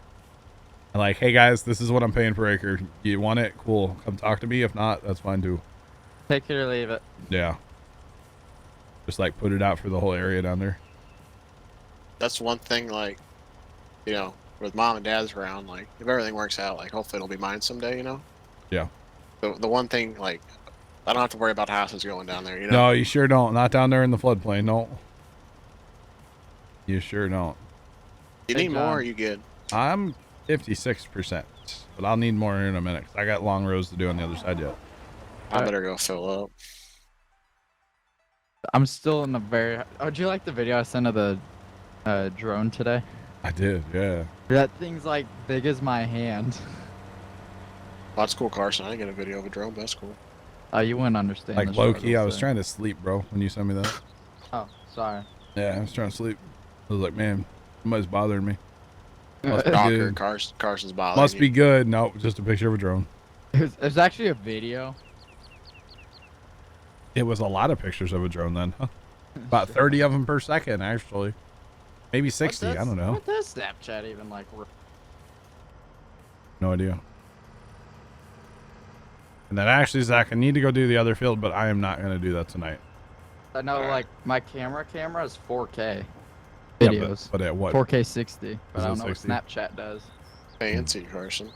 And like, hey guys, this is what I'm paying per acre. You want it? Cool. Come talk to me. If not, that's fine too. Take it or leave it. Yeah. Just like put it out for the whole area down there. That's one thing, like, you know, with mom and dad's around, like, if everything works out, like, hopefully it'll be mine someday, you know? Yeah. The one thing, like, I don't have to worry about houses going down there, you know? No, you sure don't. Not down there in the floodplain. No. You sure don't. You need more, or are you good? I'm 56%, but I'll need more in a minute. 'Cause I got long rows to do on the other side yet. I better go fill up. I'm still in the very. Oh, did you like the video I sent of the drone today? I did, yeah. That thing's like big as my hand. Well, that's cool, Carson. I didn't get a video of a drone, but that's cool. Oh, you wouldn't understand. Like the low key, I struggle, was so. trying to sleep, bro, when you sent me that. Oh, sorry. Yeah, I was trying to sleep. I was like, man, somebody's bothering me. Must be Docker, good. Carson's bothering Must you. be good. No, just a picture of a drone. There's actually a video. It was a lot of pictures of a drone then, huh? About 30 of them per second, actually. Maybe 60. I don't know. What does Snapchat even like? No idea. And then actually, Zach, I need to go do the other field, but I am not going to do that tonight. I know, like my camera is 4K Yeah, videos. but at what? 4K 60. But Is I it don't know what 60? Snapchat does. Fancy, Carson.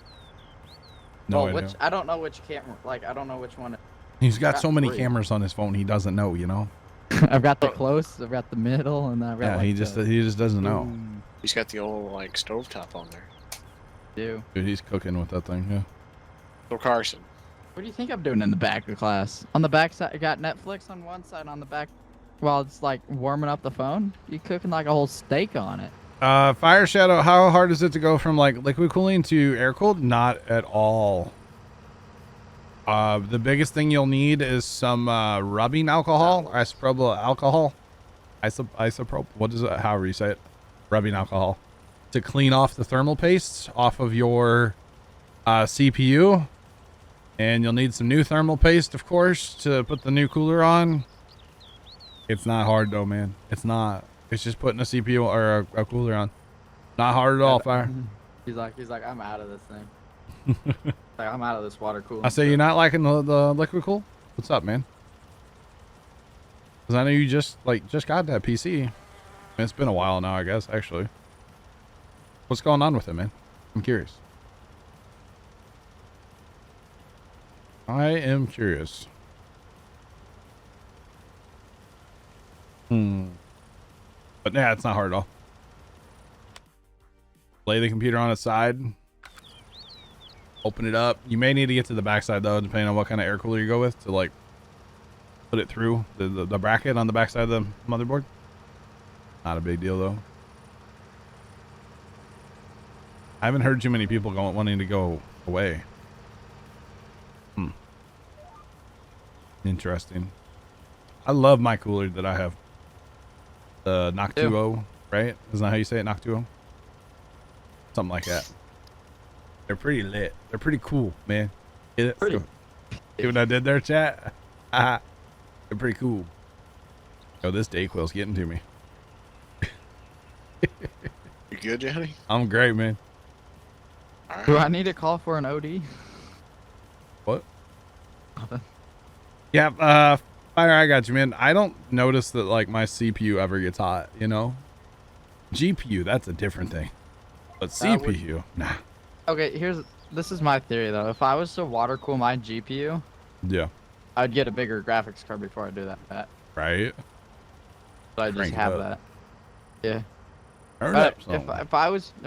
No well, idea. I don't know which camera. Like I don't know which one. He's got so many three. cameras on his phone, he doesn't know, you know? I've got the close, I've got the middle, and I've got Yeah, like he just doesn't know. He's got the old, like, stovetop on there. Do. Dude, he's cooking with that thing, yeah. So, Carson. What do you think I'm doing in the back of class? On the back side, I got Netflix on one side. On the back, while it's like warming up the phone, you cooking like a whole steak on it. Fire Shadow, how hard is it to go from like liquid cooling to air cooled? Not at all. The biggest thing you'll need is some rubbing alcohol, or isopropyl alcohol. Isopropyl, what is it? However you say it. Rubbing alcohol. To clean off the thermal paste off of your CPU. And you'll need some new thermal paste, of course, to put the new cooler on. It's not hard though, man. It's not. It's just putting a CPU or a cooler on. Not hard at all, Fire. He's like, I'm out of this thing. Like, I'm out of this water cooling. I say you're not liking the liquid cool? What's up, man? Because I know you just got that PC. It's been a while now, I guess, actually. What's going on with it, man? I'm curious. I am curious. But yeah, it's not hard at all. Lay the computer on its side. Open it up. You may need to get to the backside though, depending on what kind of air cooler you go with to like put it through the bracket on the backside of the motherboard. Not a big deal though. I haven't heard too many people wanting to go away. Interesting. I love my cooler that I have. The Noctuo, right? Isn't that how you say it? Noctuo? Something like that. They're pretty lit. They're pretty cool, man. Get it? Pretty. See what I did there, chat? They're pretty cool. Oh, this Dayquil's getting to me. You good, Johnny? I'm great, man. Do I need to call for an OD? What? Yeah, Fire, I got you, man. I don't notice that like my CPU ever gets hot, you know? GPU, that's a different thing. But CPU, nah. Okay, this is my theory though. If I was to water cool my GPU, yeah, I'd get a bigger graphics card before I do that. Right? So I just Crank it have up. that. Yeah. Turn But up some. if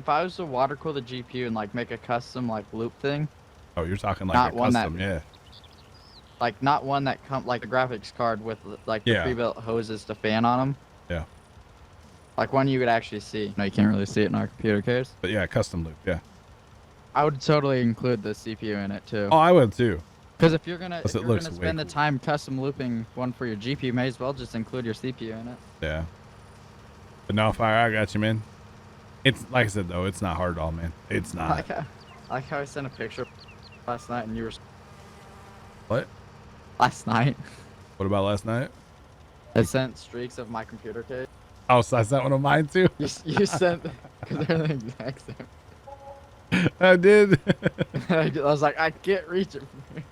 I was to water cool the GPU and like make a custom like loop thing, Oh, you're talking like not a one custom, yeah. like not one that like a graphics card with like the Yeah. pre-built hoses to fan on them. Yeah. Like one you could actually see. No, you can't really see it in our computer case. But yeah, custom loop, yeah. I would totally include the CPU in it too. Oh, I would too. Because if you're gonna, Plus it looks way spend the cool. time custom looping one for your GPU, may as well just include your CPU in it. Yeah. But no, Fire, I got you, man. It's like I said though, it's not hard at all, man. It's not. Like how I sent a picture last night and you were. What? Last night. What about last night? I sent streaks of my computer case. Oh, so I sent one of mine too? You sent, because they're the exact same. I did. I was like, I can't reach it from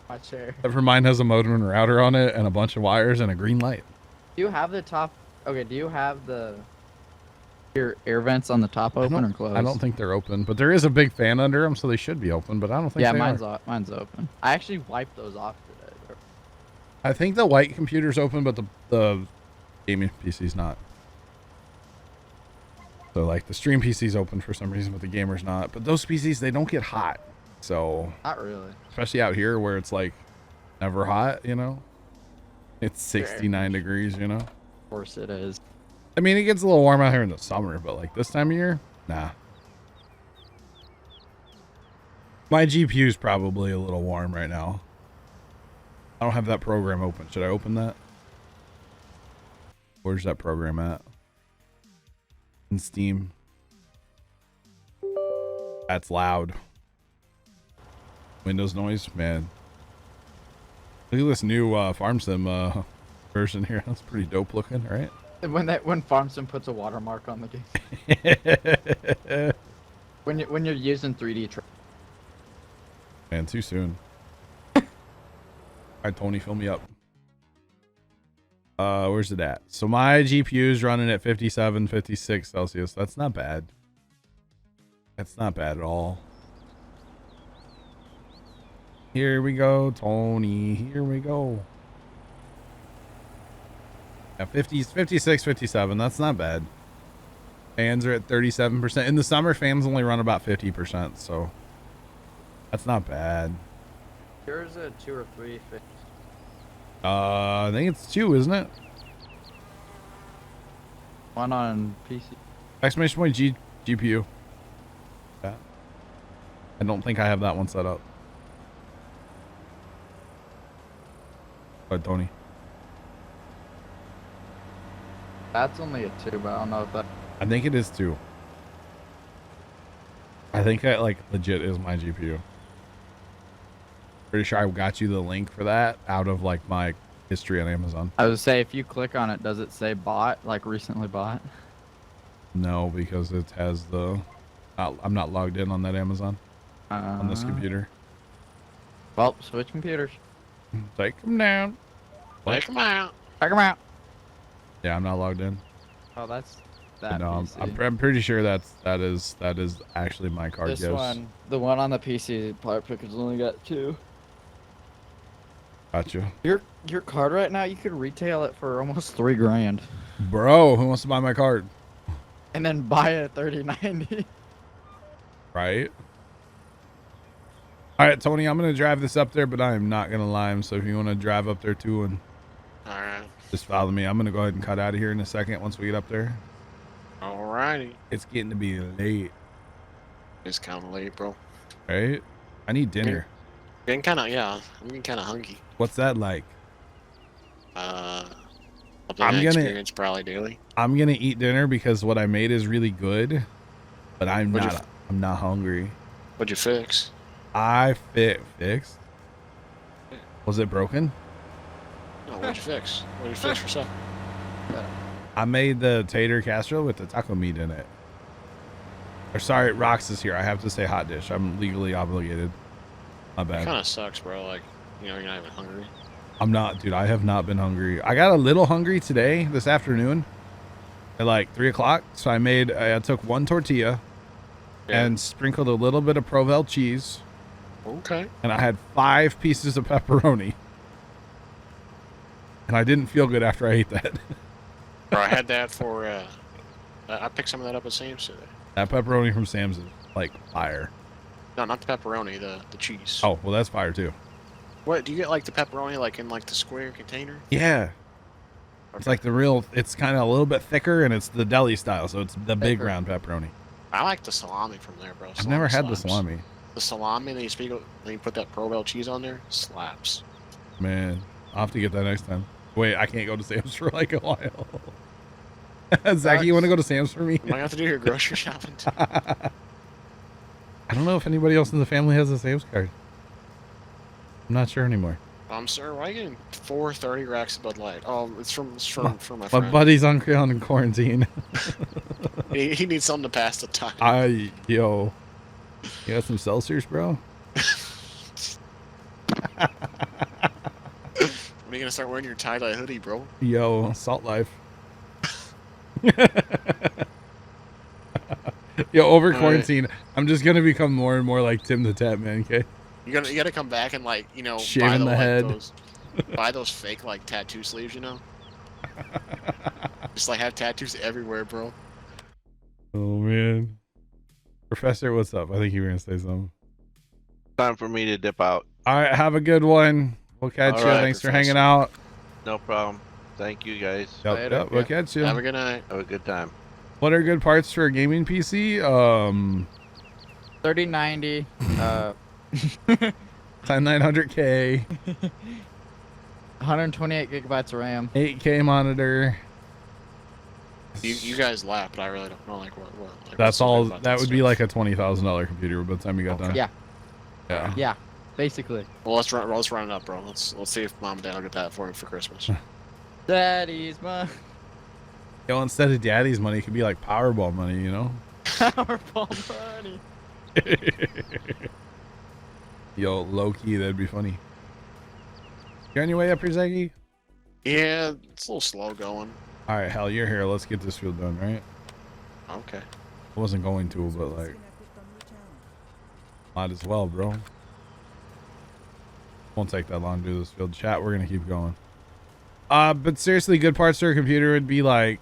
my chair. Except for mine has a modem and router on it and a bunch of wires and a green light. Do you have the top? Okay, do you have your air vents on the top open or closed? I don't think they're open, but there is a big fan under them, so they should be open, but I don't think Yeah, they mine's are. mine's open. I actually wiped those off today. I think the white computer's open, but the gaming PC's not. So like the stream PC's open for some reason, but the gamer's not. But those PCs, they don't get hot. So Not really. especially out here where it's like never hot, you know? It's 69 degrees, you know? Of course it is. I mean, it gets a little warm out here in the summer, but like this time of year, nah. My GPU's probably a little warm right now. I don't have that program open. Should I open that? Where's that program at? In Steam. That's loud. Windows noise, man. Look at this new Farm Sim version here. That's pretty dope looking, right? When FarmSim puts a watermark on the game. when you're using 3D. Man, too soon. Alright, Tony, fill me up. Where's it at? So my GPU is running at 57, 56 Celsius. That's not bad. That's not bad at all. Here we go, Tony. Here we go. Yeah, 56, 57. That's not bad. Fans are at 37%. In the summer, fans only run about 50%, so that's not bad. Yours a 2 or 3? I think it's 2, isn't it? One on PC. Exclamation point GPU. Yeah. I don't think I have that one set up. But Tony. That's only a 2, but I don't know if that. I think it is 2. I think that like legit is my GPU. Pretty sure I got you the link for that out of like my history on Amazon. I would say if you click on it, does it say bought, like recently bought? No, because it has the. I'm not logged in on that Amazon on this computer. Well, switch computers. Take them down. Take them out. Check them out. Yeah, I'm not logged in. Oh, that's But that no, PC. I'm pretty sure that is actually my card. This Yes. one, the one on the PC, Power Picker's only got 2. Gotcha. Your card right now, you could retail it for almost $3 grand, Bro, who wants to buy my card? and then buy it at 3090. Right. All right, Tony, I'm gonna drive this up there, but I am not gonna lie. So if you want to drive up there too and All right. just follow me, I'm gonna go ahead and cut out of here in a second once we get up there. Alrighty. It's getting to be late, It's kind of late, bro. right? I need dinner. Getting kind of I'm getting kind of hungry. What's that like? Something I'm I gonna- experience probably daily. I'm gonna eat dinner because what I made is really good, but I'm What'd you not. I'm not hungry. What'd you fix? I fixed. Was it broken? No, what'd you fix? What'd you fix for supper? I made the tater casserole with the taco meat in it. Or sorry, Rox is here. I have to say hot dish. I'm legally obligated. My It bad. kind of sucks, bro. Like, you're not even hungry. I'm not, dude. I have not been hungry. I got a little hungry today, this afternoon, at like 3 o'clock. So I took 1 tortilla Yeah. and sprinkled a little bit of Provel cheese, Okay. and I had 5 pieces of pepperoni. And I didn't feel good after I ate that. Bro, I had that for. I picked some of that up at Sam's today. That pepperoni from Sam's is like fire. No, not the pepperoni, the cheese. Oh, well, that's fire too. What do you get? Like the pepperoni, like in like the square container? Yeah. It's like it's kind of a little bit thicker, and it's the deli style, so it's the big Thicker. round pepperoni. I like the salami from there, bro. I've never had the slaps. salami. The salami, then you put that Provel cheese on there, slaps. Man, I'll have to get that next time. Wait, I can't go to Sam's for like a while. Zach, you want to go to Sam's for me? You might have to do your grocery shopping too. I don't know if anybody else in the family has a Sam's card. I'm not sure anymore. Sir, why are you getting 430 racks of Bud Light? Oh, it's from my My friend. buddy's on quarantine. He needs something to pass the time. You got some Celsius, bro? When are you gonna start wearing your tie-dye hoodie, bro? Yo, Salt Life. Yo, over All quarantine, I'm just gonna become more and more like Tim the Tap Man, okay? You gotta come back and like Shaving the head. buy those fake like tattoo sleeves, Just like have tattoos everywhere, bro. Oh man. Professor, what's up? I think you were gonna say something. Time for me to dip out. All right, have a good one. We'll catch All you. right, Thanks for Professor. hanging out. No problem. Thank you guys. Yep, Later. yep, we'll catch you. Have a good night. Have a good time. What are good parts for a gaming PC? 3090. 10900K, 128 gigabytes of RAM. 8K monitor. You guys laugh, but I really don't know like what. Like, That's what's so all. good about That would be stuff? like a $20,000 computer by the time you got done. Yeah, Yeah. yeah, basically. Well, let's run it up, bro. Let's see if mom and dad will get that for him for Christmas. Daddy's my Yo, instead of daddy's money, it could be like Powerball money, you know? Powerball money. Yo, low key, that'd be funny. You on your way up here, Zaggy? Yeah, it's a little slow going. All right, hell, you're here. Let's get this field done, right? Okay. I wasn't going to, but like, might as well, bro. Won't take that long to do this field. Chat, we're gonna keep going. But seriously, good parts to a computer would be like,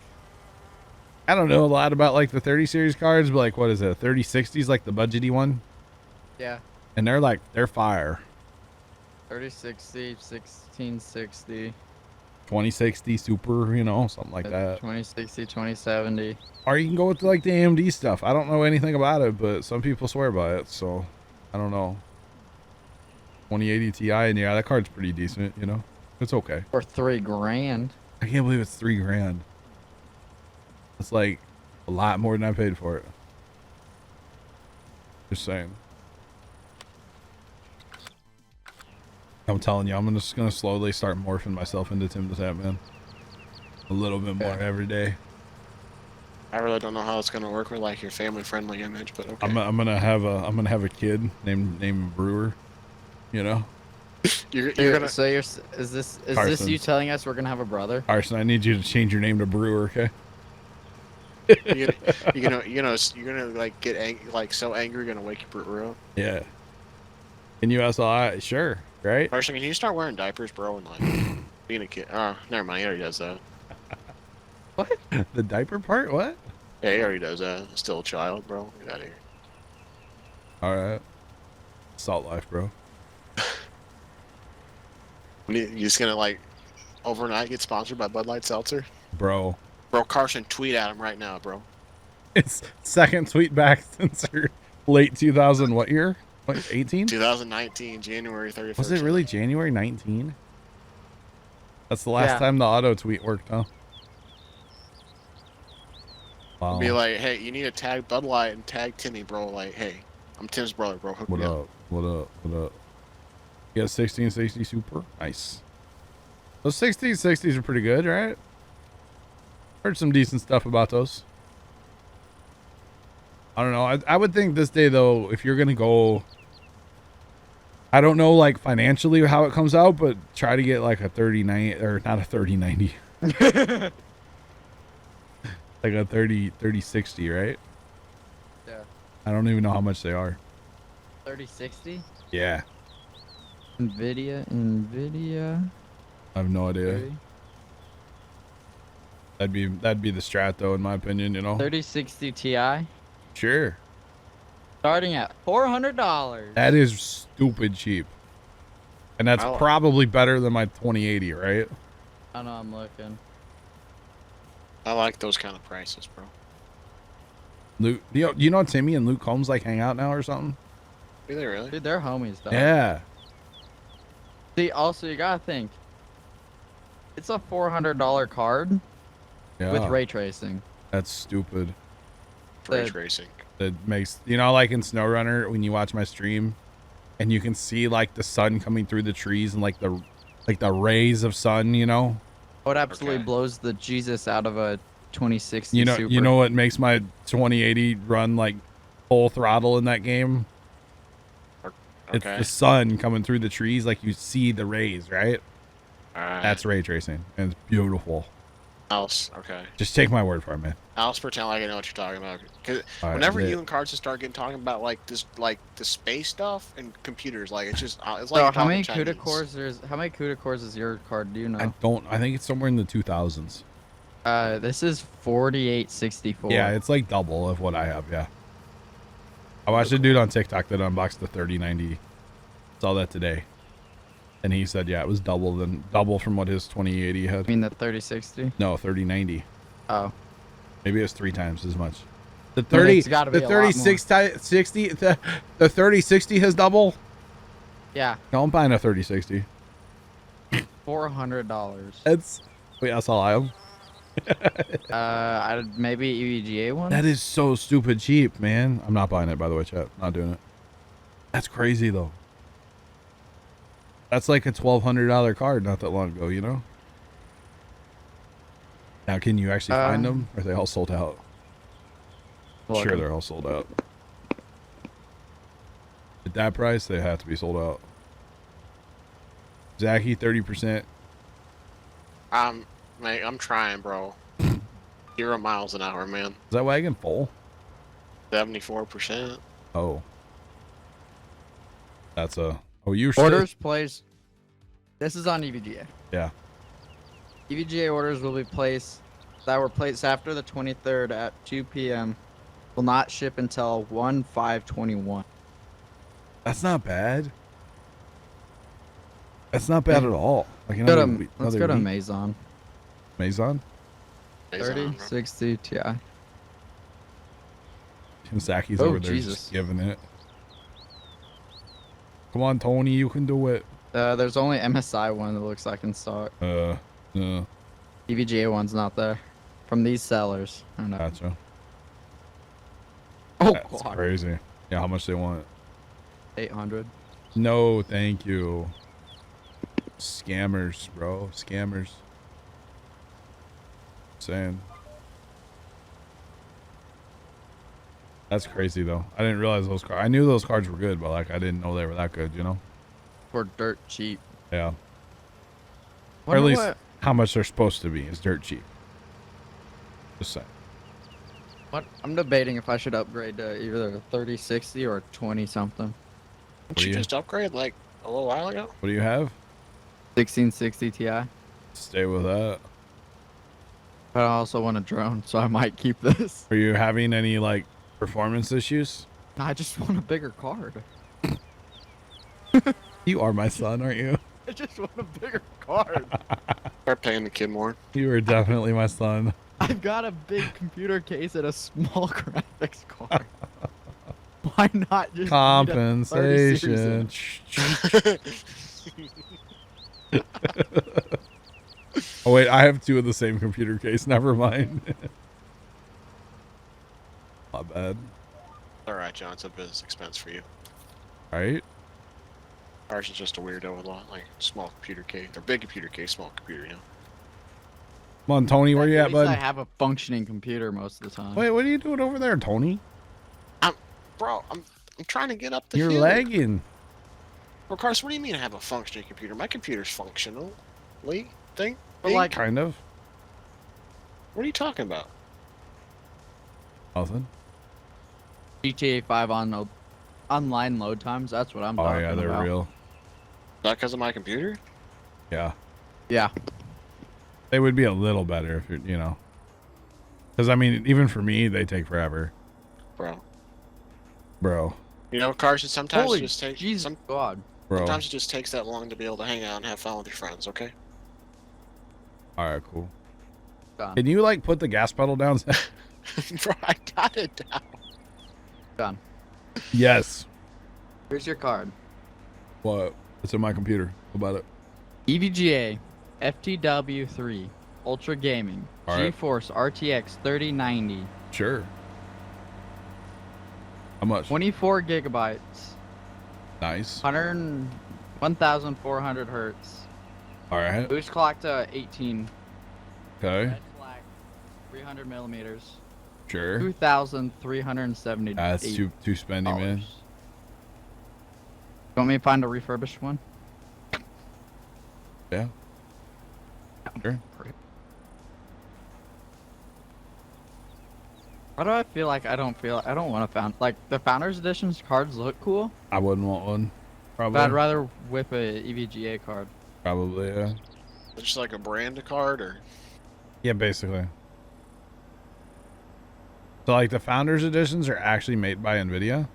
I don't know a lot about like the 30 series cards, but like, what is it? 3060s, like the budgety one, Yeah, and they're fire. 3060, 1660, 2060 Super, you know, something like that. 2060, 2070. Or you can go with like the AMD stuff. I don't know anything about it, but some people swear by it, so I don't know. 2080 Ti, and yeah, that card's pretty decent, you know. It's okay. For $3 grand. I can't believe it's $3 grand. It's like a lot more than I paid for it. Just saying. I'm telling you, I'm just gonna slowly start morphing myself into Tim the Tap Man. A little bit more every day. I really don't know how it's gonna work with like your family-friendly image, but okay. I'm gonna have a kid named Brewer. You know. You're Dude, gonna. so is this Carson. you telling us we're gonna have a brother? Carson, I need you to change your name to Brewer, okay? You're gonna like get like so angry, you're gonna wake your bro up. Yeah. Can you SLI? Sure, right? Carson, can you start wearing diapers, bro, and like being a kid? Oh, never mind. He already does that. What? The diaper part? What? Yeah, he already does that. Still a child, bro. Get out of here. All right. Salt life, bro. You just gonna like overnight get sponsored by Bud Light Seltzer? Bro. Bro, Carson, tweet at him right now, bro. It's second tweet back since late 2000. What year? What, 18? 2019, January 31st. Was it really January 19? That's the last Yeah. time the auto tweet worked, huh? Wow. Be like, hey, you need to tag Bud Light and tag Timmy, bro. Like, hey, I'm Tim's brother, bro. Hook What me up? What up? What up? You got 1660 Super? Nice. Those 1660s are pretty good, right? Heard some decent stuff about those. I don't know. I would think this day, though, if you're going to go... I don't know, like, financially how it comes out, but try to get, like, a 3090... Or not a 3090. Like a 3060, right? Yeah. I don't even know how much they are. 3060? Yeah. Nvidia. I have no idea. 30. That'd be the strat, though, in my opinion, you know? 3060 Ti. Sure. Starting at $400. That is stupid cheap. And that's Wow. probably better than my 2080, right? I know, I'm looking. I like those kind of prices, bro. Luke, you know Timmy and Luke Combs like hang out now or something? Do they really? Dude, they're homies, though. Yeah. See, also, you gotta think. It's a $400 card Yeah. with ray tracing. That's stupid. Ray The- tracing. That makes, you know, like in SnowRunner when you watch my stream and you can see like the sun coming through the trees and like the rays of sun, you know? Oh, it absolutely Okay. blows the Jesus out of a 2060 You know, Super. you know what makes my 2080 run like full throttle in that game? It's Okay. the sun coming through the trees, like you see the rays, right? Alright. That's ray tracing, and it's beautiful. Okay. Just take my word for it, man. I'll just pretend like I know what you're talking about. Cause All right, whenever lit. you and Carson start talking about like this, like the space stuff and computers, like it's just it's like So you're how many talking CUDA Chinese. cores is your card? Do you know? I think it's somewhere in the 2000s. This is 4864. Yeah, it's like double of what I have. Yeah. I watched a dude on TikTok that unboxed the 3090. Saw that today, and he said, yeah, it was double from what his 2080 I had. mean the 3060. No, 3090. Oh, Maybe it was 3 times as much. The Then 30, it's gotta the be a lot more. 60, the 3060 has double. yeah, No, I'm buying a 3060. $400. That's wait, that's all I am. Maybe EVGA one. That is so stupid cheap, man. I'm not buying it, by the way, chat. Not doing it. That's crazy, though. That's like a $1,200 card not that long ago, you know? Now, can you actually find them? Or are they all sold out? Sure, they're all sold out. At that price, they have to be sold out. Zachy, 30%. Mate, I'm trying, bro. 0 miles an hour, man. Is that wagon full? 74%. Oh. That's a... Oh, you Orders placed. This is on EVGA. Yeah. EVGA orders will be placed that were placed after the 23rd at 2 p.m. will not ship until 1/5/21. That's not bad. That's not bad at all. Like Let's another go to week. Amazon. Amazon? 3060 Ti. Tim Zacky's Oh, over there Jesus. just giving it. Come on, Tony, you can do it. There's only MSI one that looks like in stock. EVGA one's not there. From these sellers. I don't know. Gotcha. Oh, That's God. crazy. Yeah, how much they want? 800. No, thank you. Scammers, bro. Scammers. Saying. That's crazy, though. I didn't realize those cards. I knew those cards were good, but like I didn't know they were that good, you know? for dirt cheap. Yeah. Or at least how much they're supposed to be is dirt cheap. Just saying. What I'm debating if I should upgrade to either a 3060 or a 20 something. Didn't you just upgrade like a little while ago? What do you have? 1660 Ti. Stay with that. But I also want a drone, so I might keep this. Are you having any like performance issues? I just want a bigger card. You are my son, aren't you? I just want a bigger card. Start paying the kid more. You are definitely my son. I've got a big computer case and a small graphics card. Why not just Compensation. Oh wait, I have two of the same computer case. Never mind. My bad. All right, John. It's a business expense for you. Right? Ours is just a weirdo with a lot like small computer case or big computer case, small computer. You know. Come on, Tony, where you at, bud? I have a functioning computer most of the time. Wait, what are you doing over there, Tony? Bro, I'm trying to get up the You're hill. lagging. Well, Carson, what do you mean I have a functioning computer? My computer's functional. Thing? But like, kind of. What are you talking about? Nothing. GTA 5 on online load times. That's what I'm talking about. Oh yeah, they're real. Is that because of my computer? Yeah. Yeah. They would be a little better if you know. Because I mean, even for me, they take forever. Bro. You know, Carson, sometimes Holy it just takes. Jesus God. Bro. Sometimes it just takes that long to be able to hang out and have fun with your friends. Okay. All right, cool. Done. Can you like put the gas pedal down? Bro, I got it down. Done. Yes. Here's your card. What? It's in my computer. How about it? EVGA FTW3 Ultra Gaming All right. GeForce RTX 3090. Sure. How much? 24 gigabytes. Nice. 1,400 hertz. All right. Boost clock to 18. Okay. Red flag, 300 millimeters. Sure. 2,370. That's too spendy, man. You want me to find a refurbished one? Yeah. Sure. Why do I feel like I don't want to found like the Founders Edition's cards look cool? I wouldn't want one. Probably. But I'd rather whip a EVGA card. Probably, yeah. Just like a brand card, or Yeah, basically. So like the Founders Editions are actually made by NVIDIA.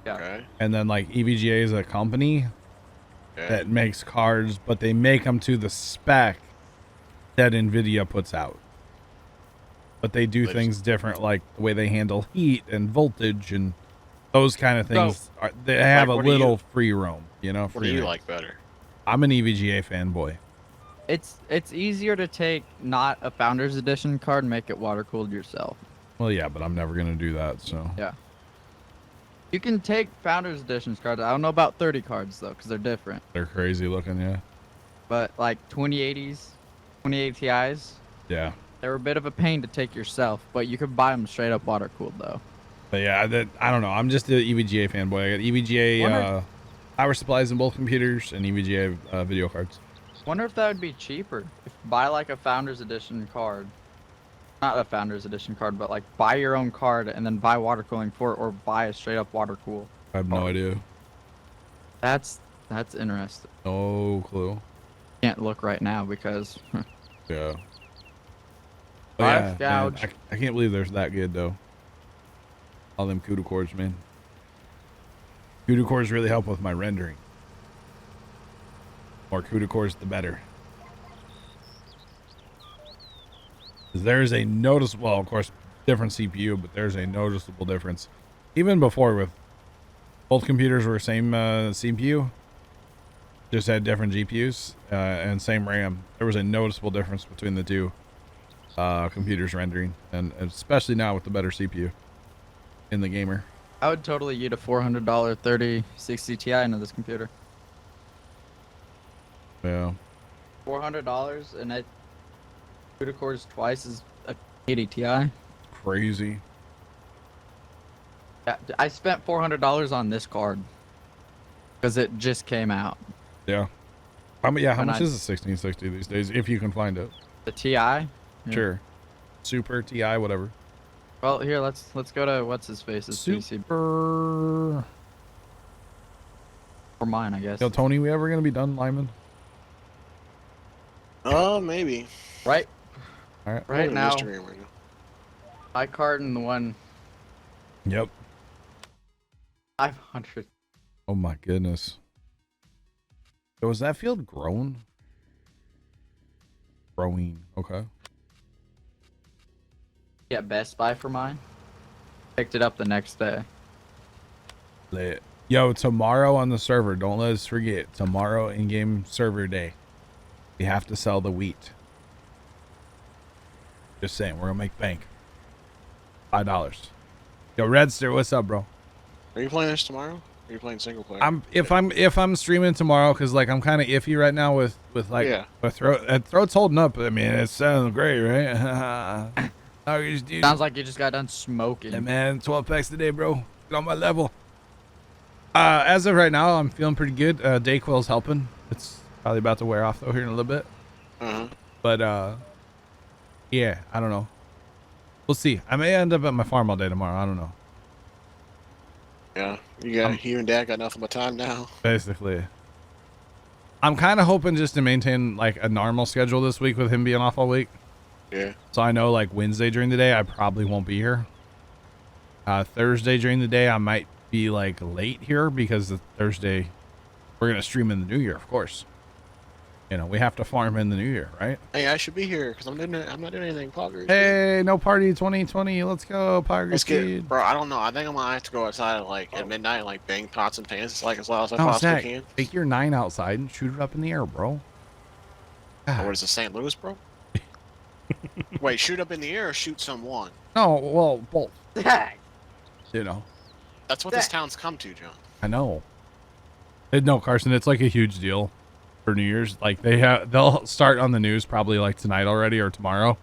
Yeah. okay. And then like EVGA is a company that makes cards, but they make them to the spec that NVIDIA puts out. But they do things different, like the way they handle heat and voltage and those kind of things. They have a little free roam, you know. What do you like better? I'm an EVGA fanboy. It's easier to take not a Founders Edition card and make it water cooled yourself. Well, yeah, but I'm never gonna do that. So Yeah. You can take Founders Edition cards. I don't know about 30 cards though, because they're different. they're crazy looking, yeah. But like 2080s, 2080 Ti's, Yeah. they're a bit of a pain to take yourself, but you can buy them straight up water cooled though. But yeah, I don't know. I'm just an EVGA fanboy. I got EVGA power supplies in both computers and EVGA video cards. Wonder if that would be cheaper if you buy like a Founders Edition card. Not a Founders Edition card, but like buy your own card and then buy water cooling for it, or buy a straight up water cool. I have no idea. That's interesting. No clue. Can't look right now because Yeah. But yeah, man, gouge. I can't believe they're that good though. All them CUDA cores, man. CUDA cores really help with my rendering. More CUDA cores, the better. There's a noticeable, well, of course, different CPU, but there's a noticeable difference. Even before, with both computers were same CPU, just had different GPUs and same RAM. There was a noticeable difference between the two computers rendering, and especially now with the better CPU in the gamer. I would totally get a $400 3060 Ti into this computer. Yeah. $400 and it CUDA cores twice as a 80 Ti. Crazy. Yeah, I spent $400 on this card. Because it just came out. Yeah. How And much I- is a 1660 these days if you can find it? The TI? Yeah. Sure. Super TI, whatever. Well, here, let's go to what's his face's PC. Super. Or mine, I guess. Yo, Tony, we ever gonna be done, Lyman? Maybe. Right? All right. Right I'm now, Instagram right now. my card and the one Yep. 500. Oh my goodness. So is that field grown? Growing. Okay. Yeah, Best Buy for mine. Picked it up the next day. Lit. Yo, tomorrow on the server, don't let us forget. Tomorrow in-game server day. We have to sell the wheat. Just saying, we're gonna make bank. $5. Yo, Redster, what's up, bro? Are you playing this tomorrow? Or are you playing single player? If I'm streaming tomorrow, cause like I'm kind of iffy right now with like Yeah. my throat's holding up. I mean, it sounds great, right? How are you, dude? Sounds like you just got done smoking. Yeah, man, 12 packs today, bro. Get on my level. As of right now, I'm feeling pretty good. Dayquil's helping. It's probably about to wear off though here in a little bit. But yeah, I don't know. We'll see. I may end up at my farm all day tomorrow. I don't know. Yeah, you and Dad got nothing but time now. Basically, I'm kind of hoping just to maintain like a normal schedule this week with him being off all week. Yeah. So I know like Wednesday during the day I probably won't be here. Thursday during the day I might be like late here because the Thursday we're gonna stream in the new year, of course. You know, we have to farm in the new year, right? Hey, I should be here because I'm not doing anything. Poggers. Hey, no party 2020. Let's go, Poggers. Let's get, bro. I don't know. I think I'm gonna have to go outside like at midnight and like bang pots and pans like as loud as I Oh, possibly Zach, can. take your 9 outside and shoot it up in the air, bro. Or what is it, St. Louis, bro? Wait, shoot up in the air or shoot someone? No, well, both. You know. That's what this town's come to, John. I know. No, Carson, it's like a huge deal for New Year's. Like they'll start on the news probably like tonight already or tomorrow.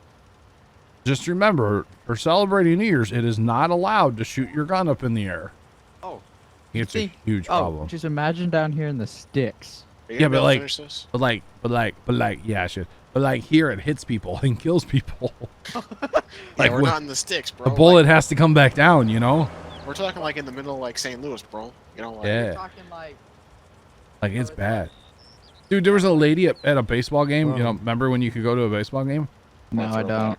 Just remember, for celebrating New Year's, it is not allowed to shoot your gun up in the air. Oh, it's a huge oh, problem. just imagine down here in the sticks. Yeah, but like, yeah, I should. But like here, it hits people and kills people. Like we're not in the sticks, bro. The bullet has to come back down, you know. We're talking like in the middle of like St. Louis, bro. You know, like Yeah. We're talking like it's bad. Dude, there was a lady at a baseball game. You know, remember when you could go to a baseball game? No, I don't.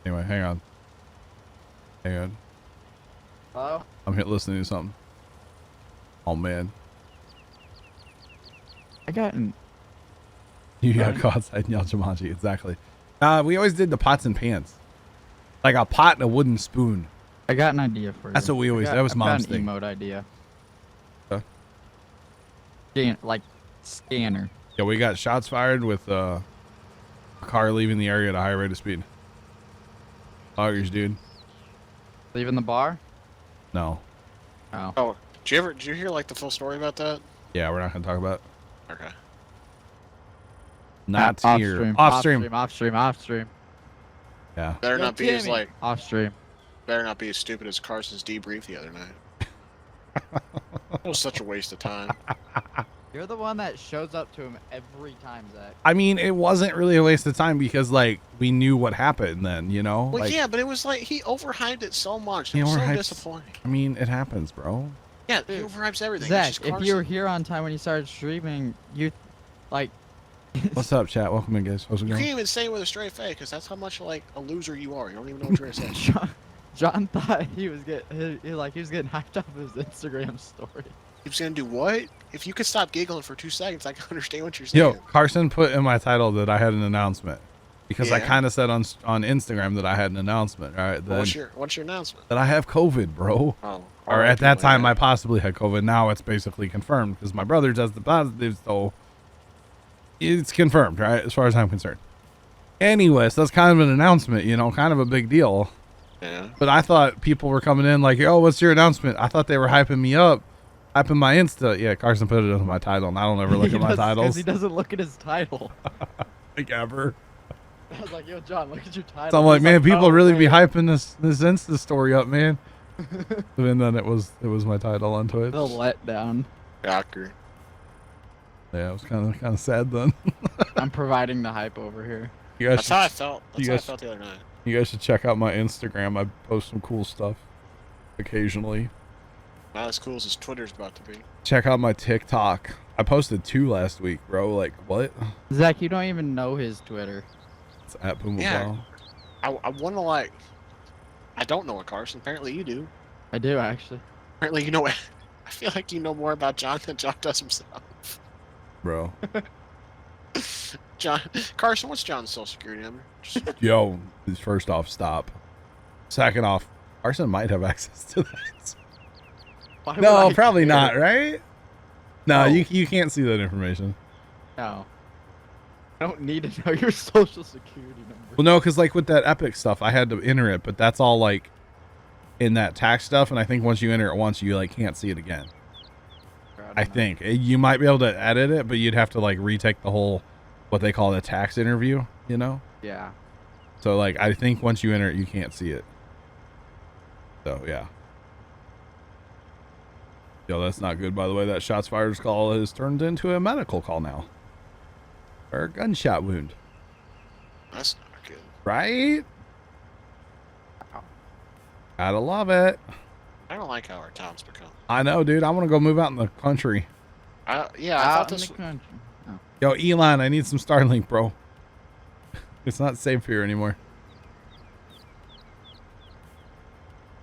Anyway, hang on. Hello? I'm here listening to something. Oh man, I got an. you gotta go outside and yell Jumanji. Exactly. We always did the pots and pans, like a pot and a wooden spoon. I got an idea for you. That's what we always. That was I've mom's got an thing. emote idea. Huh? Scanner. Yeah, we got shots fired with a car leaving the area at a high rate of speed. Augers, dude. Leaving the bar? No. Oh. Oh, did you hear like the full story about that? Yeah, we're not gonna talk about it. Okay. Not Off here. stream. Off stream. Off stream. Yeah. Better not be as like. Off stream. Better not be as stupid as Carson's debrief the other night. It was such a waste of time. You're the one that shows up to him every time, Zach. I mean, it wasn't really a waste of time because like we knew what happened then, you know. Well, like, yeah, but it was like he overhyped it so much. He It was so overhypes- disappointing. I mean, it happens, bro. Yeah, he overhypes everything. Zach, It's just if Carson. you were here on time when you started streaming, you, like. What's up, chat? Welcome in, guys. How's it You going? can't even say it with a straight face because that's how much like a loser you are. You don't even know what you're gonna say. John thought he was getting hyped off his Instagram story. He was gonna do what? If you could stop giggling for 2 seconds, I can understand what you're saying. Yo, Carson put in my title that I had an announcement because I Yeah. kind of said on Instagram that I had an announcement, right? Well, what's your announcement? That I have COVID, bro. Oh, Or at that time, I possibly had COVID. Now it's basically confirmed because my brother does the positive, so it's confirmed, right? As far as I'm concerned. Anyways, that's kind of an announcement, you know, kind of a big deal. Yeah. But I thought people were coming in like, "Yo, what's your announcement?" I thought they were hyping me up, hyping my Insta. Yeah, Carson put it in my title, and I don't ever look at my titles. He doesn't look at his title. Like ever. I was like, yo, John, look at your title. So I'm like, He's man, people "Oh, really be man." hyping this Insta story up, man. And then it was my title on Twitch. The letdown. Shocker. Yeah, it was kind of sad then. I'm providing the hype over here. You guys That's should, how I felt. That's you how I guys- felt the other night. you guys should check out my Instagram. I post some cool stuff occasionally. Not as cool as his Twitter's about to be. Check out my TikTok. I posted 2 last week, bro. Like what? Zach, you don't even know his Twitter. It's at Pumaplow. Yeah. I want to like. I don't know it, Carson. Apparently you do. I do, actually. Apparently you know it. I feel like you know more about John than John does himself. Bro. John, Carson, what's John's social security number? Yo, first off, stop. Second off, Carson might have access to that. Why would No, I probably care? not, right? No, No. you can't see that information. No. I don't need to know your social security number. Well, no, because like with that Epic stuff, I had to enter it, but that's all like in that tax stuff, and I think once you enter it once, you like can't see it again. I think you might be able to edit it, but you'd have to like retake the whole what they call the tax interview, you know? Yeah. So like I think once you enter it, you can't see it. So yeah. Yo, that's not good, by the way. That shots fired call has turned into a medical call now. Or a gunshot wound. That's not good. Right? Gotta love it. I don't like how our town's become. I know, dude. I want to go move out in the country. Yeah, I thought Out in this. the country. Oh. Yo, Elon, I need some Starlink, bro. It's not safe here anymore.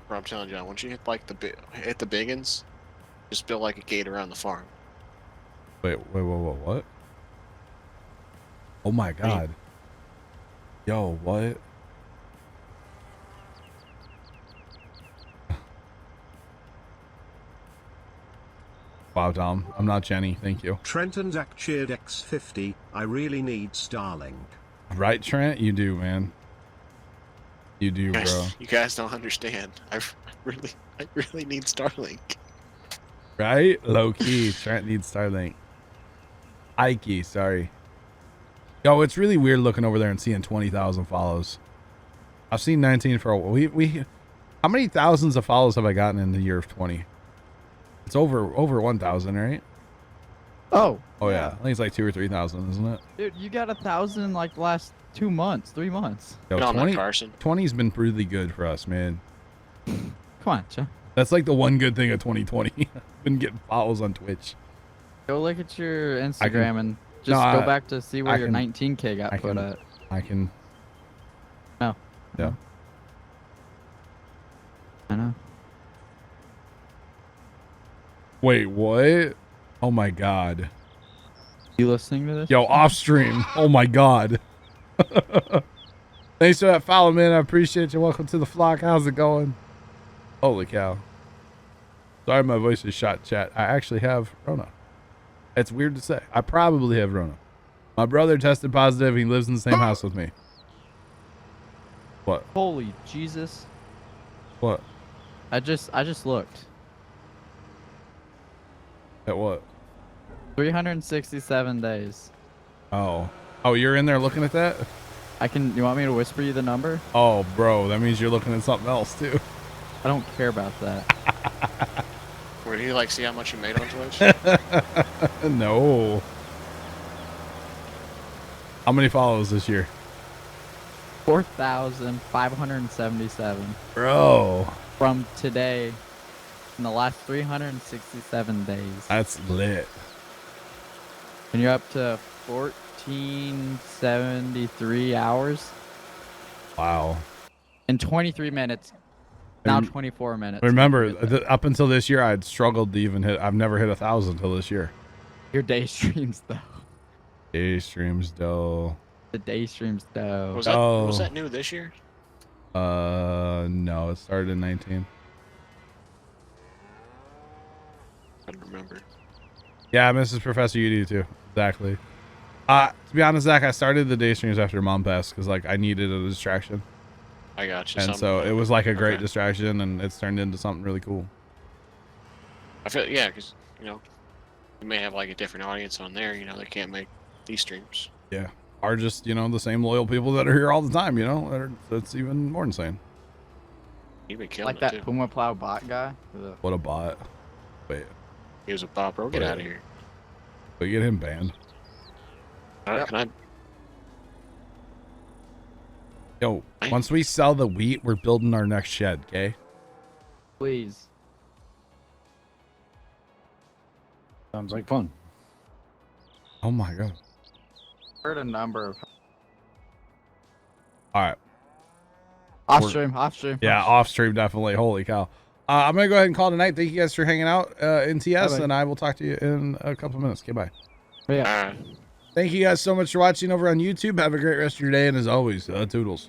Bro, I'm telling you, John, once you hit like hit the biggins, just build like a gate around the farm. Wait, what? Oh my god. Yo, what? Wow, Tom. I'm not Jenny. Thank you. Trent and Zach cheered X50. I really need Starlink. Right, Trent? You do, man. You do, bro. You guys don't understand. I really need Starlink. Right? Low key. Trent needs Starlink. Ike, sorry. Yo, it's really weird looking over there and seeing 20,000 follows. I've seen 19 for a while. How many thousands of follows have I gotten in the year of 20? It's over 1,000, right? Oh. Oh yeah. I think it's like 2,000 or 3,000, isn't it? Dude, you got 1,000 in like the last 2 months, 3 months. Yo, No, I'm not Carson. 20's been really good for us, man. Come on, John. That's like the one good thing of 2020. Been getting follows on Twitch. Go look at your Instagram and just No, go back to see where I your can- 19K got put at. I can. No. Yeah. I know. Wait, what? Oh my god. You listening to this? Yo, off stream. Oh my god. Thanks for that follow, man. I appreciate you. Welcome to the flock. How's it going? Holy cow. Sorry my voice is shot, chat. I actually have Rona. It's weird to say. I probably have Rona. My brother tested positive. He lives in the same house with me. What? Holy Jesus. What? I just looked. At what? 367 days. Oh. Oh, you're in there looking at that? You want me to whisper you the number? Oh, bro. That means you're looking at something else, too. I don't care about that. Where do you like see how much you made on Twitch? No. How many follows this year? 4,577 Bro. from today in the last 367 days. That's lit. And you're up to 1473 hours Wow. in 23 minutes. Now And 24 minutes. Remember, up until this year, I'd struggled to even hit. I've never hit 1,000 till this year. Your day streams though. Day streams, though. The day streams though. Was that new this year? No, it started in 19. I don't remember. Yeah, Mrs. Professor, you do too. Exactly. To be honest, Zach, I started the day streams after Mom passed because like I needed a distraction, I got you. and so it was like a great Okay. distraction, and it's turned into something really cool. I feel because you may have like a different audience on there. They can't make these streams. Yeah, are just the same loyal people that are here all the time. That's even more insane. He been killing Like it that too. Pumaplow bot guy. Ugh. What a bot. Wait, He was a bot, bro. Get Wait. out of here. we get him banned. Alright, Yep. can I? Yo, Dang. once we sell the wheat, we're building our next shed, okay? Please. Sounds like fun. Oh my god. Heard a number of All right. off stream. Yeah, off stream definitely. Holy cow. I'm gonna go ahead and call it a night. Thank you guys for hanging out in TS, Bye-bye. and I will talk to you in a couple of minutes. Okay, bye. Yeah. Alright. Thank you guys so much for watching over on YouTube. Have a great rest of your day, and as always, toodles.